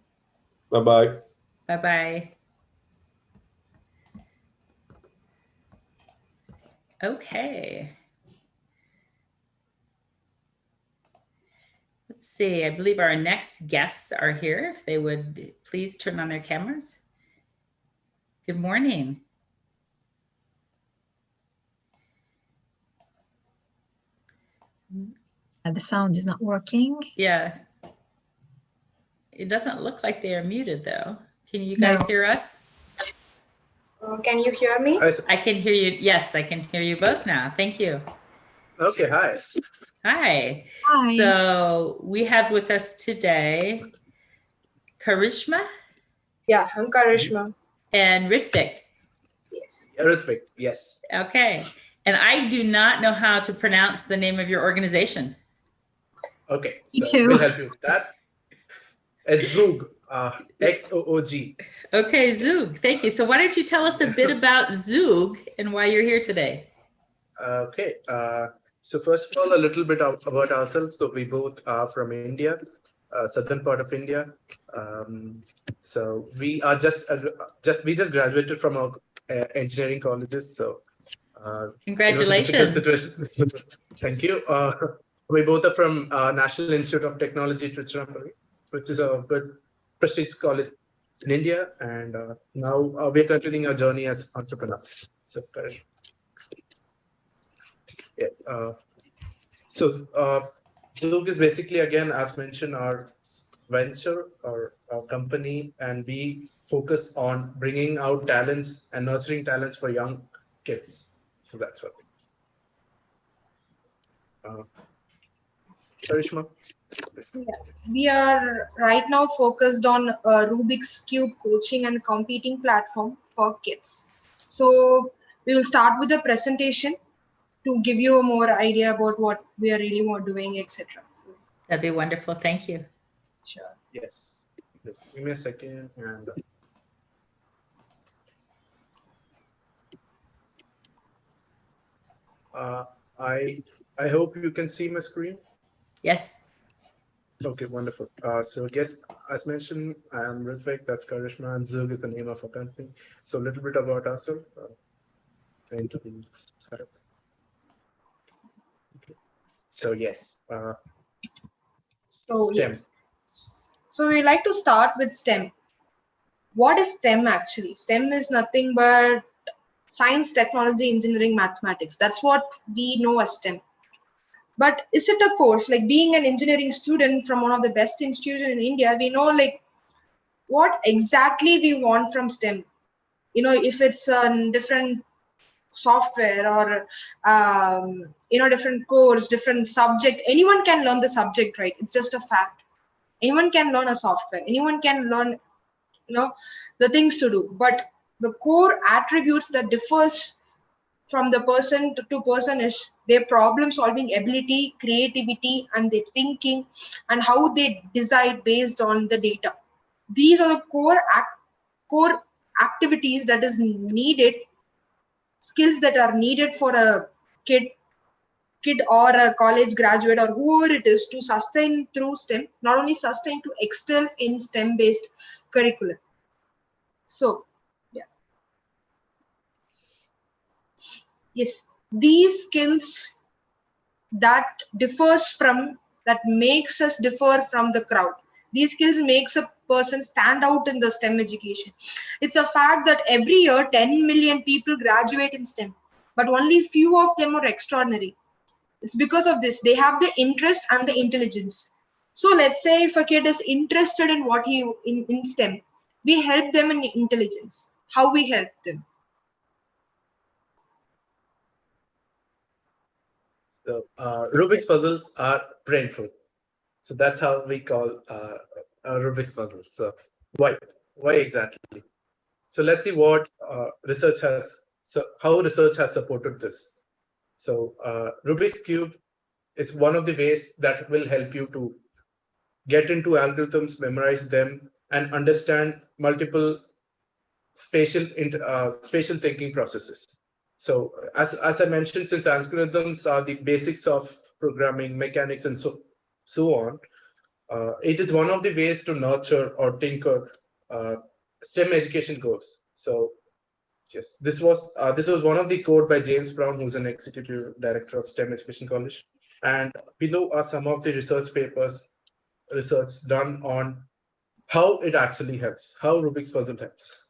Bye-bye. Bye-bye. Okay. Let's see, I believe our next guests are here. If they would please turn on their cameras. Good morning. The sound is not working. Yeah. It doesn't look like they are muted though. Can you guys hear us? Can you hear me? I can hear you. Yes, I can hear you both now. Thank you. Okay, hi. Hi. Hi. So we have with us today Karishma. Yeah, I'm Karishma. And Ritvik. Yes. Ritvik, yes. Okay. And I do not know how to pronounce the name of your organization. Okay, Me so too. we'll help you with that. It's Zoog, Xoog. Okay, Zoog. Thank you. So why don't you tell us a bit about Zoog and why you're here today? Okay, so first of all, a little bit about ourselves. So we both are from India, southern part of India. So we are we just graduated from our engineering colleges. So congratulations. Thank you. We both are from National Institute of Technology, Tiruchirappalli, which is a good prestigious college in India. And now we're continuing our journey as entrepreneurs. So, yes. So Zoog is basically, again, as mentioned, our venture or our company, and we focus on bringing out talents and nurturing talents for young kids. So that's what. Karishma. Yeah. We are right now focused on Rubik's Cube coaching and competing platform for kids. So we will start with a presentation to give you a more idea about what we are really doing, etc. That'd be wonderful. Thank you. Sure. Yes. Just give me a second. And I hope you can see my screen. Yes. Okay, wonderful. So I guess, as mentioned, I am Ritvik, that's Karishma, and Zoog is the name of our company. So a little bit about ourselves. Into the setup. Okay. So yes, STEM. Yes. So we like to start with STEM. What is STEM actually? STEM is nothing but science, technology, engineering, mathematics. That's what we know as STEM. But is it a course? Like being an engineering student from one of the best institutions in India, we know like what exactly we want from STEM. You know, if it's a different software or different course, different subject, anyone can learn the subject, right? It's just a fact. Anyone can learn a software. Anyone can learn, the things to do. But the core attributes that differs from the person to person is their problem solving ability, creativity, and their thinking, and how they decide based on the data. These are the core activities that is needed, skills that are needed for a kid or a college graduate or whoever it is to sustain through STEM, not only sustain, to excel in STEM based curriculum. So, yeah. Yes, these skills that makes us differ from the crowd. These skills makes a person stand out in the STEM education. It's a fact that every year 10 million people graduate in STEM, but only few of them are extraordinary. It's because of this. They have the interest and the intelligence. So let's say if a kid is interested in what in STEM, we help them in intelligence. How we help them? So Rubik's puzzles are brain food. So that's how we call Rubik's puzzles. So why exactly? So let's see what research has. So how research has supported this. So Rubik's cube is one of the ways that will help you to get into algorithms, memorize them, and understand multiple spatial thinking processes. So as I mentioned, since algorithms are the basics of programming, mechanics, and so on, it is one of the ways to nurture or tinker STEM education goals. So yes, this was one of the code by James Brown, who's an executive director of STEM Education College. And below are some of the research done on how it actually helps, how Rubik's puzzle helps.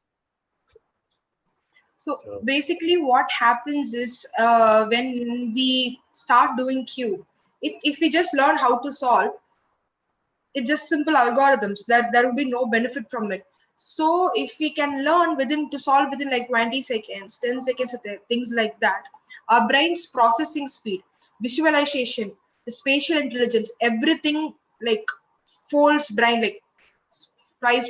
So basically what happens is when we start doing cube, if we just learn how to solve, it's just simple algorithms, that there will be no benefit from it. So if we can learn to solve within like 20 seconds, 10 seconds, things like that, our brain's processing speed, visualization, the spatial intelligence, everything like folds brain, like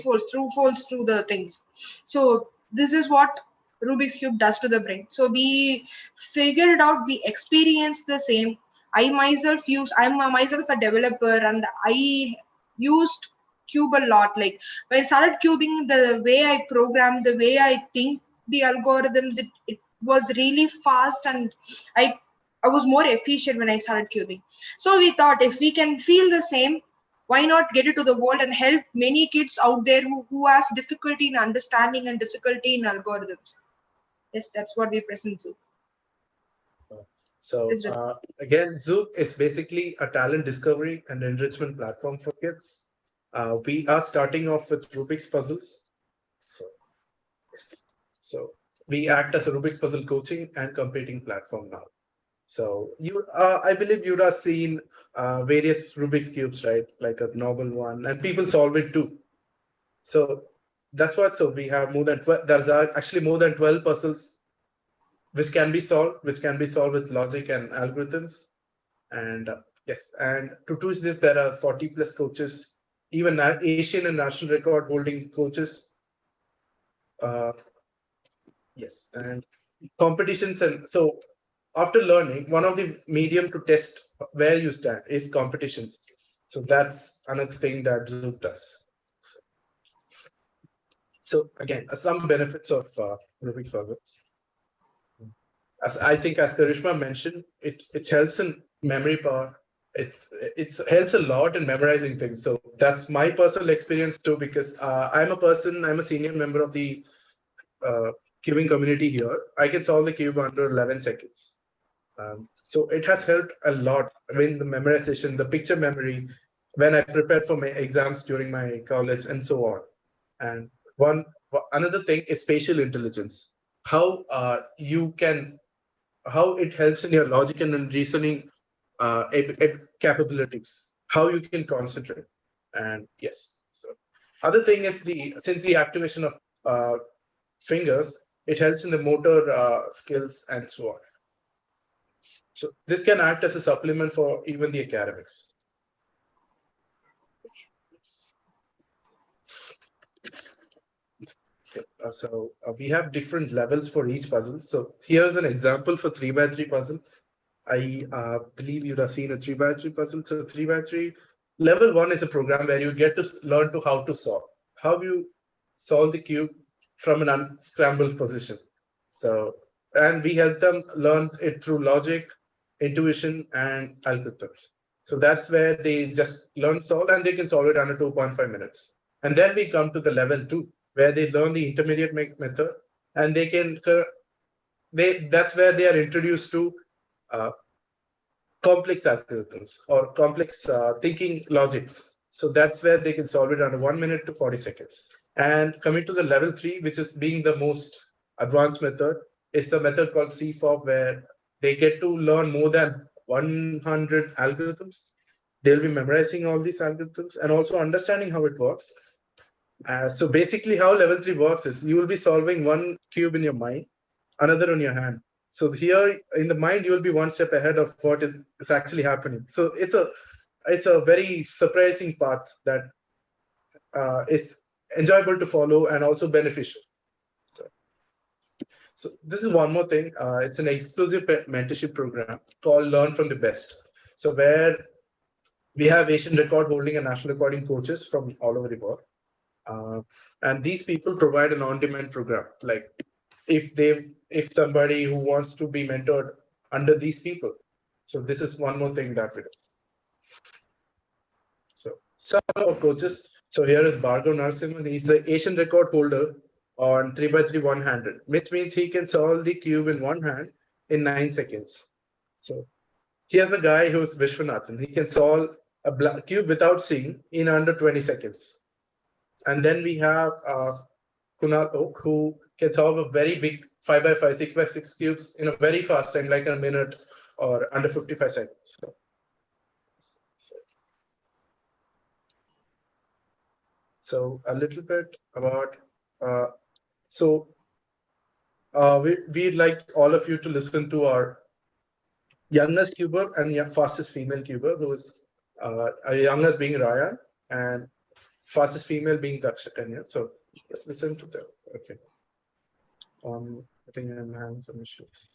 folds through the things. So this is what Rubik's cube does to the brain. So we figured it out, we experienced the same. I'm myself a developer, and I used cube a lot. Like when I started cubing, the way I program, the way I think the algorithms, it was really fast, and I was more efficient when I started cubing. So we thought if we can feel the same, why not get it to the world and help many kids out there who has difficulty in understanding and difficulty in algorithms. Yes, that's what we present to. So again, Zook is basically a talent discovery and enrichment platform for kids. We are starting off with Rubik's puzzles. So, yes. So we act as a Rubik's puzzle coaching and competing platform now. So I believe you'd have seen various Rubik's cubes, right? Like a normal one, and people solve it too. So that's what. So we have more than 12. There's actually more than 12 puzzles which can be solved with logic and algorithms. And yes, and to teach this, there are 40 plus coaches, even Asian and national record holding coaches. Yes, and competitions. And so after learning, one of the medium to test where you stand is competitions. So that's another thing that Zoom does. So again, some benefits of Rubik's puzzles. As I think, as Karishma mentioned, it helps in memory power. It helps a lot in memorizing things. So that's my personal experience too, because I'm a senior member of the cubing community here. I can solve the cube under 11 seconds. So it has helped a lot. I mean, the memorization, the picture memory, when I prepared for my exams during my college and so on. And another thing is spatial intelligence. How it helps in your logic and reasoning capabilities, how you can concentrate. And yes, so other thing is since the activation of fingers, it helps in the motor skills and so on. So this can act as a supplement for even the academics. So we have different levels for each puzzle. So here's an example for 3x3 puzzle. I believe you'd have seen a 3x3 puzzle. So 3x3 level 1 is a program where you get to learn how to solve. How you solve the cube from an unscrambled position. So, and we help them learn it through logic, intuition, and algorithms. So that's where they just learn solve, and they can solve it under 2.5 minutes. And then we come to the level 2, where they learn the intermediate method, and they can that's where they are introduced to complex algorithms or complex thinking logics. So that's where they can solve it under 1 minute to 40 seconds. And coming to the level 3, which is being the most advanced method, is a method called CFOP, where they get to learn more than 100 algorithms. They'll be memorizing all these algorithms and also understanding how it works. So basically how level 3 works is you will be solving one cube in your mind, another on your hand. So here in the mind, you will be one step ahead of what is actually happening. So it's a very surprising path that is enjoyable to follow and also beneficial. So this is one more thing. It's an exclusive mentorship program called Learn from the Best. So where we have Asian record holding and national recording coaches from all over the world. And these people provide an on-demand program. Like if somebody who wants to be mentored under these people. So this is one more thing that we do. So some of our coaches. So here is Bhargav Narasimhan. He's the Asian record holder on 3x3 one-handed, which means he can solve the cube in one hand in 9 seconds. So here's a guy who's Vishwanathan. He can solve a cube without seeing in under 20 seconds. And then we have Kunal Oak, who can solve a very big 5x5, 6x6 cubes in a very fast time, like a minute or under 55 seconds. So a little bit about, we'd like all of you to listen to our youngest cuber and fastest female cuber, who is our youngest being Ryan and fastest female being Daksha Kanya. So let's listen to them. Okay. I think I'm having some issues.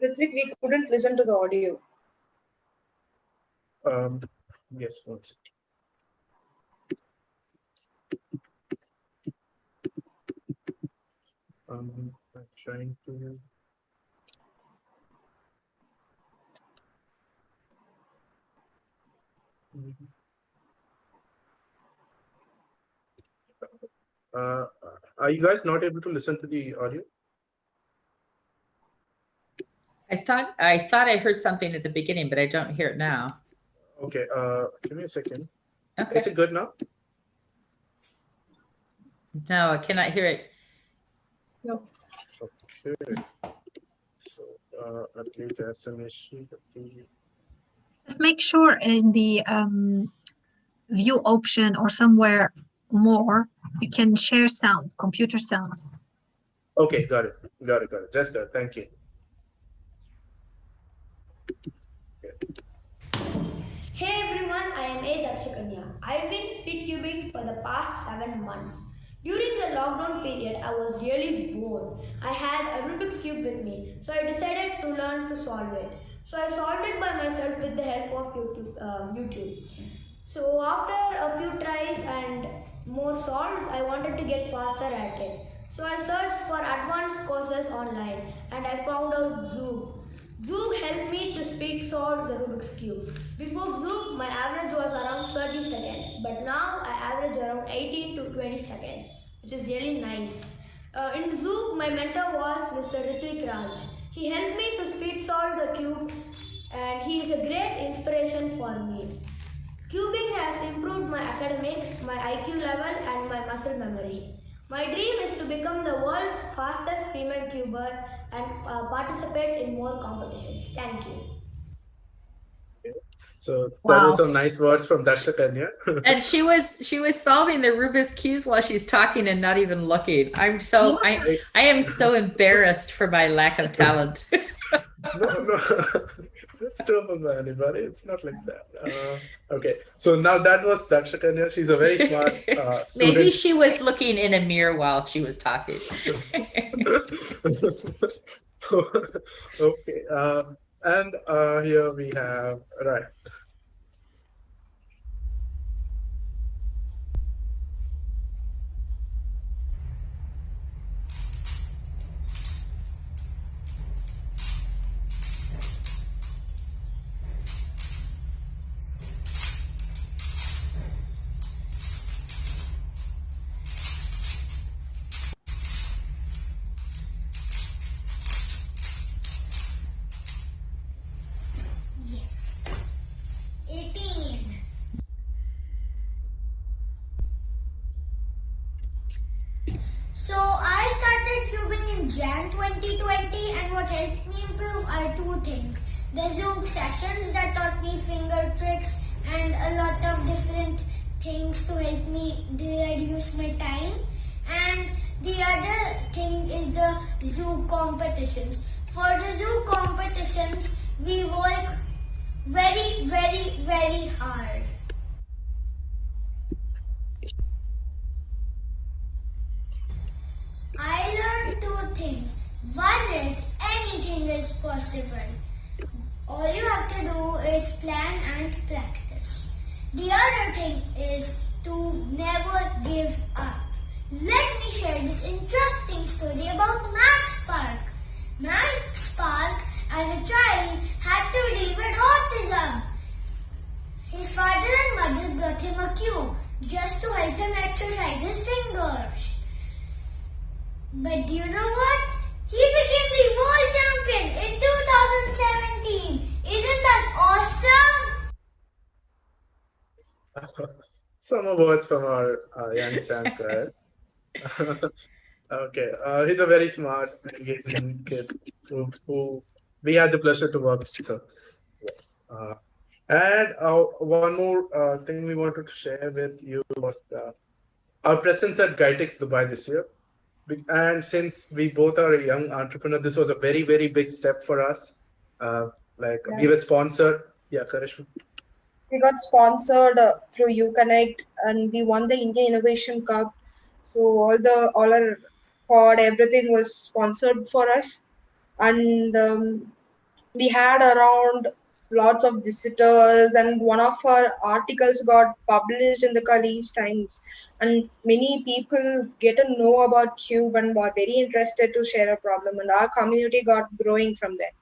Ritvik, we couldn't listen to the audio. Yes, one second. I'm trying to. Are you guys not able to listen to the audio? I thought I heard something at the beginning, but I don't hear it now. Okay, give me a second. Okay. Is it good now? No, I cannot hear it. No. Okay. So I believe there's an issue. Just make sure in the view option or somewhere more, you can share sound, computer sound. Okay, got it. Just got it. Thank you. Hey everyone, I am Daksha Kanya. I've been speed cubing for the past 7 months. During the lockdown period, I was really bored. I had a Rubik's Cube with me, so I decided to learn to solve it. So I solved it by myself with the help of YouTube. So after a few tries and more solves, I wanted to get faster at it. So I searched for advanced courses online and I found out Zoom. Zoom helped me to speed solve the Rubik's Cube. Before Zoom, my average was around 30 seconds, but now I average around 18 to 20 seconds, which is really nice. In Zoom, my mentor was Mr. Ritvik Raj. He helped me to speed solve the cube and he is a great inspiration for me. Cubing has improved my academics, my IQ level and my muscle memory. My dream is to become the world's fastest female cuber and participate in more competitions. Thank you. Okay. So that was some nice words from Daksha Kanya. And she was solving the Rubik's cubes while she's talking and not even looking. I am so embarrassed for my lack of talent. No. That's doable by anybody. It's not like that. Okay, so now that was Daksha Kanya. She's a very smart student. Maybe she was looking in a mirror while she was talking. Okay, and here we have, right. Jan 2020, and what helped me improve are two things. The Zoom sessions that taught me finger tricks and a lot of different things to help me reduce my time. And the other thing is the zoo competitions. For the zoo competitions, we work very, very, very hard. I learned two things. One is anything is possible. All you have to do is plan and practice. The other thing is to never give up. Let me share this interesting story about Max Park. Max Park, as a child, had to deal with autism. His father and mother brought him a cube just to help him exercise his fingers. But do you know what? He became the world champion in 2017. Isn't that awesome? Some words from our young champion. Okay, he's a very smart, engaging kid who we had the pleasure to work with. So, yes. And one more thing we wanted to share with you was our presence at GITEX Dubai this year. And since we both are a young entrepreneur, this was a very, very big step for us. We were sponsored. Yeah, Karishma. We got sponsored through UConnect, and we won the India Innovation Cup. So all our pod, everything was sponsored for us, and we had around lots of visitors, and one of our articles got published in the College Times, and many people get to know about Cube and were very interested to share a problem, and our community got growing from there.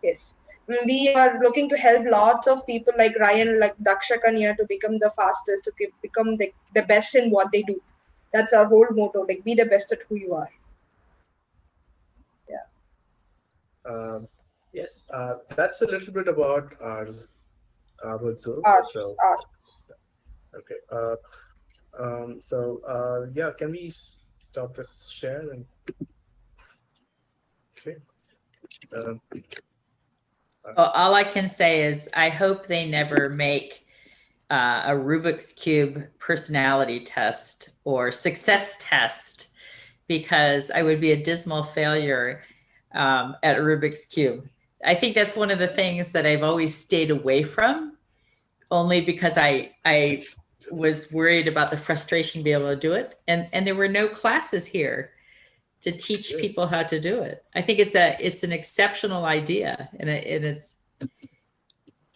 Yes, we are looking to help lots of people like Ryan, like Daksha Kanya, to become the fastest, to become the best in what they do. That's our whole motto, like be the best at who you are. Yeah. Yes, that's a little bit about our Zoom. So, okay. Yeah, can we stop this share? And okay. Well, all I can say is I hope they never make a Rubik's Cube personality test or success test, because I would be a dismal failure at Rubik's Cube. I think that's one of the things that I've always stayed away from, only because I was worried about the frustration to be able to do it. And there were no classes here to teach people how to do it. I think it's an exceptional idea, and it's.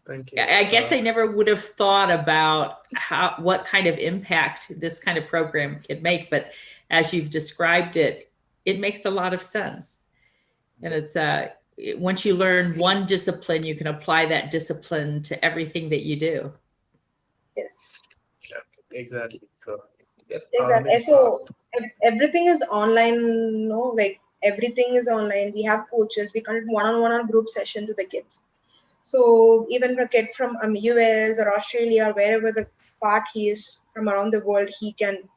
Thank you. I guess I never would have thought about what kind of impact this kind of program could make, but as you've described it, it makes a lot of sense. And it's once you learn one discipline, you can apply that discipline to everything that you do. Yes. Yeah, exactly. So yes. Exactly. So everything is online, no? Like everything is online. We have coaches. We conduct one-on-one or group sessions with the kids. So even a kid from US or Australia or wherever the part he is from around the world, he can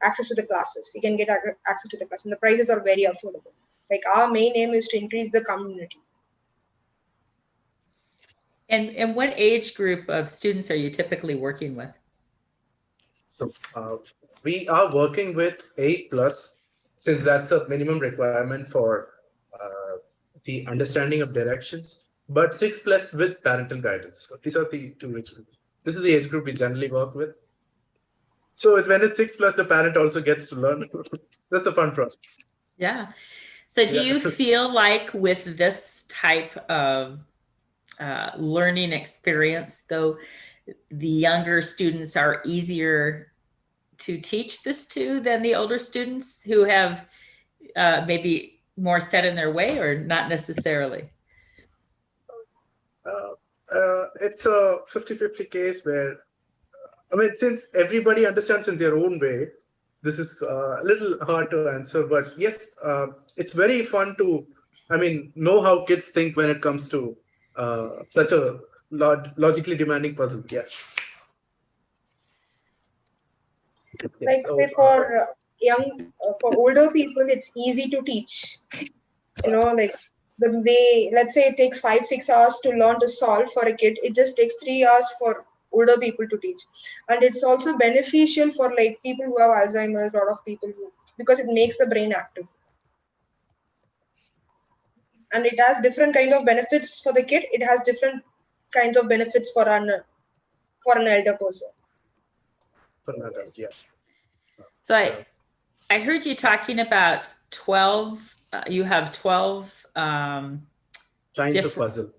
access to the classes. He can get access to the class, and the prices are very affordable. Like our main aim is to increase the community. And what age group of students are you typically working with? So we are working with 8+, since that's a minimum requirement for the understanding of directions, but 6+ with parental guidance. So these are the two age groups. This is the age group we generally work with. So it's when it's 6+, the parent also gets to learn. That's a fun process. Yeah. So do you feel like with this type of learning experience, though, the younger students are easier to teach this to than the older students who have maybe more set in their way, or not necessarily? It's a 50-50 case where, I mean, since everybody understands in their own way, this is a little hard to answer, but yes, it's very fun to, know how kids think when it comes to such a logically demanding puzzle. Yes. Like say for for older people, it's easy to teach. Like the way, let's say it takes 5-6 hours to learn to solve for a kid, it just takes 3 hours for older people to teach. And it's also beneficial for like people who have Alzheimer's, a lot of people because it makes the brain active. And it has different kind of benefits for the kid. It has different kinds of benefits for an elder person. Yeah. So I heard you talking about 12. You have 12 kinds of puzzle.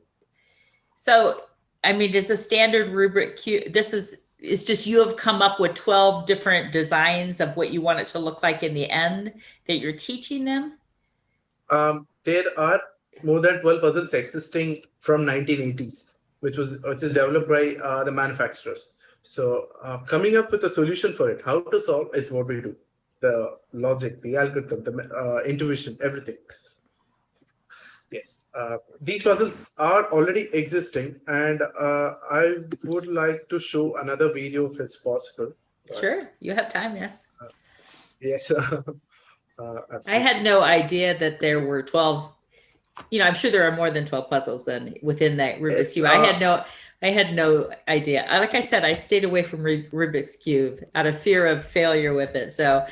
So, I mean, is a standard rubric cube? It's just you have come up with 12 different designs of what you want it to look like in the end that you're teaching them? There are more than 12 puzzles existing from 1980s, which is developed by the manufacturers. So coming up with a solution for it, how to solve is what we do. The logic, the algorithm, the intuition, everything. Yes, these puzzles are already existing, and I would like to show another video if it's possible. Sure, you have time, yes. Yes. I had no idea that there were 12. I'm sure there are more than 12 puzzles within that Rubik's Cube. I had no idea. Like I said, I stayed away from Rubik's Cube out of fear of failure with it. So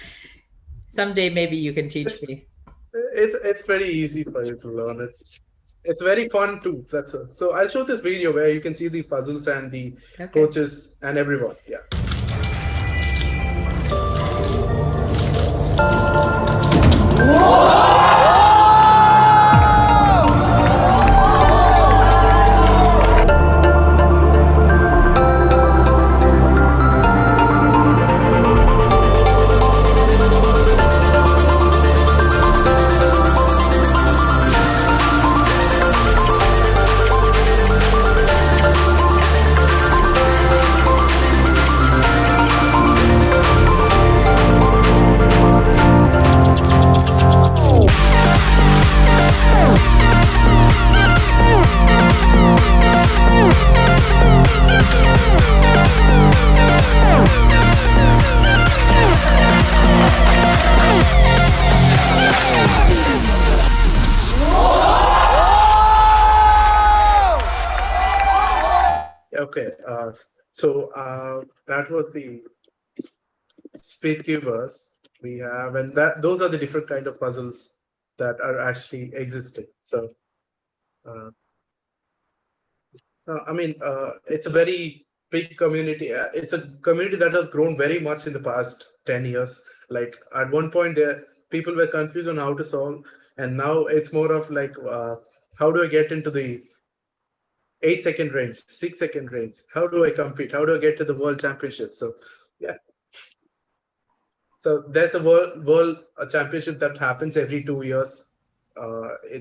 someday maybe you can teach me. It's very easy for you to learn. It's very fun too. That's it. So I'll show this video where you can see the puzzles and the coaches and everyone. Yeah. Okay, so that was the speed cubers we have, and those are the different kind of puzzles that are actually existing. So, I mean, it's a very big community. It's a community that has grown very much in the past 10 years. Like at one point, people were confused on how to solve, and now it's more of like, how do I get into the 8-second range, 6-second range? How do I compete? How do I get to the world championship? So, yeah. So there's a world championship that happens every 2 years.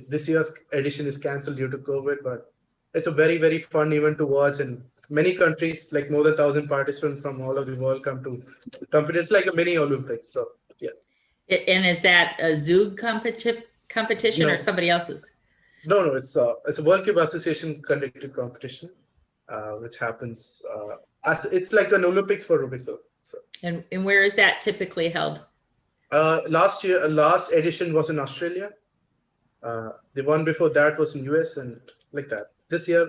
This year's edition is cancelled due to COVID, but it's a very, very fun event to watch. And many countries, like more than 1,000 participants from all over the world, come to compete. It's like a mini Olympics. So, yeah. And is that a Zug competition or somebody else's? No, it's a World Cube Association conducted competition, which happens it's like an Olympics for Rubik's. So. And where is that typically held? Last edition was in Australia. The one before that was in US and like that. This year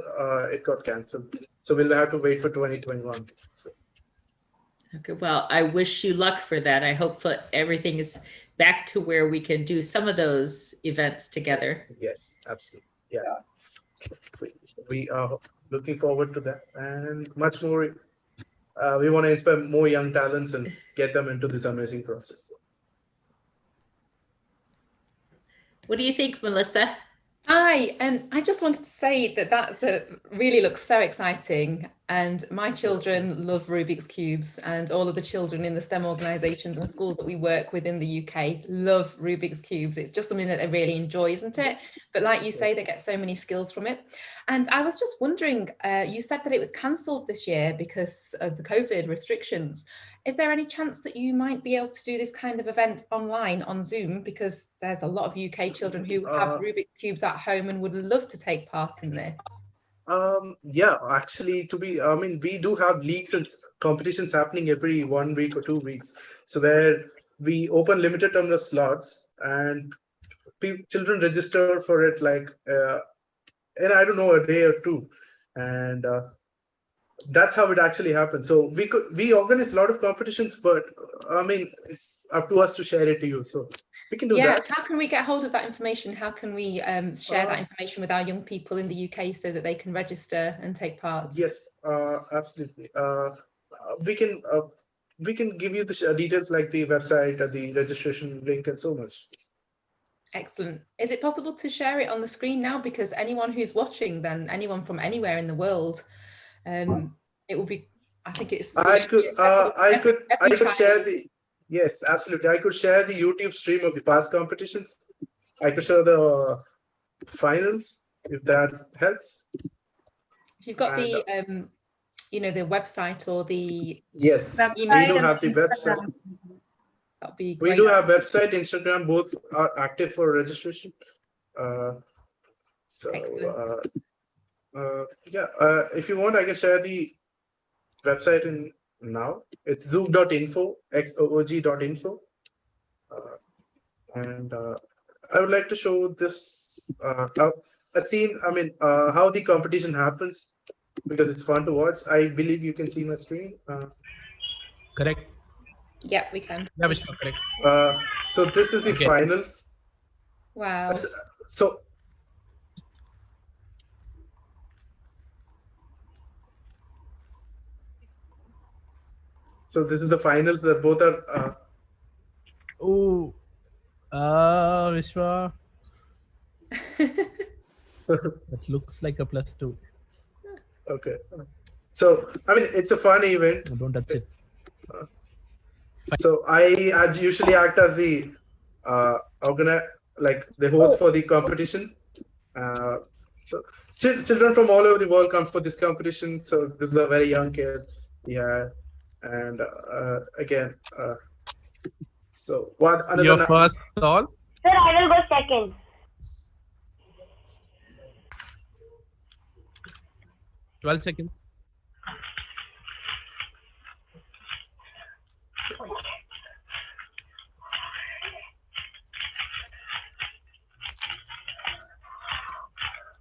it got cancelled, so we'll have to wait for 2021. So. Okay, well, I wish you luck for that. I hope that everything is back to where we can do some of those events together. Yes, absolutely. Yeah. We are looking forward to that and much more. We want to inspire more young talents and get them into this amazing process. What do you think, Melissa? Hi, I just wanted to say that really looks so exciting, and my children love Rubik's Cubes, and all of the children in the STEM organisations and schools that we work with in the UK love Rubik's Cubes. It's just something that they really enjoy, isn't it? But like you say, they get so many skills from it. And I was just wondering, you said that it was cancelled this year because of the COVID restrictions. Is there any chance that you might be able to do this kind of event online on Zoom? Because there's a lot of UK children who have Rubik's Cubes at home and would love to take part in this. Yeah, actually, we do have leagues and competitions happening every 1 week or 2 weeks. So where we open limited number of slots, and children register for it like in, I don't know, a day or two, and that's how it actually happens. So we organize a lot of competitions, but I mean, it's up to us to share it to you. So we can do that. How can we get hold of that information? How can we share that information with our young people in the UK so that they can register and take part? Yes, absolutely. We can give you the details like the website, the registration link, and so much. Excellent. Is it possible to share it on the screen now? Because anyone who's watching, then anyone from anywhere in the world, it will be. I think it's. I could share the. Yes, absolutely. I could share the YouTube stream of the past competitions. I could show the finals if that helps. If you've got the, you know, the website or the. Yes, we do have the website. That'd be great. We do have website, Instagram, both are active for registration. If you want, I can share the website in now. It's zoog.info, xoog.info. And I would like to show this a scene. I mean, how the competition happens, because it's fun to watch. I believe you can see my screen. Correct. Yeah, we can. Yeah, Vishwa, correct. So this is the finals. Wow. So this is the finals that both are. Vishwa. That looks like a +2. Okay. So I mean, it's a fun event. Don't touch it. So I usually act as the like the host for the competition. So children from all over the world come for this competition. So this is a very young kid. Yeah, and again, so what? Your first call? Sir, I will go second. $12 seconds.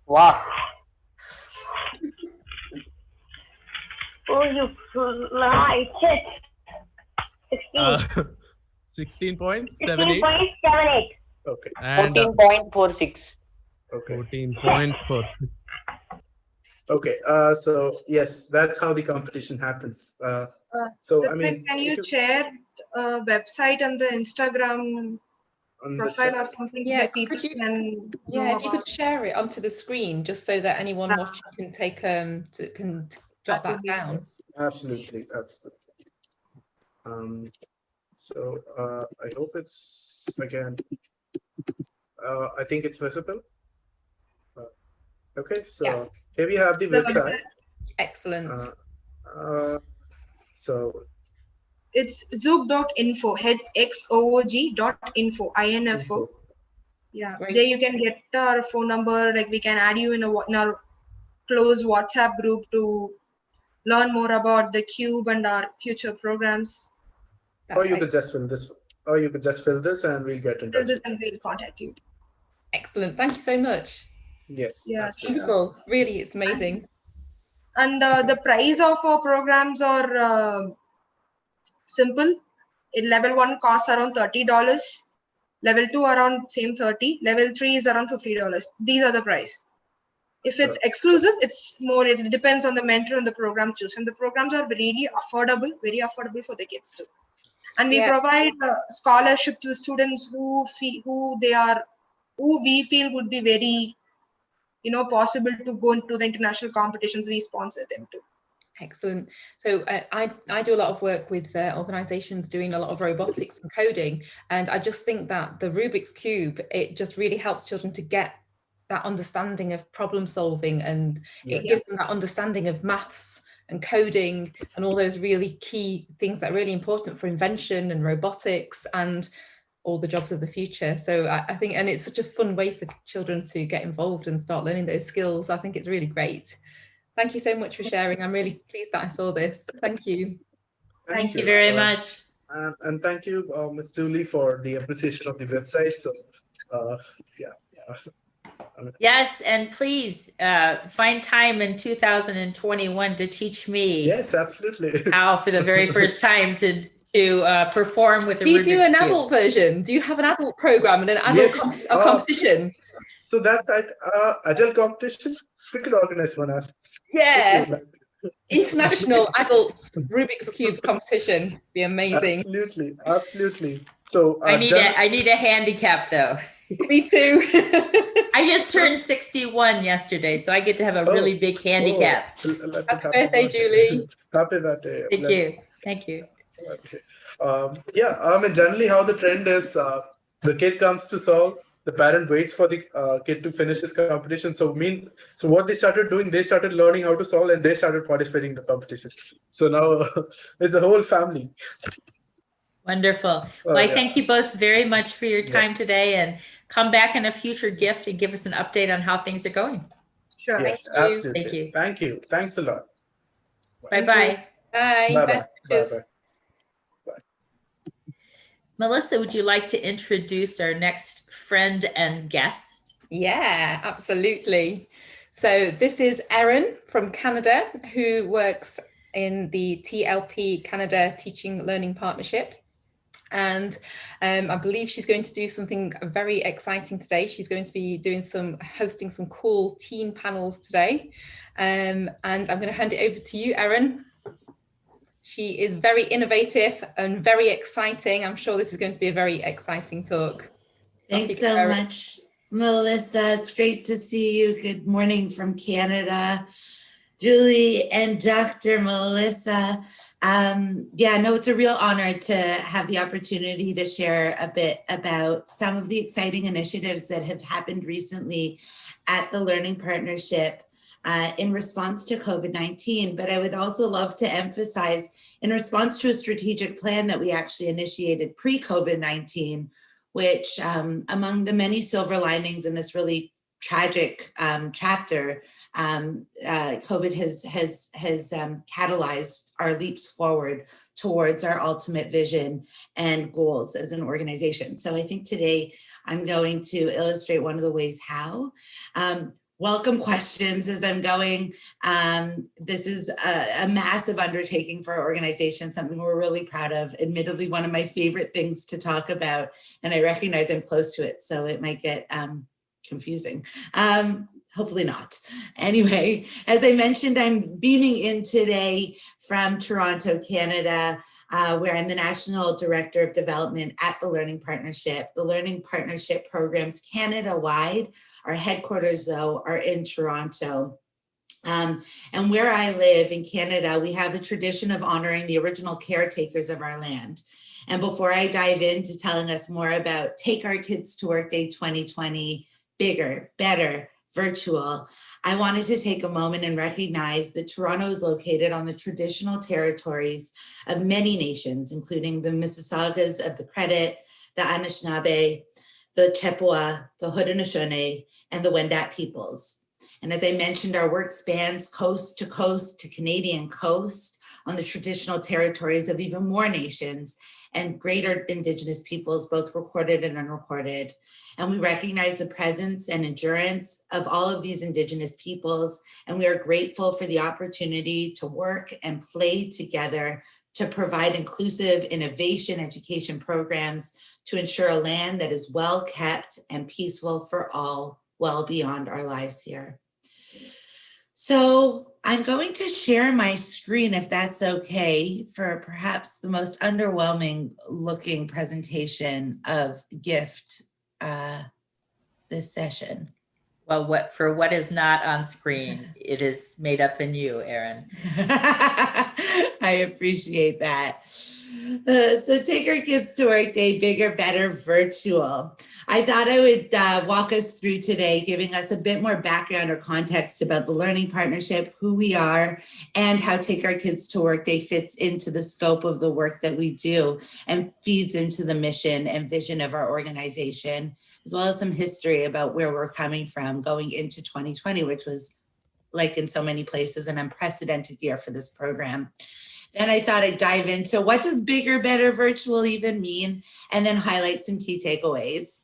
Wow. Oh, you lied. 16.78. 16.78. Okay. And 14.46. Okay. 14.46. Okay. So yes, that's how the competition happens. So I mean, can you share a website on the Instagram profile or something so that people can know if you could share it onto the screen just so that anyone watching can take can jot that down. Absolutely. So I hope it's again. I think it's visible. Okay, so here we have the website. Excellent. So it's zoog.info, xoog.info, info. Yeah, Great. there you can get our phone number. Like we can add you in our closed WhatsApp group to learn more about the cube and our future programs. Or you could just fill this. Or you could just fill this, and we'll get in touch. This and we'll contact you. Excellent. Thank you so much. Yes. Yeah. Wonderful. Really, it's amazing. And the price of our programs are simple. In level 1 costs around $30. Level 2 around same 30. Level 3 is around $50. These are the price. If it's exclusive, it's more. It depends on the mentor and the program choose. And the programs are really affordable, very affordable for the kids too. And we provide scholarship to the students who we feel would be very, possible to go into the international competitions. We sponsor them too. Excellent. So I do a lot of work with organizations doing a lot of robotics and coding, and I just think that the Rubik's Cube, it just really helps children to get that understanding of problem solving, and it gives them that understanding of maths and coding and all those really key things that are really important for invention and robotics and all the jobs of the future. So I think, and it's such a fun way for children to get involved and start learning those skills. I think it's really great. Thank you so much for sharing. I'm really pleased that I saw this. Thank you. Thank you very much. And thank you, Ms. Julie, for the appreciation of the website. So, yeah. Yes, and please find time in 2021 to teach me. Yes, absolutely. How, for the very first time, to perform with the Do you do Rubik's an Cube. adult version? Do you have an adult program and an adult competition? So that adult competition, we could organize one. Yeah. International adult Rubik's Cube competition. Be amazing. Absolutely, absolutely. So I need a handicap though. Me too. I just turned 61 yesterday, so I get to have a really big handicap. Happy birthday, Julie. Happy birthday. Thank you. Thank you. Okay. Yeah, I mean, generally how the trend is, the kid comes to solve, the parent waits for the kid to finish his competition. So what they started doing, they started learning how to solve and they started participating in the competition. So now it's a whole family. Wonderful. Well, I thank you both very much for your time today, and come back in a future gift and give us an update on how things are going. Sure. Yes, Thank you. absolutely. Thank you. Thank you. Thanks a lot. Bye-bye. Bye. Bye-bye. Bye-bye. Melissa, would you like to introduce our next friend and guest? Yeah, absolutely. So this is Erin from Canada, who works in the TLP Canada Teaching Learning Partnership. And I believe she's going to do something very exciting today. She's going to be hosting some cool teen panels today. And I'm going to hand it over to you, Erin. She is very innovative and very exciting. I'm sure this is going to be a very exciting talk. Thanks so much, Melissa. It's great to see you. Good morning from Canada. Julie and Dr. Melissa. It's a real honor to have the opportunity to share a bit about some of the exciting initiatives that have happened recently at the Learning Partnership in response to COVID-19. But I would also love to emphasize in response to a strategic plan that we actually initiated pre-COVID-19, which among the many silver linings in this really tragic chapter, COVID has catalyzed our leaps forward towards our ultimate vision and goals as an organization. So I think today I'm going to illustrate one of the ways how. Welcome questions as I'm going. This is a massive undertaking for our organization, something we're really proud of. Admittedly, one of my favorite things to talk about, and I recognize I'm close to it, so it might get confusing. Hopefully not. Anyway, as I mentioned, I'm beaming in today from Toronto, Canada, where I'm the National Director of Development at the Learning Partnership. The Learning Partnership programs Canada-wide. Our headquarters, though, are in Toronto. And where I live in Canada, we have a tradition of honoring the original caretakers of our land. And before I dive into telling us more about Take Our Kids to Work Day 2020, bigger, better, virtual, I wanted to take a moment and recognize that Toronto is located on the traditional territories of many nations, including the Mississaugas of the Credit, the Anishinaabe, the Chippewa, the Haudenosaunee, and the Wendat peoples. And as I mentioned, our work spans coast to Canadian coast on the traditional territories of even more nations and greater Indigenous peoples, both recorded and unrecorded. And we recognize the presence and endurance of all of these Indigenous peoples, and we are grateful for the opportunity to work and play together to provide inclusive innovation education programs to ensure a land that is well kept and peaceful for all, well beyond our lives here. So I'm going to share my screen, if that's okay, for perhaps the most underwhelming looking presentation of GIFT this session. Well, what is not on screen, it is made up in you, Erin. I appreciate that. So Take Our Kids to Work Day, bigger, better, virtual. I thought I would walk us through today, giving us a bit more background or context about the Learning Partnership, who we are, and how Take Our Kids to Work Day fits into the scope of the work that we do and feeds into the mission and vision of our organization, as well as some history about where we're coming from going into 2020, which was, like in so many places, an unprecedented year for this program. Then I thought I'd dive into what does bigger, better virtual even mean, and then highlight some key takeaways.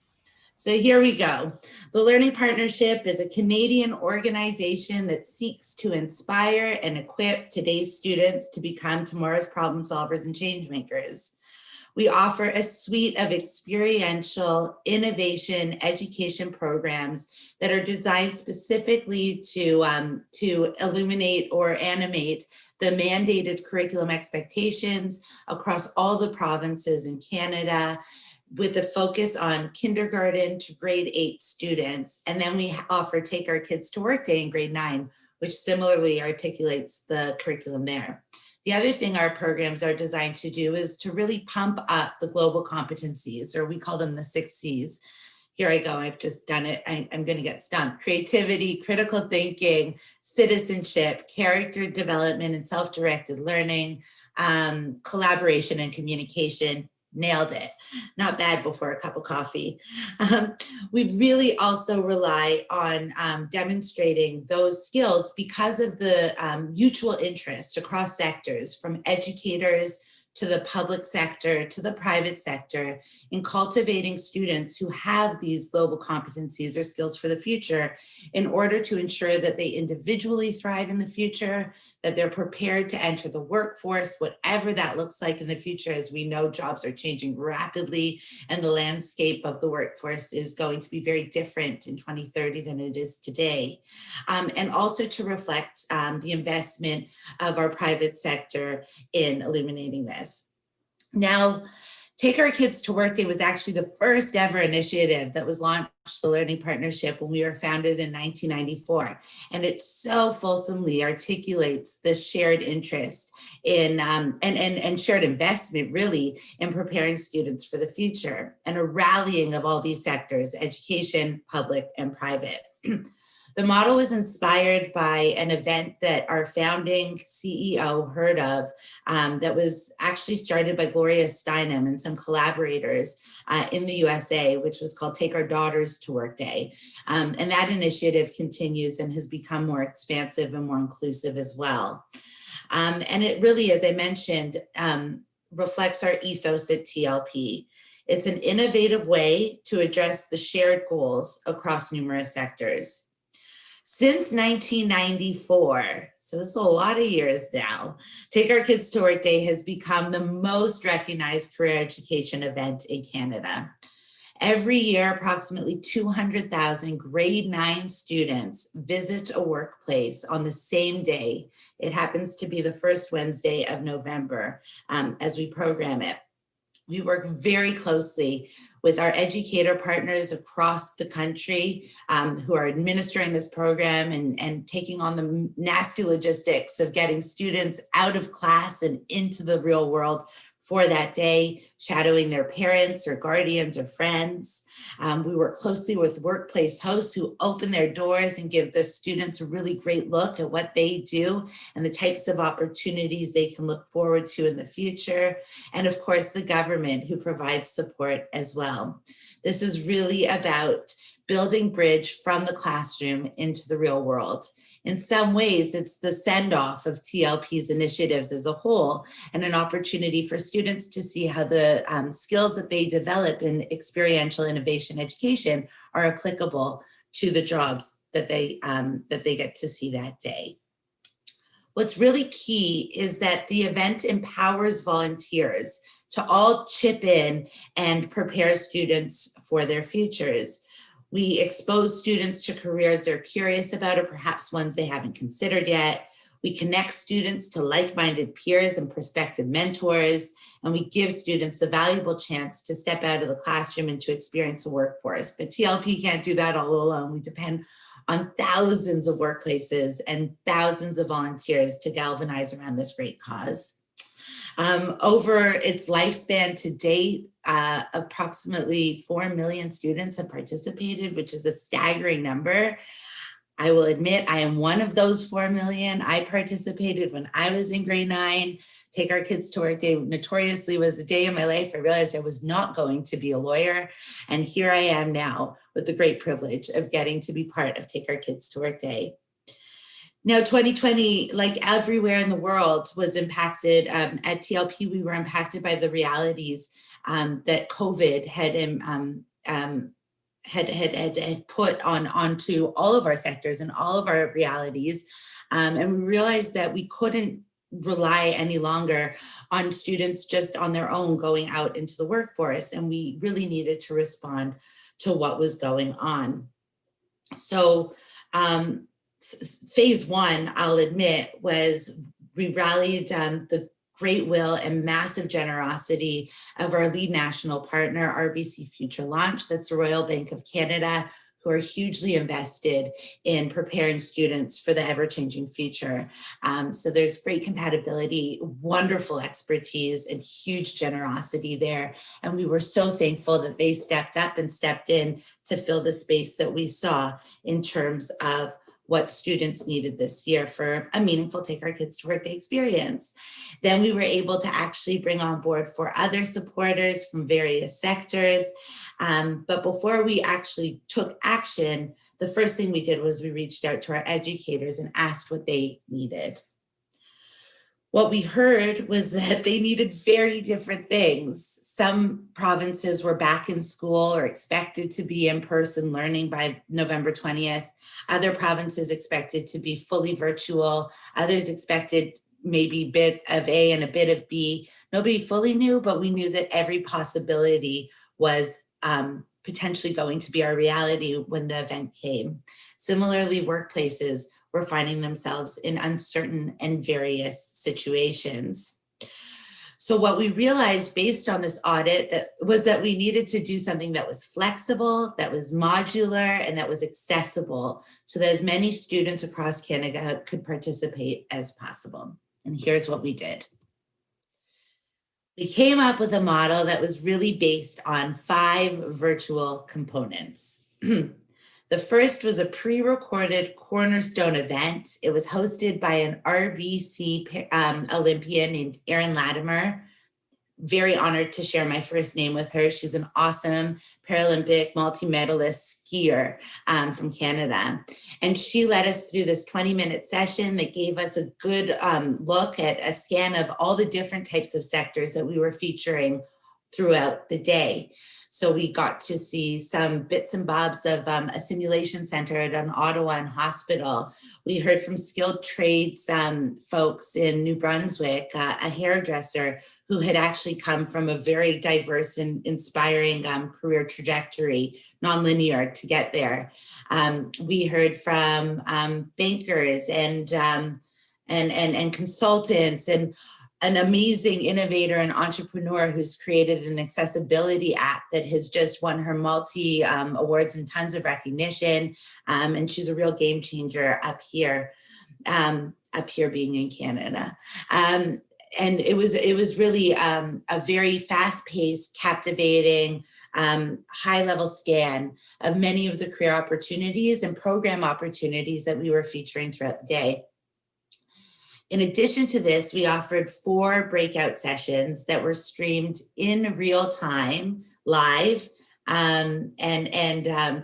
So here we go. The Learning Partnership is a Canadian organization that seeks to inspire and equip today's students to become tomorrow's problem solvers and change makers. We offer a suite of experiential innovation education programs that are designed specifically to illuminate or animate the mandated curriculum expectations across all the provinces in Canada, with a focus on kindergarten to grade 8 students. And then we offer Take Our Kids to Work Day in grade 9, which similarly articulates the curriculum there. The other thing our programs are designed to do is to really pump up the global competencies, or we call them the 6 C's. Here I go, I've just done it. I'm gonna get stumped. Creativity, critical thinking, citizenship, character development and self-directed learning, collaboration and communication. Nailed it. Not bad before a cup of coffee. We really also rely on demonstrating those skills because of the mutual interest across sectors, from educators to the public sector, to the private sector, in cultivating students who have these global competencies or skills for the future in order to ensure that they individually thrive in the future, that they're prepared to enter the workforce, whatever that looks like in the future. As we know, jobs are changing rapidly and the landscape of the workforce is going to be very different in 2030 than it is today. And also to reflect the investment of our private sector in illuminating this. Now, Take Our Kids to Work Day was actually the first ever initiative that was launched, the Learning Partnership, when we were founded in 1994. And it so fulsomely articulates this shared interest in and shared investment really in preparing students for the future, and a rallying of all these sectors, education, public and private. The model was inspired by an event that our founding CEO heard of that was actually started by Gloria Steinem and some collaborators in the USA, which was called Take Our Daughters to Work Day. And that initiative continues and has become more expansive and more inclusive as well. And it really, as I mentioned, reflects our ethos at TLP. It's an innovative way to address the shared goals across numerous sectors. Since 1994, so this is a lot of years now, Take Our Kids to Work Day has become the most recognized career education event in Canada. Every year, approximately 200,000 grade 9 students visit a workplace on the same day. It happens to be the first Wednesday of November as we program it. We work very closely with our educator partners across the country who are administering this program and taking on the nasty logistics of getting students out of class and into the real world for that day, shadowing their parents or guardians or friends. We work closely with workplace hosts who open their doors and give the students a really great look at what they do and the types of opportunities they can look forward to in the future. And of course, the government who provides support as well. This is really about building bridge from the classroom into the real world. In some ways, it's the send-off of TLP's initiatives as a whole, and an opportunity for students to see how the skills that they develop in experiential innovation education are applicable to the jobs that they get to see that day. What's really key is that the event empowers volunteers to all chip in and prepare students for their futures. We expose students to careers they're curious about or perhaps ones they haven't considered yet. We connect students to like-minded peers and prospective mentors, and we give students the valuable chance to step out of the classroom and to experience the workforce. But TLP can't do that all alone. We depend on thousands of workplaces and thousands of volunteers to galvanize around this great cause. Over its lifespan to date, approximately 4 million students have participated, which is a staggering number. I will admit I am one of those 4 million. I participated when I was in grade 9. Take Our Kids to Work Day notoriously was a day in my life I realized I was not going to be a lawyer. And here I am now with the great privilege of getting to be part of Take Our Kids to Work Day. Now, 2020, like everywhere in the world, was impacted. At TLP, we were impacted by the realities that COVID had put onto all of our sectors and all of our realities. And we realized that we couldn't rely any longer on students just on their own going out into the workforce. And we really needed to respond to what was going on. So phase one, I'll admit, was we rallied the great will and massive generosity of our lead national partner, RBC Future Launch. That's the Royal Bank of Canada, who are hugely invested in preparing students for the ever-changing future. So there's great compatibility, wonderful expertise, and huge generosity there. And we were so thankful that they stepped up and stepped in to fill the space that we saw in terms of what students needed this year for a meaningful Take Our Kids to Work Day experience. Then we were able to actually bring on board 4 other supporters from various sectors. But before we actually took action, the first thing we did was we reached out to our educators and asked what they needed. What we heard was that they needed very different things. Some provinces were back in school or expected to be in-person learning by November 20th. Other provinces expected to be fully virtual. Others expected maybe a bit of A and a bit of B. Nobody fully knew, but we knew that every possibility was potentially going to be our reality when the event came. Similarly, workplaces were finding themselves in uncertain and various situations. So what we realized based on this audit was that we needed to do something that was flexible, that was modular, and that was accessible so that as many students across Canada could participate as possible. And here's what we did. We came up with a model that was really based on 5 virtual components. The first was a pre-recorded cornerstone event. It was hosted by an RBC Olympian named Erin Latimer. Very honored to share my first name with her. She's an awesome Paralympic multi-medalist skier from Canada. And she led us through this 20-minute session that gave us a good look at a scan of all the different types of sectors that we were featuring throughout the day. So we got to see some bits and bobs of a simulation center at an Ottawa hospital. We heard from skilled trades folks in New Brunswick, a hairdresser who had actually come from a very diverse and inspiring career trajectory, nonlinear to get there. We heard from bankers and consultants and an amazing innovator and entrepreneur who's created an accessibility app that has just won her multi awards and tons of recognition. And she's a real game changer up here being in Canada. And it was really a very fast-paced, captivating, high-level scan of many of the career opportunities and program opportunities that we were featuring throughout the day. In addition to this, we offered 4 breakout sessions that were streamed in real time, live, and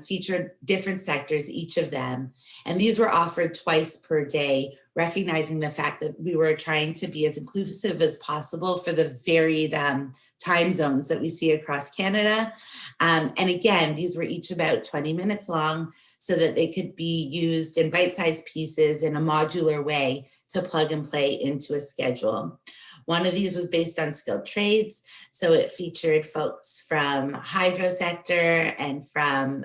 featured different sectors, each of them. And these were offered twice per day, recognizing the fact that we were trying to be as inclusive as possible for the varied time zones that we see across Canada. And again, these were each about 20 minutes long so that they could be used in bite-sized pieces in a modular way to plug and play into a schedule. One of these was based on skilled trades. So it featured folks from hydro sector and from,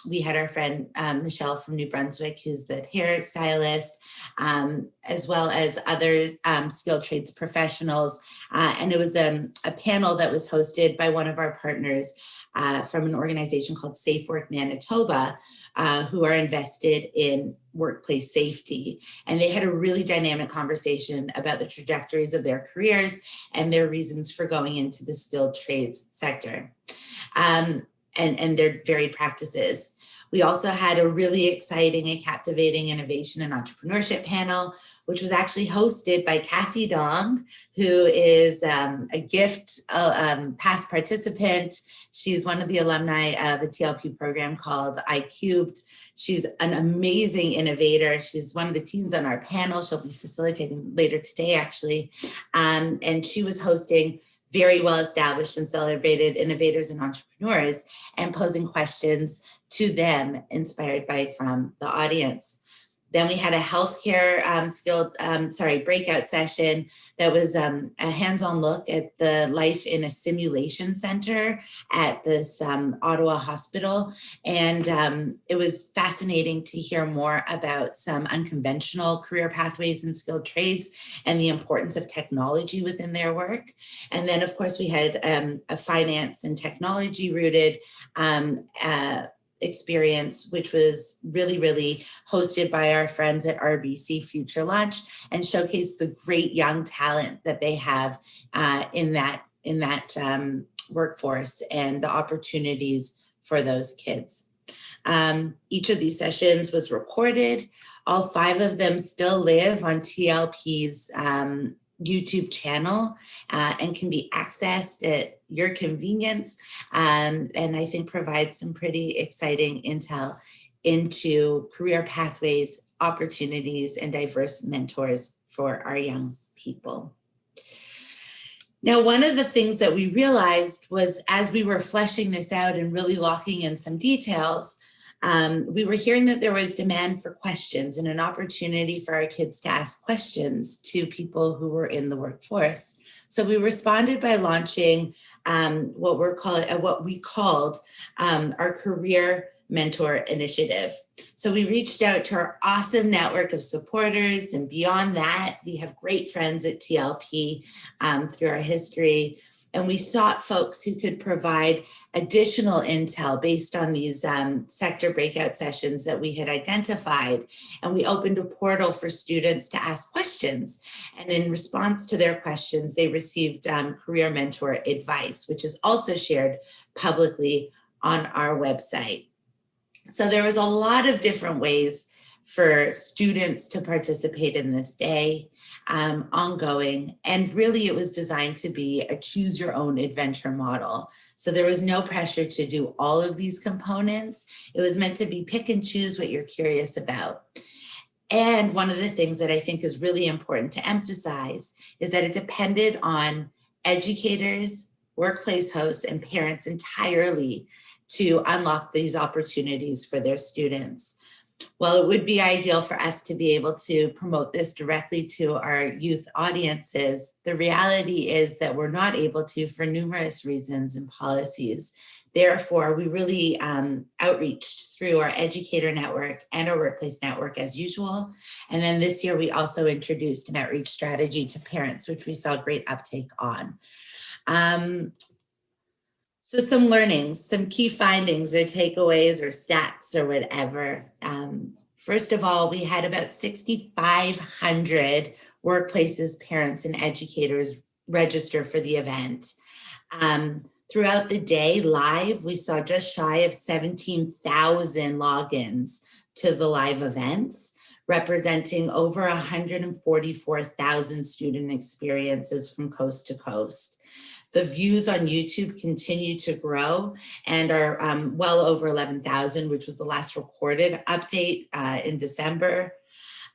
we had our friend Michelle from New Brunswick, who's the hairstylist, as well as other skilled trades professionals. And it was a panel that was hosted by one of our partners from an organization called Safe Work Manitoba, who are invested in workplace safety. And they had a really dynamic conversation about the trajectories of their careers and their reasons for going into the skilled trades sector. And and their varied practices. We also had a really exciting and captivating innovation and entrepreneurship panel, which was actually hosted by Kathy Dong, who is a GIFT past participant. She's one of the alumni of a TLP program called iCubed. She's an amazing innovator. She's one of the teens on our panel. She'll be facilitating later today, actually. And she was hosting very well-established and celebrated innovators and entrepreneurs and posing questions to them inspired from the audience. Then we had a healthcare breakout session that was a hands-on look at the life in a simulation center at this Ottawa hospital. And it was fascinating to hear more about some unconventional career pathways in skilled trades and the importance of technology within their work. And then, of course, we had a finance and technology rooted experience, which was really hosted by our friends at RBC Future Launch and showcased the great young talent that they have in that workforce and the opportunities for those kids. Each of these sessions was recorded. All 5 of them still live on TLP's YouTube channel and can be accessed at your convenience, and I think provides some pretty exciting intel into career pathways, opportunities, and diverse mentors for our young people. Now, one of the things that we realized was as we were fleshing this out and really locking in some details, we were hearing that there was demand for questions and an opportunity for our kids to ask questions to people who were in the workforce. So we responded by launching what we called our Career Mentor Initiative. So we reached out to our awesome network of supporters, and beyond that, we have great friends at TLP through our history. And we sought folks who could provide additional intel based on these sector breakout sessions that we had identified. And we opened a portal for students to ask questions. And in response to their questions, they received career mentor advice, which is also shared publicly on our website. So there was a lot of different ways for students to participate in this day, ongoing, and really it was designed to be a choose your own adventure model. So there was no pressure to do all of these components. It was meant to be pick and choose what you're curious about. And one of the things that I think is really important to emphasize is that it depended on educators, workplace hosts, and parents entirely to unlock these opportunities for their students. While it would be ideal for us to be able to promote this directly to our youth audiences, the reality is that we're not able to for numerous reasons and policies. Therefore, we really outreached through our educator network and our workplace network as usual. And then this year, we also introduced an outreach strategy to parents, which we saw great uptake on. So some learnings, some key findings or takeaways or stats or whatever. First of all, we had about 6,500 workplaces, parents, and educators register for the event. Throughout the day live, we saw just shy of 17,000 logins to the live events, representing over 144,000 student experiences from coast to coast. The views on YouTube continue to grow and are well over 11,000, which was the last recorded update in December.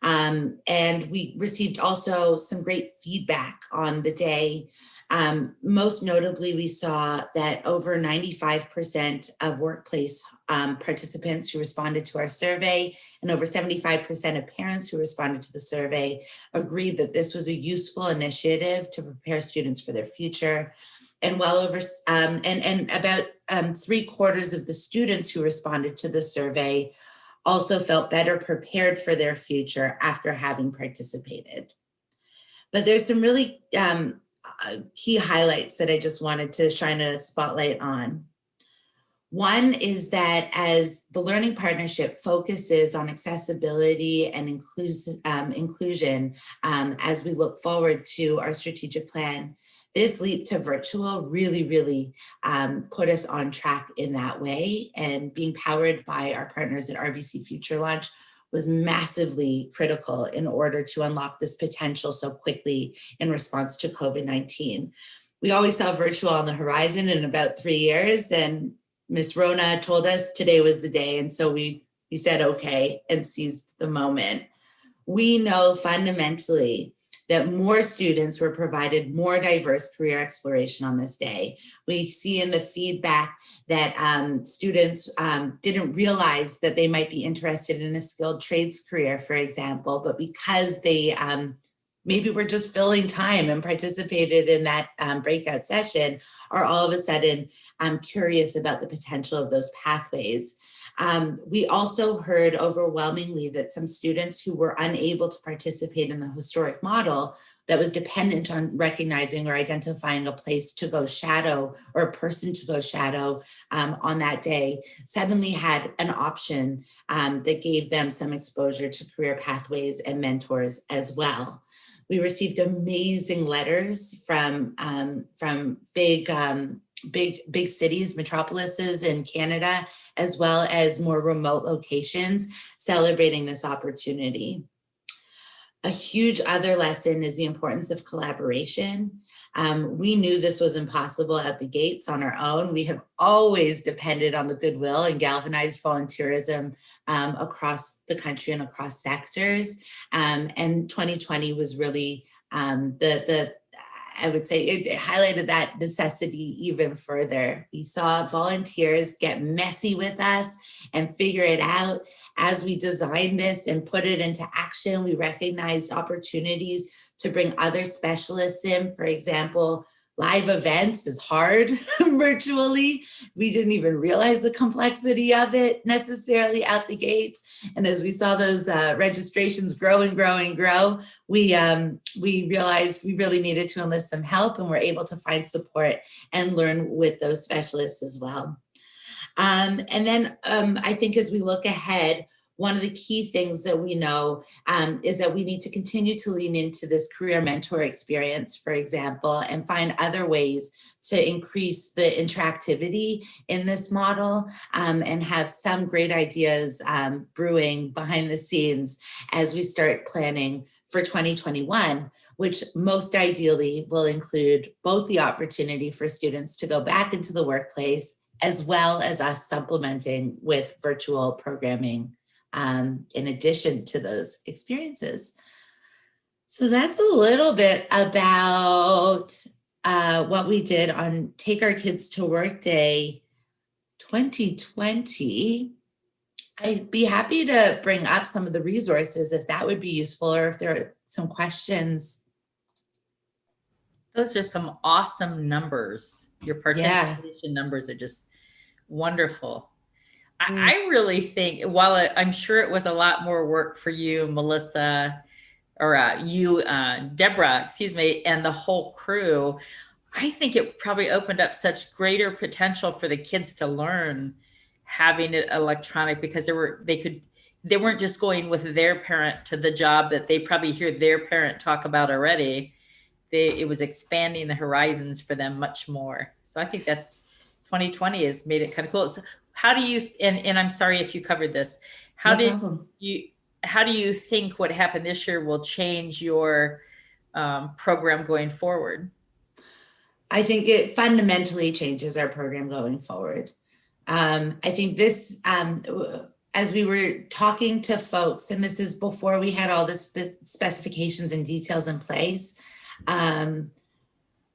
And we received also some great feedback on the day. Most notably, we saw that over 95% of workplace participants who responded to our survey and over 75% of parents who responded to the survey agreed that this was a useful initiative to prepare students for their future. And well over, and about 3/4 of the students who responded to the survey also felt better prepared for their future after having participated. But there's some really key highlights that I just wanted to shine a spotlight on. One is that as the Learning Partnership focuses on accessibility and inclusion as we look forward to our strategic plan, this leap to virtual really put us on track in that way, and being powered by our partners at RBC Future Launch was massively critical in order to unlock this potential so quickly in response to COVID-19. We always saw virtual on the horizon in about 3 years, and Miss Rona told us today was the day, and so we said okay and seized the moment. We know fundamentally that more students were provided more diverse career exploration on this day. We see in the feedback that students didn't realize that they might be interested in a skilled trades career, for example, but because they maybe were just filling time and participated in that breakout session, are all of a sudden curious about the potential of those pathways. We also heard overwhelmingly that some students who were unable to participate in the historic model that was dependent on recognizing or identifying a place to go shadow or a person to go shadow on that day suddenly had an option that gave them some exposure to career pathways and mentors as well. We received amazing letters from big cities, metropolises in Canada, as well as more remote locations celebrating this opportunity. A huge other lesson is the importance of collaboration. We knew this was impossible at the gates on our own. We have always depended on the goodwill and galvanized volunteerism across the country and across sectors. And 2020 was really I would say it highlighted that necessity even further. We saw volunteers get messy with us and figure it out. As we designed this and put it into action, we recognized opportunities to bring other specialists in. For example, live events is hard virtually. We didn't even realize the complexity of it necessarily out the gates. And as we saw those registrations grow and grow and grow, we realized we really needed to enlist some help, and we're able to find support and learn with those specialists as well. And then I think as we look ahead, one of the key things that we know is that we need to continue to lean into this career mentor experience, for example, and find other ways to increase the interactivity in this model and have some great ideas brewing behind the scenes as we start planning for 2021, which most ideally will include both the opportunity for students to go back into the workplace, as well as us supplementing with virtual programming in addition to those experiences. So that's a little bit about what we did on Take Our Kids to Work Day 2020. I'd be happy to bring up some of the resources if that would be useful, or if there are some questions. Those are some awesome numbers. Your participation numbers are just wonderful. I really think, while I'm sure it was a lot more work for you, Melissa, or Deborah, excuse me, and the whole crew, I think it probably opened up such greater potential for the kids to learn having it electronic, because they weren't just going with their parent to the job that they probably hear their parent talk about already. It was expanding the horizons for them much more. So I think that's 2020 has made it kind of cool. So how do you, and I'm sorry if you covered this, how do you think what happened this year will change your program going forward? I think it fundamentally changes our program going forward. I think this, as we were talking to folks, and this is before we had all the specifications and details in place,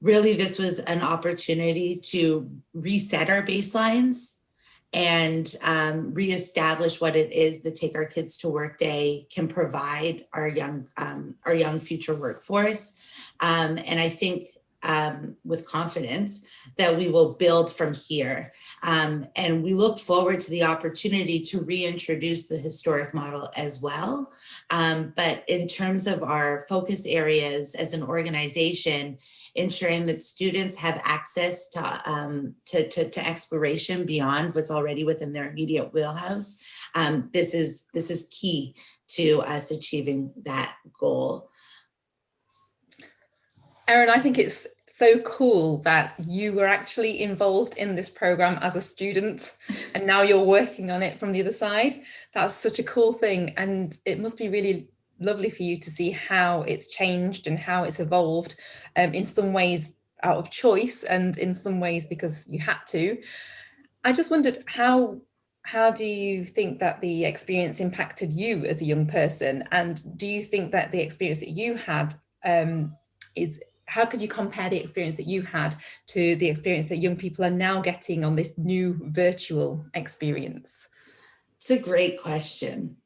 really this was an opportunity to reset our baselines and reestablish what it is that Take Our Kids to Work Day can provide our young future workforce. And I think with confidence that we will build from here. And we look forward to the opportunity to reintroduce the historic model as well. But in terms of our focus areas as an organization, ensuring that students have access to exploration beyond what's already within their immediate wheelhouse, this is key to us achieving that goal. Erin, I think it's so cool that you were actually involved in this program as a student and now you're working on it from the other side. That's such a cool thing. And it must be really lovely for you to see how it's changed and how it's evolved, in some ways out of choice and in some ways because you had to. I just wondered, how do you think that the experience impacted you as a young person? And do you think that the experience that you had how could you compare the experience that you had to the experience that young people are now getting on this new virtual experience? It's a great question.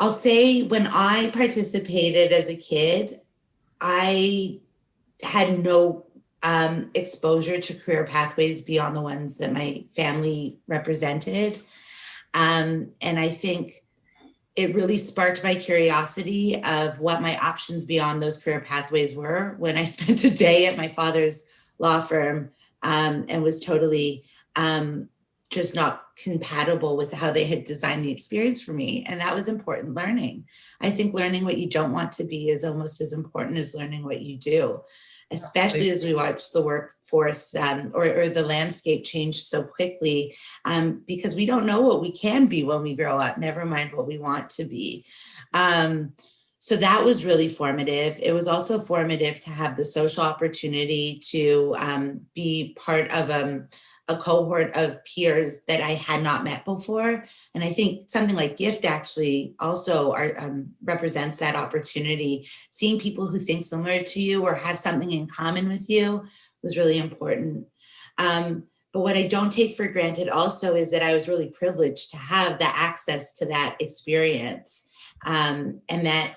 I'll say when I participated as a kid, I had no exposure to career pathways beyond the ones that my family represented. And I think it really sparked my curiosity of what my options beyond those career pathways were when I spent a day at my father's law firm and was totally just not compatible with how they had designed the experience for me. And that was important learning. I think learning what you don't want to be is almost as important as learning what you do, especially as we watch the workforce or the landscape change so quickly, because we don't know what we can be when we grow up, never mind what we want to be. So that was really formative. It was also formative to have the social opportunity to be part of a cohort of peers that I had not met before. And I think something like GIFT actually also represents that opportunity. Seeing people who think similar to you or have something in common with you was really important. But what I don't take for granted also is that I was really privileged to have the access to that experience. And that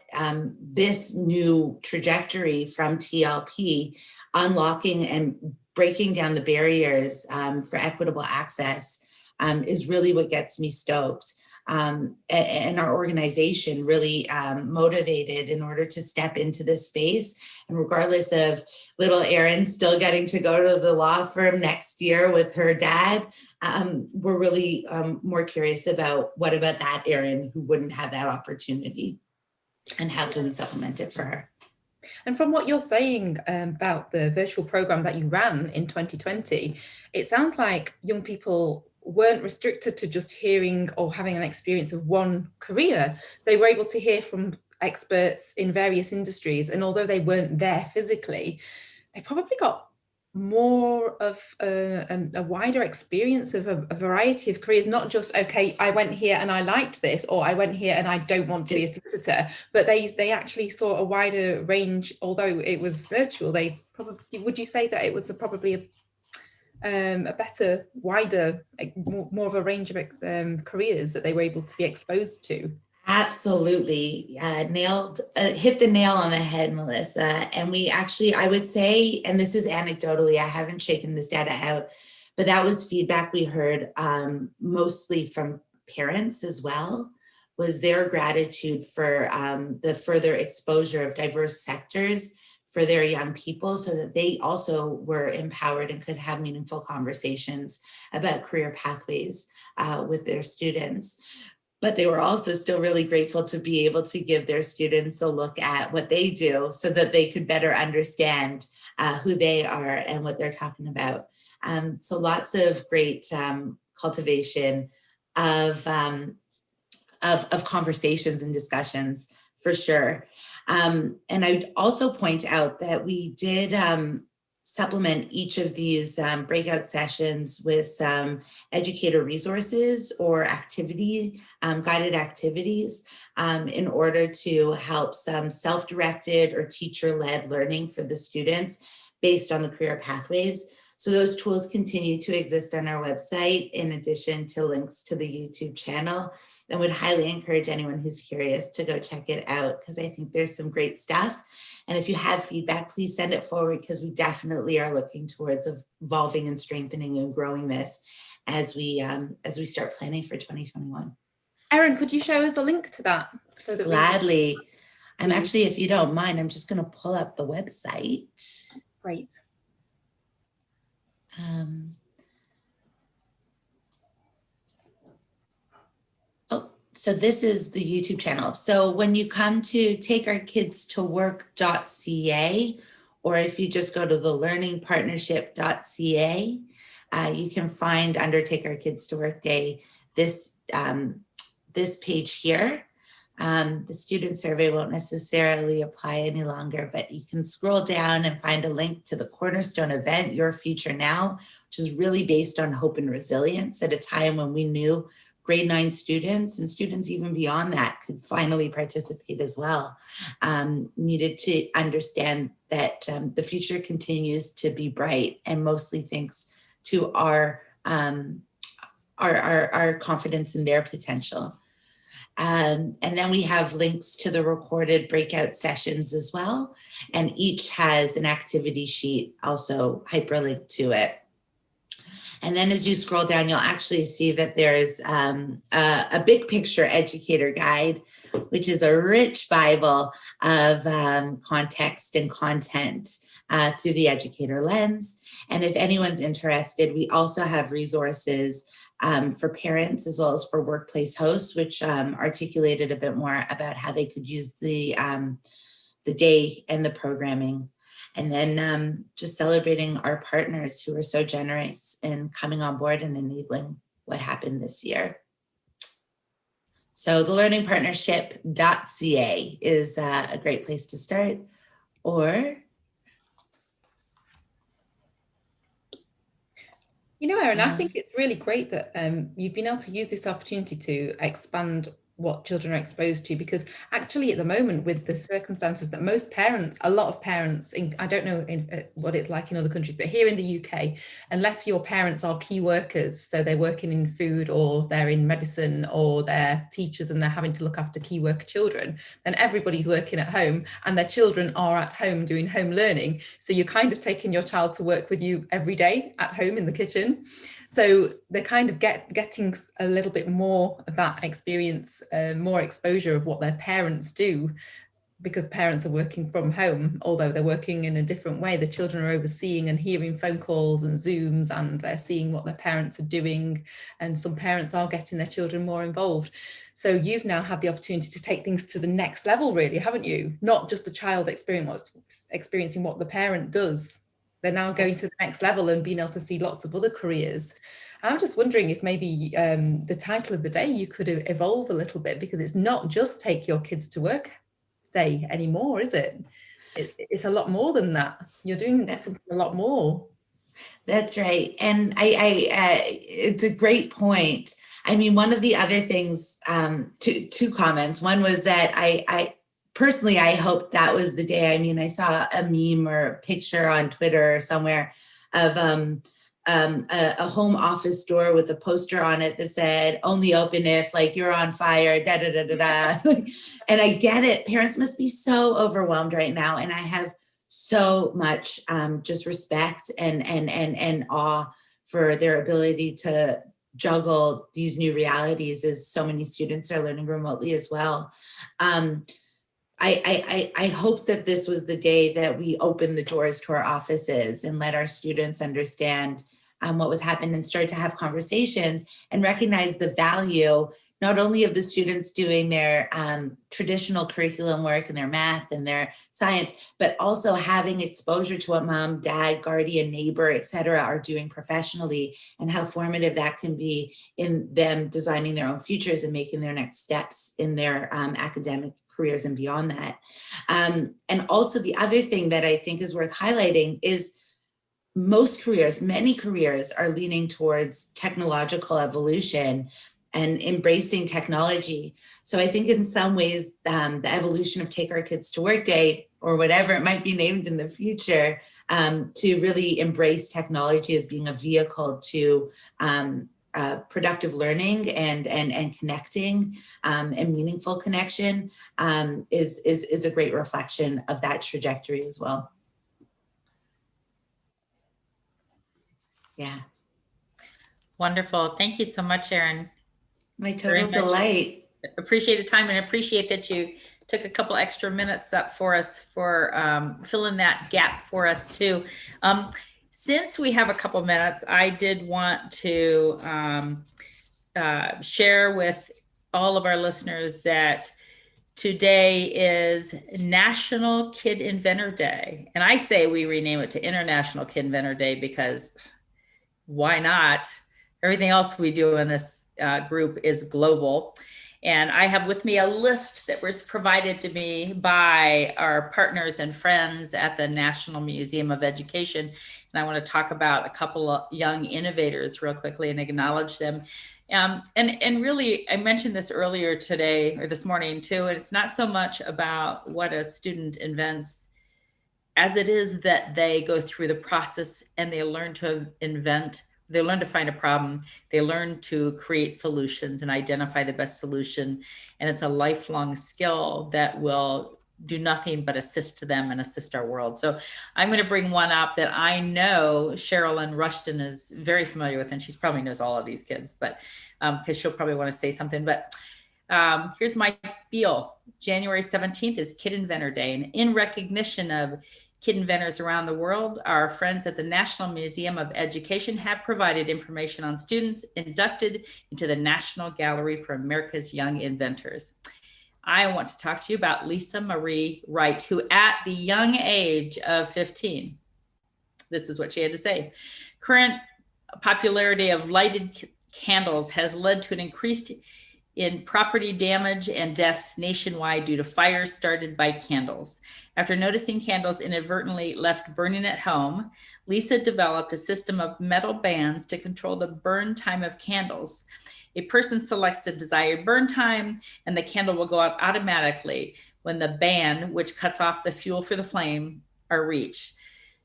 this new trajectory from TLP, unlocking and breaking down the barriers for equitable access is really what gets me stoked. And our organization really motivated in order to step into this space. And regardless of little Erin still getting to go to the law firm next year with her dad, we're really more curious about what about that Erin who wouldn't have that opportunity, and how can we supplement it for her? And from what you're saying about the virtual program that you ran in 2020, it sounds like young people weren't restricted to just hearing or having an experience of one career. They were able to hear from experts in various industries. And although they weren't there physically, they probably got more of a wider experience of a variety of careers, not just, okay, I went here and I liked this, or I went here and I don't want to be a solicitor, but they actually saw a wider range. Although it was virtual, they probably, would you say that it was probably a better, wider, more of a range of careers that they were able to be exposed to? Absolutely. Hit the nail on the head, Melissa. And we actually, I would say, and this is anecdotally, I haven't shaken this data out, but that was feedback we heard mostly from parents as well, was their gratitude for the further exposure of diverse sectors for their young people, so that they also were empowered and could have meaningful conversations about career pathways with their students. But they were also still really grateful to be able to give their students a look at what they do so that they could better understand who they are and what they're talking about. So lots of great cultivation of conversations and discussions for sure. And I'd also point out that we did supplement each of these breakout sessions with some educator resources or guided activities in order to help some self-directed or teacher-led learning for the students based on the career pathways. So those tools continue to exist on our website in addition to links to the YouTube channel, and would highly encourage anyone who's curious to go check it out, because I think there's some great stuff. And if you have feedback, please send it forward, because we definitely are looking towards evolving and strengthening and growing this as we start planning for 2021. Erin, could you show us a link to that? So that Gladly. I'm actually, if you don't mind, I'm just going to pull up the website. Great. So this is the YouTube channel. So when you come to takeourkidstowork.ca, or if you just go to the learningpartnership.ca, you can find under Take Our Kids to Work Day this this page here. The student survey won't necessarily apply any longer, but you can scroll down and find a link to the Cornerstone event, Your Future Now, which is really based on hope and resilience at a time when we knew grade 9 students and students even beyond that could finally participate as well. Needed to understand that the future continues to be bright, and mostly thanks to our confidence in their potential. And then we have links to the recorded breakout sessions as well. And each has an activity sheet also hyperlinked to it. And then as you scroll down, you'll actually see that there's a big picture educator guide, which is a rich Bible of context and content through the educator lens. And if anyone's interested, we also have resources for parents as well as for workplace hosts, which articulated a bit more about how they could use the day and the programming. And then just celebrating our partners who were so generous in coming on board and enabling what happened this year. So the learningpartnership.ca is a great place to start. Or you know, Erin, I think it's really great that you've been able to use this opportunity to expand what children are exposed to, because actually at the moment with the circumstances that most parents, a lot of parents, I don't know what it's like in other countries, but here in the UK, unless your parents are key workers, so they're working in food or they're in medicine or they're teachers and they're having to look after key worker children, then everybody's working at home and their children are at home doing home learning. So you're kind of taking your child to work with you every day at home in the kitchen. So they're kind of getting a little bit more of that experience, more exposure of what their parents do, because parents are working from home, although they're working in a different way. The children are overseeing and hearing phone calls and Zooms, and they're seeing what their parents are doing. And some parents are getting their children more involved. So you've now had the opportunity to take things to the next level, really, haven't you? Not just the child experiencing what the parent does. They're now going to the next level and being able to see lots of other careers. I'm just wondering if maybe the title of the day, you could evolve a little bit, because it's not just Take Your Kids to Work Day anymore, is it? It's a lot more than that. You're doing something a lot more. That's right. And it's a great point. I mean, one of the other things, two comments. One was that I personally, I hope that was the day. I mean, I saw a meme or a picture on Twitter or somewhere of a home office door with a poster on it that said, only open if like you're on fire, da da da da da. And I get it. Parents must be so overwhelmed right now. And I have so much just respect and awe for their ability to juggle these new realities, as so many students are learning remotely as well. I hope that this was the day that we opened the doors to our offices and let our students understand what was happening and start to have conversations and recognize the value, not only of the students doing their traditional curriculum work and their math and their science, but also having exposure to what mom, dad, guardian, neighbor, et cetera, are doing professionally, and how formative that can be in them designing their own futures and making their next steps in their academic careers and beyond that. And also the other thing that I think is worth highlighting is most careers, many careers are leaning towards technological evolution and embracing technology. So I think in some ways, the evolution of Take Our Kids to Work Day, or whatever it might be named in the future, to really embrace technology as being a vehicle to productive learning and connecting and meaningful connection is a great reflection of that trajectory as well. Yeah. Wonderful. Thank you so much, Erin. My total delight. Appreciate the time, and appreciate that you took a couple extra minutes up for us for filling that gap for us too. Since we have a couple minutes, I did want to share with all of our listeners that today is National Kid Inventor Day. And I say we rename it to International Kid Inventor Day because why not? Everything else we do in this group is global. And I have with me a list that was provided to me by our partners and friends at the National Museum of Education. And I want to talk about a couple of young innovators real quickly and acknowledge them. And really, I mentioned this earlier today or this morning too, and it's not so much about what a student invents as it is that they go through the process and they learn to invent. They learn to find a problem. They learn to create solutions and identify the best solution. And it's a lifelong skill that will do nothing but assist them and assist our world. So I'm going to bring one up that I know Sherilyn Rushton is very familiar with, and she probably knows all of these kids, but because she'll probably want to say something. But here's my spiel. January 17th is Kid Inventor Day. And in recognition of kid inventors around the world, our friends at the National Museum of Education have provided information on students inducted into the National Gallery for America's Young Inventors. I want to talk to you about Lisa Marie Wright, who at the young age of 15, this is what she had to say. Current popularity of lighted candles has led to an increased in property damage and deaths nationwide due to fires started by candles. After noticing candles inadvertently left burning at home, Lisa developed a system of metal bands to control the burn time of candles. A person selects the desired burn time and the candle will go out automatically when the band, which cuts off the fuel for the flame, are reached.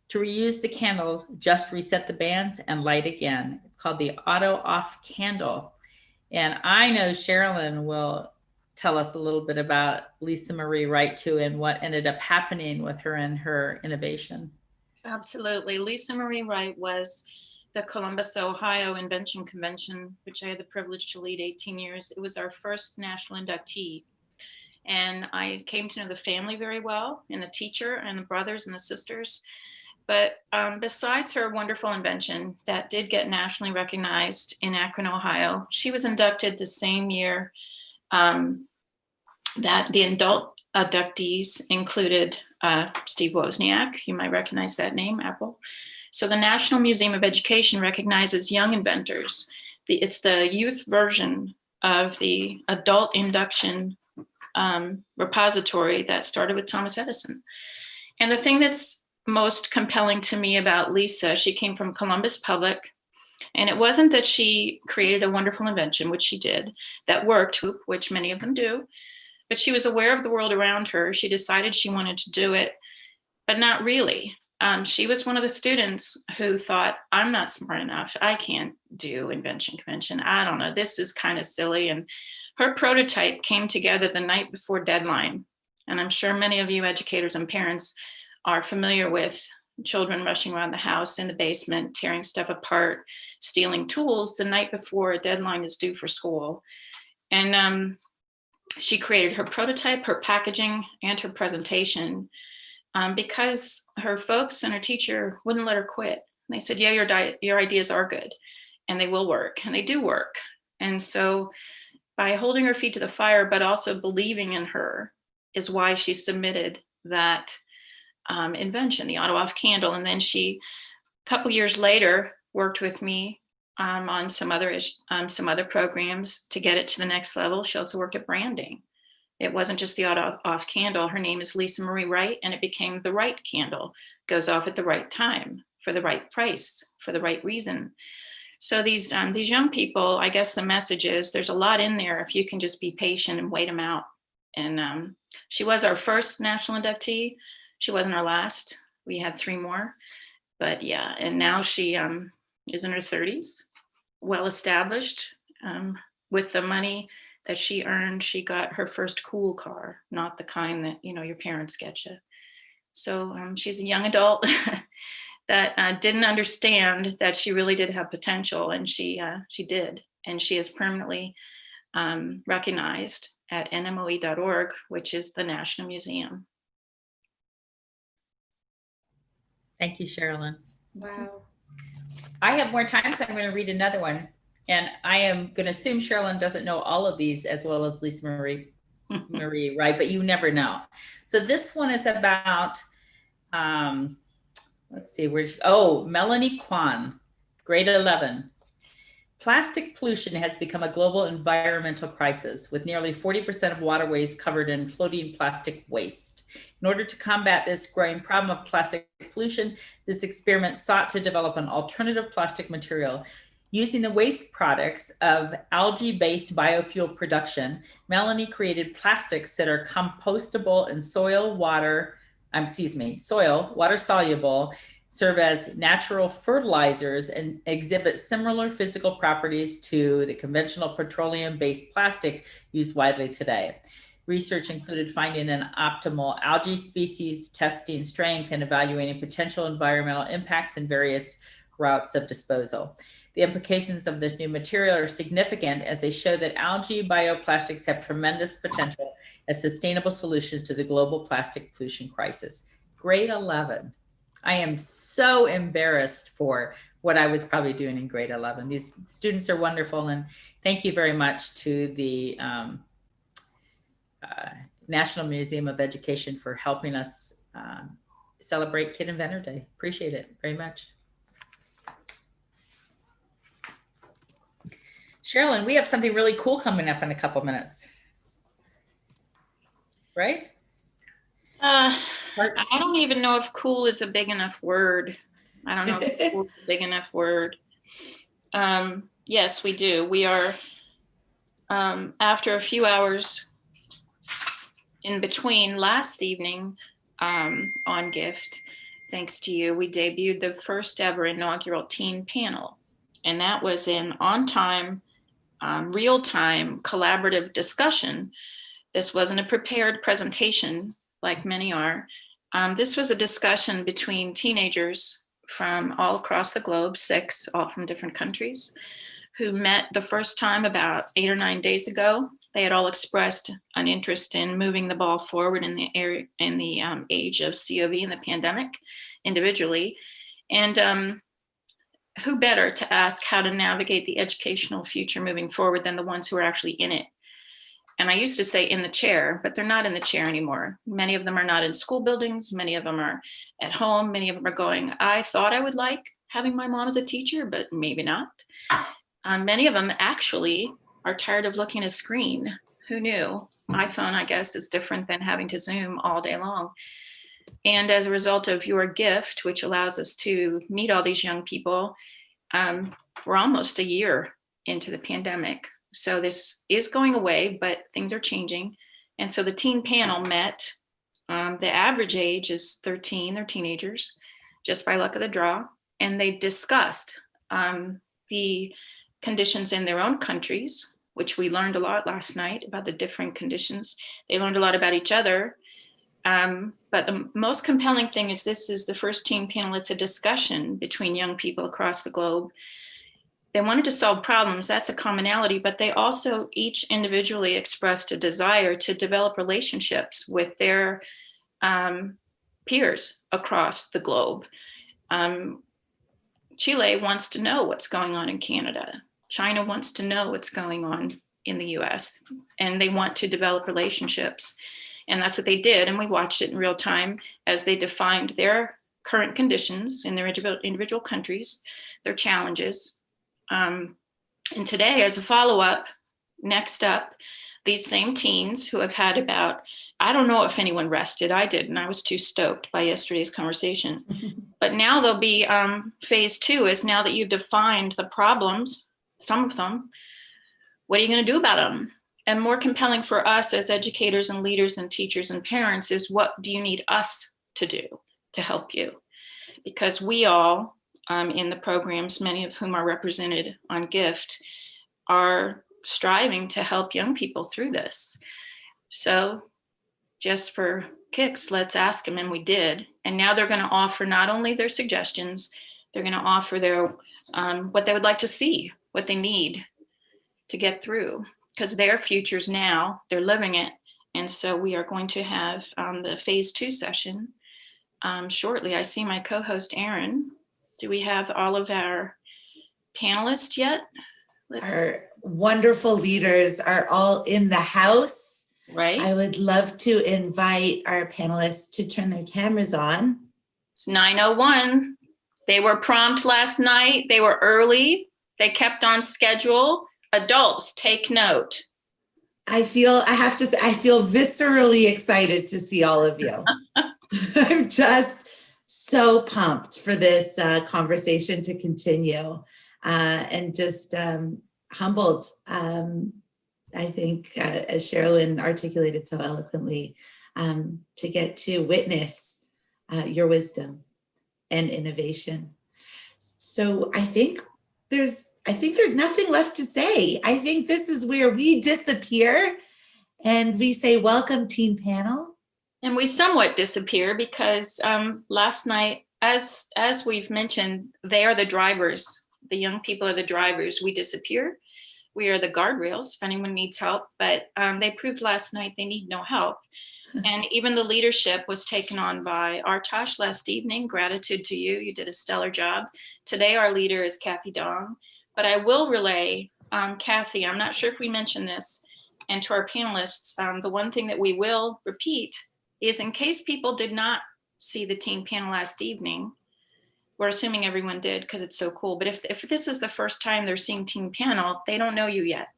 To reuse the candle, just reset the bands and light again. It's called the auto off candle. And I know Sherilyn will tell us a little bit about Lisa Marie Wright too, and what ended up happening with her and her innovation. Absolutely. Lisa Marie Wright was the Columbus, Ohio Invention Convention, which I had the privilege to lead 18 years. It was our first national inductee. And I came to know the family very well, and the teacher and the brothers and the sisters. But besides her wonderful invention that did get nationally recognized in Akron, Ohio, she was inducted the same year that the adult inductees included Steve Wozniak. You might recognize that name, Apple. So the National Museum of Education recognizes young inventors. It's the youth version of the adult induction repository that started with Thomas Edison. And the thing that's most compelling to me about Lisa, she came from Columbus Public, and it wasn't that she created a wonderful invention, which she did, that worked, which many of them do, but she was aware of the world around her. She decided she wanted to do it, but not really. She was one of the students who thought, I'm not smart enough. I can't do invention convention. I don't know, this is kind of silly. And her prototype came together the night before deadline. And I'm sure many of you educators and parents are familiar with children rushing around the house in the basement, tearing stuff apart, stealing tools the night before a deadline is due for school. And she created her prototype, her packaging, and her presentation because her folks and her teacher wouldn't let her quit. They said, yeah, your ideas are good and they will work, and they do work. And so by holding her feet to the fire, but also believing in her, is why she submitted that invention, the auto off candle. And then she, a couple years later, worked with me on some other programs to get it to the next level. She also worked at branding. It wasn't just the auto off candle. Her name is Lisa Marie Wright, and it became the right candle. Goes off at the right time, for the right price, for the right reason. So these young people, I guess the message is there's a lot in there if you can just be patient and wait them out. And she was our first national inductee. She wasn't our last. We had 3 more. But yeah, and now she is in her 30s, well established. With the money that she earned, she got her first cool car, not the kind that, you know, your parents get you. So she's a young adult that didn't understand that she really did have potential, and she did. And she is permanently recognized at nmoe.org, which is the National Museum. Thank you, Sherilyn. Wow. I have more time, so I'm going to read another one. And I am going to assume Sherilyn doesn't know all of these as well as Lisa Marie, right? But you never know. So this one is about, let's see, Melanie Kwan, grade 11. Plastic pollution has become a global environmental crisis, with nearly 40% of waterways covered in floating plastic waste. In order to combat this growing problem of plastic pollution, this experiment sought to develop an alternative plastic material. Using the waste products of algae-based biofuel production, Melanie created plastics that are compostable in soil, water soluble, serve as natural fertilizers, and exhibit similar physical properties to the conventional petroleum-based plastic used widely today. Research included finding an optimal algae species, testing strength, and evaluating potential environmental impacts and various routes of disposal. The implications of this new material are significant as they show that algae bioplastics have tremendous potential as sustainable solutions to the global plastic pollution crisis. Grade 11. I am so embarrassed for what I was probably doing in grade 11. These students are wonderful, and thank you very much to the National Museum of Education for helping us celebrate Kid Inventor Day. Appreciate it very much. Sherilyn, we have something really cool coming up in a couple minutes, right? I don't even know if cool is a big enough word. I don't know if cool is a big enough word. Yes, we do. We are, after a few hours in between last evening on Gift, thanks to you, we debuted the first ever inaugural teen panel. And that was an on-time, real-time collaborative discussion. This wasn't a prepared presentation like many are. This was a discussion between teenagers from all across the globe, 6, all from different countries, who met the first time about 8 or 9 days ago. They had all expressed an interest in moving the ball forward in the age of COV and the pandemic individually. And who better to ask how to navigate the educational future moving forward than the ones who are actually in it? And I used to say in the chair, but they're not in the chair anymore. Many of them are not in school buildings. Many of them are at home. Many of them are going, I thought I would like having my mom as a teacher, but maybe not. Many of them actually are tired of looking at a screen. Who knew? iPhone, I guess, is different than having to Zoom all day long. And as a result of your gift, which allows us to meet all these young people, we're almost a year into the pandemic. So this is going away, but things are changing. And so the teen panel met. The average age is 13, they're teenagers, just by luck of the draw. And they discussed the conditions in their own countries, which we learned a lot last night about the different conditions. They learned a lot about each other. But the most compelling thing is this is the first teen panel. It's a discussion between young people across the globe. They wanted to solve problems, that's a commonality, but they also each individually expressed a desire to develop relationships with their peers across the globe. Chile wants to know what's going on in Canada. China wants to know what's going on in the US, and they want to develop relationships. And that's what they did. And we watched it in real time as they defined their current conditions in their individual countries, their challenges. And today, as a follow-up, next up, these same teens who have had about, I don't know if anyone rested, I didn't, I was too stoked by yesterday's conversation. But now there'll be phase 2 is now that you've defined the problems, some of them, what are you gonna do about them? And more compelling for us as educators and leaders and teachers and parents is what do you need us to do to help you? Because we all, in the programs, many of whom are represented on Gift, are striving to help young people through this. So just for kicks, let's ask them, and we did. And now they're gonna offer not only their suggestions, they're gonna offer their what they would like to see, what they need to get through, because their futures now, they're living it. And so we are going to have the phase 2 session shortly. I see my co-host, Aaron. Do we have all of our panelists yet Our wonderful leaders are all in the house. Right. I would love to invite our panelists to turn their cameras on. It's 9:01. They were prompt last night. They were early. They kept on schedule. Adults, take note. I have to say, I feel viscerally excited to see all of you. I'm just so pumped for this conversation to continue and just humbled, I think, as Sherilyn articulated so eloquently, to get to witness your wisdom and innovation. So I think there's nothing left to say. I think this is where we disappear and we say, welcome, team panel. And we somewhat disappear because last night, as we've mentioned, they are the drivers. The young people are the drivers. We disappear. We are the guardrails if anyone needs help, but they proved last night they need no help. And even the leadership was taken on by Artash last evening. Gratitude to you. You did a stellar job. Today, our leader is Kathy Dong. But I will relay, Kathy, I'm not sure if we mentioned this, and to our panelists, the one thing that we will repeat is in case people did not see the team panel last evening, we're assuming everyone did because it's so cool. But if this is the first time they're seeing team panel, they don't know you yet.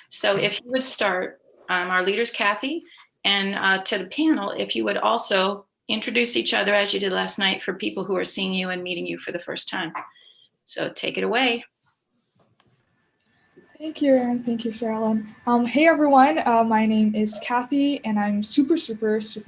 So if you would start, our leaders, Kathy, and to the panel, if you would also introduce each other as you did last night for people who are seeing you and meeting you for the first time. So take it away. Thank you, Erin. Thank you, Sherilyn. Hey, everyone. My name is Kathy, and I'm super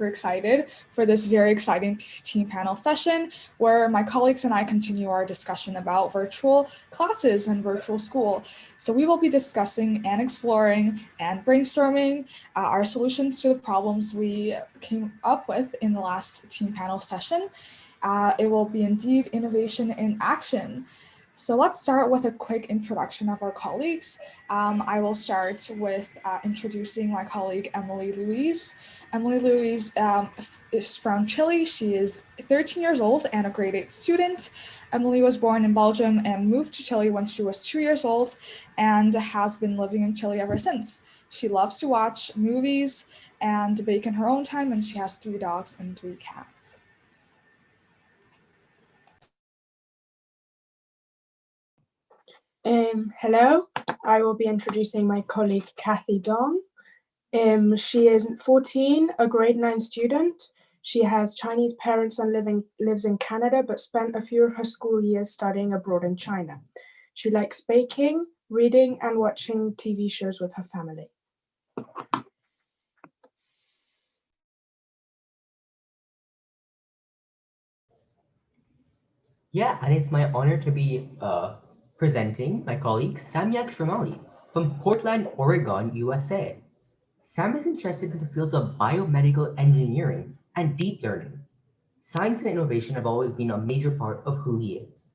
excited for this very exciting team panel session where my colleagues and I continue our discussion about virtual classes and virtual school. So we will be discussing and exploring and brainstorming our solutions to the problems we came up with in the last team panel session. It will be indeed innovation in action. So let's start with a quick introduction of our colleagues. I will start with introducing my colleague, Emily Louise. Emily Louise is from Chile. She is 13 years old and a grade 8 student. Emily was born in Belgium and moved to Chile when she was 2 years old and has been living in Chile ever since. She loves to watch movies and bake in her own time, and she has 3 dogs and 3 cats. Hello, I will be introducing my colleague Kathy Dong. She is 14, a grade 9 student. She has Chinese parents and lives in Canada, but spent a few of her school years studying abroad in China. She likes baking, reading, and watching TV shows with her family. Yeah, and it's my honor to be presenting my colleague Samyak Shramali from Portland, Oregon, USA. Sam is interested in the fields of biomedical engineering and deep learning. Science and innovation have always been a major part of who he is.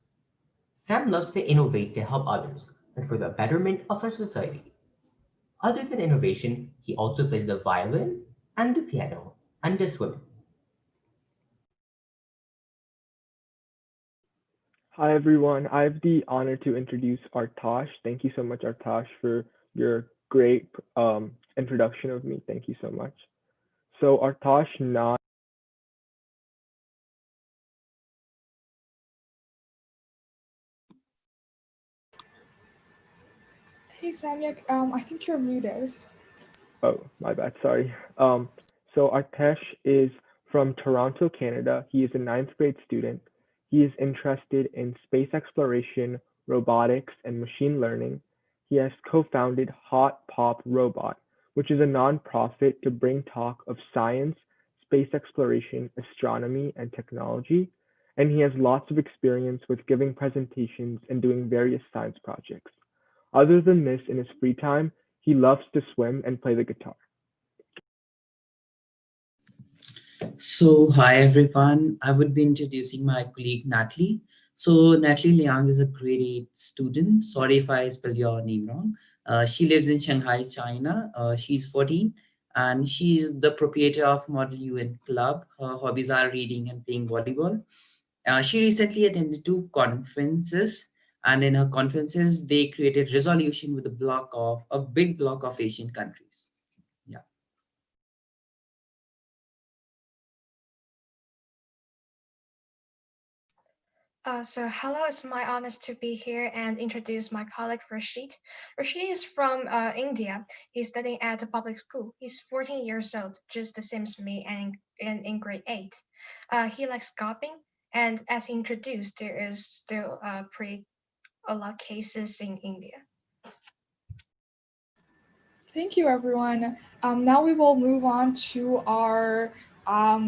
Sam loves to innovate to help others and for the betterment of our society. Other than innovation, he also plays the violin and the piano and the swimming. Hi, everyone. I have the honor to introduce Artash. Thank you so much, Artash, for your great introduction of me. Thank you so much. So Artash Nag. Hey, Samyak, I think you're muted. Oh, my bad. Sorry. So Artash is from Toronto, Canada. He is a 9th grade student. He is interested in space exploration, robotics, and machine learning. He has co-founded Hot Pop Robot, which is a nonprofit to bring talk of science, space exploration, astronomy, and technology. And he has lots of experience with giving presentations and doing various science projects. Other than this, in his free time, he loves to swim and play the guitar. So, hi everyone. I would be introducing my colleague Natalie. So, Natalie Liang is a grade 8 student. Sorry if I spell your name wrong. She lives in Shanghai, China. She's 14 and she's the proprietor of Model UN Club. Her hobbies are reading and playing volleyball. She recently attended 2 conferences And in her conferences, they created resolution with a big block of Asian countries. Yeah. So hello, it's my honor to be here and introduce my colleague Rashid. Rashid is from India. He's studying at a public school. He's 14 years old, just the same as me, and in grade 8. He likes golfing, and as he introduced, there is still a lot of cases in India. Thank you, everyone. Now we will move on to our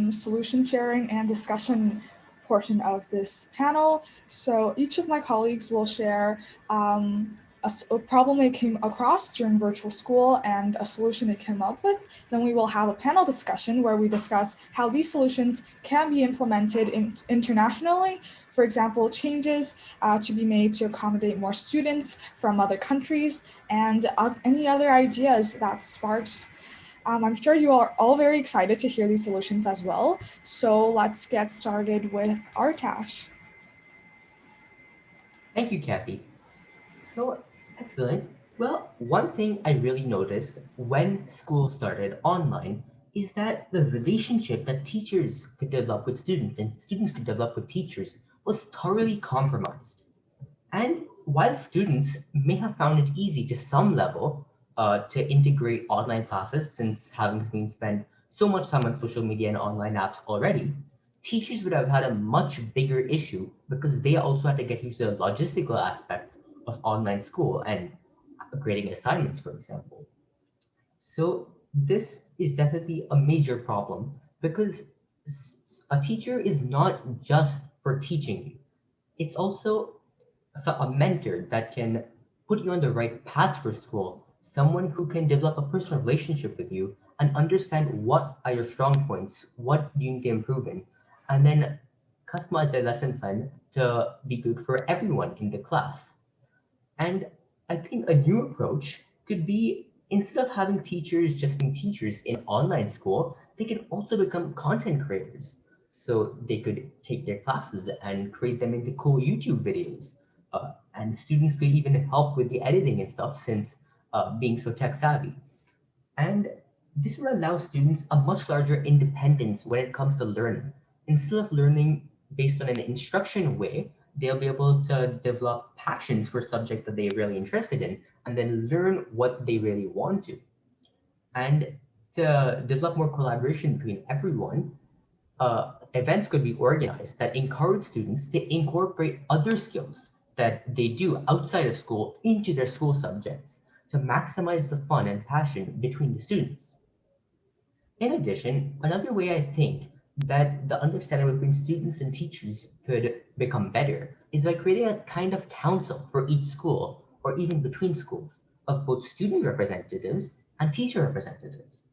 solution sharing and discussion portion of this panel. So each of my colleagues will share a problem they came across during virtual school and a solution they came up with. Then we will have a panel discussion where we discuss how these solutions can be implemented internationally. For example, changes to be made to accommodate more students from other countries and any other ideas that sparked. I'm sure you are all very excited to hear these solutions as well. So let's get started with Artash. Thank you, Kathy. So excellent. Well, one thing I really noticed when school started online is that the relationship that teachers could develop with students and students could develop with teachers was thoroughly compromised. And while students may have found it easy to some level to integrate online classes, since having been spent so much time on social media and online apps already, teachers would have had a much bigger issue because they also had to get used to the logistical aspects of online school and grading assignments, for example. So this is definitely a major problem because a teacher is not just for teaching you. It's also a mentor that can put you on the right path for school, someone who can develop a personal relationship with you and understand what are your strong points, what do you need to improve in, and then customize their lesson plan to be good for everyone in the class. And I think a new approach could be instead of having teachers just being teachers in online school, they could also become content creators. So they could take their classes and create them into cool YouTube videos. And students could even help with the editing and stuff since being so tech savvy. And this will allow students a much larger independence when it comes to learning. Instead of learning based on an instruction way, they'll be able to develop passions for subject that they're really interested in and then learn what they really want to. And to develop more collaboration between everyone, events could be organized that encourage students to incorporate other skills that they do outside of school into their school subjects to maximize the fun and passion between the students. In addition, another way I think that the understanding between students and teachers could become better is by creating a kind of council for each school or even between schools of both student representatives and teacher representatives.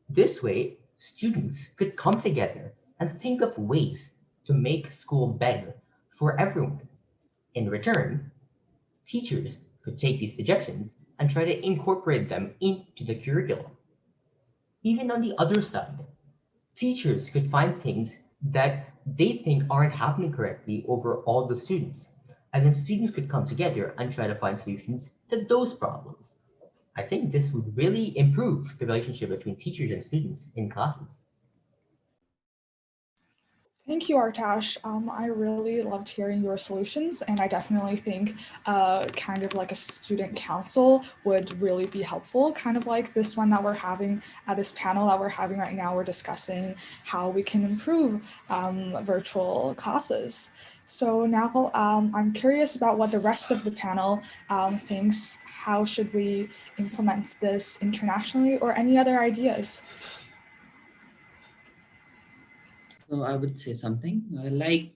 This way, students could come together and think of ways to make school better for everyone. In return, teachers could take these suggestions and try to incorporate them into the curriculum. Even on the other side, teachers could find things that they think aren't happening correctly over all the students, and then students could come together and try to find solutions to those problems. I think this would really improve the relationship between teachers and students in classes. Thank you, Artash. I really loved hearing your solutions, and I definitely think kind of like a student council would really be helpful, kind of like this one that we're having, this panel that we're having right now. We're discussing how we can improve virtual classes. So now I'm curious about what the rest of the panel thinks. How should we implement this internationally, or any other ideas? So I would say something like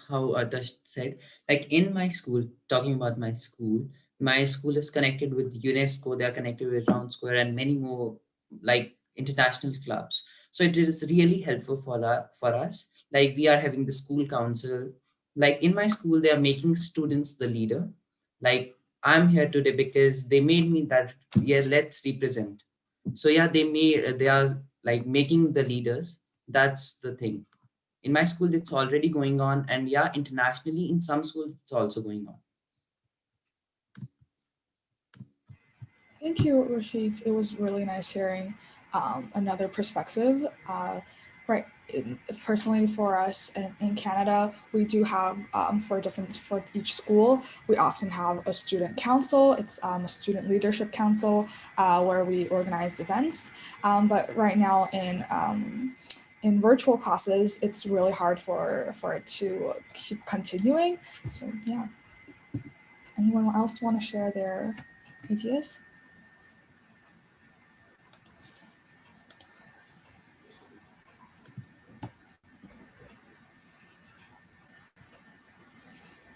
how Atash said, like in my school, talking about my school is connected with UNESCO, they are connected with Round Square and many more like international clubs. So it is really helpful for us. Like we are having the school council. Like in my school, they are making students the leader. Like I'm here today because they made me that, yeah, let's represent. So yeah, they are like making the leaders. That's the thing. In my school it's already going on, and yeah, internationally in some schools it's also going on. Thank you, Rashid. It was really nice hearing another perspective. Right, personally for us in Canada, we do have for each school, we often have a student council. It's a student leadership council where we organize events. But right now in virtual classes, it's really hard for it to keep continuing. So yeah, anyone else want to share their ideas?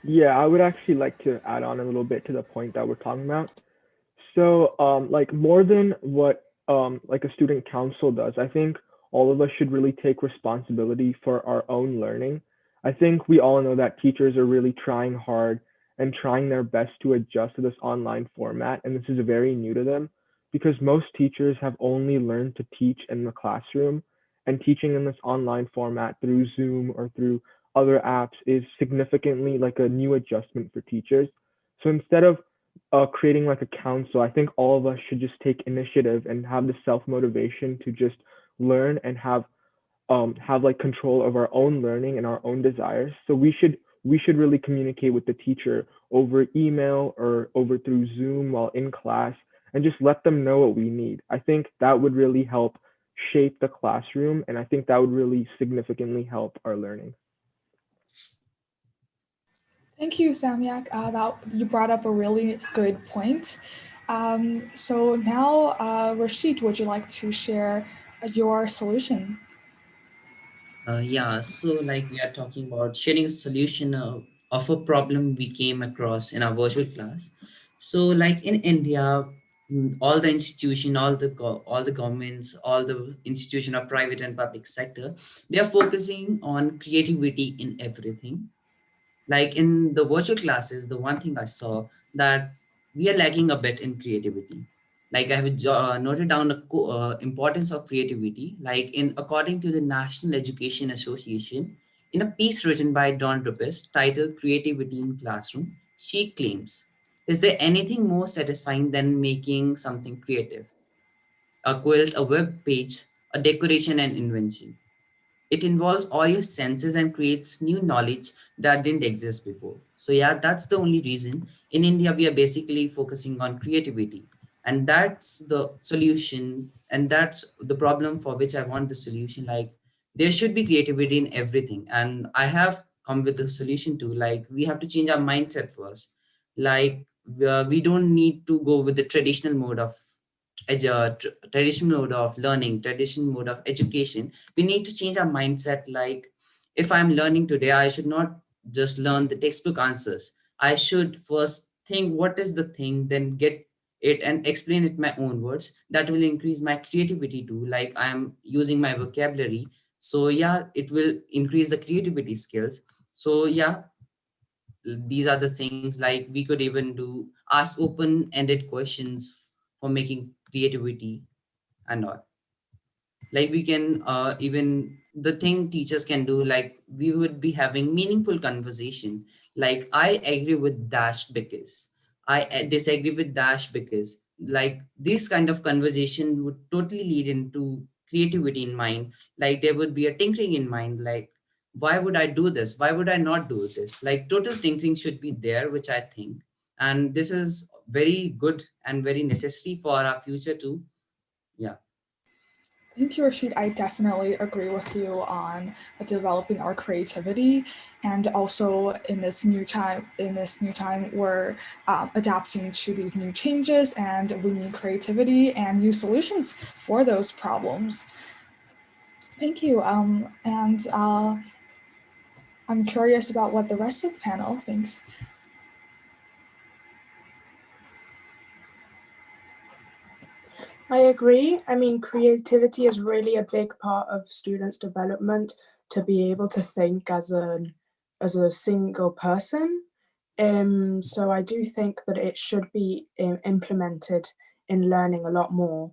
Yeah, I would actually like to add on a little bit to the point that we're talking about. So, like more than what like a student council does, I think all of us should really take responsibility for our own learning. I think we all know that teachers are really trying hard and trying their best to adjust to this online format, and this is very new to them because most teachers have only learned to teach in the classroom, and teaching in this online format through Zoom or through other apps is significantly like a new adjustment for teachers. So instead of creating like a council, I think all of us should just take initiative and have the self motivation to just learn and have like control of our own learning and our own desires. So we should really communicate with the teacher over email or over through Zoom while in class and just let them know what we need. I think that would really help shape the classroom, and I think that would really significantly help our learning. Thank you, Samyak. That you brought up a really good point. So now, Rashid, would you like to share your solution? Yeah, so like we are talking about sharing a solution of a problem we came across in our virtual class. So like in India, all the institution, all the governments, all the institution of private and public sector, they are focusing on creativity in everything. Like in the virtual classes, the one thing I saw that we are lagging a bit in creativity. Like I have noted down the importance of creativity. Like in according to the National Education Association, in a piece written by Dawn Ruppis titled "Creativity in Classroom," she claims, "Is there anything more satisfying than making something creative? A quilt, a web page, a decoration, and invention. It involves all your senses and creates new knowledge that didn't exist before." So yeah, that's the only reason in India we are basically focusing on creativity, and that's the solution, and that's the problem for which I want the solution. Like there should be creativity in everything, and I have come with a solution to, like, we have to change our mindset first. Like we don't need to go with the traditional mode of traditional mode of learning, traditional mode of education. We need to change our mindset. Like if I'm learning today, I should not just learn the textbook answers. I should first think what is the thing, then get it and explain it in my own words. That will increase my creativity too. Like I'm using my vocabulary. So yeah, it will increase the creativity skills. So yeah, these are the things. Like we could even do ask open-ended questions for making creativity and all. Like we can even the thing teachers can do, like we would be having meaningful conversation. Like I agree with dash because I disagree with dash because, like this kind of conversation would totally lead into creativity in mind. Like there would be a tinkering in mind, like why would I do this, why would I not do this. Like total tinkering should be there, which I think, and this is very good and very necessary for our future too. Yeah. Thank you, Rashid. I definitely agree with you on developing our creativity, and also in this new time. We're adapting to these new changes, and we need creativity and new solutions for those problems. Thank you. And I'm curious about what the rest of the panel thinks. I agree. I mean, creativity is really a big part of students' development to be able to think as a single person. So I do think that it should be implemented in learning a lot more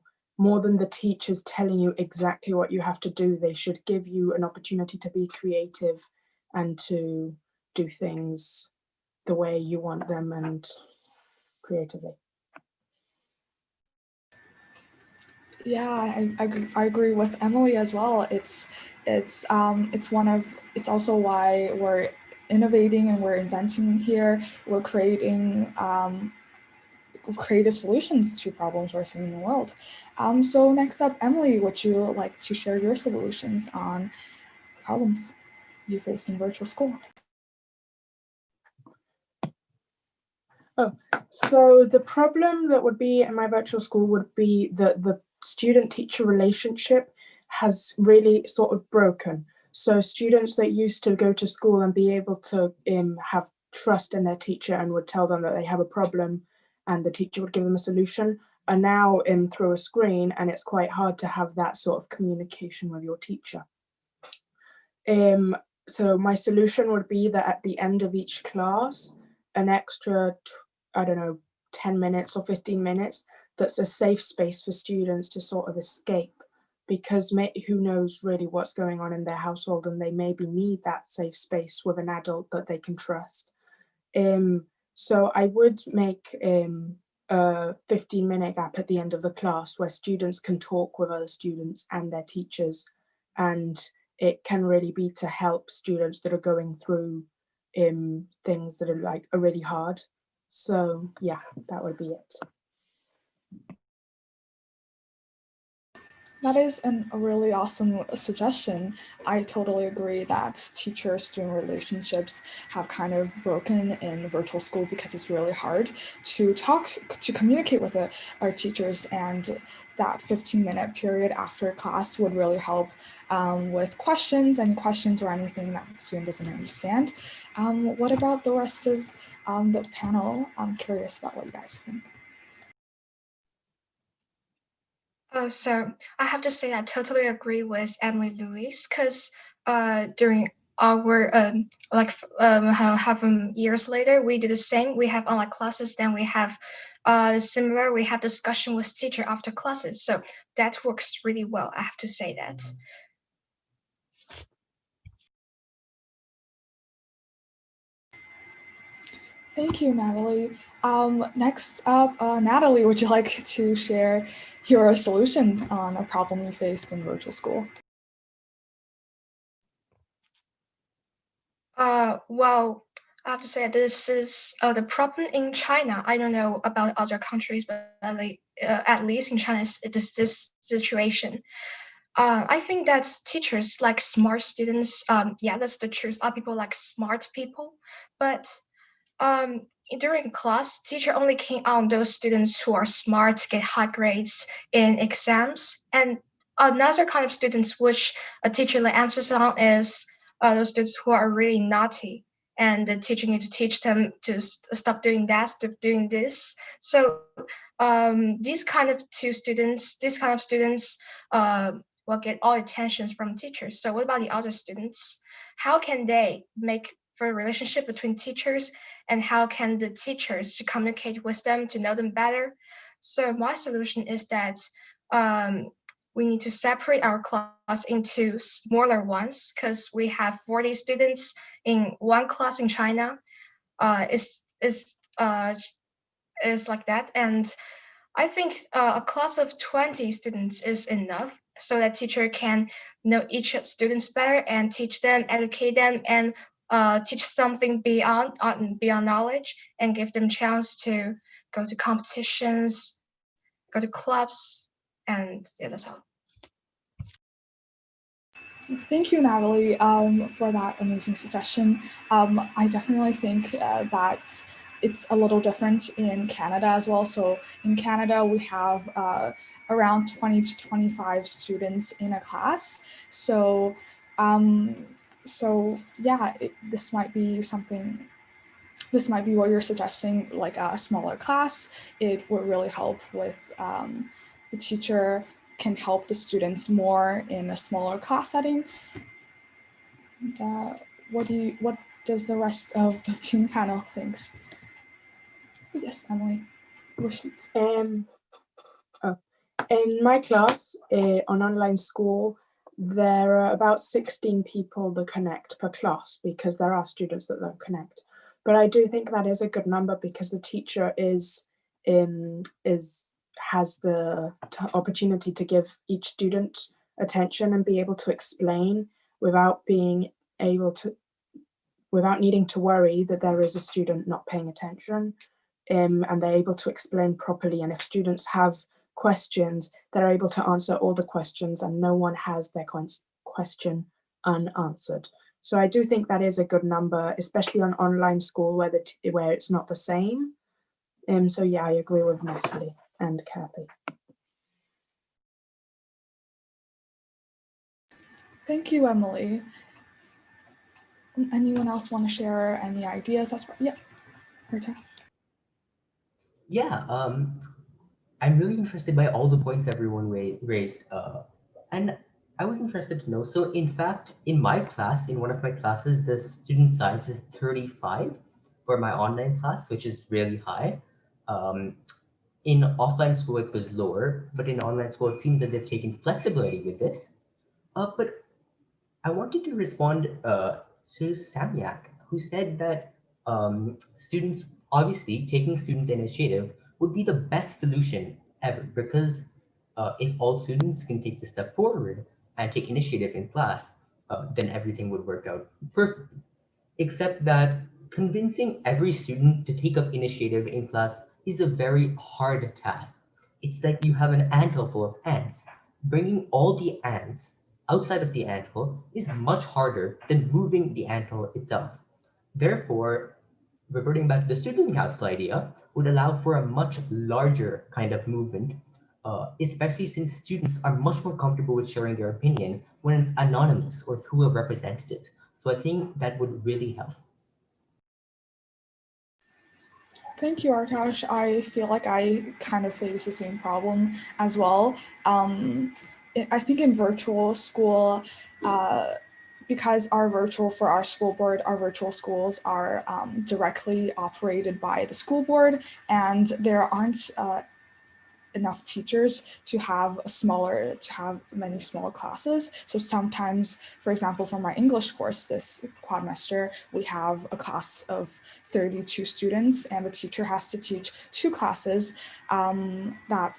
than the teachers telling you exactly what you have to do. They should give you an opportunity to be creative and to do things the way you want them and creatively. Yeah, I agree with Emily as well. It's also why we're innovating and we're inventing here. We're creating creative solutions to problems we're seeing in the world. So next up, Emily, would you like to share your solutions on problems you face in virtual school? Oh, so the problem that would be in my virtual school would be that the student-teacher relationship has really sort of broken. So students that used to go to school and be able to have trust in their teacher and would tell them that they have a problem and the teacher would give them a solution are now through a screen, and it's quite hard to have that sort of communication with your teacher. So my solution would be that at the end of each class, an extra, I don't know, 10 minutes or 15 minutes, that's a safe space for students to sort of escape, because who knows really what's going on in their household, and they maybe need that safe space with an adult that they can trust. So I would make a 15-minute gap at the end of the class where students can talk with other students and their teachers, and it can really be to help students that are going through things that are really hard. So yeah, that would be it. That is a really awesome suggestion. I totally agree that teacher-student relationships have kind of broken in virtual school because it's really hard to communicate with our teachers, and that 15-minute period after class would really help with any questions or anything that the student doesn't understand. What about the rest of the panel? I'm curious about what you guys think. So I have to say I totally agree with Emily Lewis, because during our years later, we do the same. We have online classes, then we have similar. We have discussion with teacher after classes, so that works really well. I have to say that. Thank you, Natalie. Next up, Natalie, would you like to share your solution on a problem you faced in virtual school? Well, I have to say this is the problem in China. I don't know about other countries, but at least in China, it is this situation. I think that teachers like smart students. Yeah, that's the truth. A lot of people like smart people, but during class, teacher only keen on those students who are smart, get high grades in exams, and another kind of students which a teacher like emphasis on is those students who are really naughty, and the teacher need to teach them to stop doing that, stop doing this. So these kind of students will get all attentions from teachers. So what about the other students? How can they make for a relationship between teachers, and how can the teachers to communicate with them to know them better? So my solution is that we need to separate our class into smaller ones, because we have 40 students in one class in China. Is like that, and I think a class of 20 students is enough, so that teacher can know each students better and teach them, educate them, and teach something beyond knowledge, and give them chance to go to competitions, go to clubs, and yeah, that's all. Thank you, Natalie, for that amazing suggestion. I definitely think that it's a little different in Canada as well. So in Canada, we have around 20 to 25 students in a class. So, yeah, this might be something. This might be what you're suggesting, like a smaller class. It would really help with the teacher can help the students more in a smaller class setting. And what does the rest of the team panel thinks? Yes, Emily. In my class, on online school, there are about 16 people that connect per class, because there are students that don't connect. But I do think that is a good number, because the teacher has the opportunity to give each student attention and be able to explain without being able to, without needing to worry that there is a student not paying attention, and they're able to explain properly. And if students have questions, they're able to answer all the questions and no one has their question unanswered. So I do think that is a good number, especially on online school where it's not the same. So yeah, I agree with Natalie and Kathy. Thank you, Emily. Anyone else want to share any ideas? That's yeah, Herta. Yeah, I'm really interested by all the points everyone raised, and I was interested to know. So in fact, in my class, in one of my classes, the student size is 35 for my online class, which is really high. In offline school, it was lower, but in online school, it seems that they've taken flexibility with this. But I wanted to respond to Samyak, who said that students, obviously, taking students' initiative would be the best solution ever, because if all students can take the step forward and take initiative in class, then everything would work out perfectly. Except that convincing every student to take up initiative in class is a very hard task. It's like you have an anthill full of ants. Bringing all the ants outside of the anthill is much harder than moving the anthill itself. Therefore, reverting back to the student council idea would allow for a much larger kind of movement, especially since students are much more comfortable with sharing their opinion when it's anonymous or through a representative. So I think that would really help. Thank you, Artash. I feel like I kind of face the same problem as well. I think in virtual school, because for our school board, our virtual schools are directly operated by the school board, and there aren't enough teachers to have many small classes. So sometimes, for example, for my English course this quadmester, we have a class of 32 students and the teacher has to teach 2 classes. That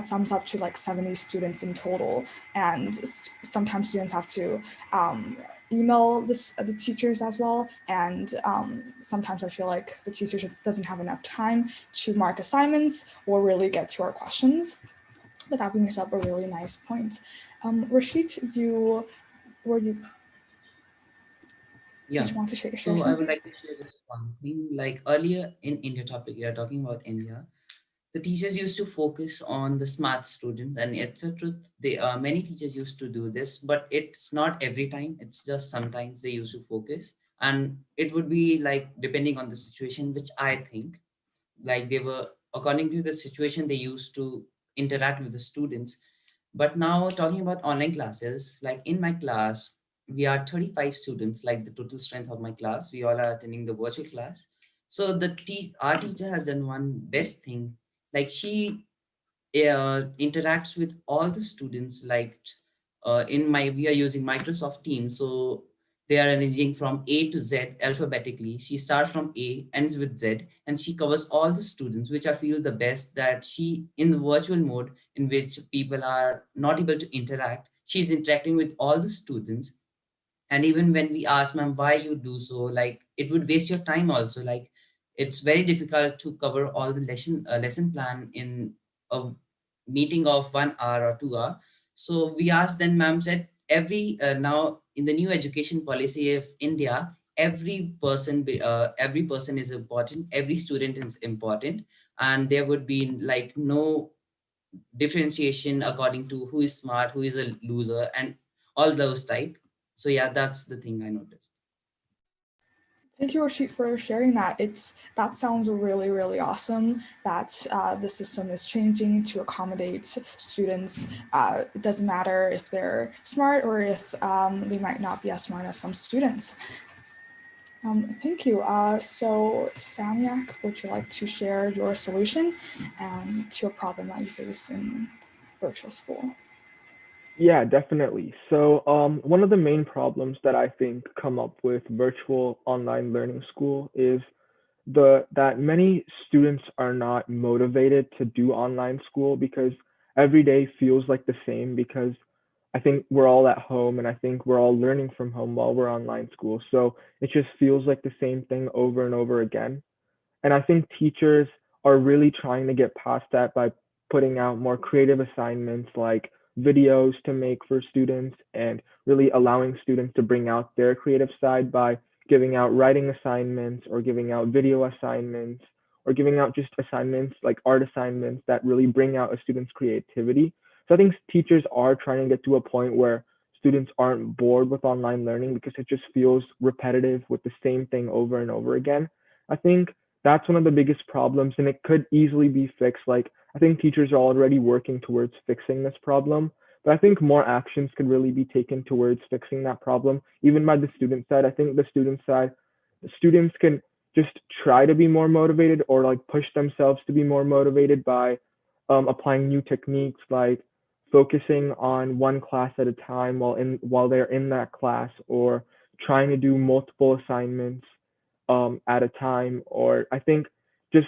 sums up to like 70 students in total. And sometimes students have to email the teachers as well. And sometimes I feel like the teacher doesn't have enough time to mark assignments or really get to our questions. But that brings up a really nice point. Rashid, did you want to share So something? I would like to share this one thing. Like earlier in India topic, you are talking about India. The teachers used to focus on the smart student, and it's the truth. Many teachers used to do this, but it's not every time. It's just sometimes they used to focus, and it would be like depending on the situation, which I think like they were according to the situation they used to interact with the students. But now talking about online classes, like in my class we are 35 students, like the total strength of my class, we all are attending the virtual class. So our teacher has done one best thing, like she interacts with all the students, like we are using Microsoft Teams, so they are arranging from A to Z alphabetically. She starts from A, ends with Z, and she covers all the students, which I feel the best, that she, in the virtual mode in which people are not able to interact, she's interacting with all the students. And even when we ask ma'am why you do so, like it would waste your time also, like it's very difficult to cover all the lesson plan in a meeting of 1 hour or 2 hour. So we asked, then ma'am said now in the new education policy of India, every person is important, every student is important, and there would be like no differentiation according to who is smart, who is a loser, and all those type. So yeah, that's the thing I noticed. Thank you, Rashid, for sharing that. That sounds really, really awesome that the system is changing to accommodate students. It doesn't matter if they're smart or if they might not be as smart as some students. Thank you. So Samyak, would you like to share your solution to a problem that you face in virtual school? Yeah, definitely. So one of the main problems that I think come up with virtual online learning school is that many students are not motivated to do online school because every day feels like the same, because I think we're all at home and I think we're all learning from home while we're online school. So it just feels like the same thing over and over again. And I think teachers are really trying to get past that by putting out more creative assignments like videos to make for students, and really allowing students to bring out their creative side by giving out writing assignments or giving out video assignments or giving out just assignments like art assignments that really bring out a student's creativity. So I think teachers are trying to get to a point where students aren't bored with online learning because it just feels repetitive with the same thing over and over again. I think that's one of the biggest problems, and it could easily be fixed. Like, I think teachers are already working towards fixing this problem, but I think more actions could really be taken towards fixing that problem, even by the student side. I think the student side, the students can just try to be more motivated, or like push themselves to be more motivated by applying new techniques, like focusing on one class at a time while they're in that class, or trying to do multiple assignments at a time. Or I think just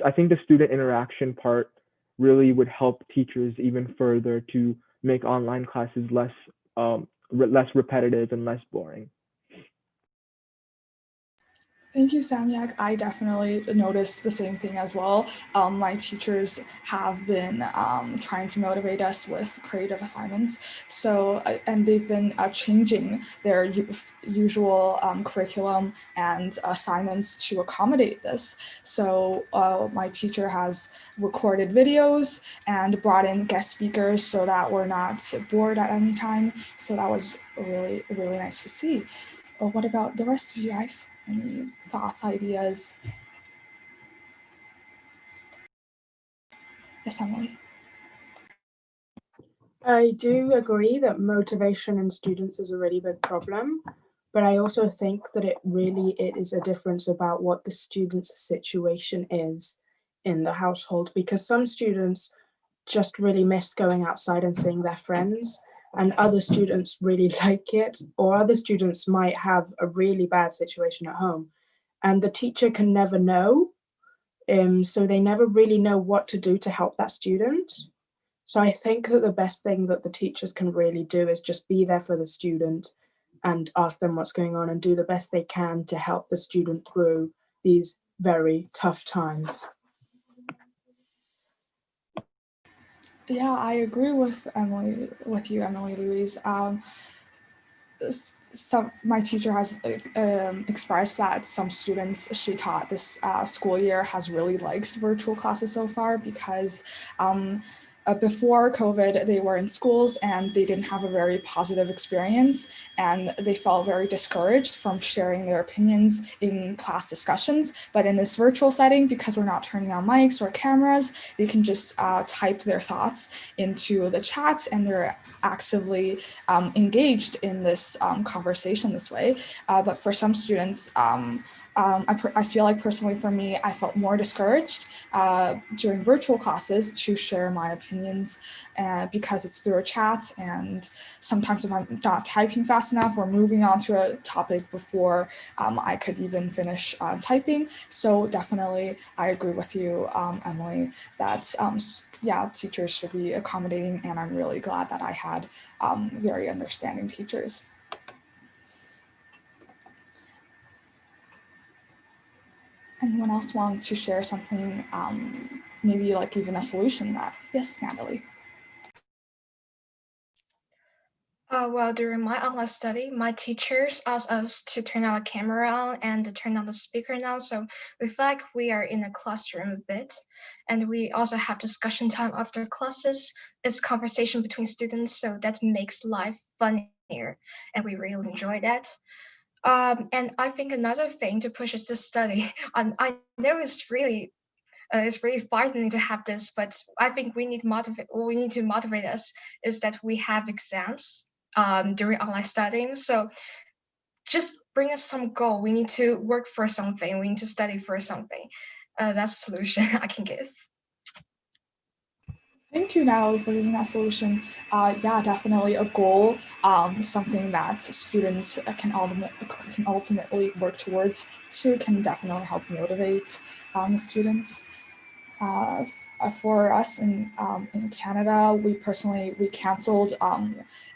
I think the student interaction part really would help teachers even further to make online classes less repetitive and less boring. Thank you, Samyak. I definitely noticed the same thing as well. My teachers have been trying to motivate us with creative assignments. So, and they've been changing their usual curriculum and assignments to accommodate this. So my teacher has recorded videos and brought in guest speakers so that we're not bored at any time. So that was really, really nice to see. Well, what about the rest of you guys? Any thoughts, ideas? Yes, Emily. I do agree that motivation in students is a really big problem, but I also think that it is a difference about what the student's situation is in the household, because some students just really miss going outside and seeing their friends, and other students really like it, or other students might have a really bad situation at home, and the teacher can never know. So they never really know what to do to help that student. So I think that the best thing that the teachers can really do is just be there for the student and ask them what's going on and do the best they can to help the student through these very tough times. Yeah, I agree with you, Emily Louise. My teacher has expressed that some students she taught this school year has really liked virtual classes so far, because before COVID, they were in schools and they didn't have a very positive experience, and they felt very discouraged from sharing their opinions in class discussions. But in this virtual setting, because we're not turning on mics or cameras, they can just type their thoughts into the chat, and they're actively engaged in this conversation this way. But for some students, I feel like personally for me, I felt more discouraged during virtual classes to share my opinions because it's through a chat, and sometimes if I'm not typing fast enough or moving on to a topic before I could even finish typing. So definitely I agree with you, Emily, that yeah, teachers should be accommodating, and I'm really glad that I had very understanding teachers. Anyone else want to share something, maybe like even a solution that, yes, Natalie? Well, during my online study, my teachers asked us to turn our camera on and turn on the speaker now. So we feel like we are in a classroom a bit. And we also have discussion time after classes. It's conversation between students, so that makes life funnier. And we really enjoy that. And I think another thing to push us to study, I know it's really frightening to have this, but I think we need to motivate us is that we have exams during online studying. So just bring us some goal. We need to work for something. We need to study for something. That's a solution I can give. Thank you, Natalie, for giving that solution. Yeah, definitely a goal, something that students can ultimately work towards can definitely help motivate students. For us in Canada, we canceled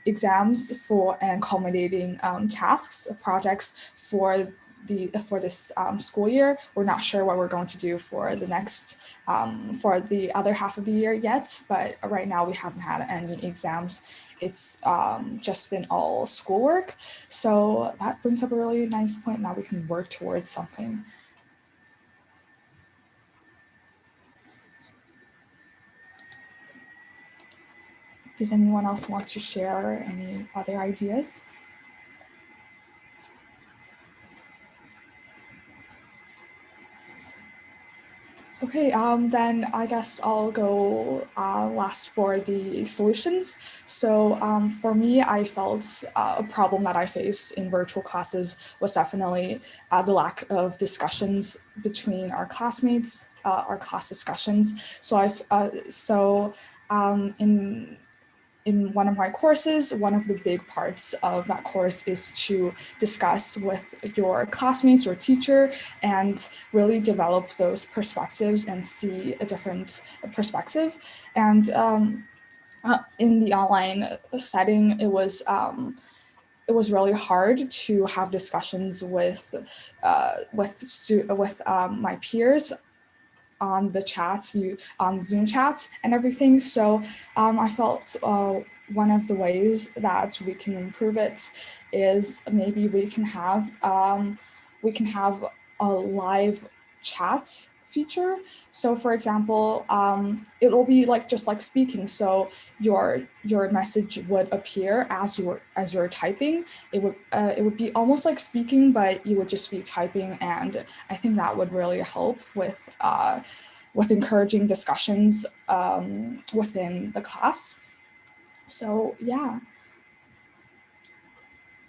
exams and culminating tasks, projects for this school year. We're not sure what we're going to do for the next for the other half of the year yet, but right now we haven't had any exams. It's just been all schoolwork. So that brings up a really nice point. Now we can work towards something. Does anyone else want to share any other ideas? Okay, then I guess I'll go last for the solutions. So for me, I felt a problem that I faced in virtual classes was definitely the lack of discussions between our classmates, our class discussions. So in one of my courses, one of the big parts of that course is to discuss with your classmates or teacher and really develop those perspectives and see a different perspective. And in the online setting, it was really hard to have discussions with my peers on the chats, on Zoom chats and everything. So I felt one of the ways that we can improve it is maybe we can have a live chat feature. So for example, it will be just like speaking. So your message would appear as you're typing. It would be almost like speaking, but you would just be typing, and I think that would really help with encouraging discussions within the class. So yeah.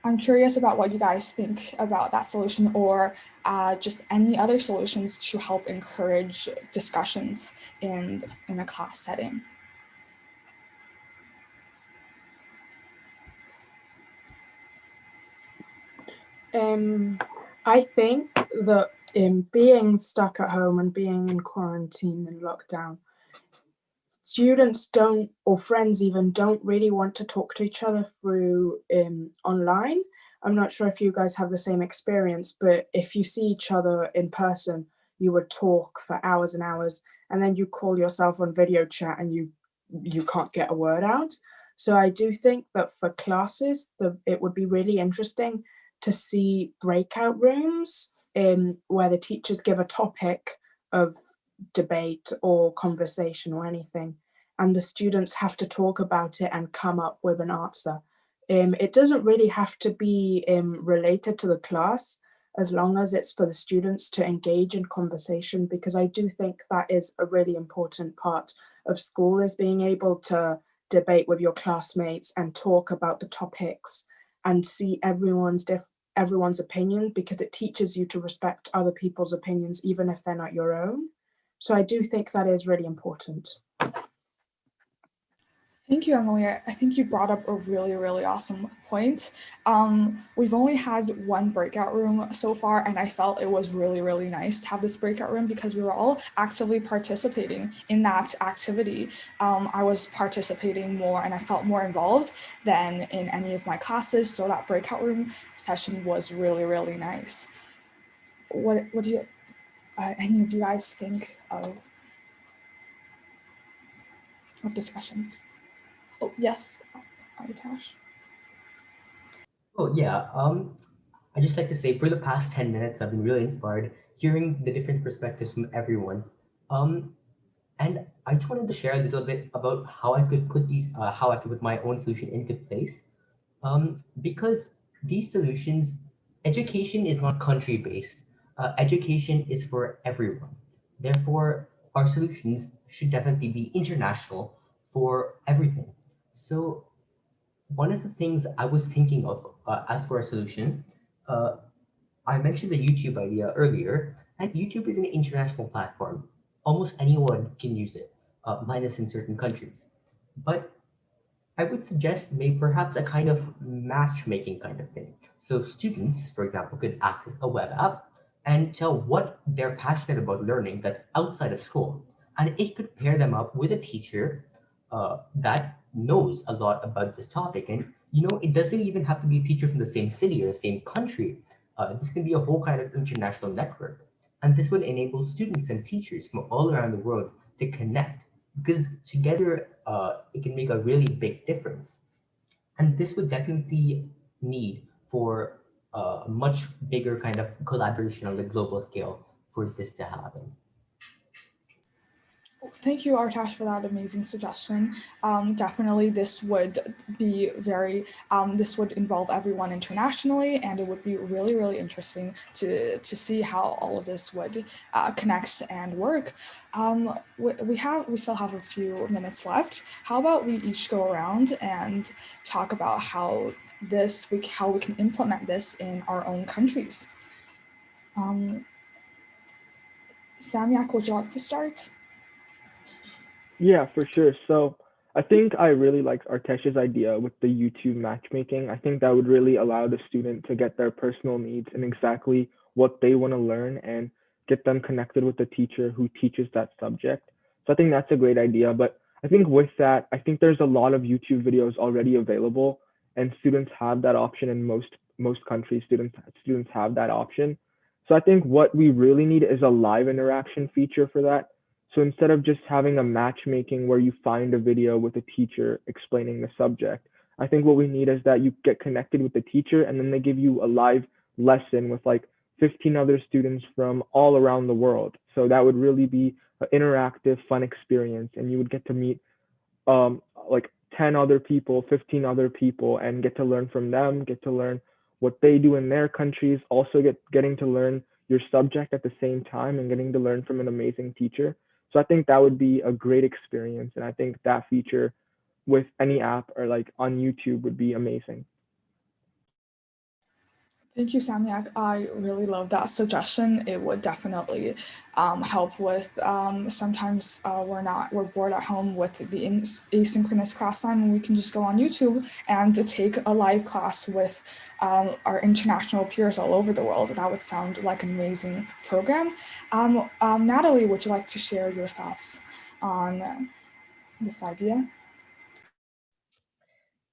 I'm curious about what you guys think about that solution, or just any other solutions to help encourage discussions in a class setting. I think that being stuck at home and being in quarantine and lockdown, students don't, or friends even, don't really want to talk to each other through online. I'm not sure if you guys have the same experience, but if you see each other in person, you would talk for hours and hours, and then you call yourself on video chat and you can't get a word out. So I do think that for classes, it would be really interesting to see breakout rooms where the teachers give a topic of debate or conversation or anything, and the students have to talk about it and come up with an answer. It doesn't really have to be related to the class, as long as it's for the students to engage in conversation, because I do think that is a really important part of school, is being able to debate with your classmates and talk about the topics and see everyone's opinion, because it teaches you to respect other people's opinions, even if they're not your own. So I do think that is really important. Thank you, Emily. I think you brought up a really, really awesome point. We've only had one breakout room so far, and I felt it was really, really nice to have this breakout room because we were all actively participating in that activity. I was participating more and I felt more involved than in any of my classes, so that breakout room session was really, really nice. What do you, any of you guys think of discussions? Oh, yes, Aritash. Oh yeah, I just like to say for the past 10 minutes, I've been really inspired hearing the different perspectives from everyone. And I just wanted to share a little bit about how I could put my own solution into place. Because these solutions, education is not country-based. Education is for everyone. Therefore, our solutions should definitely be international for everything. So one of the things I was thinking of as for a solution, uh, I mentioned the YouTube idea earlier, and YouTube is an international platform. Almost anyone can use it. minus in certain countries. But I would suggest maybe perhaps a kind of matchmaking kind of thing. So students, for example, could access a web app and tell what they're passionate about learning that's outside of school. And it could pair them up with a teacher that knows a lot about this topic. And, it doesn't even have to be a teacher from the same city or the same country. This can be a whole kind of international network. And this would enable students and teachers from all around the world to connect, because together it can make a really big difference. And this would definitely need for a much bigger kind of collaboration on the global scale for this to happen. Thank you, Artash, for that amazing suggestion. Definitely, this would be this would involve everyone internationally, and it would be really, really interesting to see how all of this would connect and work. We still have a few minutes left. How about we each go around and talk about how we can implement this in our own countries. Samyak, would you like to start? Yeah, for sure. So I think I really liked Artesh's idea with the YouTube matchmaking. I think that would really allow the student to get their personal needs and exactly what they want to learn and get them connected with the teacher who teaches that subject. So I think that's a great idea. But I think with that, I think there's a lot of YouTube videos already available, and students have that option in most countries. Students have that option. So I think what we really need is a live interaction feature for that. So instead of just having a matchmaking where you find a video with a teacher explaining the subject, I think what we need is that you get connected with the teacher and then they give you a live lesson with like 15 other students from all around the world. So that would really be an interactive, fun experience, and you would get to meet like 10 other people, 15 other people, and get to learn from them, get to learn what they do in their countries, also getting to learn your subject at the same time and getting to learn from an amazing teacher. So I think that would be a great experience. And I think that feature with any app or like on YouTube would be amazing. Thank you, Samyak. I really love that suggestion. It would definitely help with sometimes we're bored at home with the asynchronous class time, and we can just go on YouTube and take a live class with our international peers all over the world. That would sound like an amazing program. Natalie, would you like to share your thoughts on this idea?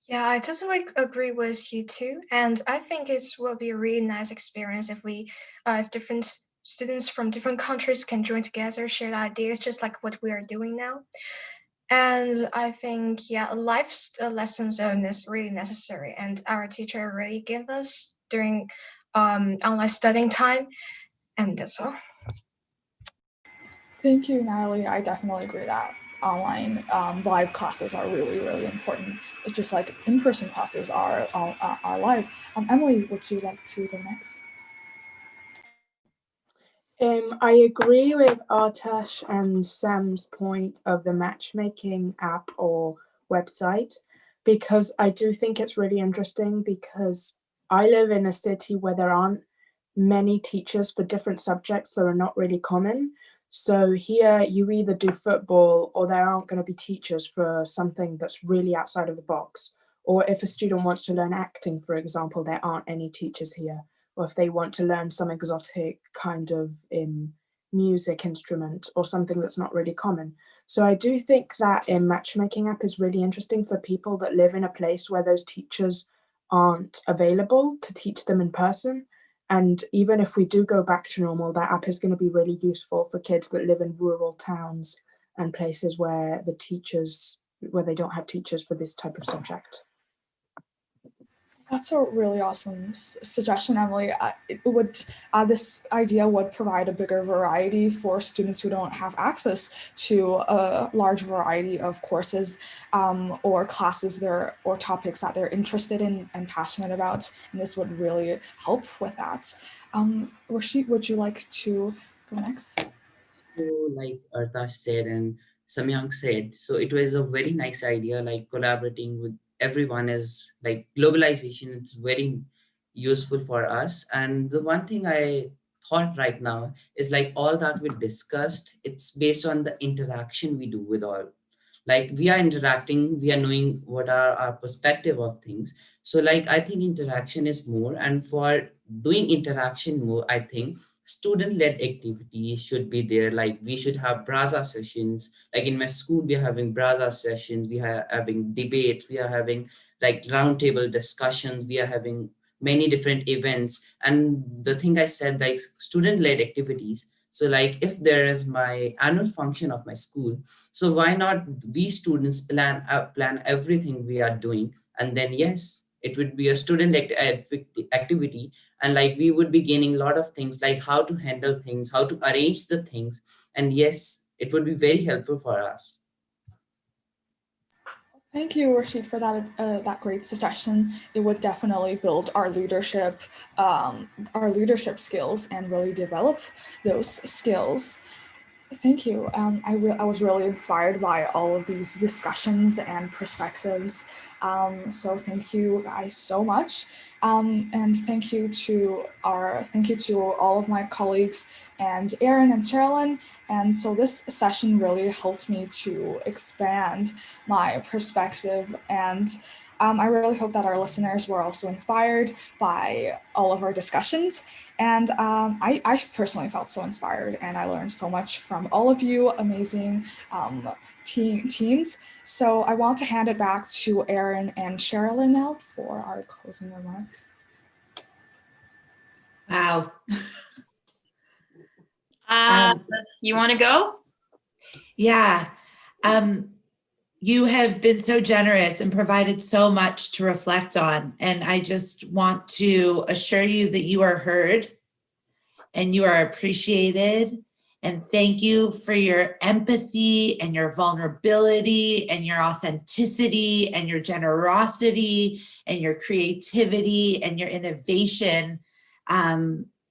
Yeah, I totally agree with you too, and I think it will be a really nice experience if different students from different countries can join together, share ideas, just like what we are doing now. And I think, yeah, life lessons are really necessary, and our teacher really gave us during online studying time, and that's all. Thank you, Natalie. I definitely agree that online live classes are really, really important. It's just like in-person classes are live. Emily, would you like to go next? I agree with Artash and Sam's point of the matchmaking app or website, because I do think it's really interesting, because I live in a city where there aren't many teachers for different subjects that are not really common. So here you either do football or there aren't going to be teachers for something that's really outside of the box. Or if a student wants to learn acting, for example, there aren't any teachers here. Or if they want to learn some exotic kind of music instrument or something that's not really common. So I do think that a matchmaking app is really interesting for people that live in a place where those teachers aren't available to teach them in person. And even if we do go back to normal, that app is going to be really useful for kids that live in rural towns and places where they don't have teachers for this type of subject. That's a really awesome suggestion, Emily. This idea would provide a bigger variety for students who don't have access to a large variety of courses or classes or topics that they're interested in and passionate about. And this would really help with that. Rashid, would you like to go next? So like Artash said and Samyang said, so it was a very nice idea, like collaborating with everyone is like globalization. It's very useful for us. And the one thing I hot right now is like all that we discussed, it's based on the interaction we do with all. Like we are interacting, we are knowing what are our perspective of things. So like I think interaction is more, and for doing interaction more, I think student-led activity should be there. Like we should have Braza sessions. Like in my school, we are having Braza sessions, we are having debates, we are having like roundtable discussions, we are having many different events. And the thing I said, like student-led activities. So like if there is my annual function of my school, so why not we students plan everything we are doing, and then yes, it would be a student activity, and like we would be gaining a lot of things like how to handle things, how to arrange the things, and yes, it would be very helpful for us. Thank you, Rashid, for that great suggestion. It would definitely build our leadership skills and really develop those skills. Thank you. I was really inspired by all of these discussions and perspectives. So thank you guys so much. And thank you to all of my colleagues and Erin and Sherilyn. And so this session really helped me to expand my perspective, and I really hope that our listeners were also inspired by all of our discussions. And I personally felt so inspired, and I learned so much from all of you amazing teens. So I want to hand it back to Erin and Sherilyn now for our closing remarks. Wow. You want to go? Yeah. You have been so generous and provided so much to reflect on. And I just want to assure you that you are heard and you are appreciated. And thank you for your empathy and your vulnerability and your authenticity and your generosity and your creativity and your innovation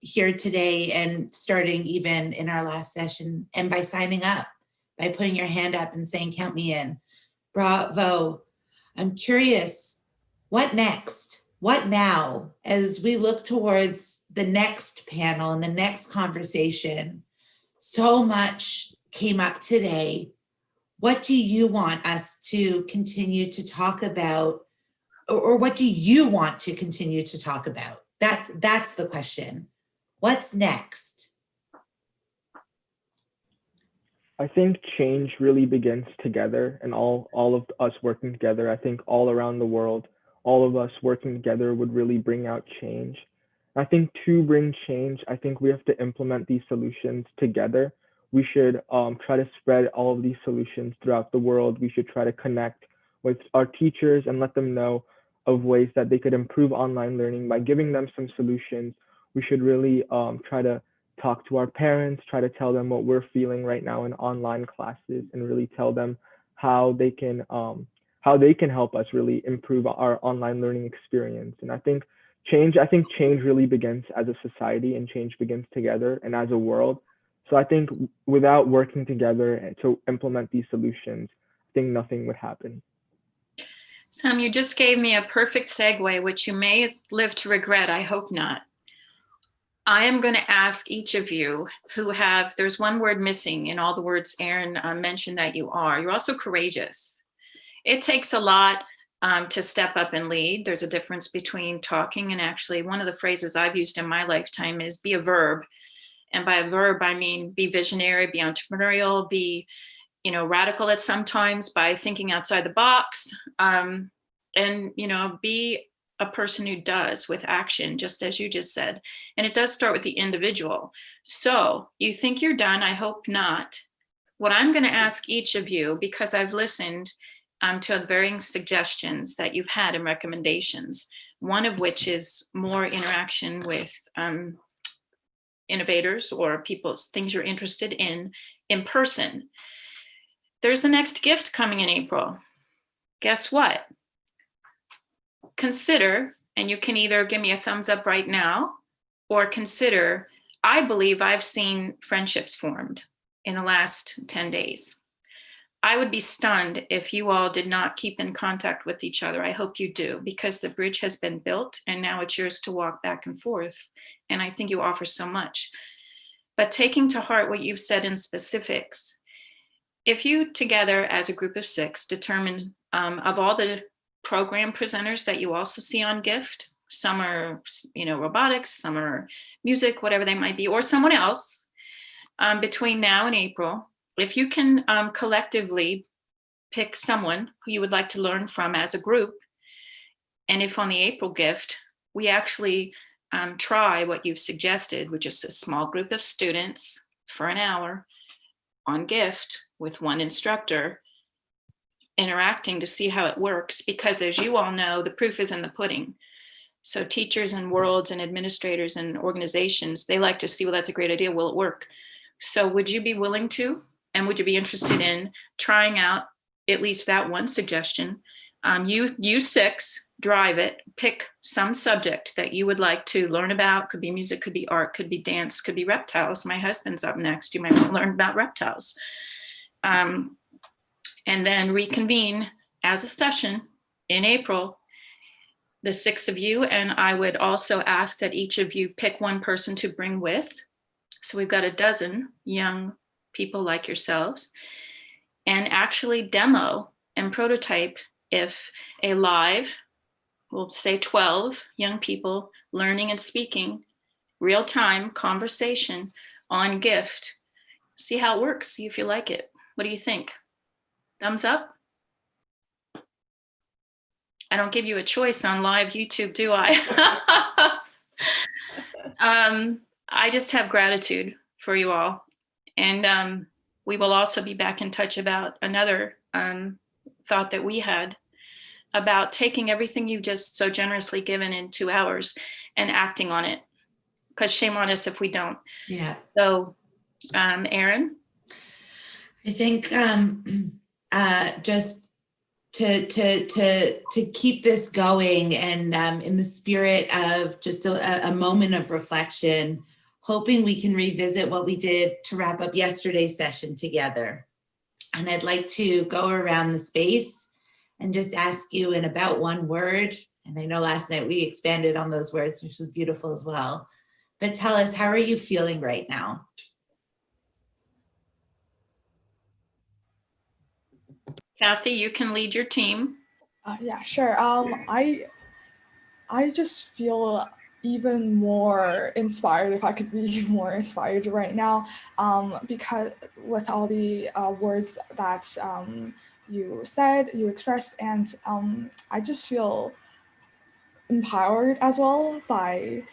here today, and starting even in our last session, and by signing up, by putting your hand up and saying, count me in. Bravo. I'm curious, what next? What now? As we look towards the next panel and the next conversation, so much came up today. What do you want us to continue to talk about? Or what do you want to continue to talk about? That's the question. What's next? I think change really begins together, and all of us working together. I think all around the world, all of us working together would really bring out change. I think to bring change, I think we have to implement these solutions together. We should try to spread all of these solutions throughout the world. We should try to connect with our teachers and let them know of ways that they could improve online learning by giving them some solutions. We should really try to talk to our parents, try to tell them what we're feeling right now in online classes, and really tell them how they can help us really improve our online learning experience. And I think change really begins as a society, and change begins together and as a world. So I think without working together to implement these solutions, I think nothing would happen. Sam, you just gave me a perfect segue, which you may live to regret. I hope not. I am going to ask each of you there's one word missing in all the words Erin mentioned that you are. You're also courageous. It takes a lot to step up and lead. There's a difference between talking and actually. One of the phrases I've used in my lifetime is be a verb. And by a verb, I mean be visionary, be entrepreneurial, be radical at sometimes by thinking outside the box, and be a person who does with action, just as you just said. And it does start with the individual. So you think you're done? I hope not. What I'm going to ask each of you, because I've listened to varying suggestions that you've had and recommendations, one of which is more interaction with innovators or things you're interested in person. There's the next gift coming in April. Guess what? Consider, and you can either give me a thumbs up right now or consider, I believe I've seen friendships formed in the last 10 days. I would be stunned if you all did not keep in contact with each other. I hope you do, because the bridge has been built and now it's yours to walk back and forth. And I think you offer so much. But taking to heart what you've said in specifics, if you together as a group of 6 determine of all the program presenters that you also see on GIFT, some are, robotics, some are music, whatever they might be, or someone else, between now and April, if you can collectively pick someone who you would like to learn from as a group, and if on the April gift, we actually try what you've suggested, which is a small group of students for an hour on gift with one instructor, interacting to see how it works, because as you all know, the proof is in the pudding. So teachers and worlds and administrators and organizations, they like to see, well, that's a great idea, will it work? So would you be willing to, and would you be interested in trying out at least that one suggestion? You 6, drive it, pick some subject that you would like to learn about. Could be music, could be art, could be dance, could be reptiles. My husband's up next. You might want to learn about reptiles. And then reconvene as a session in April, the 6 of you. And I would also ask that each of you pick one person to bring with. So we've got a dozen young people like yourselves, and actually demo and prototype if a live, we'll say 12 young people learning and speaking, real-time conversation on gift. See how it works, see if you like it. What do you think? Thumbs up? I don't give you a choice on live YouTube, do I? I just have gratitude for you all. And we will also be back in touch about another thought that we had about taking everything you've just so generously given in 2 hours and acting on it. Because shame on us if we don't. Yeah. So, Erin? I think just to keep this going, and in the spirit of just a moment of reflection, hoping we can revisit what we did to wrap up yesterday's session together. And I'd like to go around the space and just ask you in about one word. And I know last night we expanded on those words, which was beautiful as well. But tell us, how are you feeling right now? Kathy, you can lead your team. Yeah, sure. I just feel even more inspired, if I could be even more inspired right now, because with all the words that you said, you expressed, and I just feel empowered as well by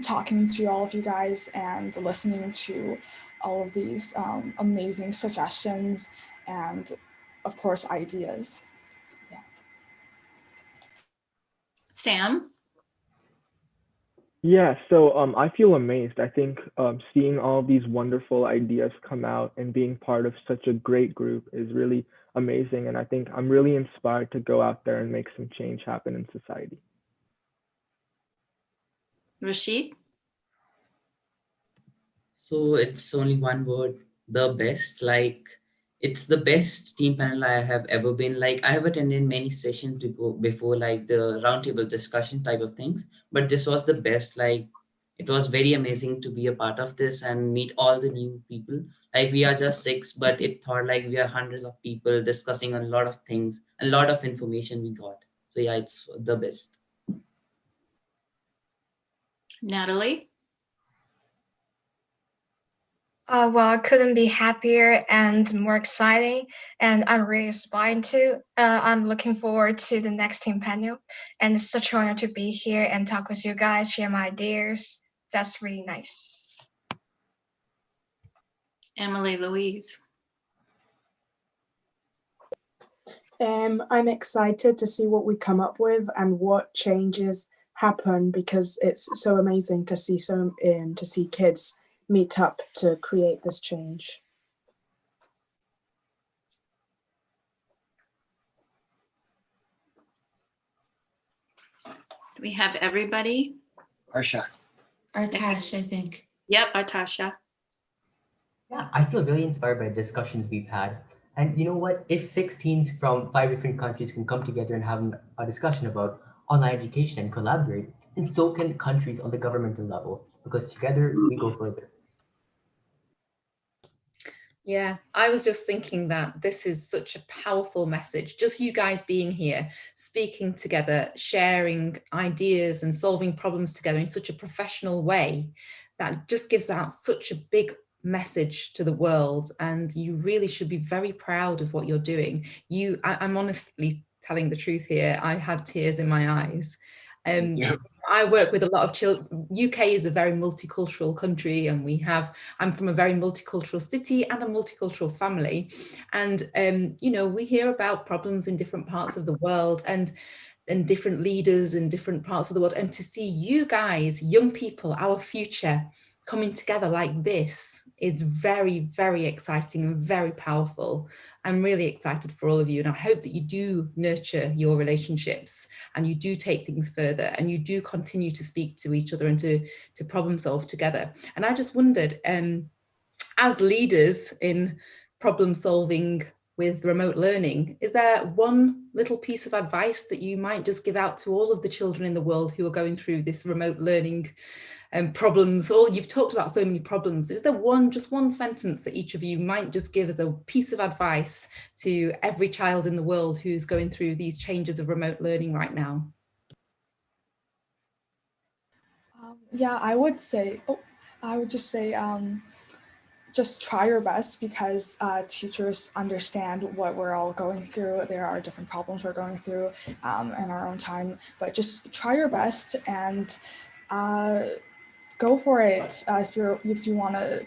talking to all of you guys and listening to all of these amazing suggestions and, of course, ideas. Yeah. Sam? Yeah, so I feel amazed. I think seeing all these wonderful ideas come out and being part of such a great group is really amazing. And I think I'm really inspired to go out there and make some change happen in society. Rashid? So it's only one word, the best. Like, it's the best team panel I have ever been. Like, I have attended many sessions before, like the roundtable discussion type of things, but this was the best. Like, it was very amazing to be a part of this and meet all the new people. Like, we are just 6, but it thought like we are hundreds of people discussing a lot of things, a lot of information we got. So yeah, it's the best. Natalie? Well, I couldn't be happier and more exciting, and I'm really inspired too. I'm looking forward to the next team panel, and it's such an honor to be here and talk with you guys, share my ideas. That's really nice. Emily Louise? I'm excited to see what we come up with and what changes happen, because it's so amazing to see kids meet up to create this change. Do we have everybody? Arsha. Artash, I think. Yep, Artasha. Yeah, I feel really inspired by the discussions we've had. And you know what? If 6 teens from 5 different countries can come together and have a discussion about online education and collaborate, then so can countries on the governmental level, because together we go further. Yeah, I was just thinking that this is such a powerful message. Just you guys being here, speaking together, sharing ideas and solving problems together in such a professional way, that just gives out such a big message to the world. And you really should be very proud of what you're doing. I'm honestly telling the truth here. I had tears in my eyes. I work with a lot of children. UK is a very multicultural country, and I'm from a very multicultural city and a multicultural family. And, you know, we hear about problems in different parts of the world and different leaders in different parts of the world. And to see you guys, young people, our future, coming together like this is very, very exciting and very powerful. I'm really excited for all of you, and I hope that you do nurture your relationships and you do take things further and you do continue to speak to each other and to problem solve together. And I just wondered, as leaders in problem solving with remote learning, is there one little piece of advice that you might just give out to all of the children in the world who are going through this remote learning problems? You've talked about so many problems. Is there just one sentence that each of you might just give as a piece of advice to every child in the world who's going through these changes of remote learning right now? Yeah, I would just say, just try your best, because teachers understand what we're all going through. There are different problems we're going through in our own time, but just try your best and go for it. If you want to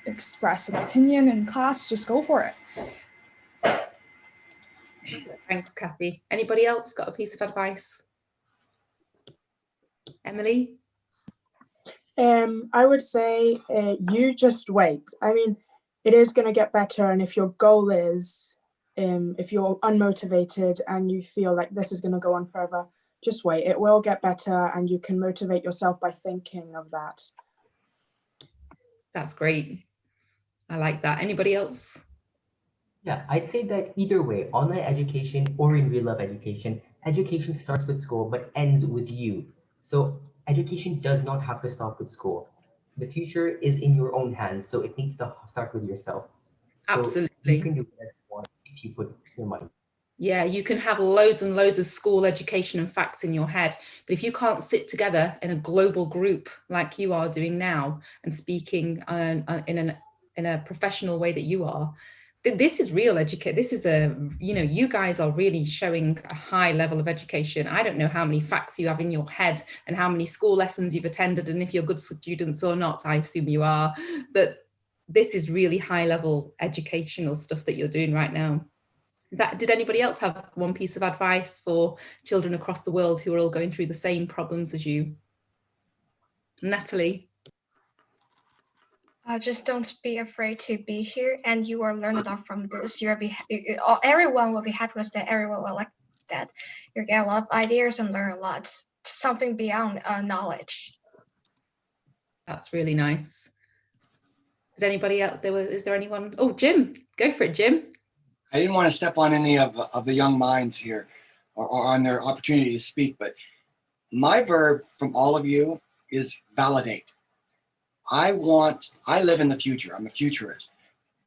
express an opinion in class, just go for it. Thanks, Kathy. Anybody else got a piece of advice? Emily? I would say you just wait. I mean, it is going to get better, and if your goal is, if you're unmotivated and you feel like this is going to go on forever, just wait. It will get better, and you can motivate yourself by thinking of that. That's great. I like that. Anybody else? Yeah, I'd say that either way, online education or in real life education starts with school but ends with you. So education does not have to stop with school. The future is in your own hands, so it needs to start with yourself. So Absolutely. you can do whatever you want if you put your mind. Yeah, you can have loads and loads of school education and facts in your head, but if you can't sit together in a global group like you are doing now and speaking in a professional way that you are, this is real education. This is you guys are really showing a high level of education. I don't know how many facts you have in your head and how many school lessons you've attended and if you're good students or not. I assume you are, but this is really high level educational stuff that you're doing right now. Did anybody else have one piece of advice for children across the world who are all going through the same problems as you? Natalie? Just don't be afraid to be here, and you will learn a lot from this. Everyone will be happy with that. Everyone will like that. You get a lot of ideas and learn a lot. Something beyond knowledge. That's really nice. Did anybody else? Is there anyone? Oh, Jim, go for it, Jim. I didn't want to step on any of the young minds here or on their opportunity to speak, but my verb from all of you is validate. I live in the future. I'm a futurist.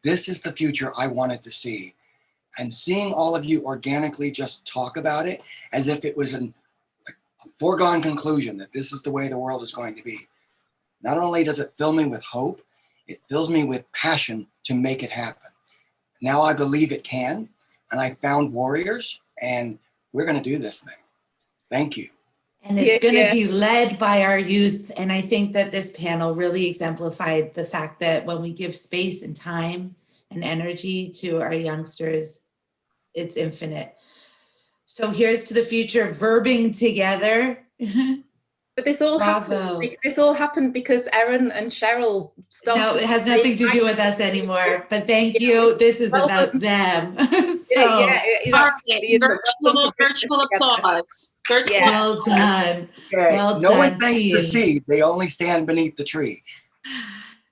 This is the future I wanted to see. And seeing all of you organically just talk about it as if it was a foregone conclusion that this is the way the world is going to be. Not only does it fill me with hope, it fills me with passion to make it happen. Now I believe it can, and I found warriors, and we're going to do this thing. Thank you. And it's going to be led by our youth. And I think that this panel really exemplified the fact that when we give space and time and energy to our youngsters, it's infinite. So here's to the future, verbing together. But this all happened because Erin and Cheryl started. No, it has nothing to do with us anymore. But thank you. This is about them. Virtual applause. Well done. Okay. Well no done, one thanks team. the seed. They only stand beneath the tree.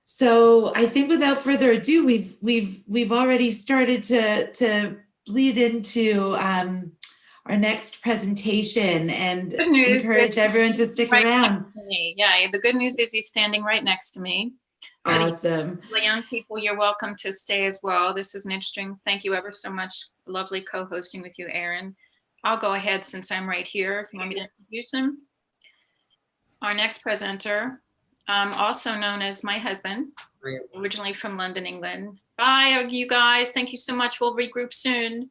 So So I think without further ado, we've already started to bleed into our next presentation and encourage everyone to stick around. Yeah, the good news is he's standing right next to me. Awesome. The young people, you're welcome to stay as well. This is an interesting. Thank you ever so much. Lovely co-hosting with you, Erin. I'll go ahead since I'm right here. If you want me to introduce him. Our next presenter, also known as my husband, originally from London, England. Bye, you guys. Thank you so much. We'll regroup soon.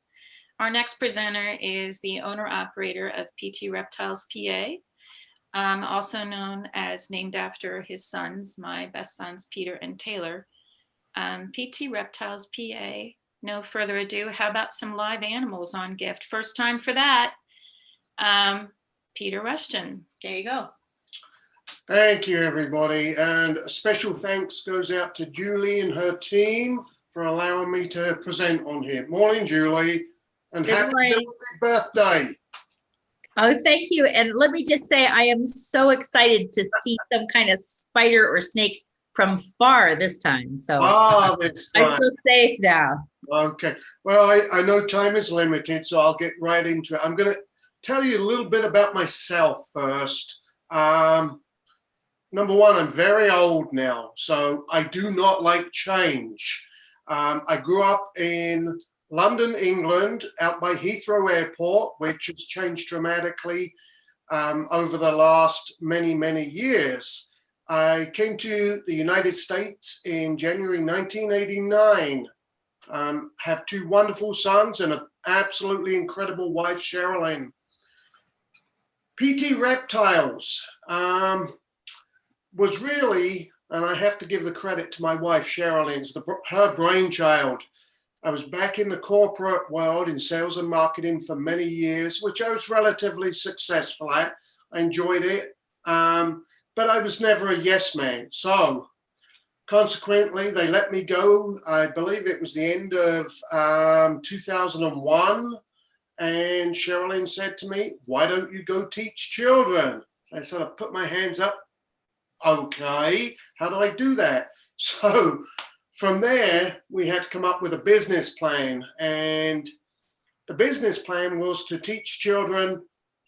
Our next presenter is the owner-operator of PT Reptiles PA, also known as, named after his sons, my best sons, Peter and Taylor. PT Reptiles PA. No further ado, how about some live animals on gift? First time for that. Peter Rushton, there you go. Thank you, everybody. And a special thanks goes out to Julie and her team for allowing me to present on here. Morning, Julie, and happy birthday. Oh, thank you. And let me just say, I am so excited to see some kind of spider or snake from far this time. So this time. I feel safe now. Okay. Well, I know time is limited, so I'll get right into it. I'm going to tell you a little bit about myself first. Number one, I'm very old now, so I do not like change. I grew up in London, England, out by Heathrow Airport, which has changed dramatically over the last many, many years. I came to the United States in January 1989. Have two wonderful sons and an absolutely incredible wife, Sherilyn. PT Reptiles was really, and I have to give the credit to my wife, Sherilyn, her brainchild. I was back in the corporate world in sales and marketing for many years, which I was relatively successful at. I enjoyed it, but I was never a yes man. So consequently, they let me go. I believe it was the end of 2001. And Sherilyn said to me, why don't you go teach children? I sort of put my hands up. Okay, how do I do that? So from there, we had to come up with a business plan. And the business plan was to teach children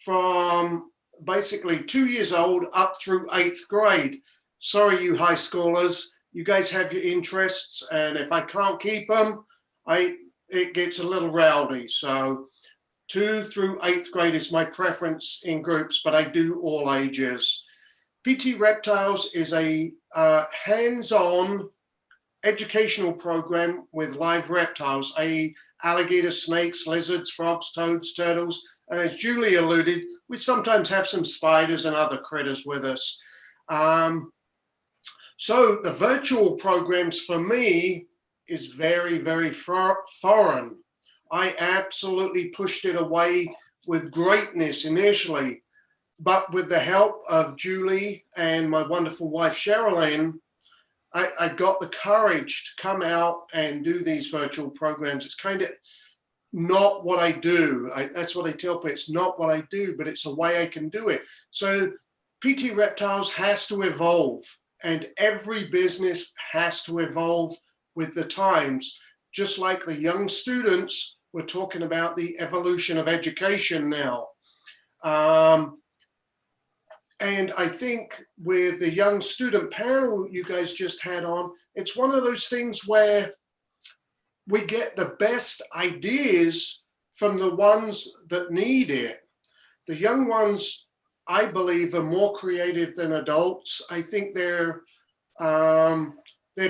from basically 2 years old up through 8th grade. Sorry, you high schoolers, you guys have your interests. And if I can't keep them, it gets a little rowdy. So 2 through 8th grade is my preference in groups, but I do all ages. PT Reptiles is a hands-on educational program with live reptiles, i.e. alligators, snakes, lizards, frogs, toads, turtles, and as Julie alluded, we sometimes have some spiders and other critters with us. So the virtual programs for me is very, very foreign. I absolutely pushed it away with greatness initially. But with the help of Julie and my wonderful wife, Sherilyn, I got the courage to come out and do these virtual programs. It's kind of not what I do. That's what I tell people. It's not what I do, but it's a way I can do it. So PT Reptiles has to evolve, and every business has to evolve with the times. Just like the young students, we're talking about the evolution of education now. And I think with the young student panel you guys just had on, it's one of those things where we get the best ideas from the ones that need it. The young ones, I believe, are more creative than adults. I think their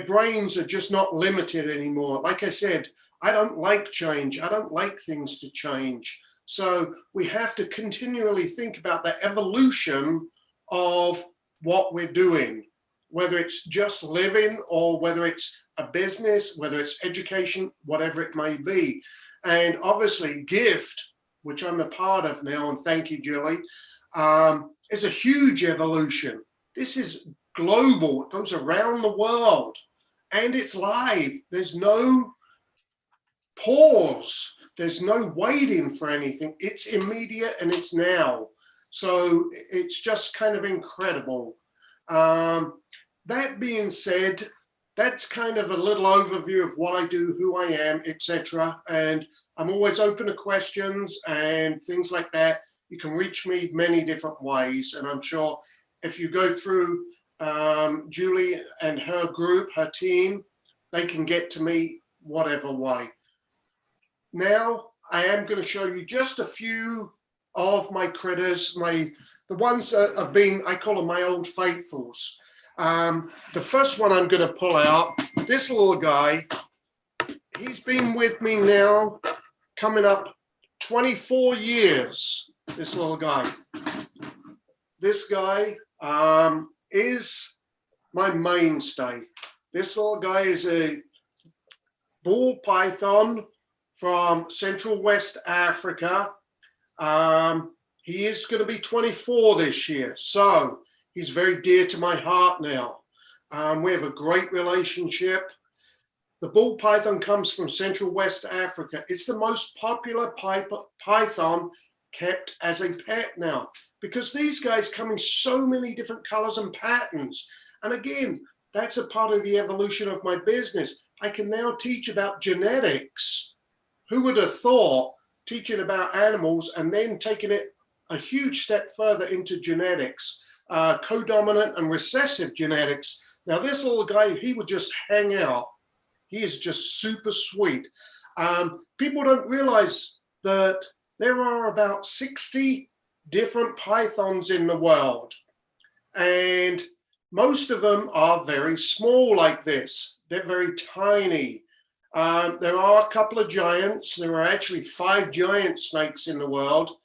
brains are just not limited anymore. Like I said, I don't like change. I don't like things to change. So we have to continually think about the evolution of what we're doing, whether it's just living or whether it's a business, whether it's education, whatever it may be. And obviously GIFT, which I'm a part of now, and thank you, Julie, is a huge evolution. This is global, it goes around the world, and it's live. There's no pause, there's no waiting for anything. It's immediate and it's now. So it's just kind of incredible. That being said, that's kind of a little overview of what I do, who I am, etc. And I'm always open to questions and things like that. You can reach me many different ways. And I'm sure if you go through Julie and her group, her team, they can get to me whatever way. Now, I am going to show you just a few of my critters, the ones that have been, I call them my old faithfuls. The first one I'm going to pull out, this little guy, he's been with me now, coming up 24 years, this little guy. This guy is my mainstay. This little guy is a ball python from Central West Africa. He is going to be 24 this year, so he's very dear to my heart now. We have a great relationship. The ball python comes from Central West Africa. It's the most popular python kept as a pet now, because these guys come in so many different colors and patterns. And again, that's a part of the evolution of my business. I can now teach about genetics. Who would have thought teaching about animals and then taking it a huge step further into genetics, codominant and recessive genetics. Now this little guy, he would just hang out. He is just super sweet. People don't realize that there are about 60 different pythons in the world. And most of them are very small like this. They're very tiny. There are a couple of giants. There are actually 5 giant snakes in the world.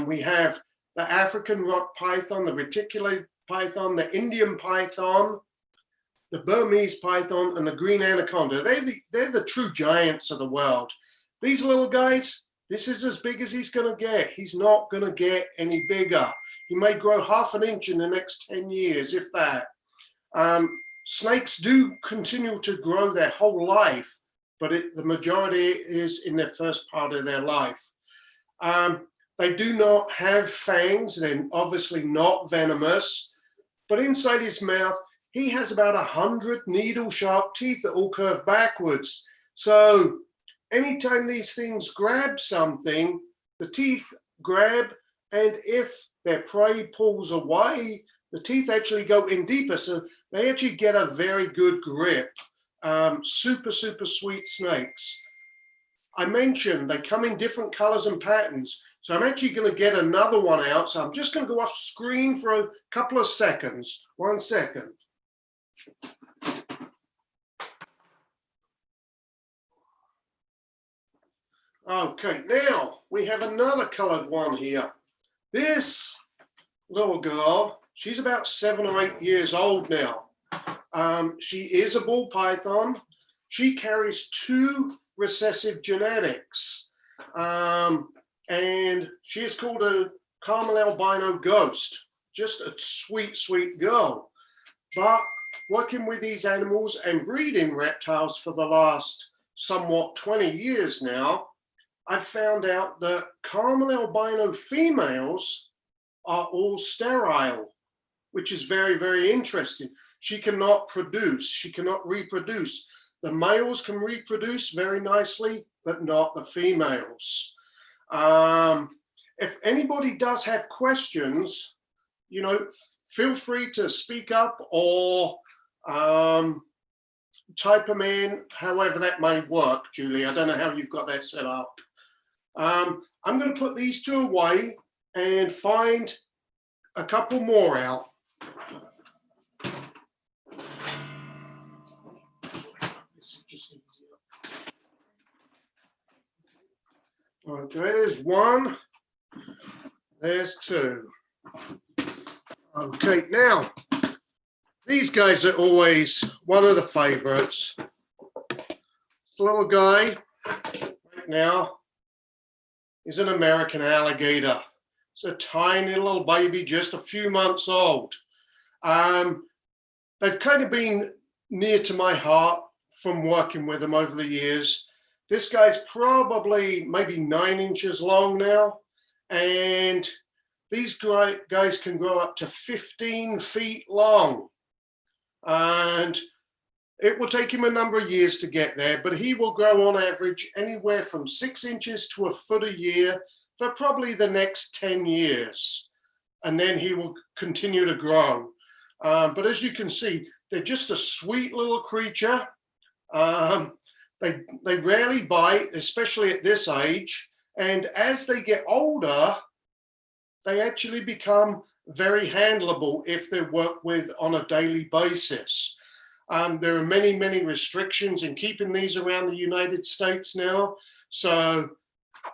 We have the African rock python, the reticulated python, the Indian python, the Burmese python, and the green anaconda. They're the true giants of the world. These little guys, this is as big as he's going to get. He's not going to get any bigger. He may grow ½ an inch in the next 10 years, if that. Snakes do continue to grow their whole life, but the majority is in their first part of their life. They do not have fangs. They're obviously not venomous, but inside his mouth, he has about 100 needle sharp teeth that all curve backwards. So anytime these things grab something, the teeth grab, and if their prey pulls away, the teeth actually go in deeper. So they actually get a very good grip. Super, super sweet snakes. I mentioned they come in different colors and patterns. So I'm actually going to get another one out. So I'm just going to go off screen for a couple of seconds. 1 second. Okay, now we have another colored one here. This little girl, she's about 7 or 8 years old now. She is a ball python. She carries 2 recessive genetics. And she is called a caramel albino ghost. Just a sweet, sweet girl. But working with these animals and breeding reptiles for the last somewhat 20 years now, I've found out that caramel albino females are all sterile, which is very, very interesting. She cannot produce, she cannot reproduce. The males can reproduce very nicely, but not the females. If anybody does have questions, you know, feel free to speak up or type them in, however that may work, Julie. I don't know how you've got that set up. I'm going to put these 2 away and find a couple more out. Okay, there's 1, there's 2. Okay, now, these guys are always one of the favorites. This little guy right now is an American alligator. It's a tiny little baby, just a few months old. They've kind of been near to my heart from working with them over the years. This guy's probably maybe 9 inches long now, and these guys can grow up to 15 feet long. And It will take him a number of years to get there, but he will grow on average anywhere from 6 inches to a foot a year for probably the next 10 years. And then he will continue to grow. But as you can see, they're just a sweet little creature. They rarely bite, especially at this age. And as they get older, they actually become very handleable if they're worked with on a daily basis. There are many, many restrictions in keeping these around the United States now. So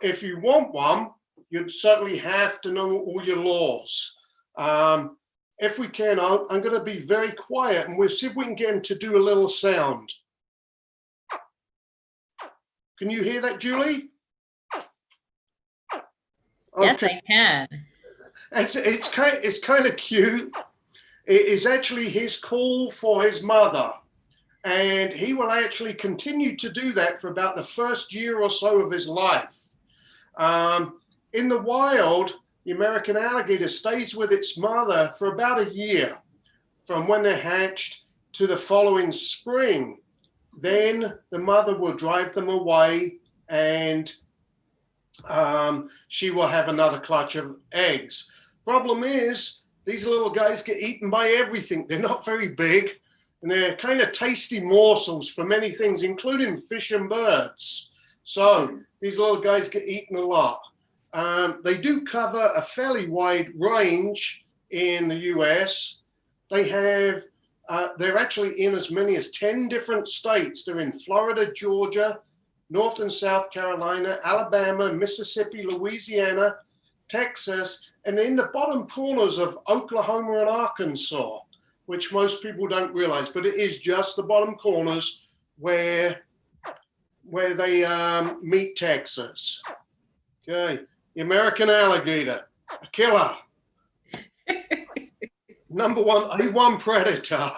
if you want one, you'd certainly have to know all your laws. If we can, I'm going to be very quiet and we'll see if we can get him to do a little sound. Can you hear that, Julie? Yes, Okay. I can. It's kind of cute. It is actually his call for his mother. And he will actually continue to do that for about the first year or so of his life. In the wild, the American alligator stays with its mother for about a year, from when they're hatched to the following spring. Then the mother will drive them away and she will have another clutch of eggs. Problem is, these little guys get eaten by everything. They're not very big and they're kind of tasty morsels for many things, including fish and birds. So these little guys get eaten a lot. They do cover a fairly wide range in the US. They're actually in as many as 10 different states. They're in Florida, Georgia, North and South Carolina, Alabama, Mississippi, Louisiana, Texas, and in the bottom corners of Oklahoma and Arkansas, which most people don't realize, but it is just the bottom corners where they meet Texas. Okay, the American alligator, a killer. Number one, A1 predator.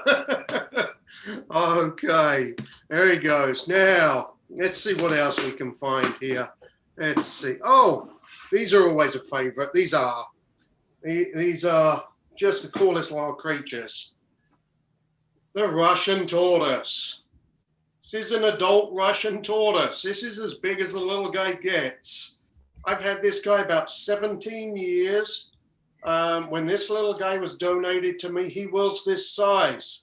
Okay, there he goes. Now, let's see what else we can find here. Let's see. Oh, these are always a favorite. These are just the coolest little creatures. The Russian tortoise. This is an adult Russian tortoise. This is as big as the little guy gets. I've had this guy about 17 years. When this little guy was donated to me, he was this size.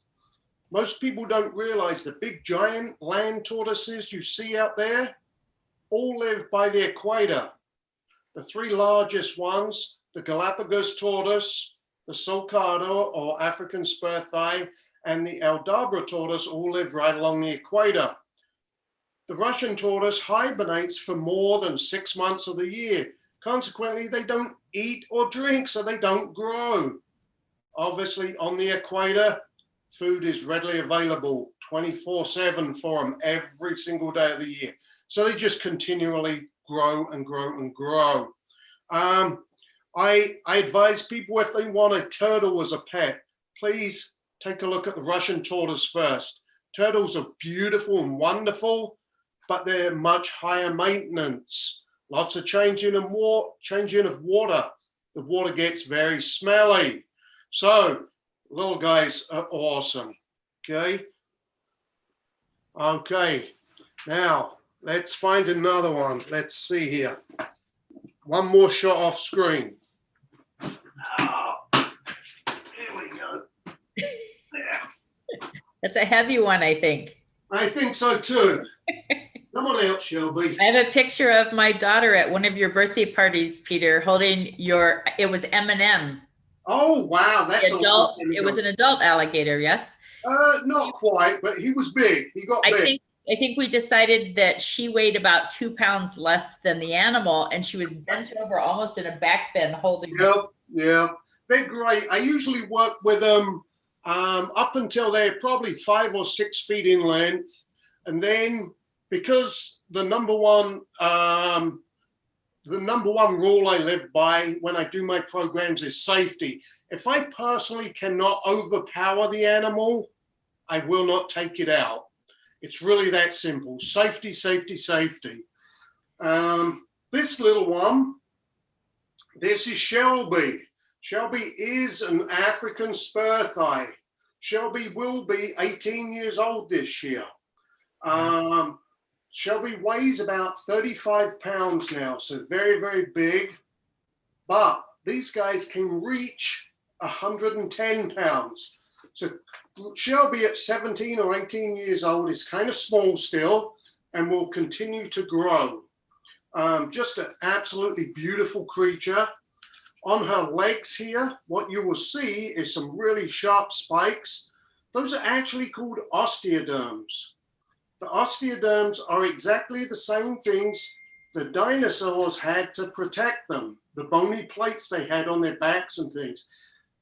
Most people don't realize the big giant land tortoises you see out there all live by the equator. The three largest ones, the Galapagos tortoise, the sulcata or African spur thigh, and the Aldabra tortoise all live right along the equator. The Russian tortoise hibernates for more than 6 months of the year. Consequently, they don't eat or drink, so they don't grow. Obviously, on the equator, food is readily available 24/7 for them every single day of the year. So they just continually grow and grow and grow. I advise people if they want a turtle as a pet, please take a look at the Russian tortoise first. Turtles are beautiful and wonderful, but they're much higher maintenance. Lots of changing of water. The water gets very smelly. So little guys are awesome. Okay. Okay. Now let's find another one. Let's see here. One more shot off screen. Here we go. There. That's a heavy one, I think. I think so too. Come on out, Shelby. I have a picture of my daughter at one of your birthday parties, Peter, holding it was M&M. Oh, wow. That's adult. It was an adult alligator, yes? Not quite, but he was big. He got big. I think we decided that she weighed about 2 pounds less than the animal, and she was bent over almost in a back bend holding it. Yeah. They're great. I usually work with them up until they're probably 5 or 6 feet in length. And then because the number one rule I live by when I do my programs is safety. If I personally cannot overpower the animal, I will not take it out. It's really that simple. Safety, safety, safety. This little one, this is Shelby. Shelby is an African spur thigh. Shelby will be 18 years old this year. Shelby weighs about 35 pounds now, so very, very big. But these guys can reach 110 pounds. So Shelby at 17 or 18 years old is kind of small still and will continue to grow. Just an absolutely beautiful creature. On her legs here, what you will see is some really sharp spikes. Those are actually called osteoderms. The osteoderms are exactly the same things the dinosaurs had to protect them, the bony plates they had on their backs and things.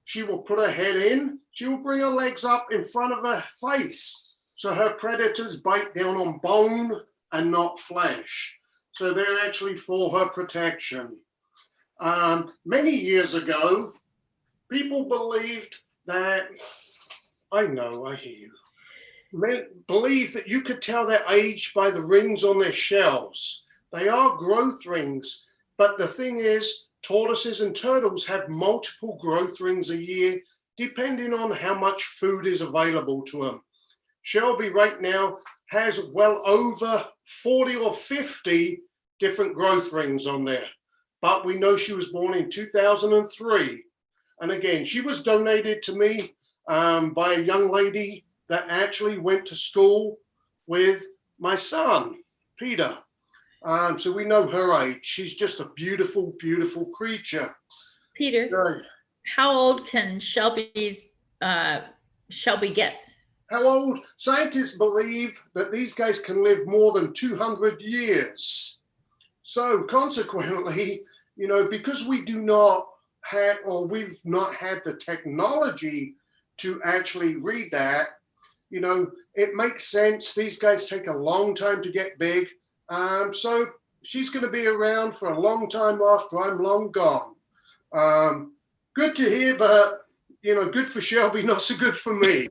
She will put her head in, she will bring her legs up in front of her face, so her predators bite down on bone and not flesh. So they're actually for her protection. Many years ago, people believed that, I know, I hear you, believe that you could tell their age by the rings on their shells. They are growth rings, but the thing is, tortoises and turtles have multiple growth rings a year, depending on how much food is available to them. Shelby right now has well over 40 or 50 different growth rings on there, but we know she was born in 2003. And again, she was donated to me by a young lady that actually went to school with my son, Peter. So we know her age. She's just a beautiful, beautiful creature. Peter, how old can Shelby get? How old? Scientists believe that these guys can live more than 200 years. So consequently, you know, because we do not have, or we've not had the technology to actually read that, you know, it makes sense. These guys take a long time to get big. So she's going to be around for a long time after I'm long gone. Good to hear, but, you know, good for Shelby, not so good for me.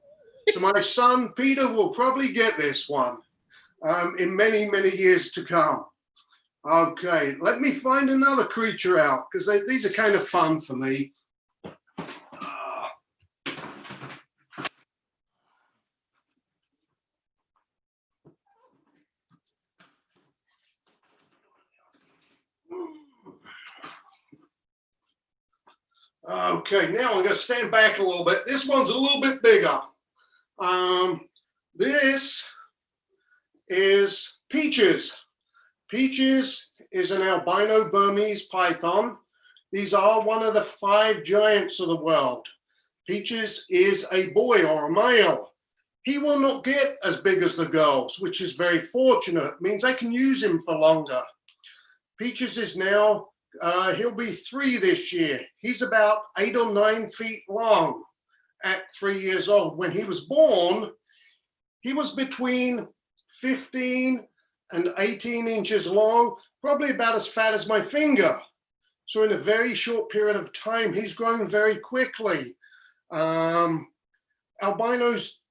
So my son, Peter, will probably get this one in many, many years to come. Okay, let me find another creature out, because these are kind of fun for me. Okay, now I'm going to stand back a little bit. This one's a little bit bigger. This is Peaches. Peaches is an albino Burmese python. These are one of the 5 giants of the world. Peaches is a boy or a male. He will not get as big as the girls, which is very fortunate. It means I can use him for longer. Peaches is now, he'll be 3 this year. He's about 8 or 9 feet long at 3 years old. When he was born, he was between 15 and 18 inches long, probably about as fat as my finger. So in a very short period of time, he's grown very quickly. Albinos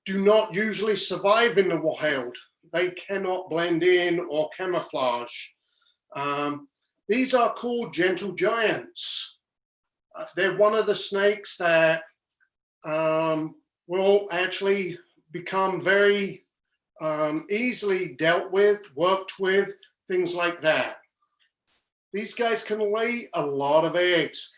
do not usually survive in the wild. They cannot blend in or camouflage. These are called gentle giants. They're one of the snakes that will actually become very easily dealt with, worked with, things like that. These guys can lay a lot of eggs.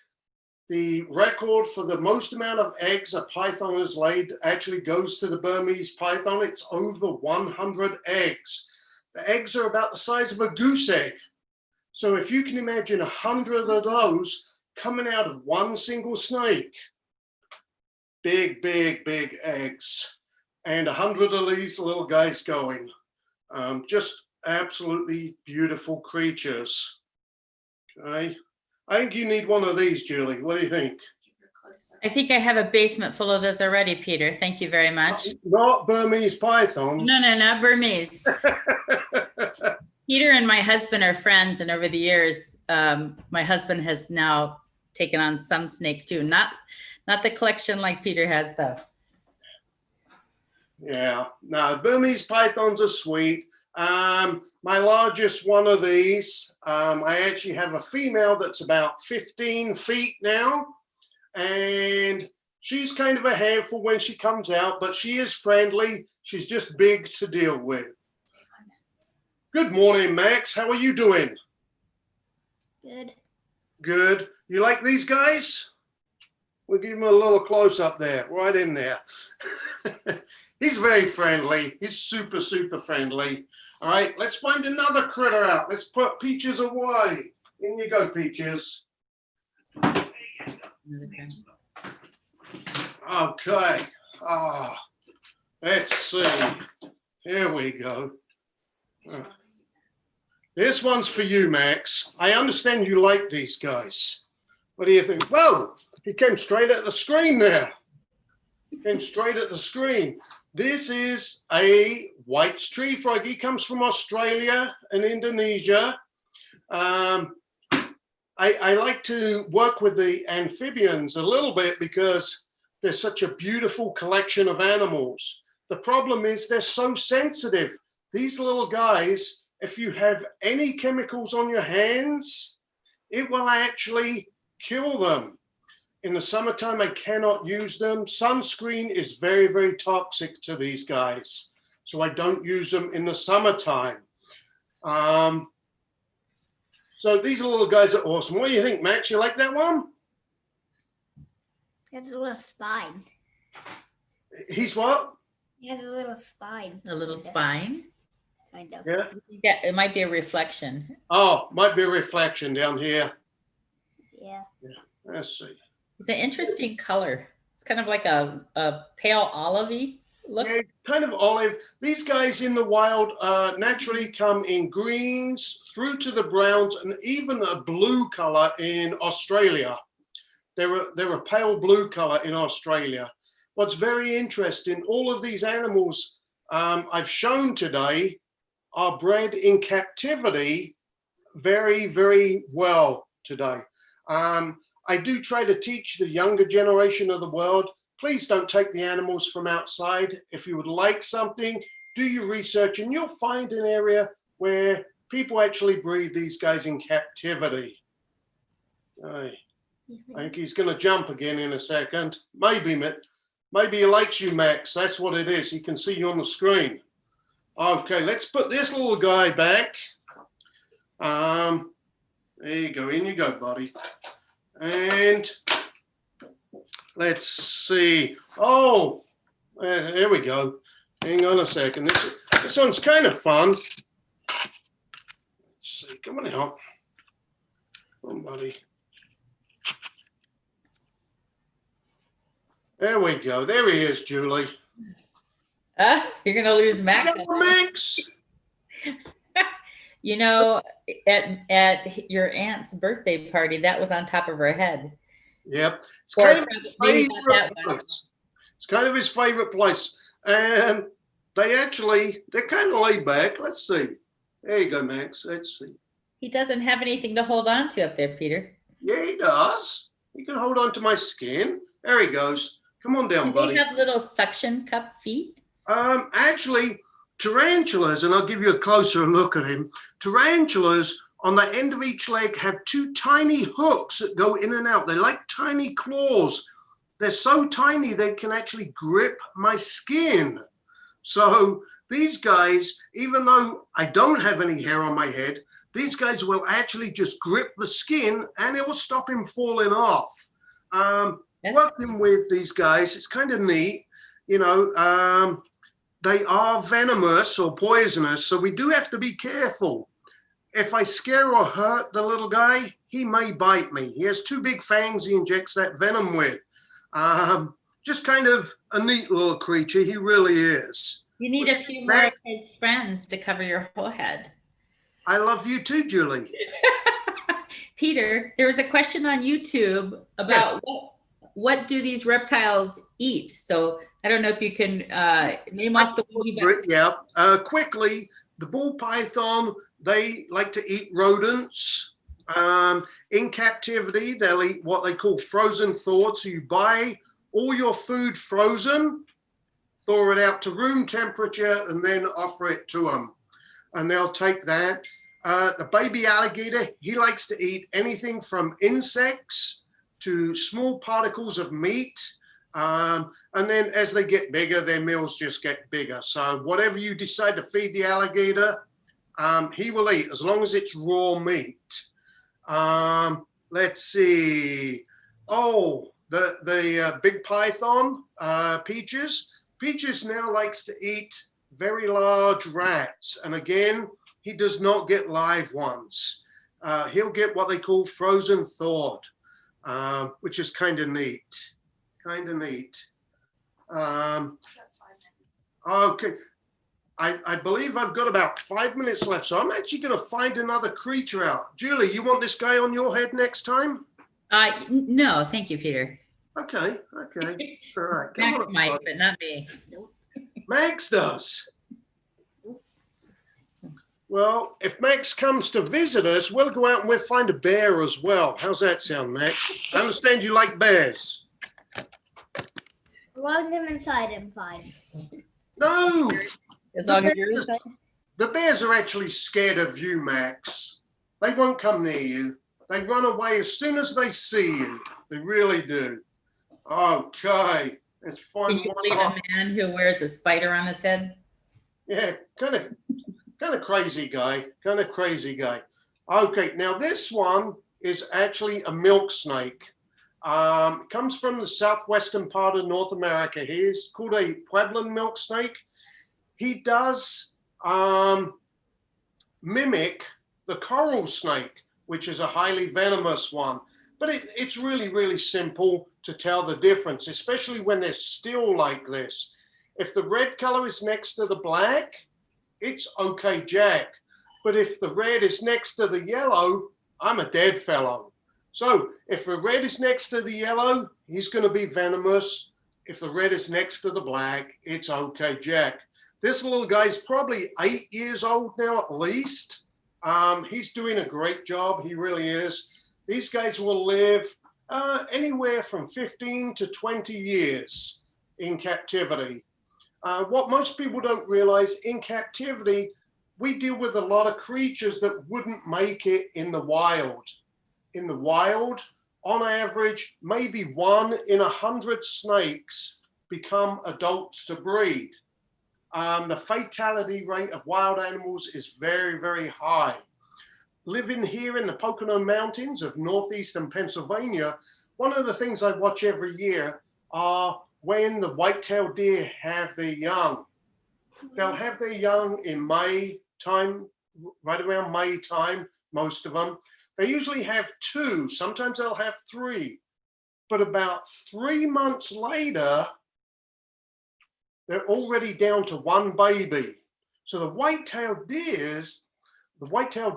The record for the most amount of eggs a python has laid actually goes to the Burmese python. It's over 100 eggs. The eggs are about the size of a goose egg. So if you can imagine 100 of those coming out of one single snake, big, big, big eggs. And 100 of these little guys going. Just absolutely beautiful creatures. Okay. I think you need one of these, Julie. What do you think? I think I have a basement full of those already, Peter. Thank you very much. Not Burmese pythons. No, not Burmese. Peter and my husband are friends, and over the years, my husband has now taken on some snakes too. Not the collection like Peter has, though. Yeah, no, Burmese pythons are sweet. My largest one of these, I actually have a female that's about 15 feet now, and She's kind of a handful when she comes out, but she is friendly. She's just big to deal with. Good morning, Max. How are you doing? Good. Good. You like these guys? We'll give him a little close up there, right in there. He's very friendly. He's super, super friendly. All right, let's find another critter out. Let's put Peaches away. In you go, Peaches. Okay. Let's see. Here we go. This one's for you, Max. I understand you like these guys. What do you think? Whoa, he came straight at the screen there. He came straight at the screen. This is a white tree frog. He comes from Australia and Indonesia. I like to work with the amphibians a little bit because there's such a beautiful collection of animals. The problem is they're so sensitive. These little guys, if you have any chemicals on your hands, it will actually kill them. In the summertime, I cannot use them. Sunscreen is very, very toxic to these guys. So I don't use them in the summertime. So these little guys are awesome. What do you think, Max? You like that one? He has a little spine. He's what? He has a little spine. A little spine? Kind of. Yeah. Yeah, it might be a reflection. Oh, might be a reflection down here. Yeah. Let's see. It's an interesting color. It's kind of like a pale olivey look. Yeah, kind of olive. These guys in the wild naturally come in greens through to the browns and even a blue color in Australia. They're a pale blue color in Australia. What's very interesting, all of these animals I've shown today are bred in captivity very, very well today. I do try to teach the younger generation of the world, please don't take the animals from outside. If you would like something, do your research and you'll find an area where people actually breed these guys in captivity. I think he's going to jump again in a second. Maybe he likes you, Max. That's what it is. He can see you on the screen. Okay, let's put this little guy back. There you go. In you go, buddy. And let's see. Oh, there we go. Hang on a second. This one's kind of fun. Let's see. Come on out. Come on, buddy. There we go. There he is, Julie. You're going to lose Max. Max. You know, at your aunt's birthday party, that was on top of her head. Yep. It's kind of his favorite place. It's kind of his favorite place. And they're kind of laid back. Let's see. There you go, Max. Let's see. He doesn't have anything to hold on to up there, Peter. Yeah, he does. He can hold on to my skin. There he goes. Come on down, buddy. Do they have little suction cup feet? Actually, tarantulas, and I'll give you a closer look at him. Tarantulas on the end of each leg have two tiny hooks that go in and out. They're like tiny claws. They're so tiny they can actually grip my skin. So these guys, even though I don't have any hair on my head, these guys will actually just grip the skin and it will stop him falling off. Working with these guys, it's kind of neat. You know, they are venomous or poisonous, so we do have to be careful. If I scare or hurt the little guy, he may bite me. He has two big fangs he injects that venom with. Just kind of a neat little creature. He really is. You need a few more of his friends to cover your whole head. I love you too, Julie. Peter, there was a question on YouTube about what do these reptiles eat? So I don't know if you can name off the ones you got. Yeah, quickly, the ball python, they like to eat rodents. In captivity, they'll eat what they call frozen thawed. So you buy all your food frozen, thaw it out to room temperature, and then offer it to them. And they'll take that. The baby alligator, he likes to eat anything from insects to small particles of meat. And then as they get bigger, their meals just get bigger. So whatever you decide to feed the alligator, he will eat as long as it's raw meat. Let's see. Oh, the big python, Peaches. Peaches now likes to eat very large rats. And again, he does not get live ones. He'll get what they call frozen thawed, which is kind of neat. Kind of neat. Okay. I believe I've got about 5 minutes left, so I'm actually going to find another creature out. Julie, you want this guy on your head next time? No, thank you, Peter. Okay. All right. Max might, but not me. Max does. Well, if Max comes to visit us, we'll go out and we'll find a bear as well. How's that sound, Max? I understand you like bears. As long as I'm inside, I'm fine. No. As long as you're inside. The bears are actually scared of you, Max. They won't come near you. They run away as soon as they see you. They really do. Okay. It's fun. Can you believe a man who wears a spider on his head? Yeah, kind of crazy guy. Kind of crazy guy. Okay, now this one is actually a milk snake. Comes from the southwestern part of North America. He's called a Pueblan milk snake. He does mimic the coral snake, which is a highly venomous one. But it's really, really simple to tell the difference, especially when they're still like this. If the red color is next to the black, it's okay, Jack. But if the red is next to the yellow, I'm a dead fellow. So if the red is next to the yellow, he's going to be venomous. If the red is next to the black, it's okay, Jack. This little guy's probably 8 years old now at least. He's doing a great job. He really is. These guys will live anywhere from 15 to 20 years in captivity. What most people don't realize, in captivity, we deal with a lot of creatures that wouldn't make it in the wild. In the wild, on average, maybe 1 in 100 snakes become adults to breed. The fatality rate of wild animals is very, very high. Living here in the Pocono Mountains of northeastern Pennsylvania, one of the things I watch every year are when the white-tailed deer have their young. They'll have their young in May time, right around May time, most of them. They usually have 2, sometimes they'll have 3. But about 3 months later, they're already down to 1 baby. So the white-tailed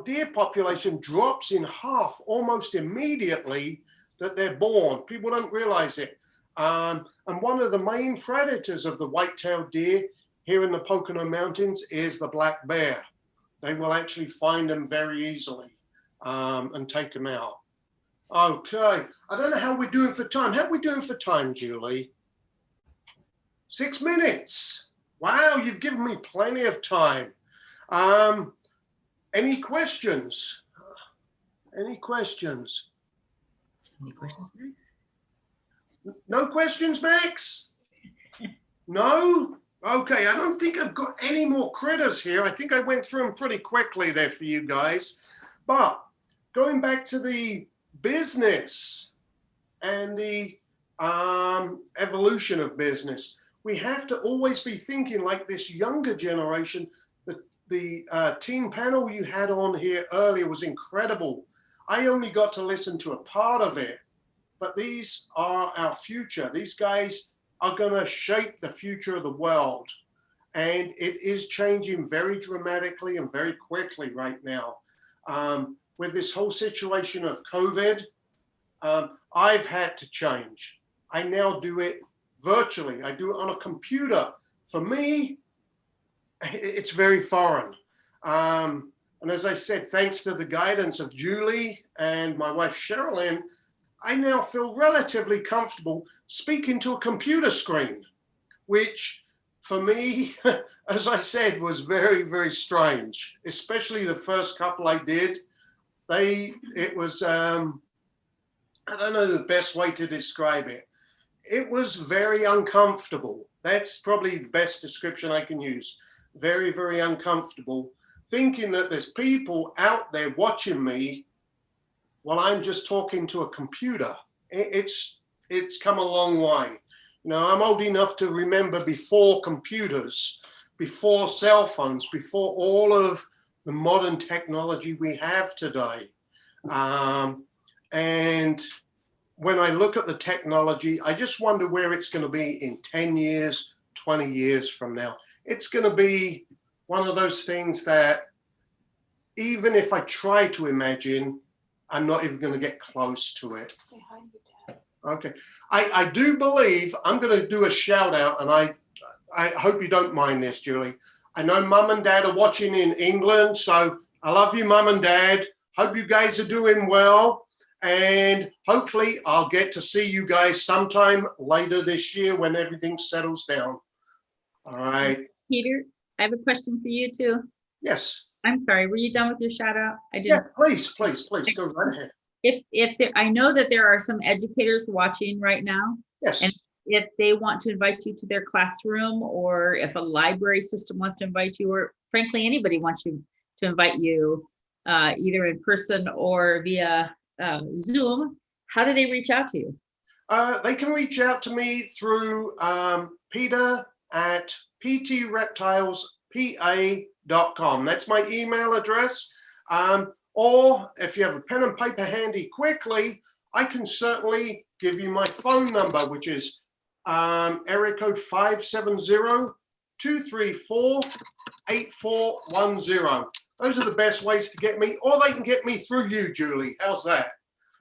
deer population drops in half almost immediately that they're born. People don't realize it. And one of the main predators of the white-tailed deer here in the Pocono Mountains is the black bear. They will actually find them very easily and take them out. Okay, I don't know how we're doing for time. How are we doing for time, Julie? 6 minutes. Wow, you've given me plenty of time. Any questions? Any questions? Any questions, Max? No questions, Max? No? Okay, I don't think I've got any more critters here. I think I went through them pretty quickly there for you guys. But going back to the business and the evolution of business, we have to always be thinking like this younger generation. The team panel you had on here earlier was incredible. I only got to listen to a part of it, but these are our future. These guys are going to shape the future of the world. And it is changing very dramatically and very quickly right now. With this whole situation of COVID, I've had to change. I now do it virtually. I do it on a computer. For me, it's very foreign. And as I said, thanks to the guidance of Julie and my wife, Sherilyn, I now feel relatively comfortable speaking to a computer screen, which for me, as I said, was very, very strange, especially the first couple I did. It was, I don't know the best way to describe it. it was very uncomfortable. That's probably the best description I can use. Very, very uncomfortable, thinking that there's people out there watching me while I'm just talking to a computer. It's come a long way. You know, I'm old enough to remember before computers, before cell phones, before all of the modern technology we have today. And when I look at the technology, I just wonder where it's going to be in 10 years, 20 years from now. It's going to be one of those things that even if I try to imagine, I'm not even going to get close to it. Say hi to your dad. Okay. I do believe I'm going to do a shout out, and I hope you don't mind this, Julie. I know Mum and Dad are watching in England, so I love you, Mum and Dad. Hope you guys are doing well. And hopefully I'll get to see you guys sometime later this year when everything settles down. All right. Peter, I have a question for you too. Yes. I'm sorry, were you done with your shout out? I didn't. Yeah, please, go right ahead. I know that there are some educators watching right now. Yes. And if they want to invite you to their classroom, or if a library system wants to invite you, or frankly, anybody wants you to invite you either in person or via Zoom, how do they reach out to you? They can reach out to me through Peter at ptreptilespa.com. That's my email address. Or if you have a pen and paper handy quickly, I can certainly give you my phone number, which is area code 570-234-8410. Those are the best ways to get me, or they can get me through you, Julie. How's that?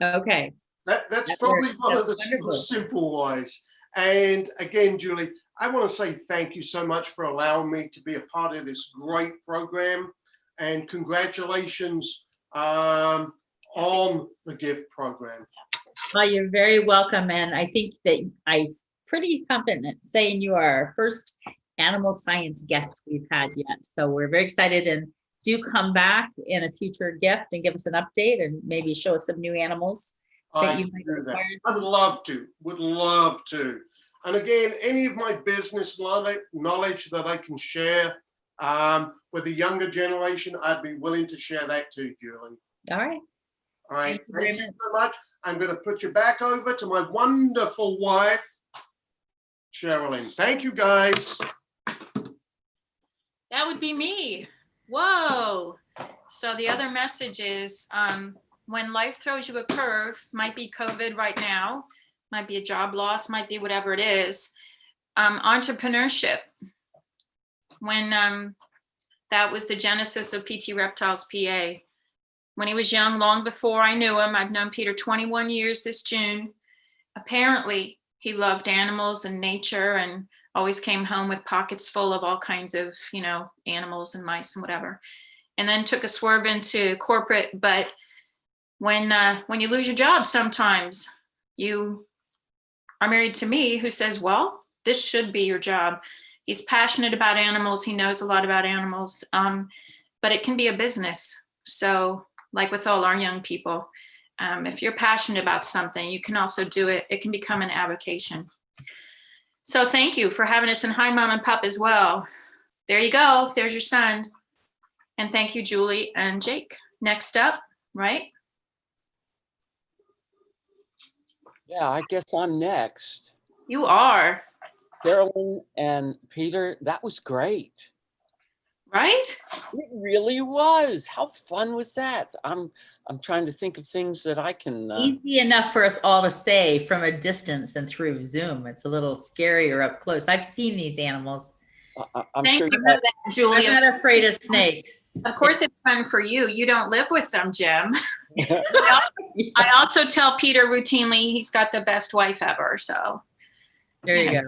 Okay. That's probably one of the simple ways. And again, Julie, I want to say thank you so much for allowing me to be a part of this great program, and congratulations on the gift program. Well, you're very welcome. And I think that I'm pretty confident saying you are our first animal science guest we've had yet. So we're very excited, and do come back in a future gift and give us an update and maybe show us some new animals that you might require. I would love to. And again, any of my business knowledge that I can share with the younger generation, I'd be willing to share that too, Julie. All right. All right. Thank you so much. I'm going to put you back over to my wonderful wife, Sherilyn. Thank you, guys. That would be me. Whoa. So the other message is when life throws you a curve, might be COVID right now, might be a job loss, might be whatever it is. Entrepreneurship. When that was the genesis of PT Reptiles PA. When he was young, long before I knew him, I've known Peter 21 years this June. Apparently, he loved animals and nature and always came home with pockets full of all kinds of, animals and mice and whatever. And then took a swerve into corporate. But when you lose your job, sometimes you are married to me, who says, well, this should be your job. He's passionate about animals. He knows a lot about animals, but it can be a business. So like with all our young people, if you're passionate about something, you can also do it. It can become an avocation. So thank you for having us, and hi, Mom and Pop as well. There you go. There's your son. And thank you, Julie and Jake. Next up, right? Yeah, I guess I'm next. You are. Carolyn and Peter, that was great. Right? It really was. How fun was that? I'm trying to think of things that I can. Easy enough for us all to say from a distance and through Zoom. It's a little scarier up close. I've seen these animals. I'm Thank sure you for that, Julie. I'm not afraid of snakes. Of course, it's fun for you. You don't live with them, Jim. I also tell Peter routinely he's got the best wife ever. So there you go.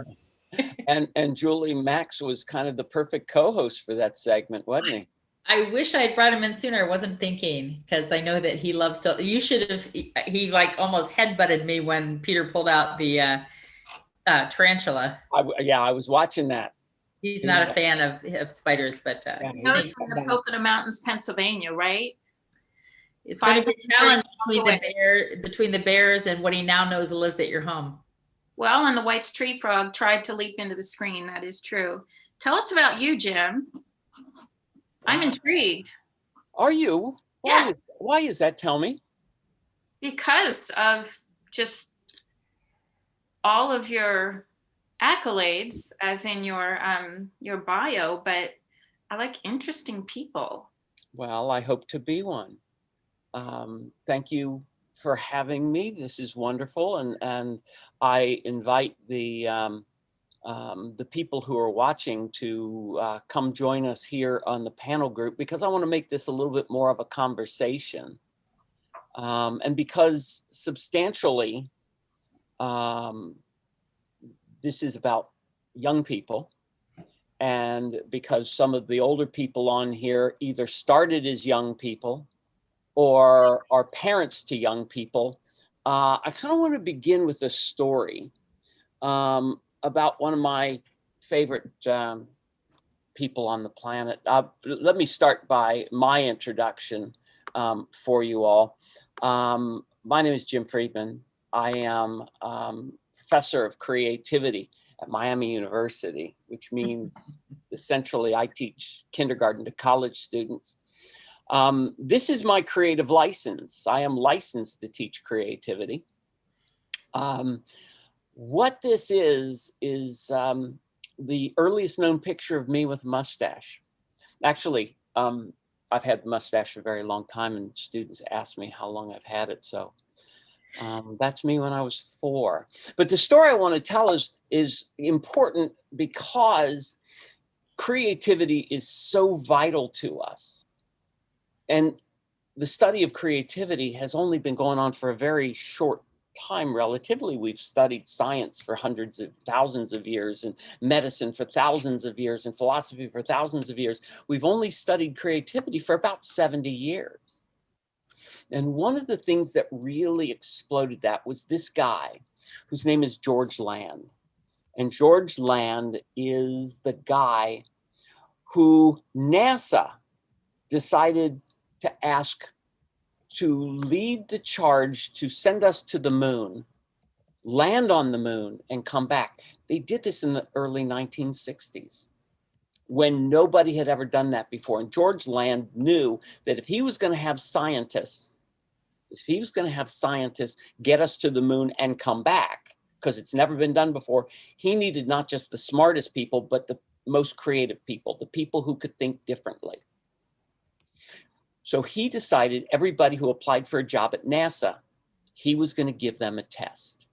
And Julie, Max was kind of the perfect co-host for that segment, wasn't he? I wish I had brought him in sooner. I wasn't thinking, because I know that he loves to. You should have. He like almost headbutted me when Peter pulled out the tarantula. I was watching that. He's not a fan of spiders, but he's from the Pocono Mountains, Pennsylvania, right? It's going to be a challenge between the bears and what he now knows lives at your home. Well, and the white street frog tried to leap into the screen. That is true. Tell us about you, Jim. I'm intrigued. Are you? Yes. Why is that? Tell me. Because of just all of your accolades, as in your bio, but I like interesting people. Well, I hope to be one. Thank you for having me. This is wonderful, and I invite the people who are watching to come join us here on the panel group, because I want to make this a little bit more of a conversation. And because substantially, this is about young people, and because some of the older people on here either started as young people or are parents to young people, I kind of want to begin with a story about one of my favorite people on the planet. Let me start by my introduction for you all. My name is Jim Friedman. I am professor of creativity at Miami University, which means essentially I teach kindergarten to college students. This is my creative license. I am licensed to teach creativity. What this is the earliest known picture of me with a mustache. Actually, I've had the mustache for a very long time, and students ask me how long I've had it. So that's me when I was 4. But the story I want to tell is important because creativity is so vital to us. And the study of creativity has only been going on for a very short time, relatively. We've studied science for hundreds of thousands of years, and medicine for thousands of years, and philosophy for thousands of years. We've only studied creativity for about 70 years. And one of the things that really exploded that was this guy whose name is George Land. And George Land is the guy who NASA decided to ask to lead the charge to send us to the moon, land on the moon, and come back. They did this in the early 1960s when nobody had ever done that before. And George Land knew that if he was going to have scientists get us to the moon and come back, because it's never been done before, he needed not just the smartest people, but the most creative people, the people who could think differently. So he decided everybody who applied for a job at NASA, he was going to give them a test.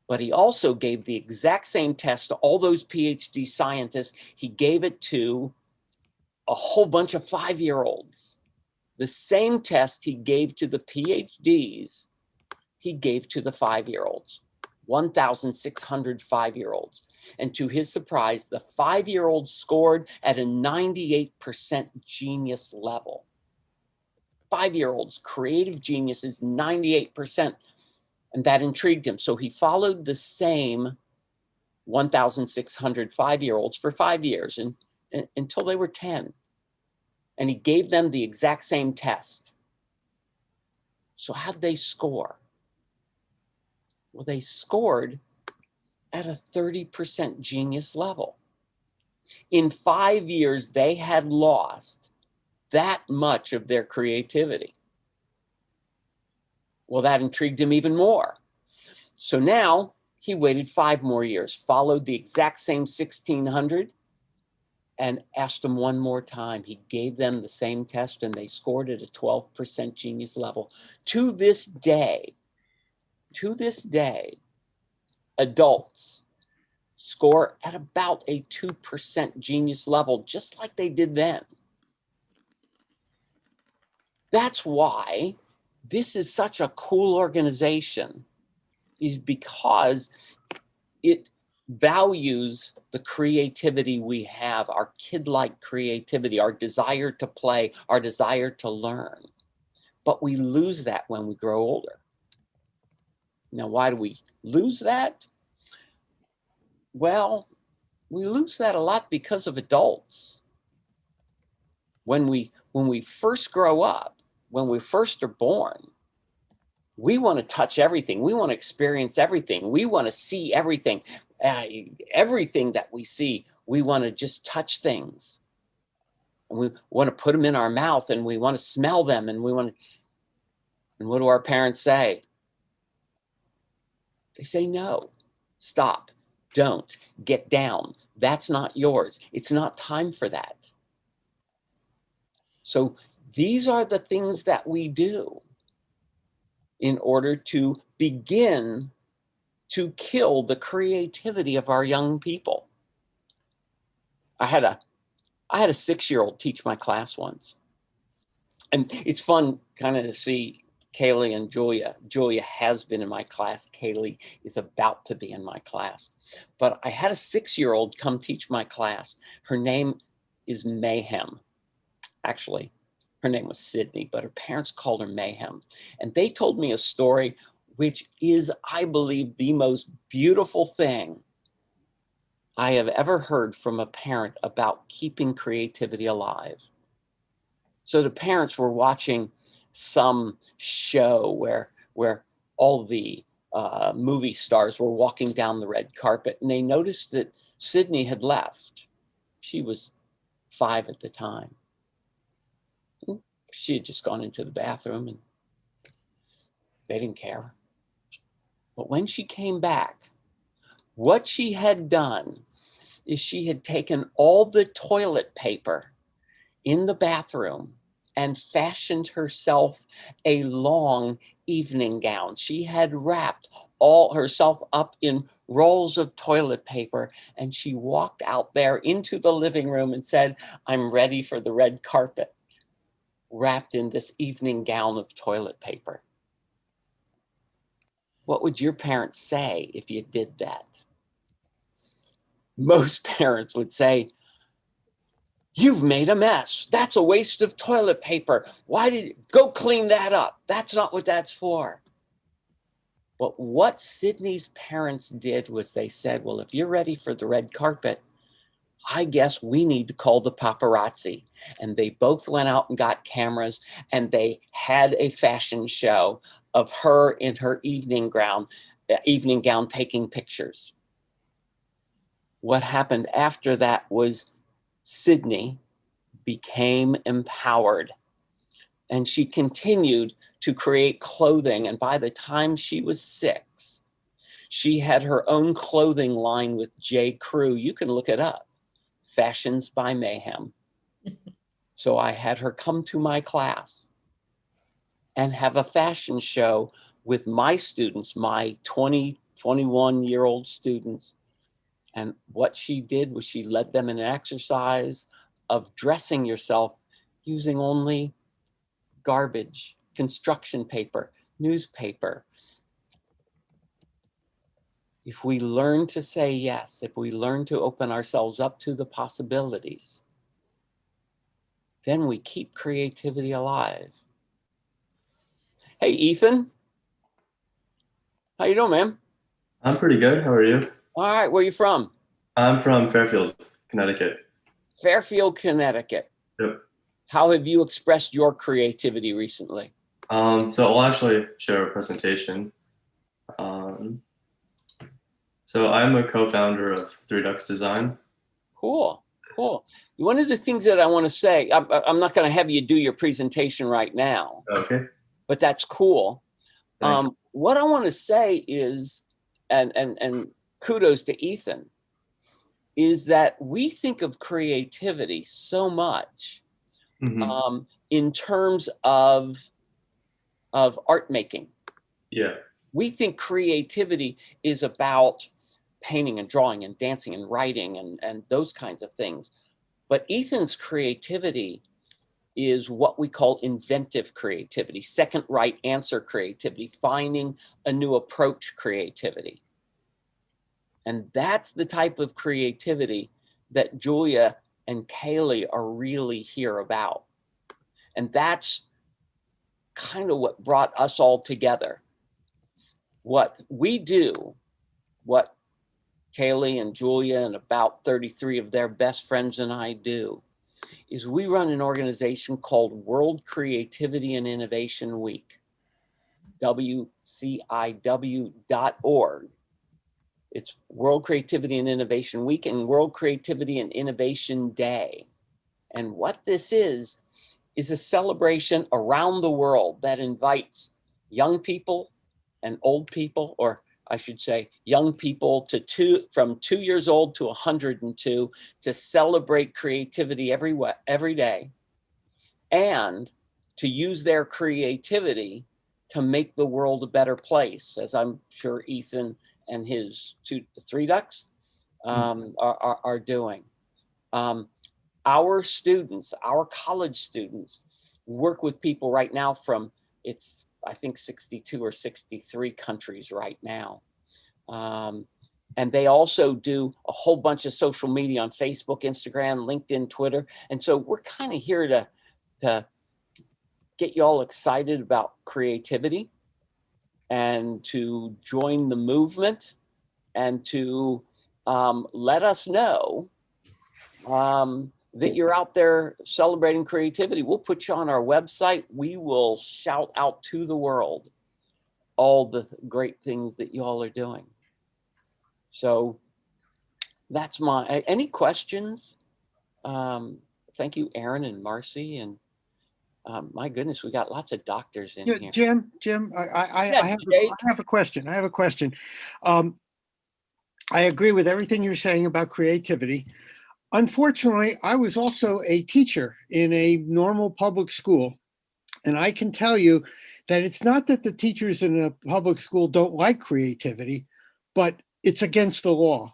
But he also gave the exact same test to all those PhD scientists. He gave it to a whole bunch of 5-year-olds. The same test he gave to the PhDs, he gave to the 5-year-olds, 1,600 5-year-olds. And to his surprise, the 5-year-olds scored at a 98% genius level. 5-year-olds, creative geniuses, 98%. And that intrigued him. So he followed the same 1,600 5-year-olds for 5 years until they were 10. And he gave them the exact same test. So how'd they score? Well, they scored at a 30% genius level. In 5 years, they had lost that much of their creativity. Well, that intrigued him even more. So now he waited 5 more years, followed the exact same 1,600, and asked them one more time. He gave them the same test, and they scored at a 12% genius level. To this day, adults score at about a 2% genius level, just like they did then. That's why this is such a cool organization, is because it values the creativity we have, our kid-like creativity, our desire to play, our desire to learn. But we lose that when we grow older. Now, why do we lose that? Well, we lose that a lot because of adults. When we first grow up, when we first are born, We want to touch everything. We want to experience everything. We want to see everything. Everything that we see, we want to just touch things. And we want to put them in our mouth, and we want to smell them, and we want to. And what do our parents say? They say, no, stop, don't, get down. That's not yours. It's not time for that. So these are the things that we do in order to begin to kill the creativity of our young people. I had a 6-year-old teach my class once. And it's fun kind of to see Kaylee and Julia. Julia has been in my class. Kaylee is about to be in my class. But I had a 6-year-old come teach my class. Her name is Mayhem. Actually, her name was Sydney, but her parents called her Mayhem. And they told me a story which is, I believe, the most beautiful thing I have ever heard from a parent about keeping creativity alive. So the parents were watching some show where all the movie stars were walking down the red carpet, and they noticed that Sydney had left. She was 5 at the time. She had just gone into the bathroom, and they didn't care. But when she came back, what she had done is she had taken all the toilet paper in the bathroom and fashioned herself a long evening gown. She had wrapped all herself up in rolls of toilet paper, and she walked out there into the living room and said, I'm ready for the red carpet, wrapped in this evening gown of toilet paper. What would your parents say if you did that? Most parents would say, you've made a mess. That's a waste of toilet paper. Why did you go clean that up? That's not what that's for. But what Sydney's parents did was they said, well, if you're ready for the red carpet, I guess we need to call the paparazzi. And they both went out and got cameras, and they had a fashion show of her in her evening gown taking pictures. What happened after that was Sydney became empowered, and she continued to create clothing. And by the time she was 6, she had her own clothing line with J. Crew. You can look it up, Fashions by Mayhem. So I had her come to my class and have a fashion show with my students, my 21-year-old students. And what she did was she led them in an exercise of dressing yourself using only garbage, construction paper, newspaper. If we learn to say yes, if we learn to open ourselves up to the possibilities, then we keep creativity alive. Hey, Ethan. How you doing, man? I'm pretty good. How are you? All right, where are you from? I'm from Fairfield, Connecticut. Fairfield, Connecticut. Yep. How have you expressed your creativity recently? So I'll actually share a presentation. So I'm a co-founder of Three Ducks Design. Cool, cool. One of the things that I want to say, I'm not going to have you do your presentation right now. Okay. But that's cool. What I want to say is, and kudos to Ethan, is that we think of creativity so much in terms of art making. Yeah. We think creativity is about painting and drawing and dancing and writing and those kinds of things. But Ethan's creativity is what we call inventive creativity, second right answer creativity, finding a new approach creativity. And that's the type of creativity that Julia and Kaylee are really here about. And that's kind of what brought us all together. What we do, what Kaylee and Julia and about 33 of their best friends and I do, is we run an organization called World Creativity and Innovation Week. WCIW.org. It's World Creativity and Innovation Week and World Creativity and Innovation Day. And what this is a celebration around the world that invites young people and old people, or I should say young people from 2 years old to 102, to celebrate creativity every day, and to use their creativity to make the world a better place, as I'm sure Ethan and his three ducks are doing. Our students, our college students, work with people right now from, I think 62 or 63 countries right now. And they also do a whole bunch of social media on Facebook, Instagram, LinkedIn, Twitter. And so we're kind of here to get you all excited about creativity and to join the movement and to let us know that you're out there celebrating creativity. We'll put you on our website. We will shout out to the world all the great things that you all are doing. So that's any questions? Thank you, Aaron and Marcy. And my goodness, we got lots of doctors in here. Jim, I have a question. I agree with everything you're saying about creativity. Unfortunately, I was also a teacher in a normal public school. And I can tell you that it's not that the teachers in a public school don't like creativity, but it's against the law.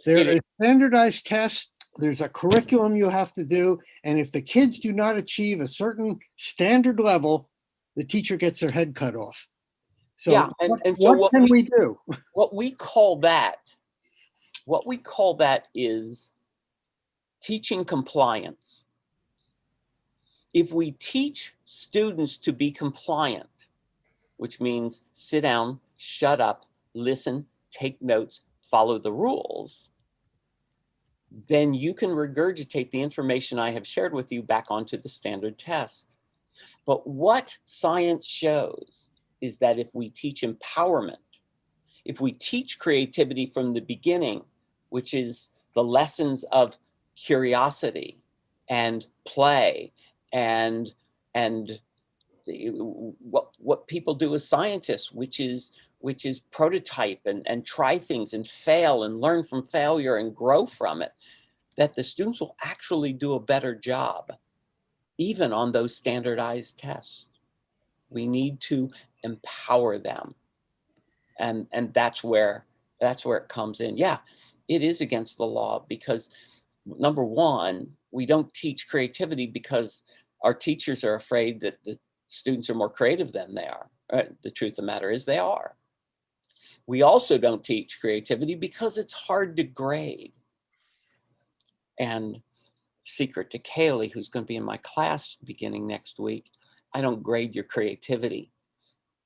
There are standardized tests. There's a curriculum you have to do. And if the kids do not achieve a certain standard level, the teacher gets their head cut off. So yeah, what can we do? What we call that is teaching compliance. If we teach students to be compliant, which means sit down, shut up, listen, take notes, follow the rules, then you can regurgitate the information I have shared with you back onto the standard test. But what science shows is that if we teach empowerment, if we teach creativity from the beginning, which is the lessons of curiosity and play and what people do as scientists, which is prototype and try things and fail and learn from failure and grow from it, that the students will actually do a better job, even on those standardized tests. We need to empower them. And that's where it comes in. Yeah, it is against the law because, number one, we don't teach creativity because our teachers are afraid that the students are more creative than they are. The truth of the matter is they are. We also don't teach creativity because it's hard to grade. And secret to Kaylee, who's going to be in my class beginning next week, I don't grade your creativity.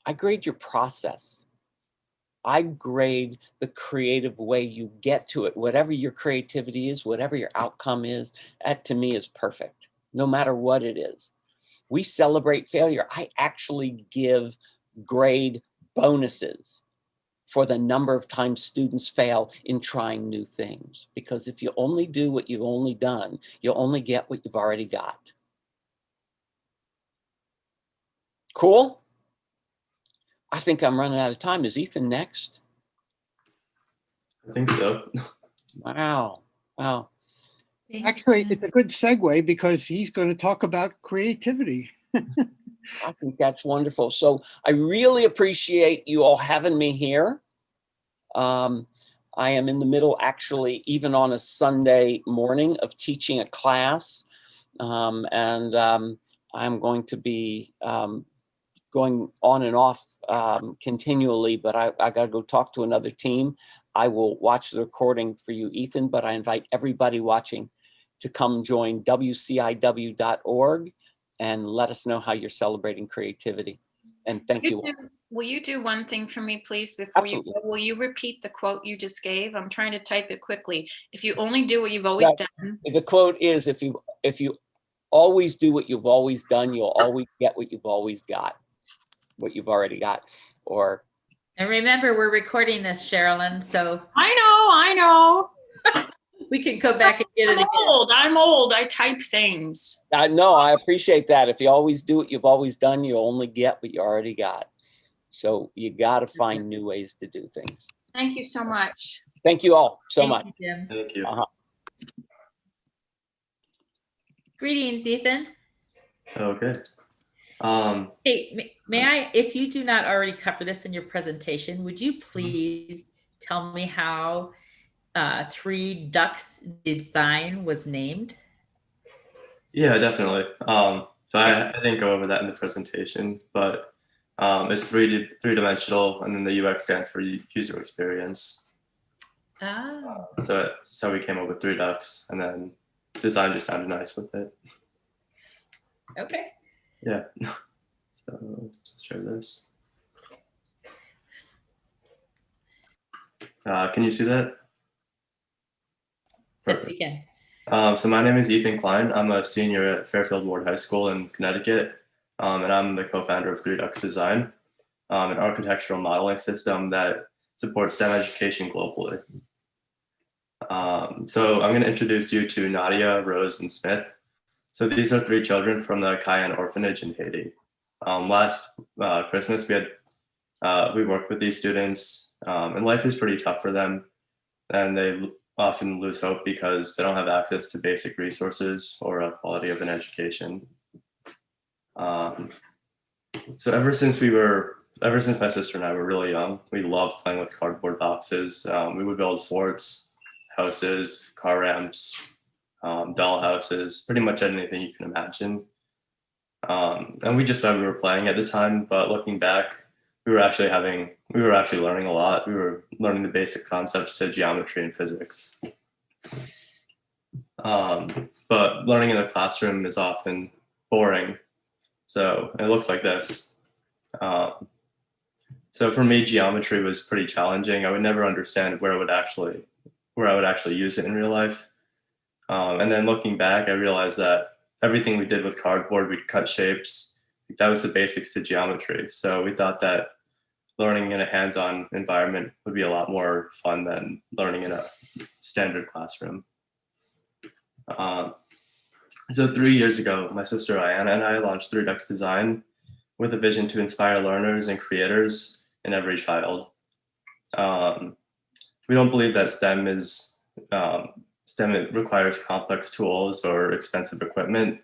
I grade your process. I grade the creative way you get to it. Whatever your creativity is, whatever your outcome is, that to me is perfect, no matter what it is. We celebrate failure. I actually give grade bonuses for the number of times students fail in trying new things. Because if you only do what you've only done, you'll only get what you've already got. Cool? I think I'm running out of time. Is Ethan next? I think so. Wow. Wow. Actually, it's a good segue because he's going to talk about creativity. I think that's wonderful. So I really appreciate you all having me here. I am in the middle, actually, even on a Sunday morning, of teaching a class. I'm going to be going on and off continually, but I got to go talk to another team. I will watch the recording for you, Ethan, but I invite everybody watching to come join WCIW.org and let us know how you're celebrating creativity. And thank you all. Will you do one thing for me, please, before Absolutely. you go? Will you repeat the quote you just gave? I'm trying to type it quickly. If you only do what you've always done. The quote is, if you always do what you've always done, you'll always get what you've always got. what you've already got. Or And remember, we're recording this, Sherilyn, so I know. we can go back and get it again. I'm old. I type things. no, I appreciate that. If you always do what you've always done, you only get what you already got. So you got to find new ways to do things. Thank you so much. Thank you all so Thank much. you, Jim. Thank you. Greetings, Ethan. Okay. Hey, may I, if you do not already cover this in your presentation, would you please tell me how Three Ducks Design was named? Yeah, definitely. So I didn't go over that in the presentation, but it's three-dimensional, and then the UX stands for user experience. Ah. So that's how we came up with Three Ducks, and then design just sounded nice with it. Okay. Yeah. So let's share this. Can you see that? Yes, we can. So my name is Ethan Klein. I'm a senior at Fairfield Ward High School in Connecticut, and I'm the co-founder of Three Ducks Design, an architectural modeling system that supports STEM education globally. So I'm going to introduce you to Nadia, Rose, and Smith. So these are three children from the Cayenne Orphanage in Haiti. Last Christmas, we worked with these students, and life is pretty tough for them, and they often lose hope because they don't have access to basic resources or a quality of an education. So ever since my sister and I were really young, we loved playing with cardboard boxes. We would build forts, houses, car ramps, doll houses, pretty much anything you can imagine. And we just thought we were playing at the time, but looking back, we were actually learning a lot. We were learning the basic concepts to geometry and physics. But learning in the classroom is often boring. So it looks like this. So for me, geometry was pretty challenging. I would never understand where I would actually use it in real life. And then looking back, I realized that everything we did with cardboard, we'd cut shapes. That was the basics to geometry. So we thought that learning in a hands-on environment would be a lot more fun than learning in a standard classroom. So 3 years ago, my sister Ayanna and I launched Three Ducks Design with a vision to inspire learners and creators in every child. We don't believe that STEM requires complex tools or expensive equipment.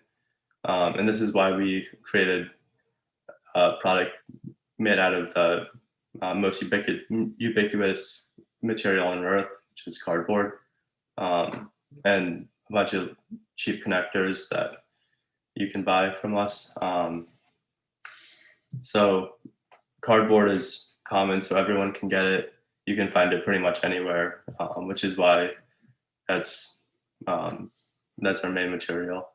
And this is why we created a product made out of the most ubiquitous material on earth, which is cardboard, and a bunch of cheap connectors that you can buy from us. So cardboard is common, so everyone can get it. You can find it pretty much anywhere, which is why that's our main material.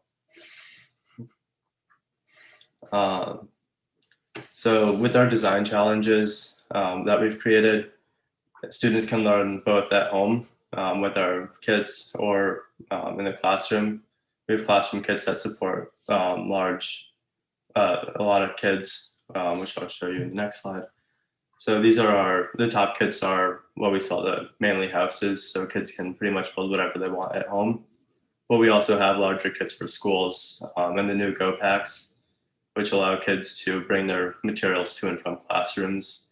So with our design challenges that we've created, students can learn both at home with our kits or in the classroom. We have classroom kits that support a lot of kids, which I'll show you in the next slide. So these are the top kits are what we sell to mainly houses, so kids can pretty much build whatever they want at home. But we also have larger kits for schools and the new Go Packs, which allow kids to bring their materials to and from classrooms,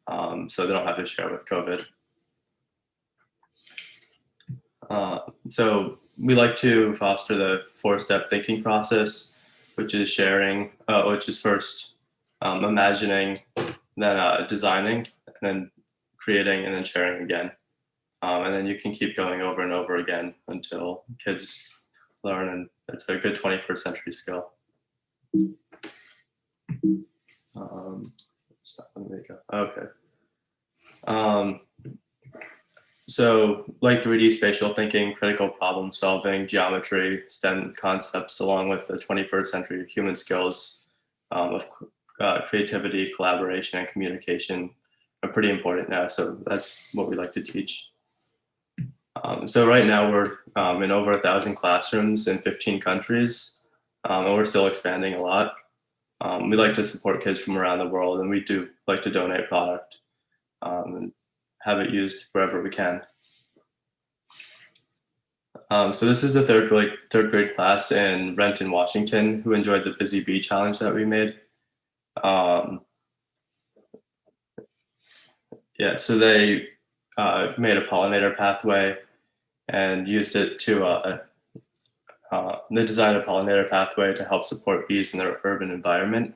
so they don't have to share with COVID. So we like to foster the 4-step thinking process, which is sharing, which is first imagining, then designing, and then creating, and then sharing again. And then you can keep going over and over again until kids learn, and it's a good 21st century skill. Okay. So like 3D spatial thinking, critical problem solving, geometry, STEM concepts, along with the 21st century human skills of creativity, collaboration, and communication are pretty important now. So that's what we like to teach. So right now we're in over 1,000 classrooms in 15 countries, and we're still expanding a lot. We like to support kids from around the world, and we do like to donate product and have it used wherever we can. So this is a third grade class in Renton, Washington, who enjoyed the Busy Bee challenge that we made. Yeah, so they made a pollinator pathway and used it to, they designed a pollinator pathway to help support bees in their urban environment.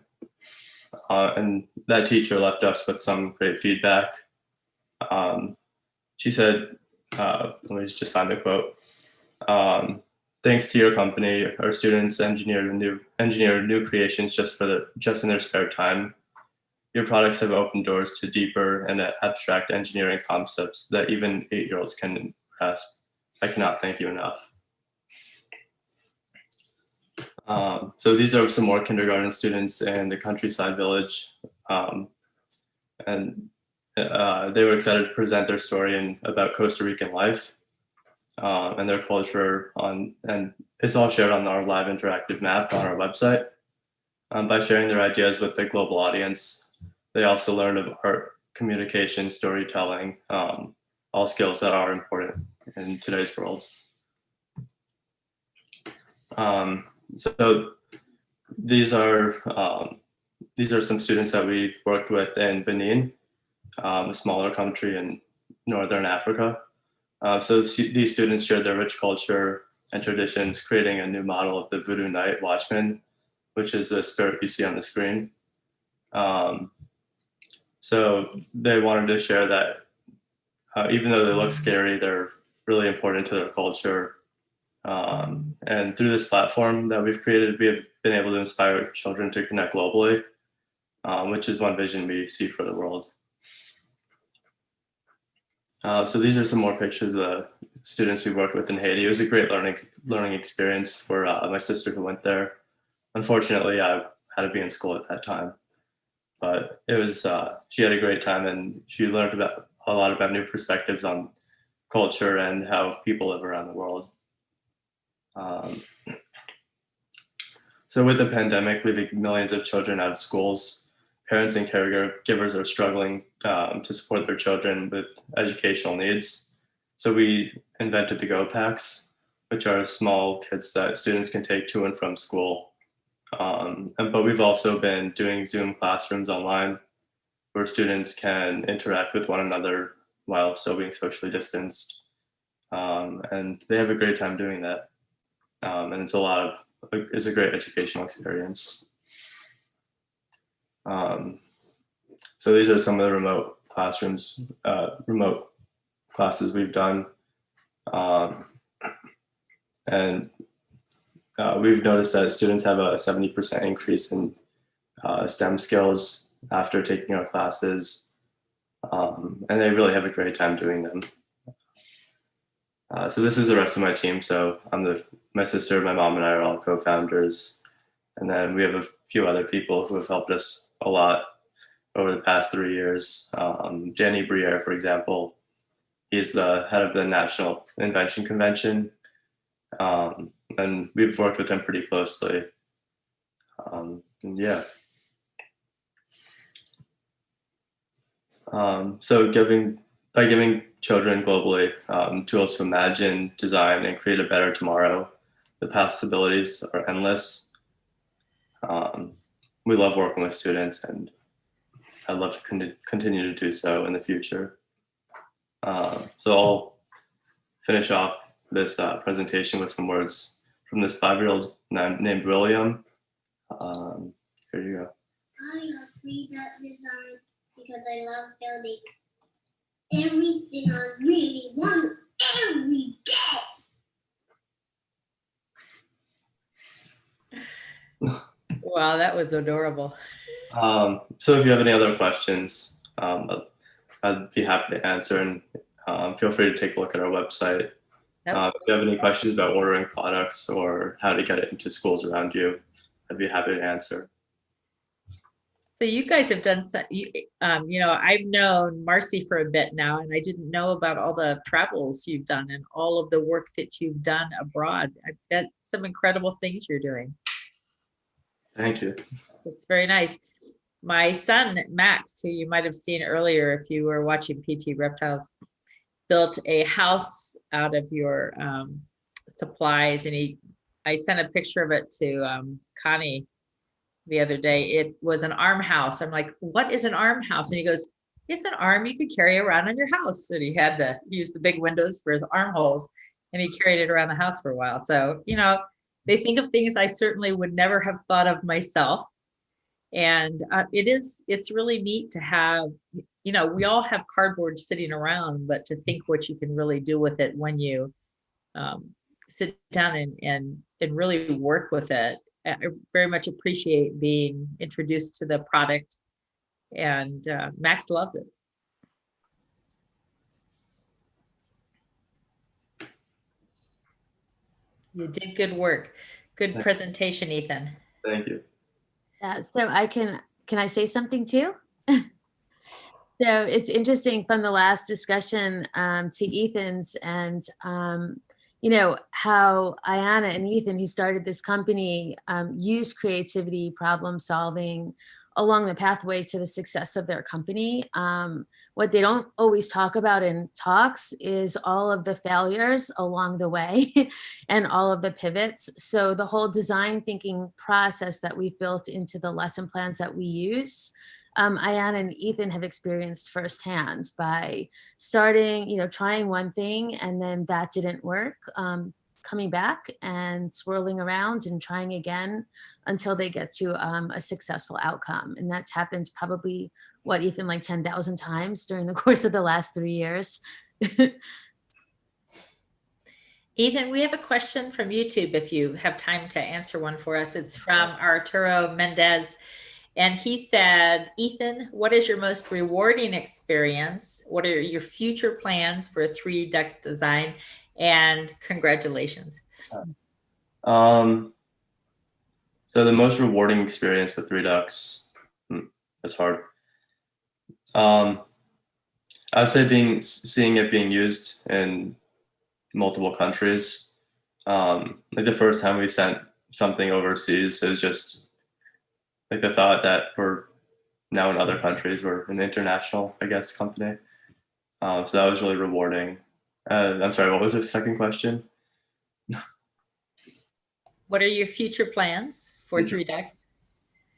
And that teacher left us with some great feedback. She said, let me just find the quote. Thanks to your company, our students engineer new creations just in their spare time. Your products have opened doors to deeper and abstract engineering concepts that even 8-year-olds can grasp. I cannot thank you enough. So these are some more kindergarten students in the countryside village, and they were excited to present their story about Costa Rican life and their culture and it's all shared on our live interactive map on our website. By sharing their ideas with the global audience, they also learned of art, communication, storytelling, all skills that are important in today's world. So these are some students that we worked with in Benin, a smaller country in Northern Africa. So these students shared their rich culture and traditions, creating a new model of the Voodoo Night Watchman, which is the spirit you see on the screen. So they wanted to share that even though they look scary, they're really important to their culture. And through this platform that we've created, we have been able to inspire children to connect globally, which is one vision we see for the world. So these are some more pictures of the students we worked with in Haiti. It was a great learning experience for my sister who went there. Unfortunately, I had to be in school at that time, but it was she had a great time and she learned a lot about new perspectives on culture and how people live around the world. So with the pandemic leaving millions of children out of schools, parents and caregivers are struggling to support their children with educational needs. So we invented the Go Packs, which are small kits that students can take to and from school. But we've also been doing Zoom classrooms online where students can interact with one another while still being socially distanced. And they have a great time doing that. And it's a great educational experience. So these are some of the remote classrooms, remote classes we've done. And we've noticed that students have a 70% increase in STEM skills after taking our classes. And they really have a great time doing them. So this is the rest of my team. So my sister, my mom, and I are all co-founders. And then we have a few other people who have helped us a lot over the past 3 years. Danny Briere, for example, he's the head of the National Invention Convention. And we've worked with him pretty closely. And yeah. So by giving children globally tools to imagine, design, and create a better tomorrow, the possibilities are endless. We love working with students, and I'd love to continue to do so in the future. So I'll finish off this presentation with some words from this 5-year-old named William. Here you go. I love free design because I love building everything I really want every day. Wow, that was adorable. So if you have any other questions, I'd be happy to answer, and feel free to take a look at our website. If you have any questions about ordering products or how to get it into schools around you, I'd be happy to answer. So you guys have done, I've known Marcy for a bit now, and I didn't know about all the travels you've done and all of the work that you've done abroad. That's some incredible things you're doing. Thank you. It's very nice. My son, Max, who you might have seen earlier if you were watching PT Reptiles, built a house out of your supplies. And I sent a picture of it to Connie the other day. It was an arm house. I'm like, what is an arm house? And he goes, it's an arm you could carry around on your house. And he had to use the big windows for his armholes, and he carried it around the house for a while. So, they think of things I certainly would never have thought of myself. And it's really neat to have, we all have cardboard sitting around, but to think what you can really do with it when you sit down and really work with it. I very much appreciate being introduced to the product, and Max loves it. You did good work. Good presentation, Ethan. Thank you. So can I say something too? So it's interesting from the last discussion to Ethan's, and how Ayana and Ethan, who started this company, used creativity, problem solving along the pathway to the success of their company. What they don't always talk about in talks is all of the failures along the way and all of the pivots. So the whole design thinking process that we've built into the lesson plans that we use, Ayana and Ethan have experienced firsthand by starting, trying one thing and then that didn't work, coming back and swirling around and trying again until they get to a successful outcome. And that's happened probably, Ethan, like 10,000 times during the course of the last 3 years. Ethan, we have a question from YouTube if you have time to answer one for us. It's from Arturo Mendez. And he said, Ethan, what is your most rewarding experience? What are your future plans for 3 Ducks design? And congratulations. So the most rewarding experience with 3 Ducks, that's hard. I would say seeing it being used in multiple countries. Like the first time we sent something overseas, it was just like the thought that we're now in other countries, we're an international, I guess, company. So that was really rewarding. I'm sorry, what was the second question? What are your future plans for 3 Ducks?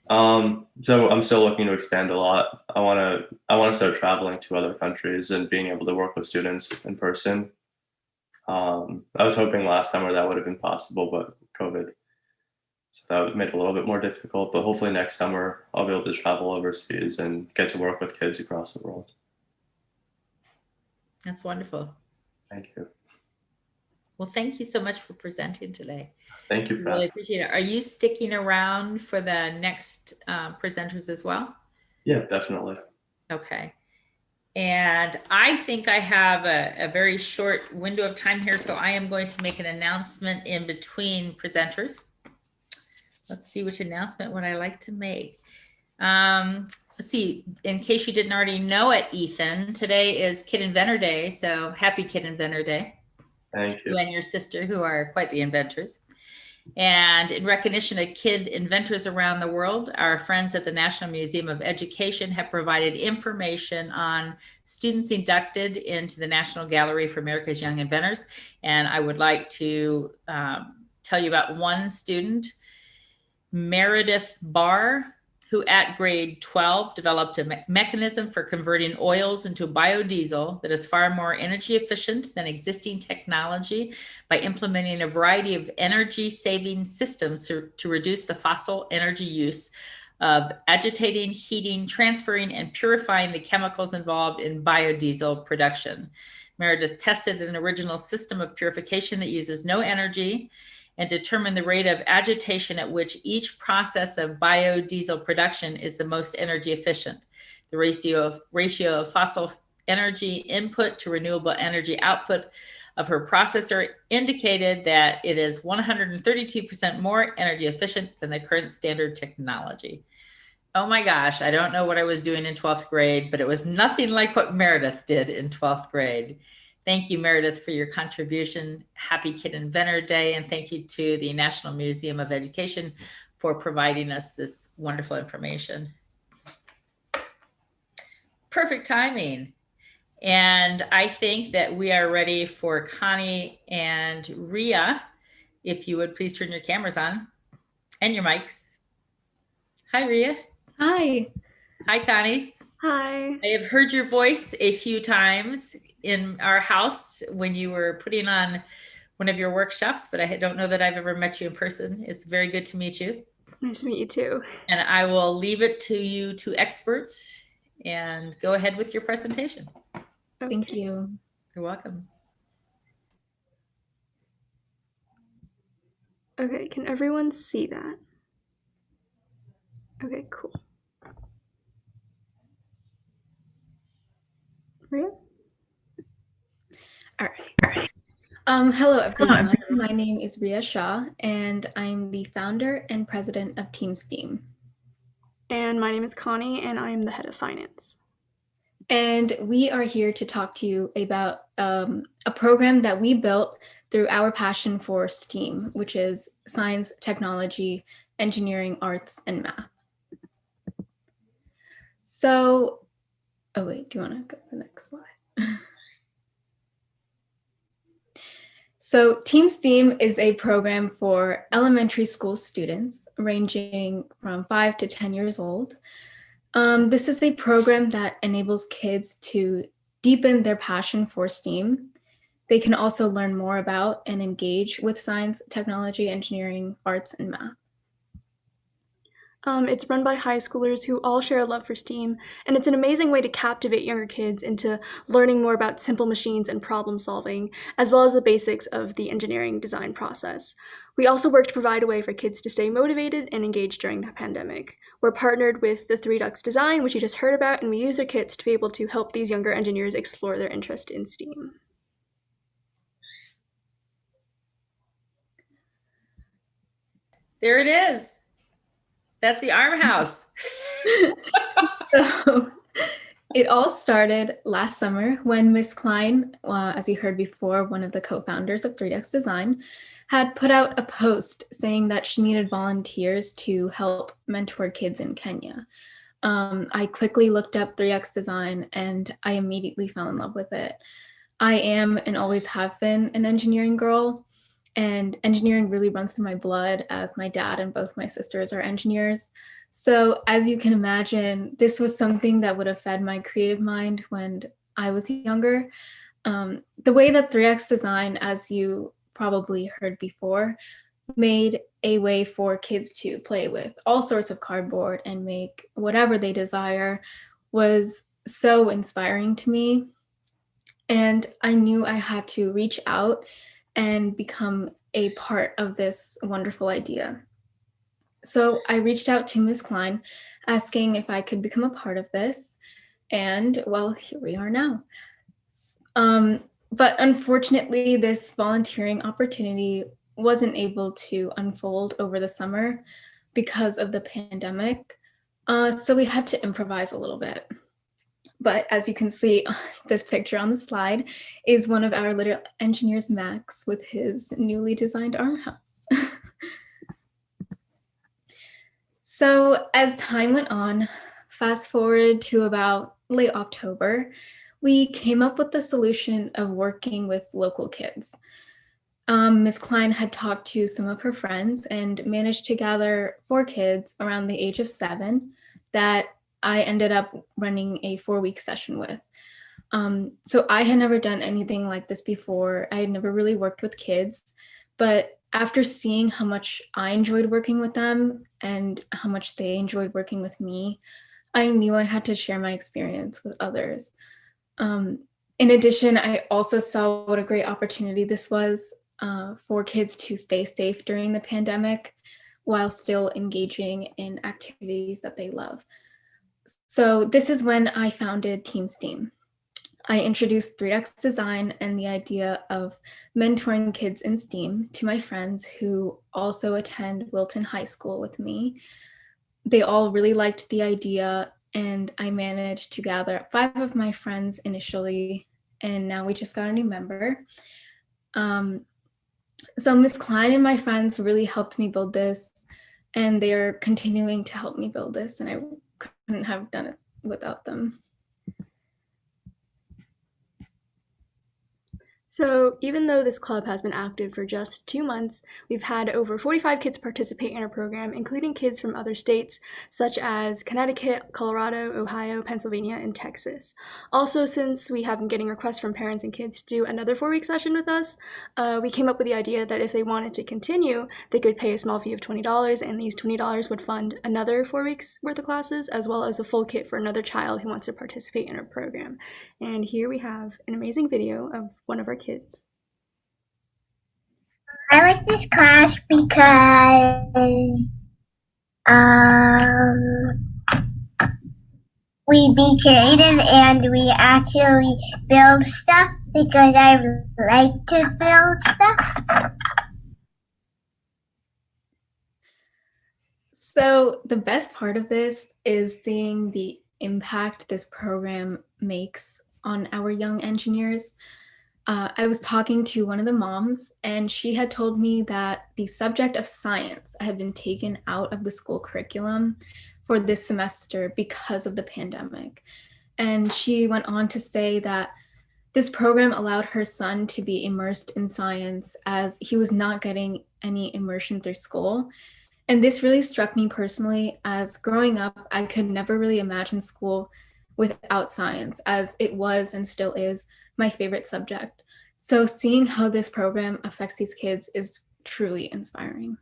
So I'm still looking to expand a lot. I want to start traveling to other countries and being able to work with students in person. I was hoping last summer that would have been possible, but COVID, so that made it a little bit more difficult. But hopefully next summer I'll be able to travel overseas and get to work with kids across the world. That's wonderful. Thank you. Well, thank you so much for presenting today. Thank you. Really appreciate it. Are you sticking around for the next presenters as well? Yeah, definitely. Okay. And I think I have a very short window of time here, so I am going to make an announcement in between presenters. Let's see which announcement would I like to make. Let's see, in case you didn't already know it, Ethan, today is Kid Inventor Day, so happy Kid Inventor Day. Thank you. You and your sister, who are quite the inventors. And in recognition of kid inventors around the world, our friends at the National Museum of Education have provided information on students inducted into the National Gallery for America's Young Inventors. And I would like to tell you about one student, Meredith Barr, who at grade 12 developed a mechanism for converting oils into biodiesel that is far more energy efficient than existing technology by implementing a variety of energy saving systems to reduce the fossil energy use of agitating, heating, transferring, and purifying the chemicals involved in biodiesel production. Meredith tested an original system of purification that uses no energy and determine the rate of agitation at which each process of biodiesel production is the most energy efficient. The ratio of fossil energy input to renewable energy output of her processor indicated that it is 132% more energy efficient than the current standard technology. Oh my gosh, I don't know what I was doing in 12th grade, but it was nothing like what Meredith did in 12th grade. Thank you, Meredith, for your contribution. Happy Kid Inventor Day, and thank you to the National Museum of Education for providing us this wonderful information. Perfect timing. And I think that we are ready for Connie and Ria. If you would please turn your cameras on and your mics. Hi, Ria. Hi. Hi, Connie. Hi. I have heard your voice a few times in our house when you were putting on one of your workshops, but I don't know that I've ever met you in person. It's very good to meet you. Nice to meet you too. And I will leave it to you two experts and go ahead with your presentation. Okay. Thank you. You're welcome. Okay, can everyone see that? Okay, cool. Ria? All right. Hello, everyone. My name is Ria Shah, and I'm the founder and president of Team STEAM. And my name is Connie, and I am the head of finance. And we are here to talk to you about a program that we built through our passion for STEAM, which is science, technology, engineering, arts, and math. So, oh wait, do you want to go to the next slide? So Team STEAM is a program for elementary school students ranging from 5 to 10 years old. This is a program that enables kids to deepen their passion for STEAM. They can also learn more about and engage with science, technology, engineering, arts, and math. It's run by high schoolers who all share a love for STEAM, and it's an amazing way to captivate younger kids into learning more about simple machines and problem solving, as well as the basics of the engineering design process. We also work to provide a way for kids to stay motivated and engaged during the pandemic. We're partnered with the 3 Ducks Design, which you just heard about, and we use their kits to be able to help these younger engineers explore their interest in STEAM. There it is. That's the ARM house. So it all started last summer when Miss Klein, as you heard before, one of the co-founders of 3Ducks Design, had put out a post saying that she needed volunteers to help mentor kids in Kenya. I quickly looked up 3Ducks Design and I immediately fell in love with it. I am and always have been an engineering girl, and engineering really runs through my blood as my dad and both my sisters are engineers. So as you can imagine, this was something that would have fed my creative mind when I was younger. The way that 3X Design, as you probably heard before, made a way for kids to play with all sorts of cardboard and make whatever they desire was so inspiring to me. And I knew I had to reach out and become a part of this wonderful idea. So I reached out to Ms. Klein asking if I could become a part of this. And well, here we are now. But unfortunately, this volunteering opportunity wasn't able to unfold over the summer because of the pandemic. So we had to improvise a little bit. But as you can see, this picture on the slide is one of our little engineers, Max, with his newly designed ARM house. So as time went on, fast forward to about late October, we came up with the solution of working with local kids. Ms. Klein had talked to some of her friends and managed to gather 4 kids around the age of 7 that I ended up running a 4-week session with. So I had never done anything like this before. I had never really worked with kids, but after seeing how much I enjoyed working with them and how much they enjoyed working with me, I knew I had to share my experience with others. In addition, I also saw what a great opportunity this was for kids to stay safe during the pandemic while still engaging in activities that they love. So this is when I founded Team STEAM. I introduced 3X Design and the idea of mentoring kids in STEAM to my friends who also attend Wilton High School with me. They all really liked the idea, and I managed to gather 5 of my friends initially, and now we just got a new member. So Ms. Klein and my friends really helped me build this, and they are continuing to help me build this, and I couldn't have done it without them. So even though this club has been active for just 2 months, we've had over 45 kids participate in our program, including kids from other states such as Connecticut, Colorado, Ohio, Pennsylvania, and Texas. Also, since we have been getting requests from parents and kids to do another 4-week session with us, we came up with the idea that if they wanted to continue, they could pay a small fee of $20, and these $20 would fund another 4 weeks worth of classes, as well as a full kit for another child who wants to participate in our program. And here we have an amazing video of one of our kids. I like this class because we be creative and we actually build stuff because I like to build stuff. So the best part of this is seeing the impact this program makes on our young engineers. I was talking to one of the moms, and she had told me that the subject of science had been taken out of the school curriculum for this semester because of the pandemic. And she went on to say that this program allowed her son to be immersed in science as he was not getting any immersion through school. And this really struck me personally, as growing up, I could never really imagine school without science, as it was and still is my favorite subject. So seeing how this program affects these kids is truly inspiring.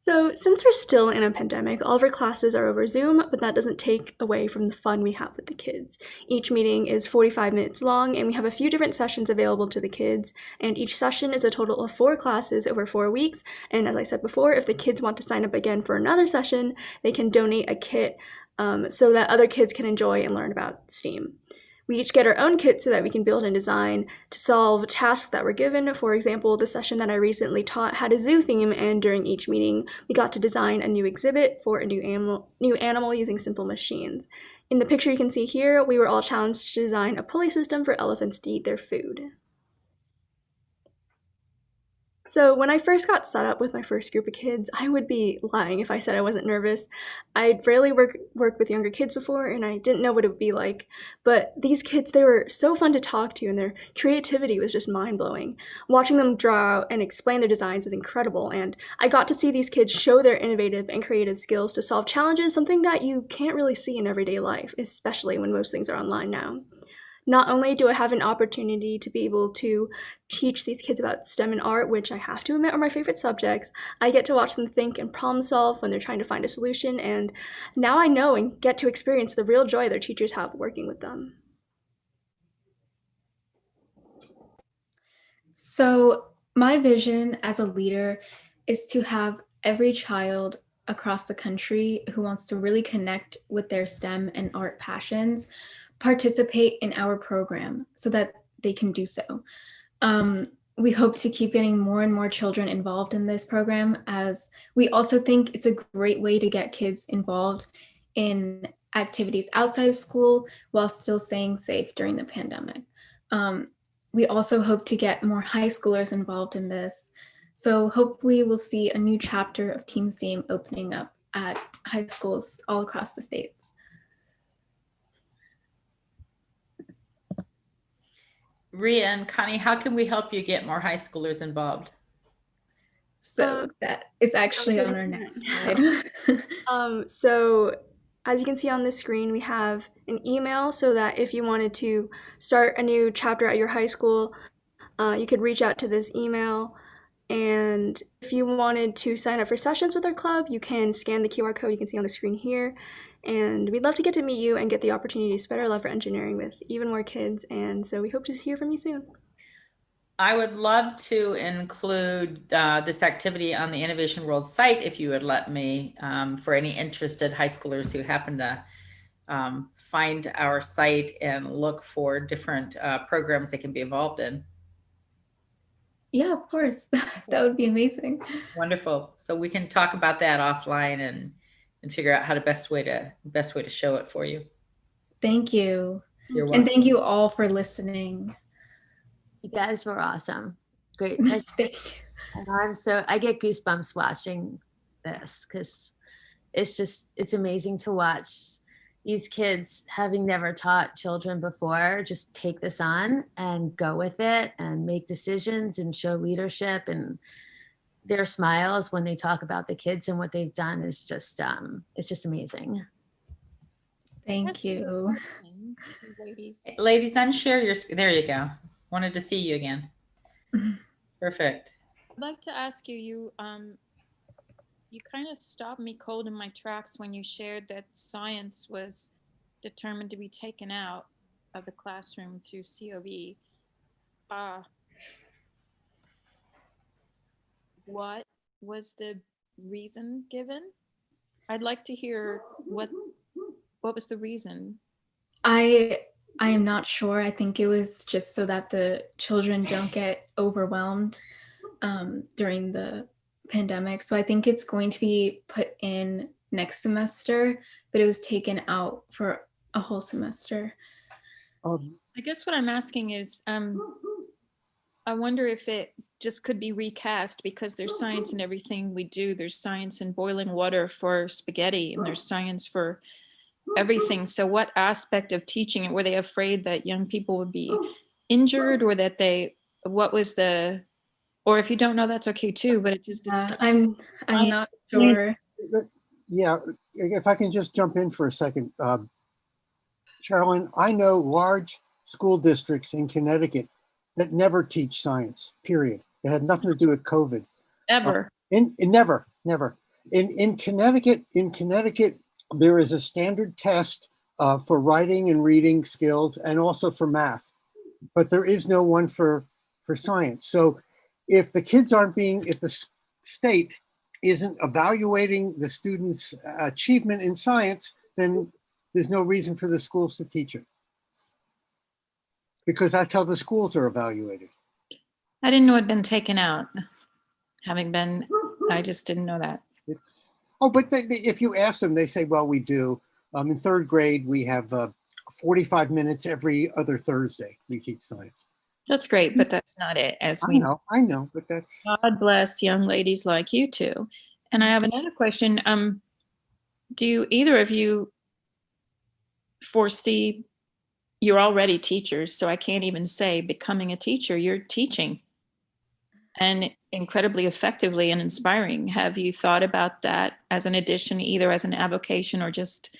So since we're still in a pandemic, all of our classes are over Zoom, but that doesn't take away from the fun we have with the kids. Each meeting is 45 minutes long, and we have a few different sessions available to the kids, and each session is a total of 4 classes over 4 weeks. And as I said before, if the kids want to sign up again for another session, they can donate a kit so that other kids can enjoy and learn about STEAM. We each get our own kit so that we can build and design to solve tasks that were given. For example, the session that I recently taught had a zoo theme, and during each meeting, we got to design a new exhibit for a new animal using simple machines. In the picture you can see here, we were all challenged to design a pulley system for elephants to eat their food. So when I first got set up with my first group of kids, I would be lying if I said I wasn't nervous. I'd rarely worked with younger kids before, and I didn't know what it would be like. But these kids, they were so fun to talk to, and their creativity was just mind-blowing. Watching them draw and explain their designs was incredible, and I got to see these kids show their innovative and creative skills to solve challenges, something that you can't really see in everyday life, especially when most things are online now. Not only do I have an opportunity to be able to teach these kids about STEM and art, which I have to admit are my favorite subjects, I get to watch them think and problem solve when they're trying to find a solution, and now I know and get to experience the real joy their teachers have working with them. So my vision as a leader is to have every child across the country who wants to really connect with their STEM and art passions participate in our program so that they can do so. We hope to keep getting more and more children involved in this program, as we also think it's a great way to get kids involved in activities outside of school while still staying safe during the pandemic. We also hope to get more high schoolers involved in this. So hopefully we'll see a new chapter of Team STEAM opening up at high schools all across the states. Ria and Connie, how can we help you get more high schoolers involved? So that is actually on our next slide. So as you can see on this screen, we have an email so that if you wanted to start a new chapter at your high school, you could reach out to this email. And if you wanted to sign up for sessions with our club, you can scan the QR code you can see on the screen here. And we'd love to get to meet you and get the opportunity to spread our love for engineering with even more kids. And so we hope to hear from you soon. I would love to include this activity on the Innovation World site if you would let me, for any interested high schoolers who happen to find our site and look for different programs they can be involved in. Yeah, of course. That would be amazing. Wonderful. So we can talk about that offline and figure out how the best way to show it for you. Thank you. You're welcome. And thank you all for listening. You guys were awesome. Great. Thank you. And I get goosebumps watching this because it's amazing to watch these kids, having never taught children before, just take this on and go with it and make decisions and show leadership, and their smiles when they talk about the kids and what they've done is just it's just amazing. Thank you. Ladies, unshare your, there you go. Wanted to see you again. Perfect. I'd like to ask you, you kind of stopped me cold in my tracks when you shared that science was determined to be taken out of the classroom through COV. What was the reason given? I'd like to hear what was the reason. I am not sure. I think it was just so that the children don't get overwhelmed during the pandemic. So I think it's going to be put in next semester, but it was taken out for a whole semester. I guess what I'm asking is, I wonder if it just could be recast, because there's science in everything we do. There's science in boiling water for spaghetti, and there's science for everything. So what aspect of teaching it, were they afraid that young people would be injured, or that what was the, or if you don't know, that's okay too, but it just, I'm not sure. Yeah, if I can just jump in for a second. Sherilyn, I know large school districts in Connecticut that never teach science, period. It had nothing to do with COVID. Ever. Never. In Connecticut, there is a standard test for writing and reading skills, and also for math, but there is no one for science. So if the kids aren't if the state isn't evaluating the students' achievement in science, then there's no reason for the schools to teach it, because that's how the schools are evaluated. I didn't know it had been taken out. I just didn't know that. But if you ask them, they say, well, we do. In third grade, we have 45 minutes every other Thursday. We teach science. That's great, but that's not it. I know, but that's. God bless young ladies like you two. And I have another question. Do either of you foresee, you're already teachers, so I can't even say becoming a teacher, you're teaching, and incredibly effectively and inspiring. Have you thought about that as an addition, either as an avocation or just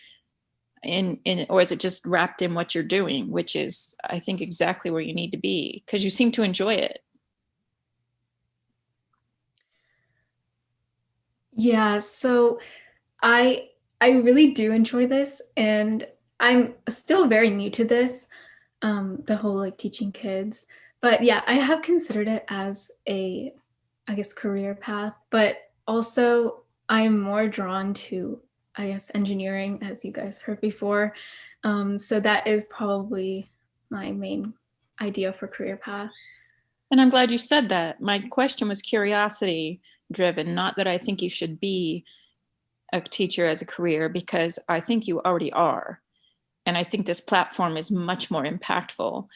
or is it just wrapped in what you're doing, which is, I think, exactly where you need to be, because you seem to enjoy it. Yeah, so I really do enjoy this, and I'm still very new to this, the whole like teaching kids. But yeah, I have considered it as a, I guess, career path, but also I'm more drawn to, I guess, engineering, as you guys heard before. So that is probably my main idea for career path. And I'm glad you said that. My question was curiosity driven, not that I think you should be a teacher as a career, because I think you already are. And I think this platform is much more impactful,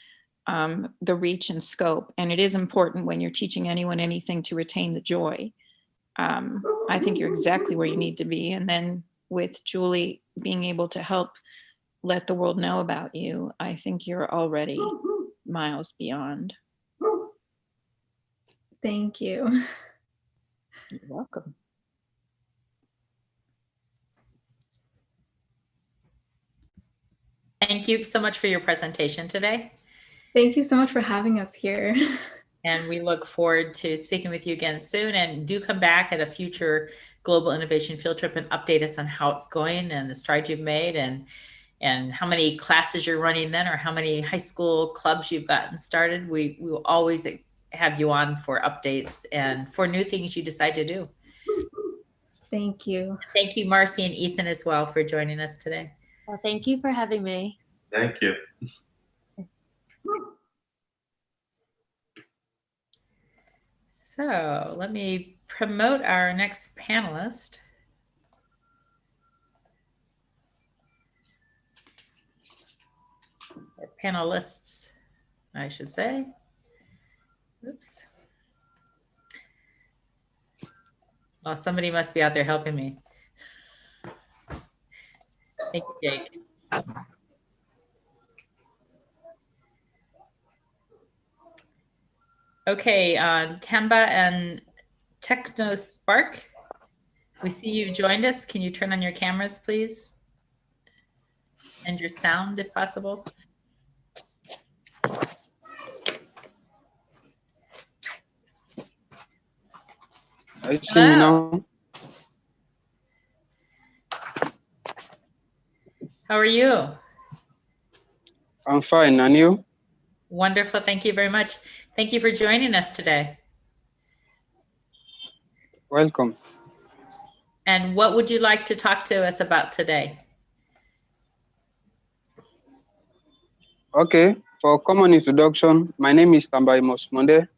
the reach and scope. And it is important when you're teaching anyone anything to retain the joy. I think you're exactly where you need to be. And then with Julie being able to help let the world know about you, I think you're already miles beyond. Thank you. You're welcome. Thank you so much for your presentation today. Thank you so much for having us here. And we look forward to speaking with you again soon. And do come back at a future Global Innovation Field Trip and update us on how it's going and the strides you've made, and how many classes you're running then, or how many high school clubs you've gotten started. We will always have you on for updates and for new things you decide to do. Thank you. Thank you, Marcy and Ethan, as well, for joining us today. Well, thank you for having me. Thank you. So let me promote our next panelist. Or panelists, I should say. Oops. Well, somebody must be out there helping me. Thank you, Jake. Okay, Tamba and TechnoSpark, we see you've joined us. Can you turn on your cameras, please? And your sound, if possible. I see me now. How are you? I'm fine, and you? Wonderful, thank you very much. Thank you for joining us today. Welcome. And what would you like to talk to us about today? Okay, for common introduction, my name is Tambai Mosmonde,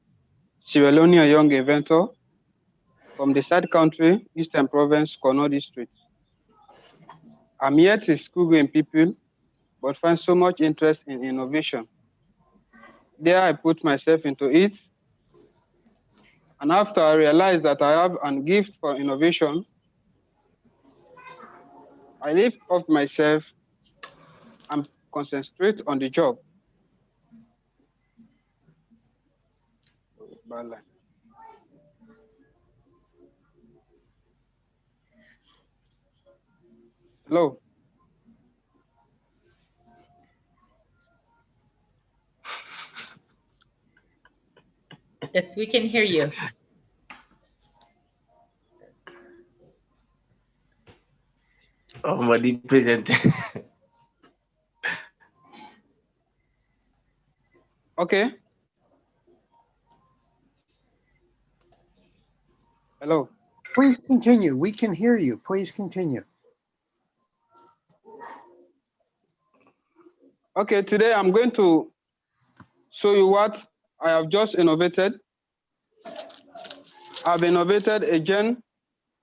Sierra Leone young inventor from the sad country, Eastern Province, Kono District. I'm here to school-going people, but find so much interest in innovation. There I put myself into it, and after I realized that I have a gift for innovation, I lift off myself and concentrate on the job. Hello. Yes, we can hear you. Oh, Madi present. Okay. Hello. Please continue. We can hear you. Please continue. Okay, today I'm going to show you what I have just innovated. I've innovated a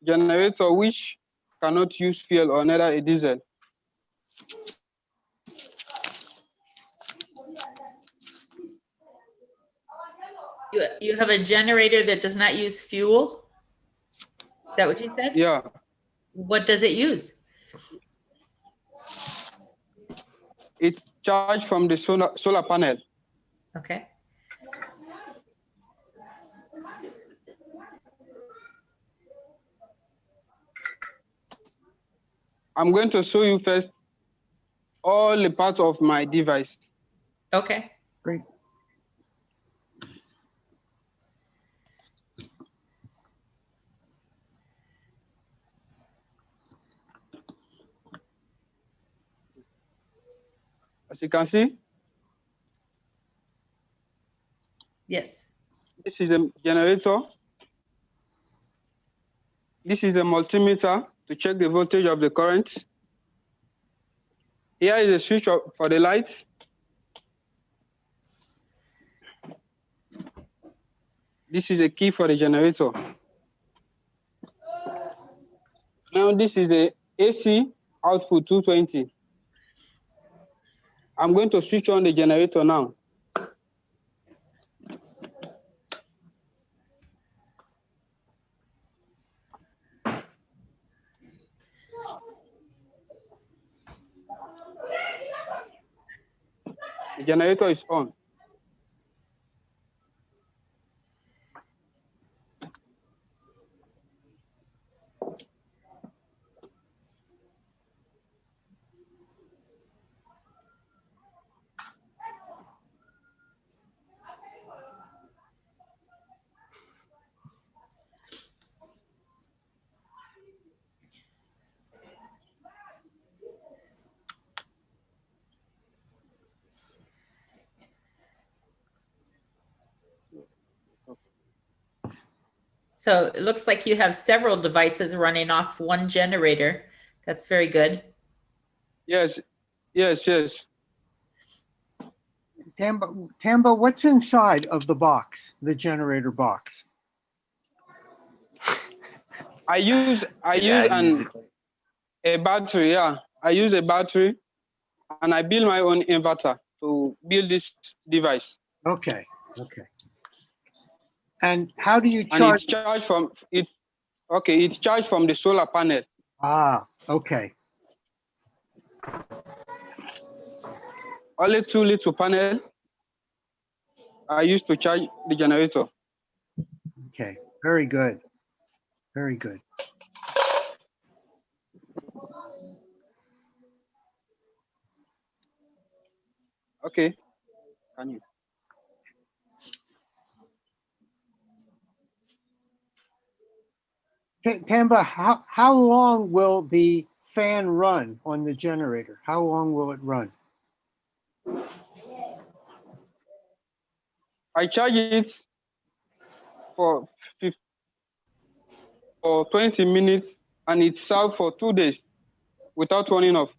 generator which cannot use fuel or neither a diesel. You have a generator that does not use fuel? Is that what you said? Yeah. What does it use? It's charged from the solar panel. Okay. I'm going to show you first all the parts of my device. Okay. Great. As you can see, yes. This is a generator. This is a multimeter to check the voltage of the current. Here is a switch for the light. This is a key for the generator. Now this is the AC output 220. I'm going to switch on the generator now. The generator is on. So it looks like you have several devices running off one generator. That's very good. Yes, yes, yes. Tamba, what's inside of the box, the generator box? I use a battery, yeah. I use a battery and I build my own inverter to build this device. Okay, okay. And how do you And charge? it's charged from it. Okay, it's charged from the solar panel. Ah, okay. Only 2 little panel I used to charge the generator. Okay, very good. Very good. Okay, can you? Tamba, how long will the fan run on the generator? How long will it run? I charge it for 20 minutes and it serves for 2 days without running off.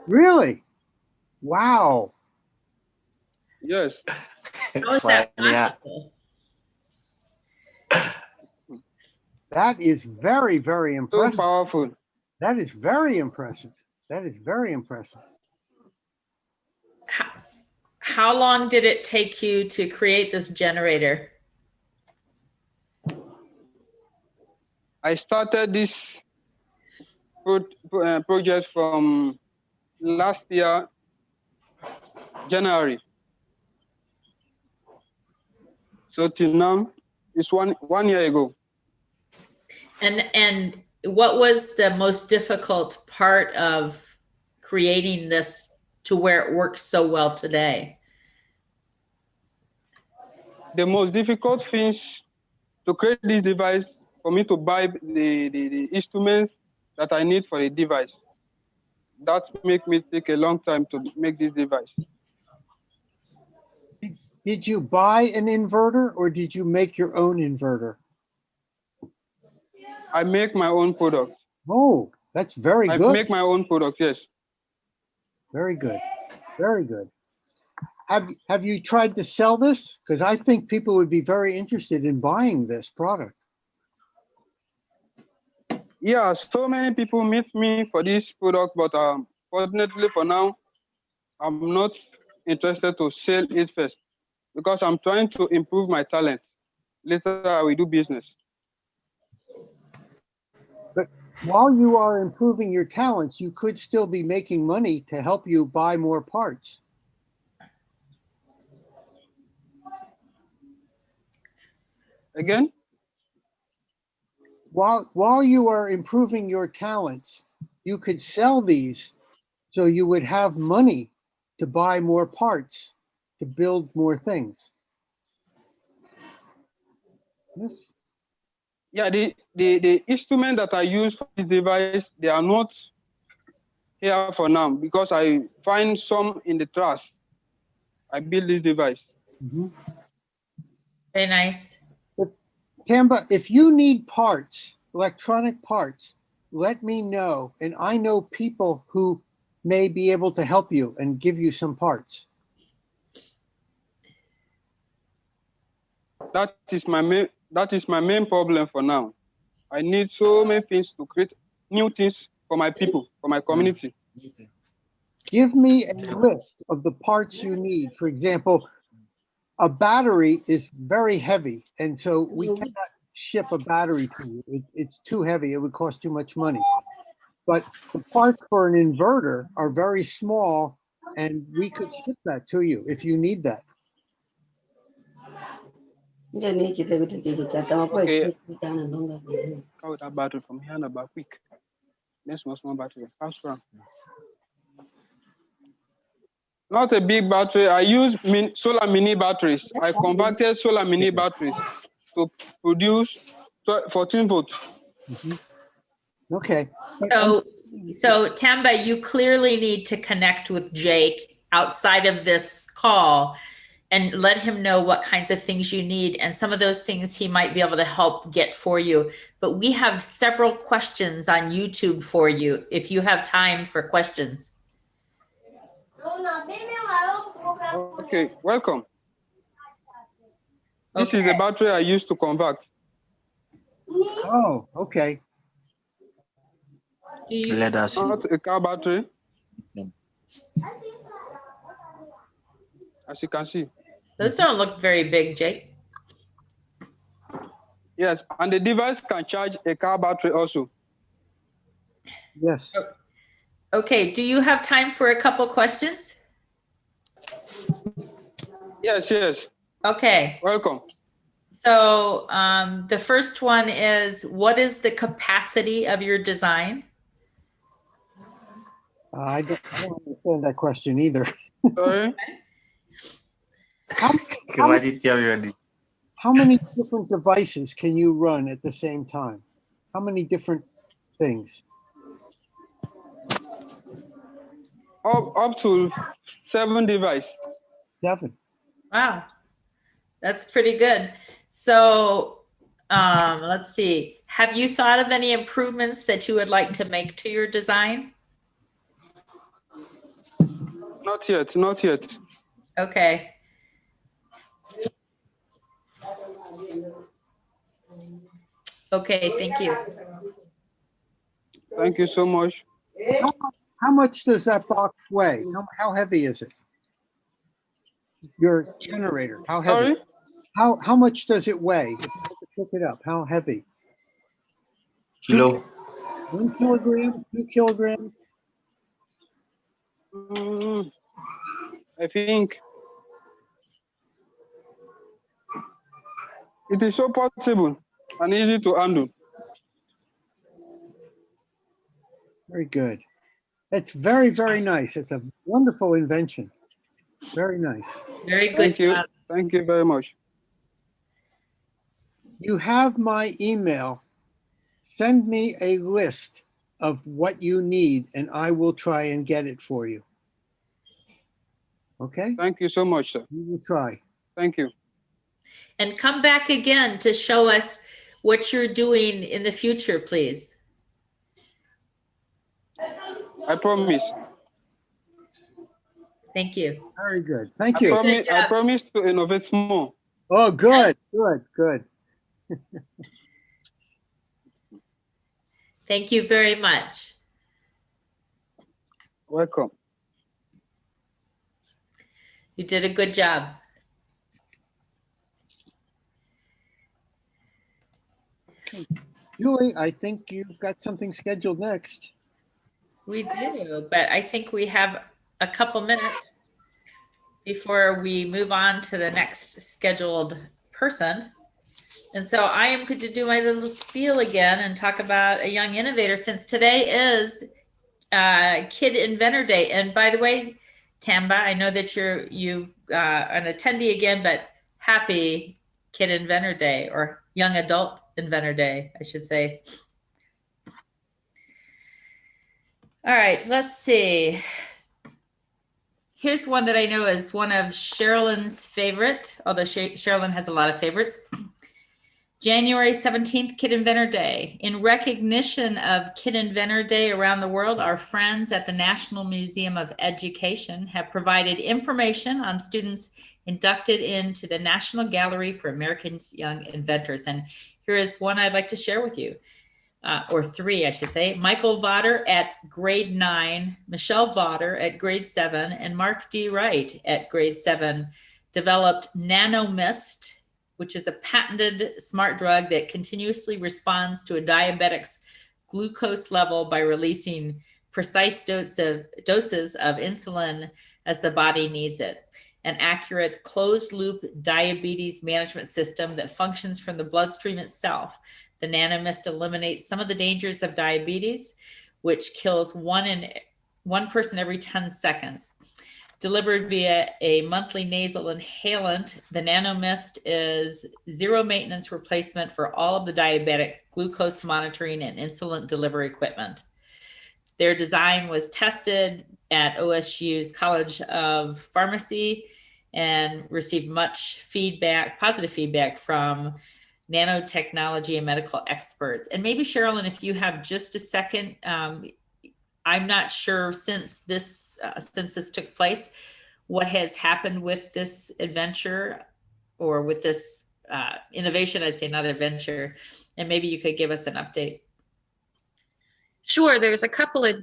Really? Wow. Yes. How is that possible? That is very, very impressive. So powerful. That is very impressive. That is very impressive. How long did it take you to create this generator? I started this project from last year, January. So till now, it's one year ago. And what was the most difficult part of creating this to where it works so well today? The most difficult things to create this device for me to buy the instruments that I need for the device. That make me take a long time to make this device. Did you buy an inverter or did you make your own inverter? I make my own product. Oh, that's very good. I make my own product, yes. Very good. Very good. Have you tried to sell this? Because I think people would be very interested in buying this product. Yeah, so many people meet me for this product, but fortunately for now, I'm not interested to sell it first because I'm trying to improve my talent. Later, I will do business. But while you are improving your talents, you could still be making money to help you buy more parts. Again? While you are improving your talents, you could sell these so you would have money to buy more parts, to build more things. Yes. Yeah, the instrument that I use for this device, they are not here for now because I find some in the trash. I build this device. Mm-hmm. Very nice. Tamba, if you need parts, electronic parts, let me know. And I know people who may be able to help you and give you some parts. That is my main problem for now. I need so many things to create new things for my people, for my community. Give me a list of the parts you need. For example, a battery is very heavy, and so we cannot ship a battery to you. It's too heavy. It would cost too much money. But the parts for an inverter are very small, and we could ship that to you if you need that. Okay. How that battery from here about quick. This one small battery. Fast run. Not a big battery. I use solar mini batteries. I converted solar mini batteries to produce 14 volts. Mm-hmm. Okay. So Tamba, you clearly need to connect with Jake outside of this call and let him know what kinds of things you need. And some of those things he might be able to help get for you. But we have several questions on YouTube for you if you have time for questions. Okay, welcome. This is the battery I used to convert. Oh, okay. Let us see. Not a car battery. As you can see. Those don't look very big, Jake. Yes, and the device can charge a car battery also. Yes. Okay, do you have time for a couple questions? Yes, yes. Okay. Welcome. So the first one is, what is the capacity of your design? I don't understand that question either. Sorry? How many different devices can you run at the same time? How many different things? Up to 7 devices. 7. Wow, that's pretty good. So let's see. Have you thought of any improvements that you would like to make to your design? Not yet, not yet. Okay. Okay, thank you. Thank you so much. How much does that box weigh? How heavy is it? Your generator, how heavy? Sorry? How much does it weigh? If you have to pick it up, how heavy? Kilo. 1 kilogram, 2 kilograms? I think it is so portable and easy to handle. Very good. It's very, very nice. It's a wonderful invention. Very nice. Very good. Thank you. Thank you very much. You have my email. Send me a list of what you need and I will try and get it for you. Okay? Thank you so much, sir. We will try. Thank you. And come back again to show us what you're doing in the future, please. I promise. Thank you. Very good. Thank you. I promise to innovate more. Oh, good, good, good. Thank you very much. Welcome. You did a good job. Julie, I think you've got something scheduled next. We do, but I think we have a couple minutes before we move on to the next scheduled person. And so I am going to do my little spiel again and talk about a young innovator, since today is Kid Inventor Day. And by the way, Tamba, I know that you're an attendee again, but happy Kid Inventor Day, or Young Adult Inventor Day, I should say. All right, let's see. Here's one that I know is one of Sherilyn's favorite, although Sherilyn has a lot of favorites. January 17th, Kid Inventor Day. In recognition of Kid Inventor Day around the world, our friends at the National Museum of Education have provided information on students inducted into the National Gallery for America's Young Inventors. And here is one I'd like to share with you. Or 3, I should say. Michael Votter at grade 9, Michelle Votter at grade 7, and Mark D. Wright at grade 7 developed NanoMist, which is a patented smart drug that continuously responds to a diabetic's glucose level by releasing precise doses of insulin as the body needs it. An accurate closed-loop diabetes management system that functions from the bloodstream itself. The NanoMist eliminates some of the dangers of diabetes, which kills one person every 10 seconds. Delivered via a monthly nasal inhalant, the NanoMist is zero maintenance replacement for all of the diabetic glucose monitoring and insulin delivery equipment. Their design was tested at OSU's College of Pharmacy and received much feedback, positive feedback from nanotechnology and medical experts. And maybe Sherilyn, if you have just a second, I'm not sure since this took place, what has happened with this adventure or with this innovation, I'd say, not adventure, and maybe you could give us an update. Sure, there's a couple of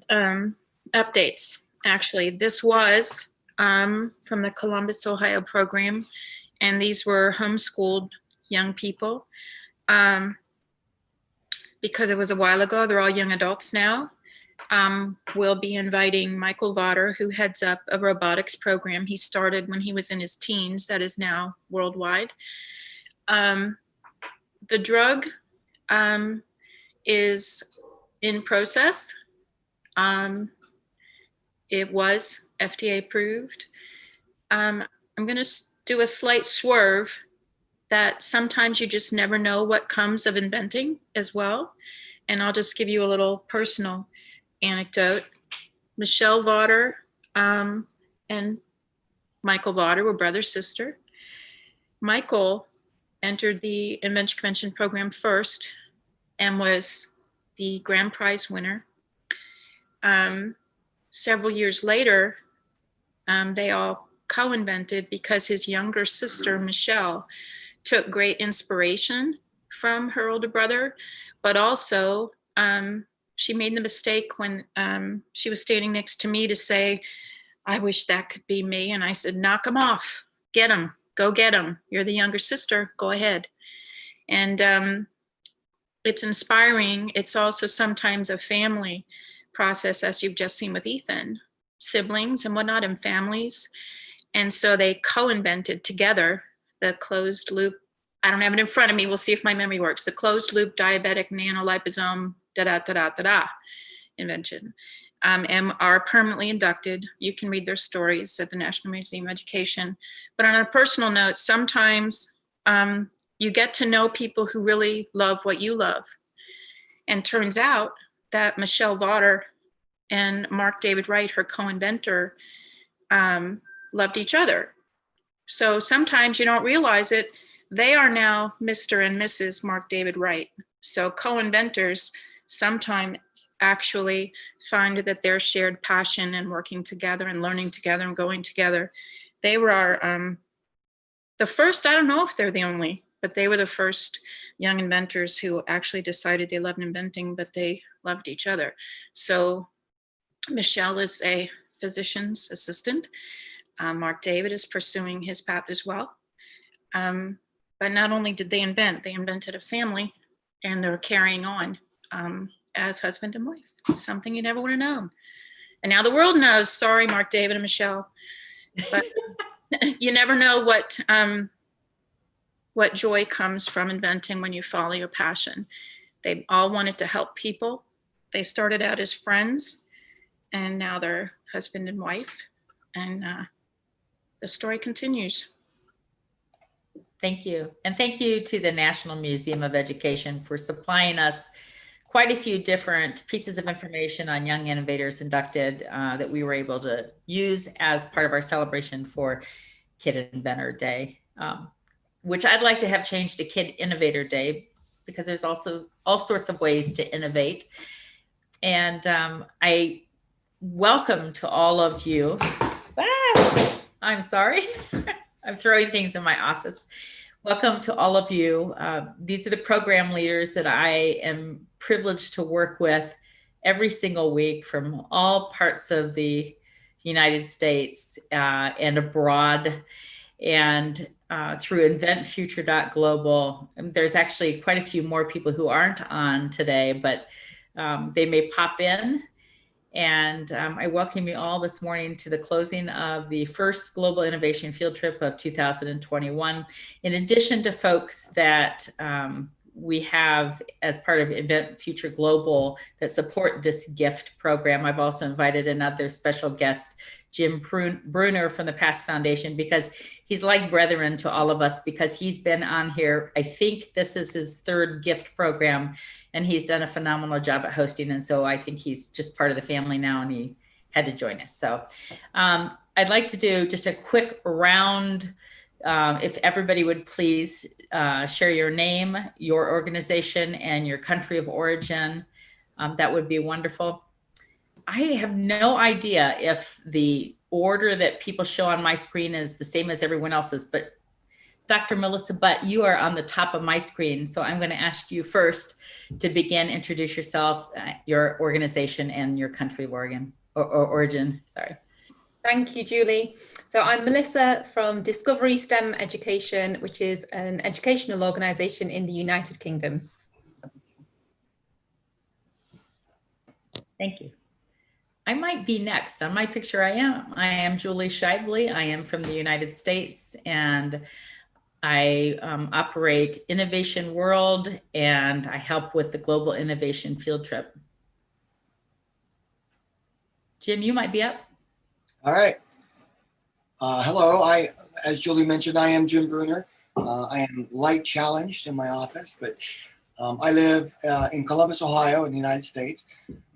updates, actually. This was from the Columbus, Ohio program, and these were homeschooled young people. because it was a while ago, they're all young adults now. We'll be inviting Michael Votter, who heads up a robotics program he started when he was in his teens that is now worldwide. The drug is in process. It was FDA approved. I'm going to do a slight swerve that sometimes you just never know what comes of inventing as well. And I'll just give you a little personal anecdote. Michelle Votter and Michael Votter were brother sister. Michael entered the Invention Convention program first and was the grand prize winner. Several years later, they all co-invented because his younger sister, Michelle, took great inspiration from her older brother, but also she made the mistake when she was standing next to me to say, I wish that could be me. And I said, knock him off, get him, go get him. You're the younger sister, go ahead. And it's inspiring. It's also sometimes a family process, as you've just seen with Ethan, siblings and whatnot and families. And so they co-invented together the closed loop. I don't have it in front of me. We'll see if my memory works. The closed loop diabetic nanoliposome invention, and are permanently inducted. You can read their stories at the National Museum of Education. But on a personal note, sometimes you get to know people who really love what you love. And turns out that Michelle Votter and Mark David Wright, her co-inventor, loved each other. So sometimes you don't realize it. They are now Mr. and Mrs. Mark David Wright. So co-inventors sometimes actually find that their shared passion and working together and learning together and going together. They were the first, I don't know if they're the only, but they were the first young inventors who actually decided they loved inventing, but they loved each other. So Michelle is a physician's assistant. Mark David is pursuing his path as well. But not only did they invent, they invented a family, and they're carrying on as husband and wife, something you never would have known. And now the world knows. Sorry, Mark David and Michelle. But you never know what joy comes from inventing when you follow your passion. They all wanted to help people. They started out as friends, and now they're husband and wife. And the story continues. Thank you. And thank you to the National Museum of Education for supplying us quite a few different pieces of information on young innovators inducted that we were able to use as part of our celebration for Kid Inventor Day, which I'd like to have changed to Kid Innovator Day, because there's also all sorts of ways to innovate. And I welcome to all of you. I'm sorry. I'm throwing things in my office. Welcome to all of you. These are the program leaders that I am privileged to work with every single week from all parts of the United States and abroad, and through inventfuture.global. There's actually quite a few more people who aren't on today, but they may pop in. And I welcome you all this morning to the closing of the first Global Innovation Field Trip of 2021. In addition to folks that we have as part of Invent Future Global that support this gift program, I've also invited another special guest, Jim Bruner from the Past Foundation, because he's like brethren to all of us, because he's been on here. I think this is his third gift program, and he's done a phenomenal job at hosting. And so I think he's just part of the family now, and he had to join us. So I'd like to do just a quick round. If everybody would please share your name, your organization, and your country of origin, that would be wonderful. I have no idea if the order that people show on my screen is the same as everyone else's, but Dr. Melissa Butt, you are on the top of my screen. So I'm going to ask you first to begin, introduce yourself, your organization, and your country of origin, sorry. Thank you, Julie. So I'm Melissa from Discovery STEM Education, which is an educational organisation in the United Kingdom. Thank you. I might be next. On my picture, I am Julie Shively. I am from the United States, and I operate Innovation World, and I help with the Global Innovation Field Trip. Jim, you might be up. All right. Hello, as Julie mentioned, I am Jim Bruner. I am light challenged in my office, but I live in Columbus, Ohio in the United States,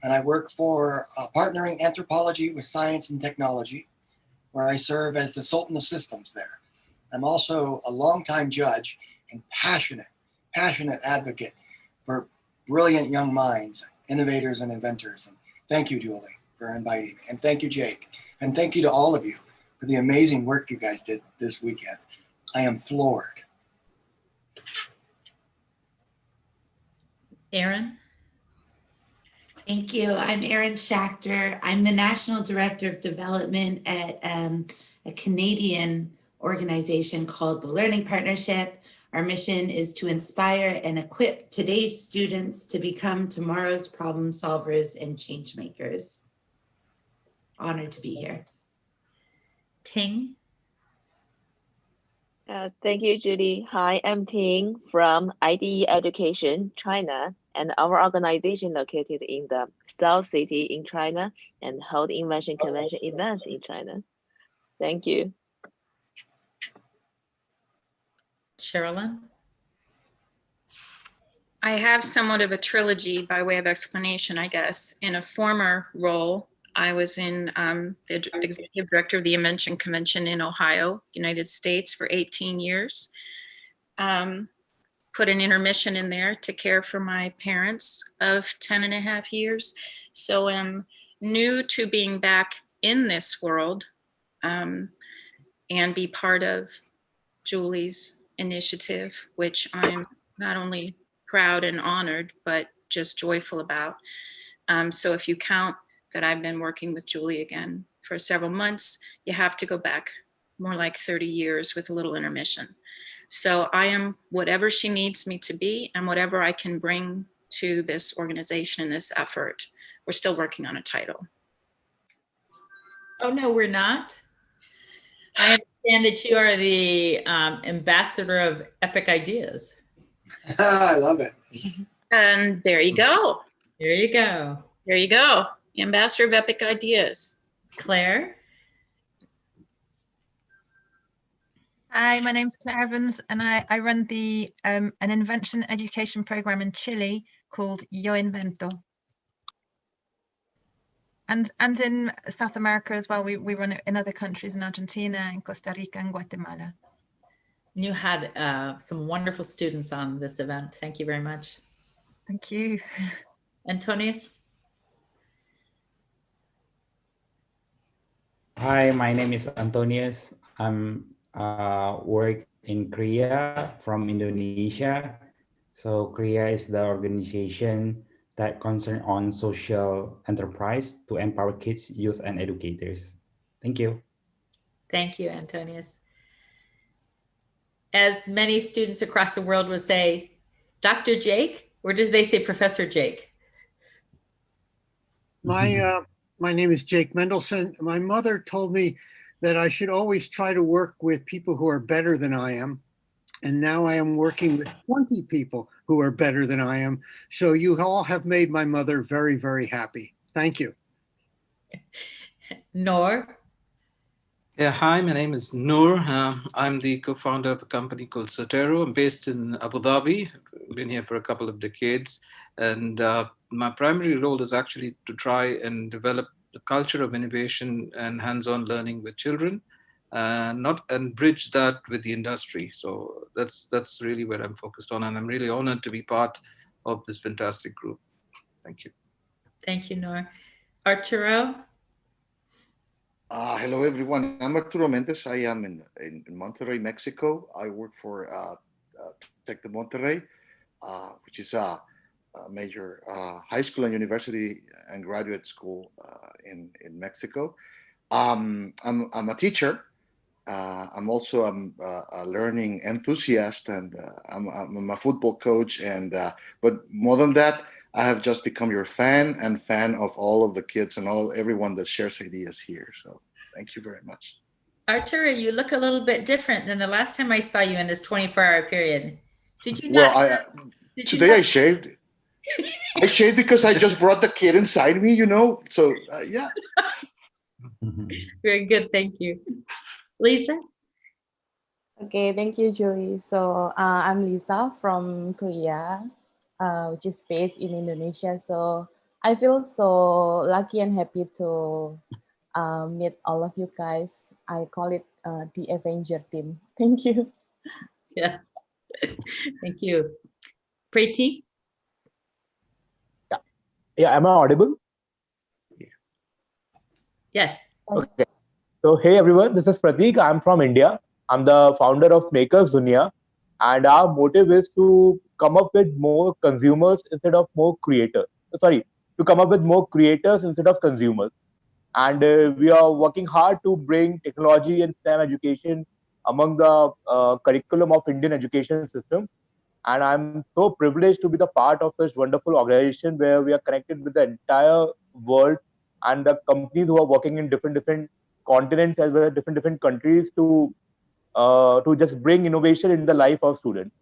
and I work for Partnering Anthropology with Science and Technology, where I serve as the Sultan of Systems there. I'm also a longtime judge and passionate advocate for brilliant young minds, innovators and inventors. And thank you, Julie, for inviting me. And thank you, Jake. And thank you to all of you for the amazing work you guys did this weekend. I am floored. Erin? Thank you. I'm Erin Schachter. I'm the National Director of Development at a Canadian organization called the Learning Partnership. Our mission is to inspire and equip today's students to become tomorrow's problem solvers and change makers. Honored to be here. Ting? Thank you, Judy. Hi, I'm Ting from IDE Education, China, and our organization located in the South City in China and hold invention convention events in China. Thank you. Sherilyn? I have somewhat of a trilogy by way of explanation, I guess. In a former role, I was in the executive director of the Invention Convention in Ohio, United States, for 18 years. Put an intermission in there to care for my parents of 10 and a half years. So I'm new to being back in this world and be part of Julie's initiative, which I'm not only proud and honored, but just joyful about. So if you count that I've been working with Julie again for several months, you have to go back more like 30 years with a little intermission. So I am whatever she needs me to be and whatever I can bring to this organization and this effort. We're still working on a title. Oh, no, we're not. I understand that you are the ambassador of Epic Ideas. I love it. And there you go. There you go. There you go. Ambassador of Epic Ideas. Claire? Hi, my name's Claire Evans, and I run the an invention education program in Chile called Yo Invento. And in South America as well, we run it in other countries, in Argentina, in Costa Rica, and Guatemala. You had some wonderful students on this event. Thank you very much. Thank you. Antonius? Hi, my name is Antonius. I'm work in Korea from Indonesia. So Korea is the organization that concern on social enterprise to empower kids, youth, and educators. Thank you. Thank you, Antonius. As many students across the world would say, Dr. Jake, or did they say Professor Jake? My name is Jake Mendelson. My mother told me that I should always try to work with people who are better than I am. And now I am working with 20 people who are better than I am. So you all have made my mother very, very happy. Thank you. Noor? Yeah, hi, my name is Noor. I'm the co-founder of a company called Sotero. I'm based in Abu Dhabi. Been here for a couple of decades. And my primary role is actually to try and develop the culture of innovation and hands-on learning with children, and bridge that with the industry. So that's really where I'm focused on. And I'm really honored to be part of this fantastic group. Thank you. Thank you, Noor. Arturo? Hello, everyone. I'm Arturo Mendez. I am in Monterrey, Mexico. I work for Tec de Monterrey, which is a major high school and university and graduate school in Mexico. I'm a teacher. I'm also a learning enthusiast, and I'm a football coach. And but more than that, I have just become your fan and fan of all of the kids and everyone that shares ideas here. So thank you very much. Arturo, you look a little bit different than the last time I saw you in this 24-hour period. Did you Well, not? today I shaved. I shaved because I just brought the kid inside me, you know. So yeah. Very good, thank you. Lisa? Okay, thank you, Julie. So I'm Lisa from Korea, which is based in Indonesia. So I feel so lucky and happy to meet all of you guys. I call it the Avenger team. Thank you. Yes, thank you. Preeti? Yeah, am I audible? Yes. Okay. So, hey everyone, this is Pratik. I'm from India. I'm the founder of Makers Dunia, and our motive is to come up with more consumers instead of more creators. Sorry, to come up with more creators instead of consumers. And we are working hard to bring technology and STEM education among the curriculum of Indian education system. And I'm so privileged to be the part of such wonderful organization where we are connected with the entire world and the companies who are working in different continents as well as different countries to just bring innovation in the life of students.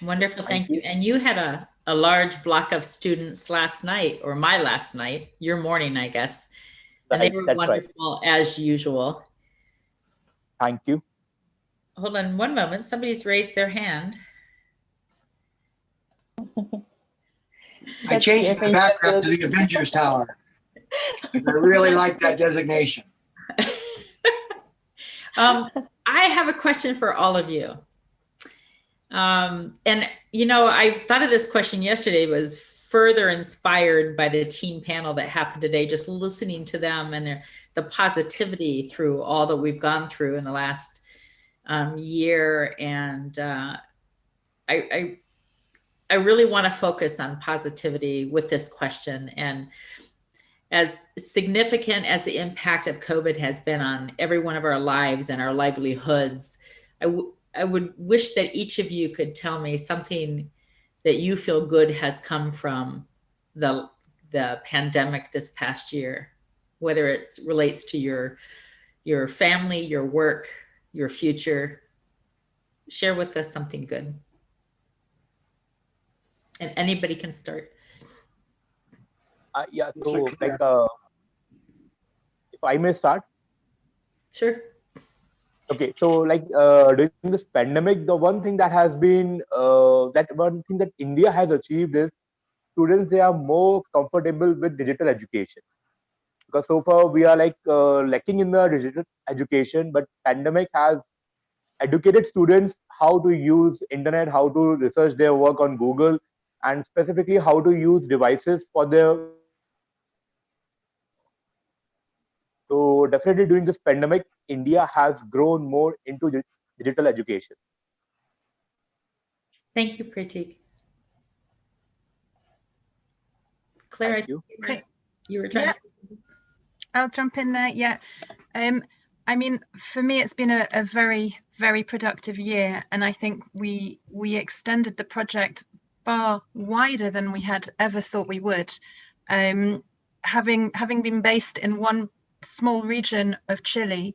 Wonderful, thank you. And you had a large block of students last night, or my last night, your morning, I guess. And they were wonderful as usual. Thank you. Hold on one moment. Somebody's raised their hand. I changed my background to the Avengers Tower. I really like that designation. I have a question for all of you. And, you know, I thought of this question yesterday, was further inspired by the team panel that happened today, just listening to them and the positivity through all that we've gone through in the last year. And I really want to focus on positivity with this question. And as significant as the impact of COVID has been on every one of our lives and our livelihoods, I would wish that each of you could tell me something that you feel good has come from the pandemic this past year, whether it relates to your family, your work, your future. Share with us something good. And anybody can start. Yeah, so like, if I may start. Sure. Okay, so like during this pandemic, the one thing that has been that India has achieved is students, they are more comfortable with digital education, because so far we are like lacking in the digital education, but pandemic has educated students how to use internet, how to research their work on Google, and specifically how to use devices for their. So definitely during this pandemic, India has grown more into digital education. Thank you, Pratik. Claire, Thank you. You were trying to say something? I'll jump in there. Yeah. I mean, for me, it's been a very, very productive year. And I think we extended the project far wider than we had ever thought we would. Having been based in one small region of Chile,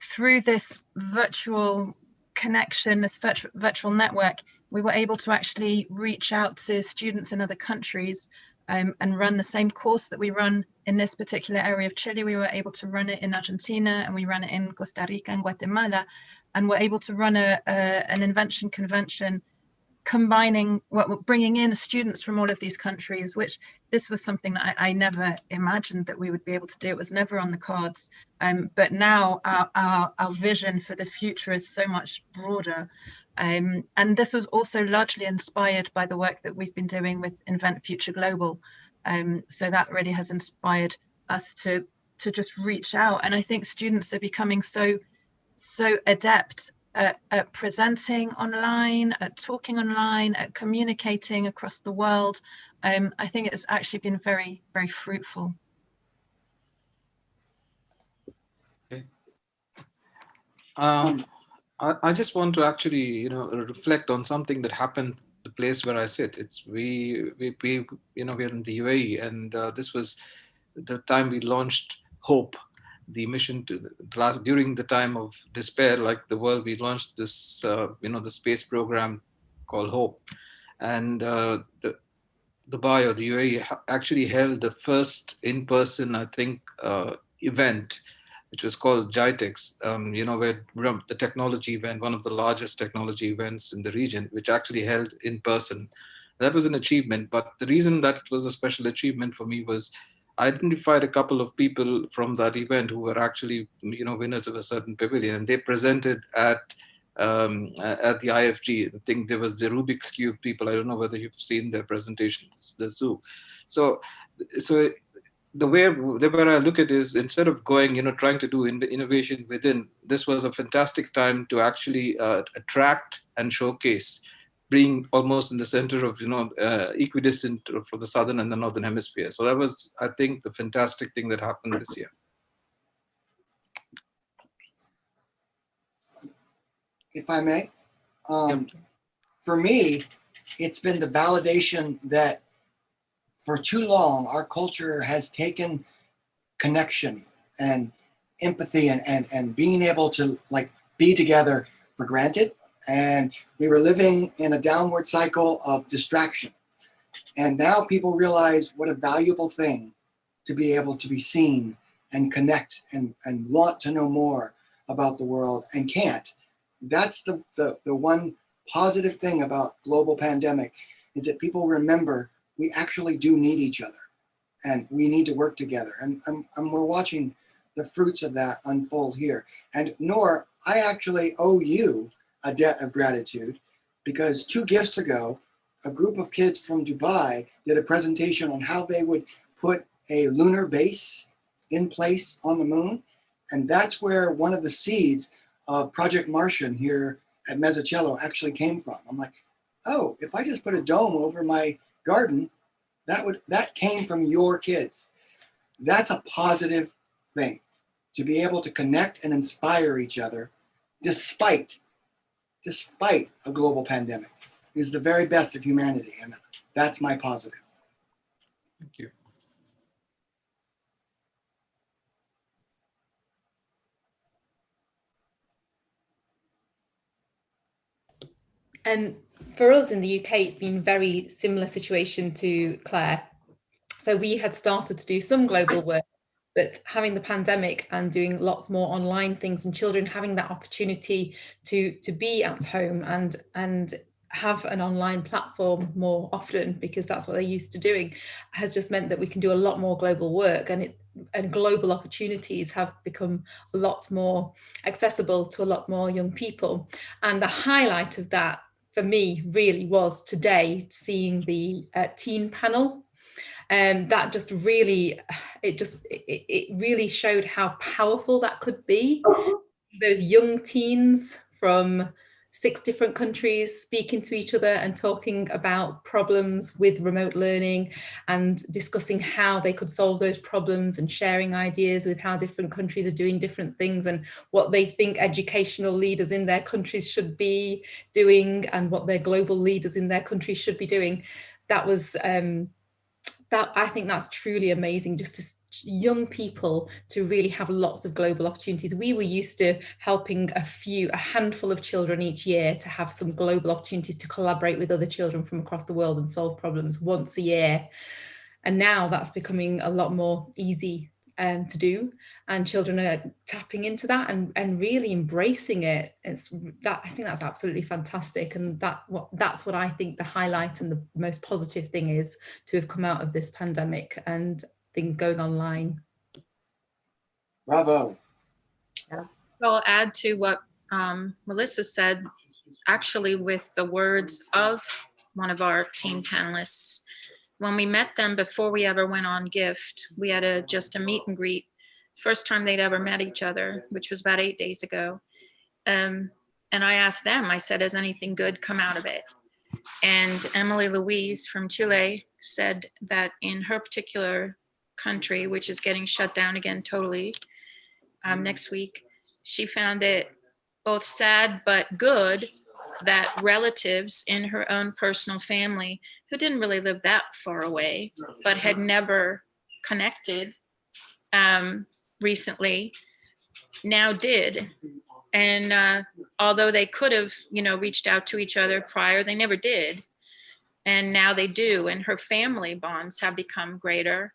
through this virtual connection, this virtual network, we were able to actually reach out to students in other countries and run the same course that we run in this particular area of Chile. We were able to run it in Argentina, and we ran it in Costa Rica and Guatemala, and we're able to run an invention convention combining bringing in students from all of these countries, which this was something that I never imagined that we would be able to do. It was never on the cards, but now our vision for the future is so much broader, and this was also largely inspired by the work that we've been doing with Invent Future Global, so that really has inspired us to just reach out. And I think students are becoming so adept at presenting online, at talking online, at communicating across the world. I think it's actually been very, very fruitful. I just want to actually, reflect on something that happened the place where I sit. It's we're in the UAE, and this was the time we launched Hope, the mission to during the time of despair, like the world. We launched this, the space program called Hope, and Dubai or the UAE actually held the first in-person, I think, event, which was called GITEX, where the technology event, one of the largest technology events in the region, which actually held in person. That was an achievement. But the reason that it was a special achievement for me was I identified a couple of people from that event who were actually, winners of a certain pavilion, and they presented at the IFG. I think there was the Rubik's Cube people. I don't know whether you've seen their presentations, the zoo. So the way I look at it is, instead of going, trying to do innovation within, this was a fantastic time to actually attract and showcase, being almost in the center of, equidistant for the southern and the northern hemisphere. So that was, I think, the fantastic thing that happened this year. If I may, for me, it's been the validation that for too long, our culture has taken connection and empathy and being able to be together for granted. And we were living in a downward cycle of distraction. And now people realize what a valuable thing to be able to be seen and connect and want to know more about the world and can't. That's the one positive thing about global pandemic, is that people remember we actually do need each other and we need to work together. And we're watching the fruits of that unfold here. And Noor, I actually owe you a debt of gratitude, because 2 gifts ago, a group of kids from Dubai did a presentation on how they would put a lunar base in place on the moon. And that's where one of the seeds of Project Martian here at Mezzocello actually came from. I'm like, oh, if I just put a dome over my garden, that came from your kids. That's a positive thing, to be able to connect and inspire each other despite a global pandemic, is the very best of humanity. And that's my positive. Thank you. And for us in the UK, it's been a very similar situation to Claire. So we had started to do some global work, but having the pandemic and doing lots more online things, and children having that opportunity to be at home and have an online platform more often, because that's what they're used to doing, has just meant that we can do a lot more global work, and global opportunities have become a lot more accessible to a lot more young people. And the highlight of that for me really was today seeing the teen panel. That just really, it really showed how powerful that could be. Those young teens from 6 different countries speaking to each other and talking about problems with remote learning and discussing how they could solve those problems, and sharing ideas with how different countries are doing different things and what they think educational leaders in their countries should be doing and what their global leaders in their countries should be doing. That was I think that's truly amazing, just to young people to really have lots of global opportunities. We were used to helping a handful of children each year to have some global opportunities to collaborate with other children from across the world and solve problems once a year. And now that's becoming a lot more easy to do, and children are tapping into that and really embracing it. I think that's absolutely fantastic, and that's what I think the highlight and the most positive thing is, to have come out of this pandemic and things going online. Bravo. So I'll add to what Melissa said, actually with the words of one of our team panelists. When we met them before we ever went on gift, we had just a meet and greet, first time they'd ever met each other, which was about 8 days ago. And I asked them, I said, has anything good come out of it? And Emily Louise from Chile said that in her particular country, which is getting shut down again totally, next week. She found it both sad but good that relatives in her own personal family who didn't really live that far away but had never connected recently now did. And although they could have, reached out to each other prior, they never did. And now they do. And her family bonds have become greater.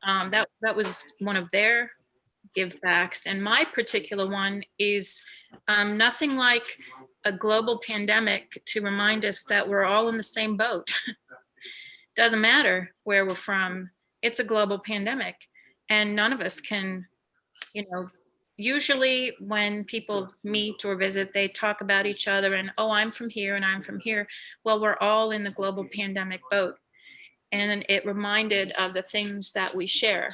That was one of their give backs. And my particular one is nothing like a global pandemic to remind us that we're all in the same boat. Doesn't matter where we're from, it's a global pandemic. And none of us can, usually when people meet or visit, they talk about each other and, oh, I'm from here and I'm from here. Well, we're all in the global pandemic boat. And it reminded of the things that we share,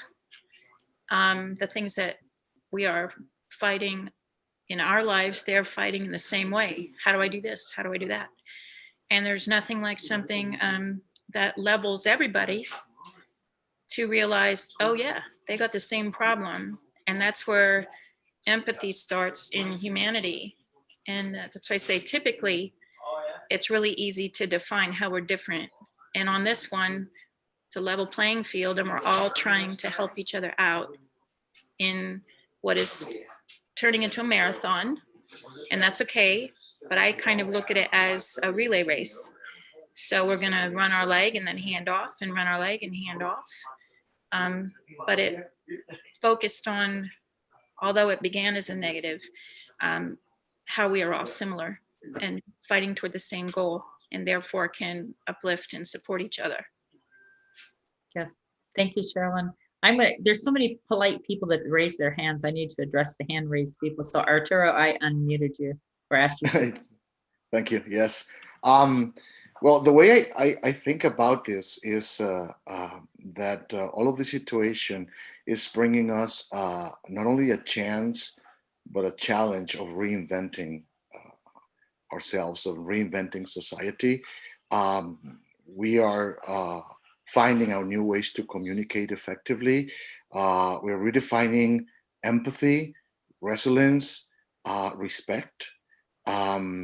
the things that we are fighting in our lives, they're fighting in the same way. How do I do this? How do I do that? And there's nothing like something that levels everybody to realize, oh yeah, they got the same problem. And that's where empathy starts in humanity. And that's why I say typically it's really easy to define how we're different. And on this one, it's a level playing field and we're all trying to help each other out in what is turning into a marathon. And that's okay. But I kind of look at it as a relay race. So we're going to run our leg and then hand off and run our leg and hand off. But it focused on, although it began as a negative, how we are all similar and fighting toward the same goal and therefore can uplift and support each other. Yeah, thank you, Sherilyn. There's so many polite people that raise their hands. I need to address the hand raised people. So Arturo, I unmuted you or asked you to. Thank you. Yes. Well, the way I think about this is that all of the situation is bringing us not only a chance, but a challenge of reinventing ourselves, of reinventing society. We are finding out new ways to communicate effectively. We're redefining empathy, resilience, respect. But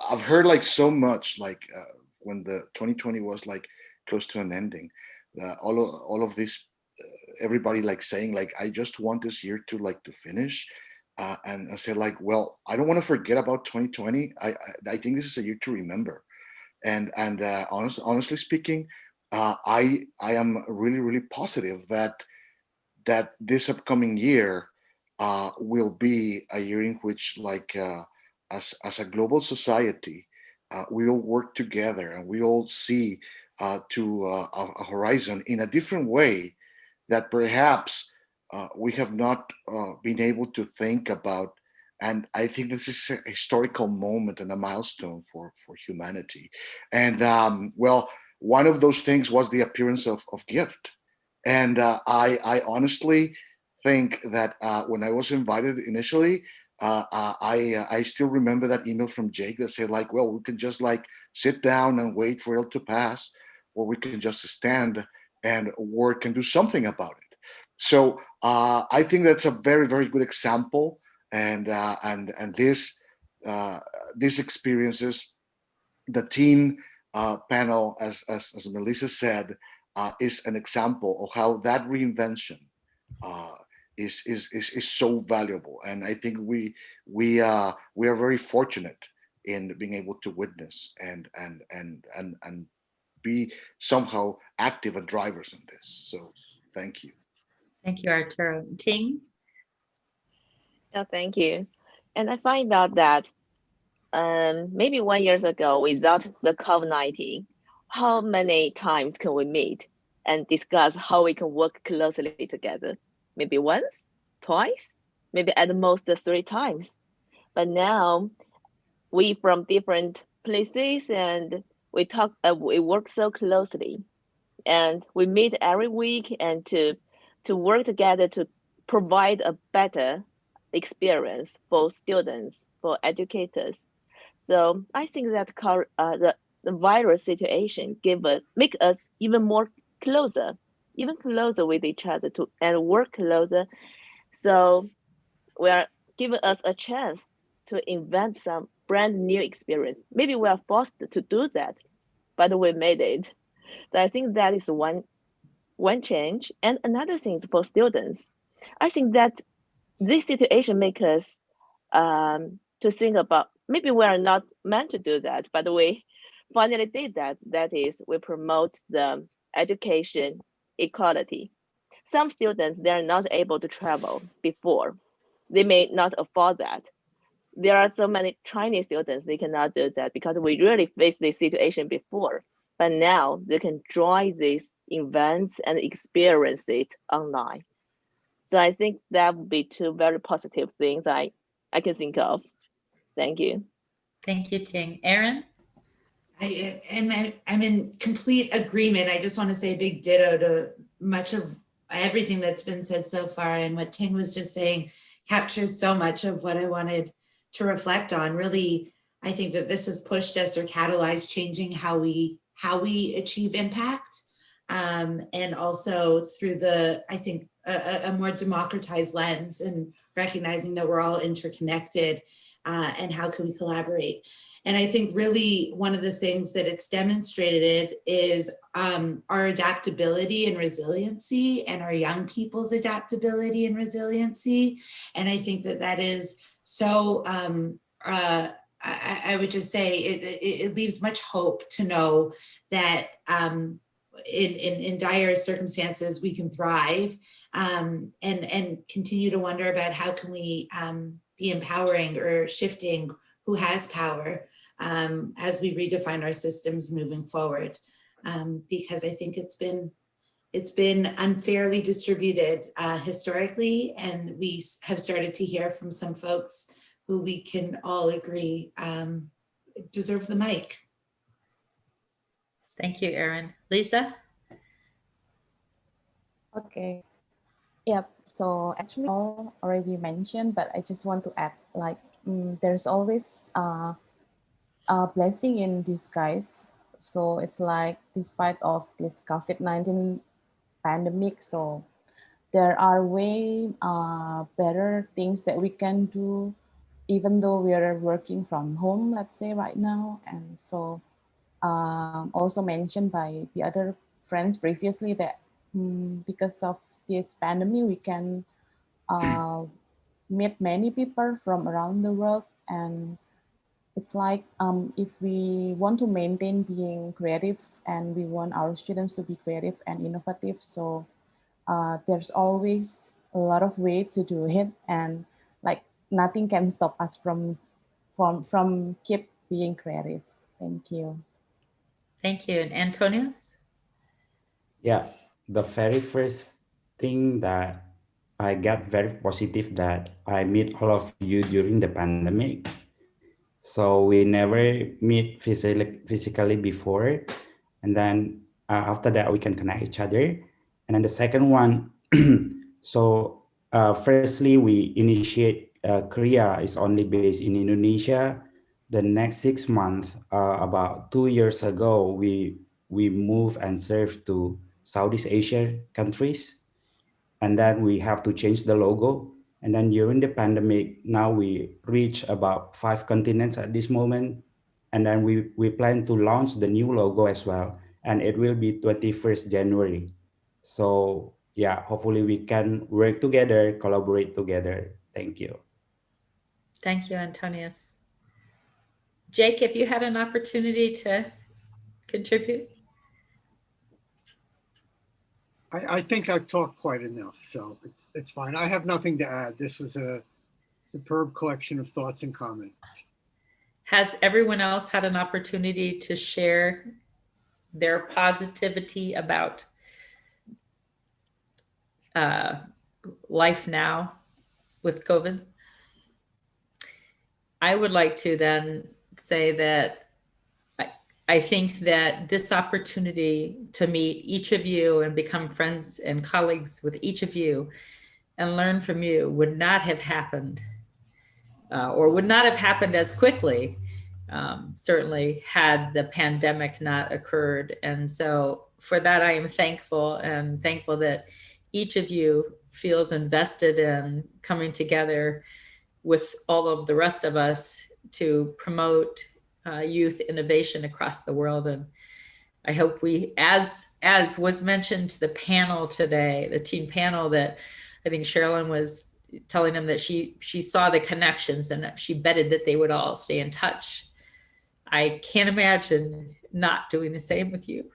I've heard like so much, like when the 2020 was like close to an ending, all of this, everybody like saying like, I just want this year to finish. And I said like, well, I don't want to forget about 2020. I think this is a year to remember. And honestly speaking, I am really positive that this upcoming year will be a year in which, like, as a global society, we all work together and we all see to a horizon in a different way that perhaps we have not been able to think about. And I think this is a historical moment and a milestone for humanity. And well, one of those things was the appearance of Gift. And I honestly think that when I was invited initially, I still remember that email from Jake that said like, well, we can just like sit down and wait for it to pass, or we can just stand and work and do something about it. So I think that's a very good example, and these experiences, the teen panel, as Melissa said, is an example of how that reinvention is so valuable. And I think we are very fortunate in being able to witness and be somehow active and drivers in this. So thank you. Thank you, Arturo. Ting? Yeah, thank you. And I find out that maybe 1 year ago, without the COVID-19, how many times can we meet and discuss how we can work closely together? Maybe once, twice, maybe at the most 3 times. But now we from different places and we talk, we work so closely, and we meet every week and to work together to provide a better experience for students, for educators. So I think that the virus situation make us even more closer even closer with each other and work closer. So we are giving us a chance to invent some brand new experience. Maybe we are forced to do that, but we made it. So I think that is one change. And another thing for students, I think that this situation makes us to think about, maybe we are not meant to do that, but we finally did that. That is, we promote the education equality. Some students, they're not able to travel before. They may not afford that. There are so many Chinese students, they cannot do that because we really faced this situation before. But now they can join these events and experience it online. So I think that would be two very positive things I can think of. Thank you. Thank you, Ting. Erin? I'm in complete agreement. I just want to say a big ditto to much of everything that's been said so far, and what Ting was just saying captures so much of what I wanted to reflect on. Really, I think that this has pushed us or catalyzed changing how we achieve impact, and also through I think a more democratized lens, and recognizing that we're all interconnected, and how can we collaborate. And I think really one of the things that it's demonstrated is our adaptability and resiliency, and our young people's adaptability and resiliency. And I think that is so, I would just say it leaves much hope to know that in dire circumstances we can thrive, and continue to wonder about how can we be empowering or shifting who has power, as we redefine our systems moving forward, because I think it's been unfairly distributed historically, and we have started to hear from some folks who we can all agree deserve the mic. Thank you, Erin. Lisa? Okay. Yep. So actually all already mentioned, but I just want to add, like, there's always a blessing in disguise. So it's like, despite of this COVID-19 pandemic, so there are way better things that we can do, even though we are working from home, let's say right now. And so also mentioned by the other friends previously that because of this pandemic, we can meet many people from around the world. And it's like, if we want to maintain being creative, and we want our students to be creative and innovative, so there's always a lot of way to do it, and like nothing can stop us from keep being creative. Thank you. Thank you. And Antonius? Yeah, the very first thing that I got very positive that I meet all of you during the pandemic. So we never meet physically before, and then after that we can connect each other. And then the second one, so firstly we initiate Korea is only based in Indonesia. The next 6 months, about 2 years ago, we move and serve to Southeast Asia countries, and then we have to change the logo. And then during the pandemic, now we reach about 5 continents at this moment. And then we plan to launch the new logo as well. And it will be 21st January. So yeah, hopefully we can work together, collaborate together. Thank you. Thank you, Antonius. Jake, have you had an opportunity to contribute? I think I've talked quite enough, so it's fine. I have nothing to add. This was a superb collection of thoughts and comments. Has everyone else had an opportunity to share their positivity about life now with COVID? I would like to then say that I think that this opportunity to meet each of you and become friends and colleagues with each of you and learn from you would not have happened or would not have happened as quickly, certainly had the pandemic not occurred. And so for that, I am thankful, and thankful that each of you feels invested in coming together with all of the rest of us to promote youth innovation across the world. And I hope we, as was mentioned to the panel today, the team panel, that I think Sherilyn was telling them that she saw the connections and that she betted that they would all stay in touch. I can't imagine not doing the same with you.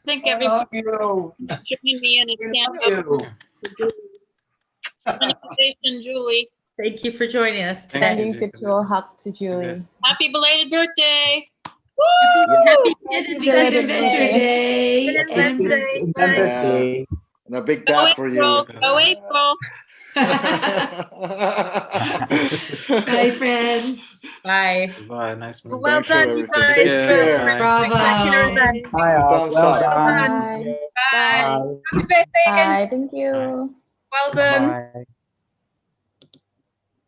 Thank I everyone love you. for joining me and it's innovation, Julie. Thank you for joining us today. Sending virtual hug to Julie. Happy belated birthday. Happy Belated Inventor Day. Yeah. And a big dab for you. Go April. Bye, friends. Bye. Bye. Nice meeting you. Well Thanks for done, you everything. guys. Take care. Spectacular event. Hi, Thumbs well up. done. Bye. Bye. Bye. Happy birthday again. Bye. Thank you. Well done. Bye.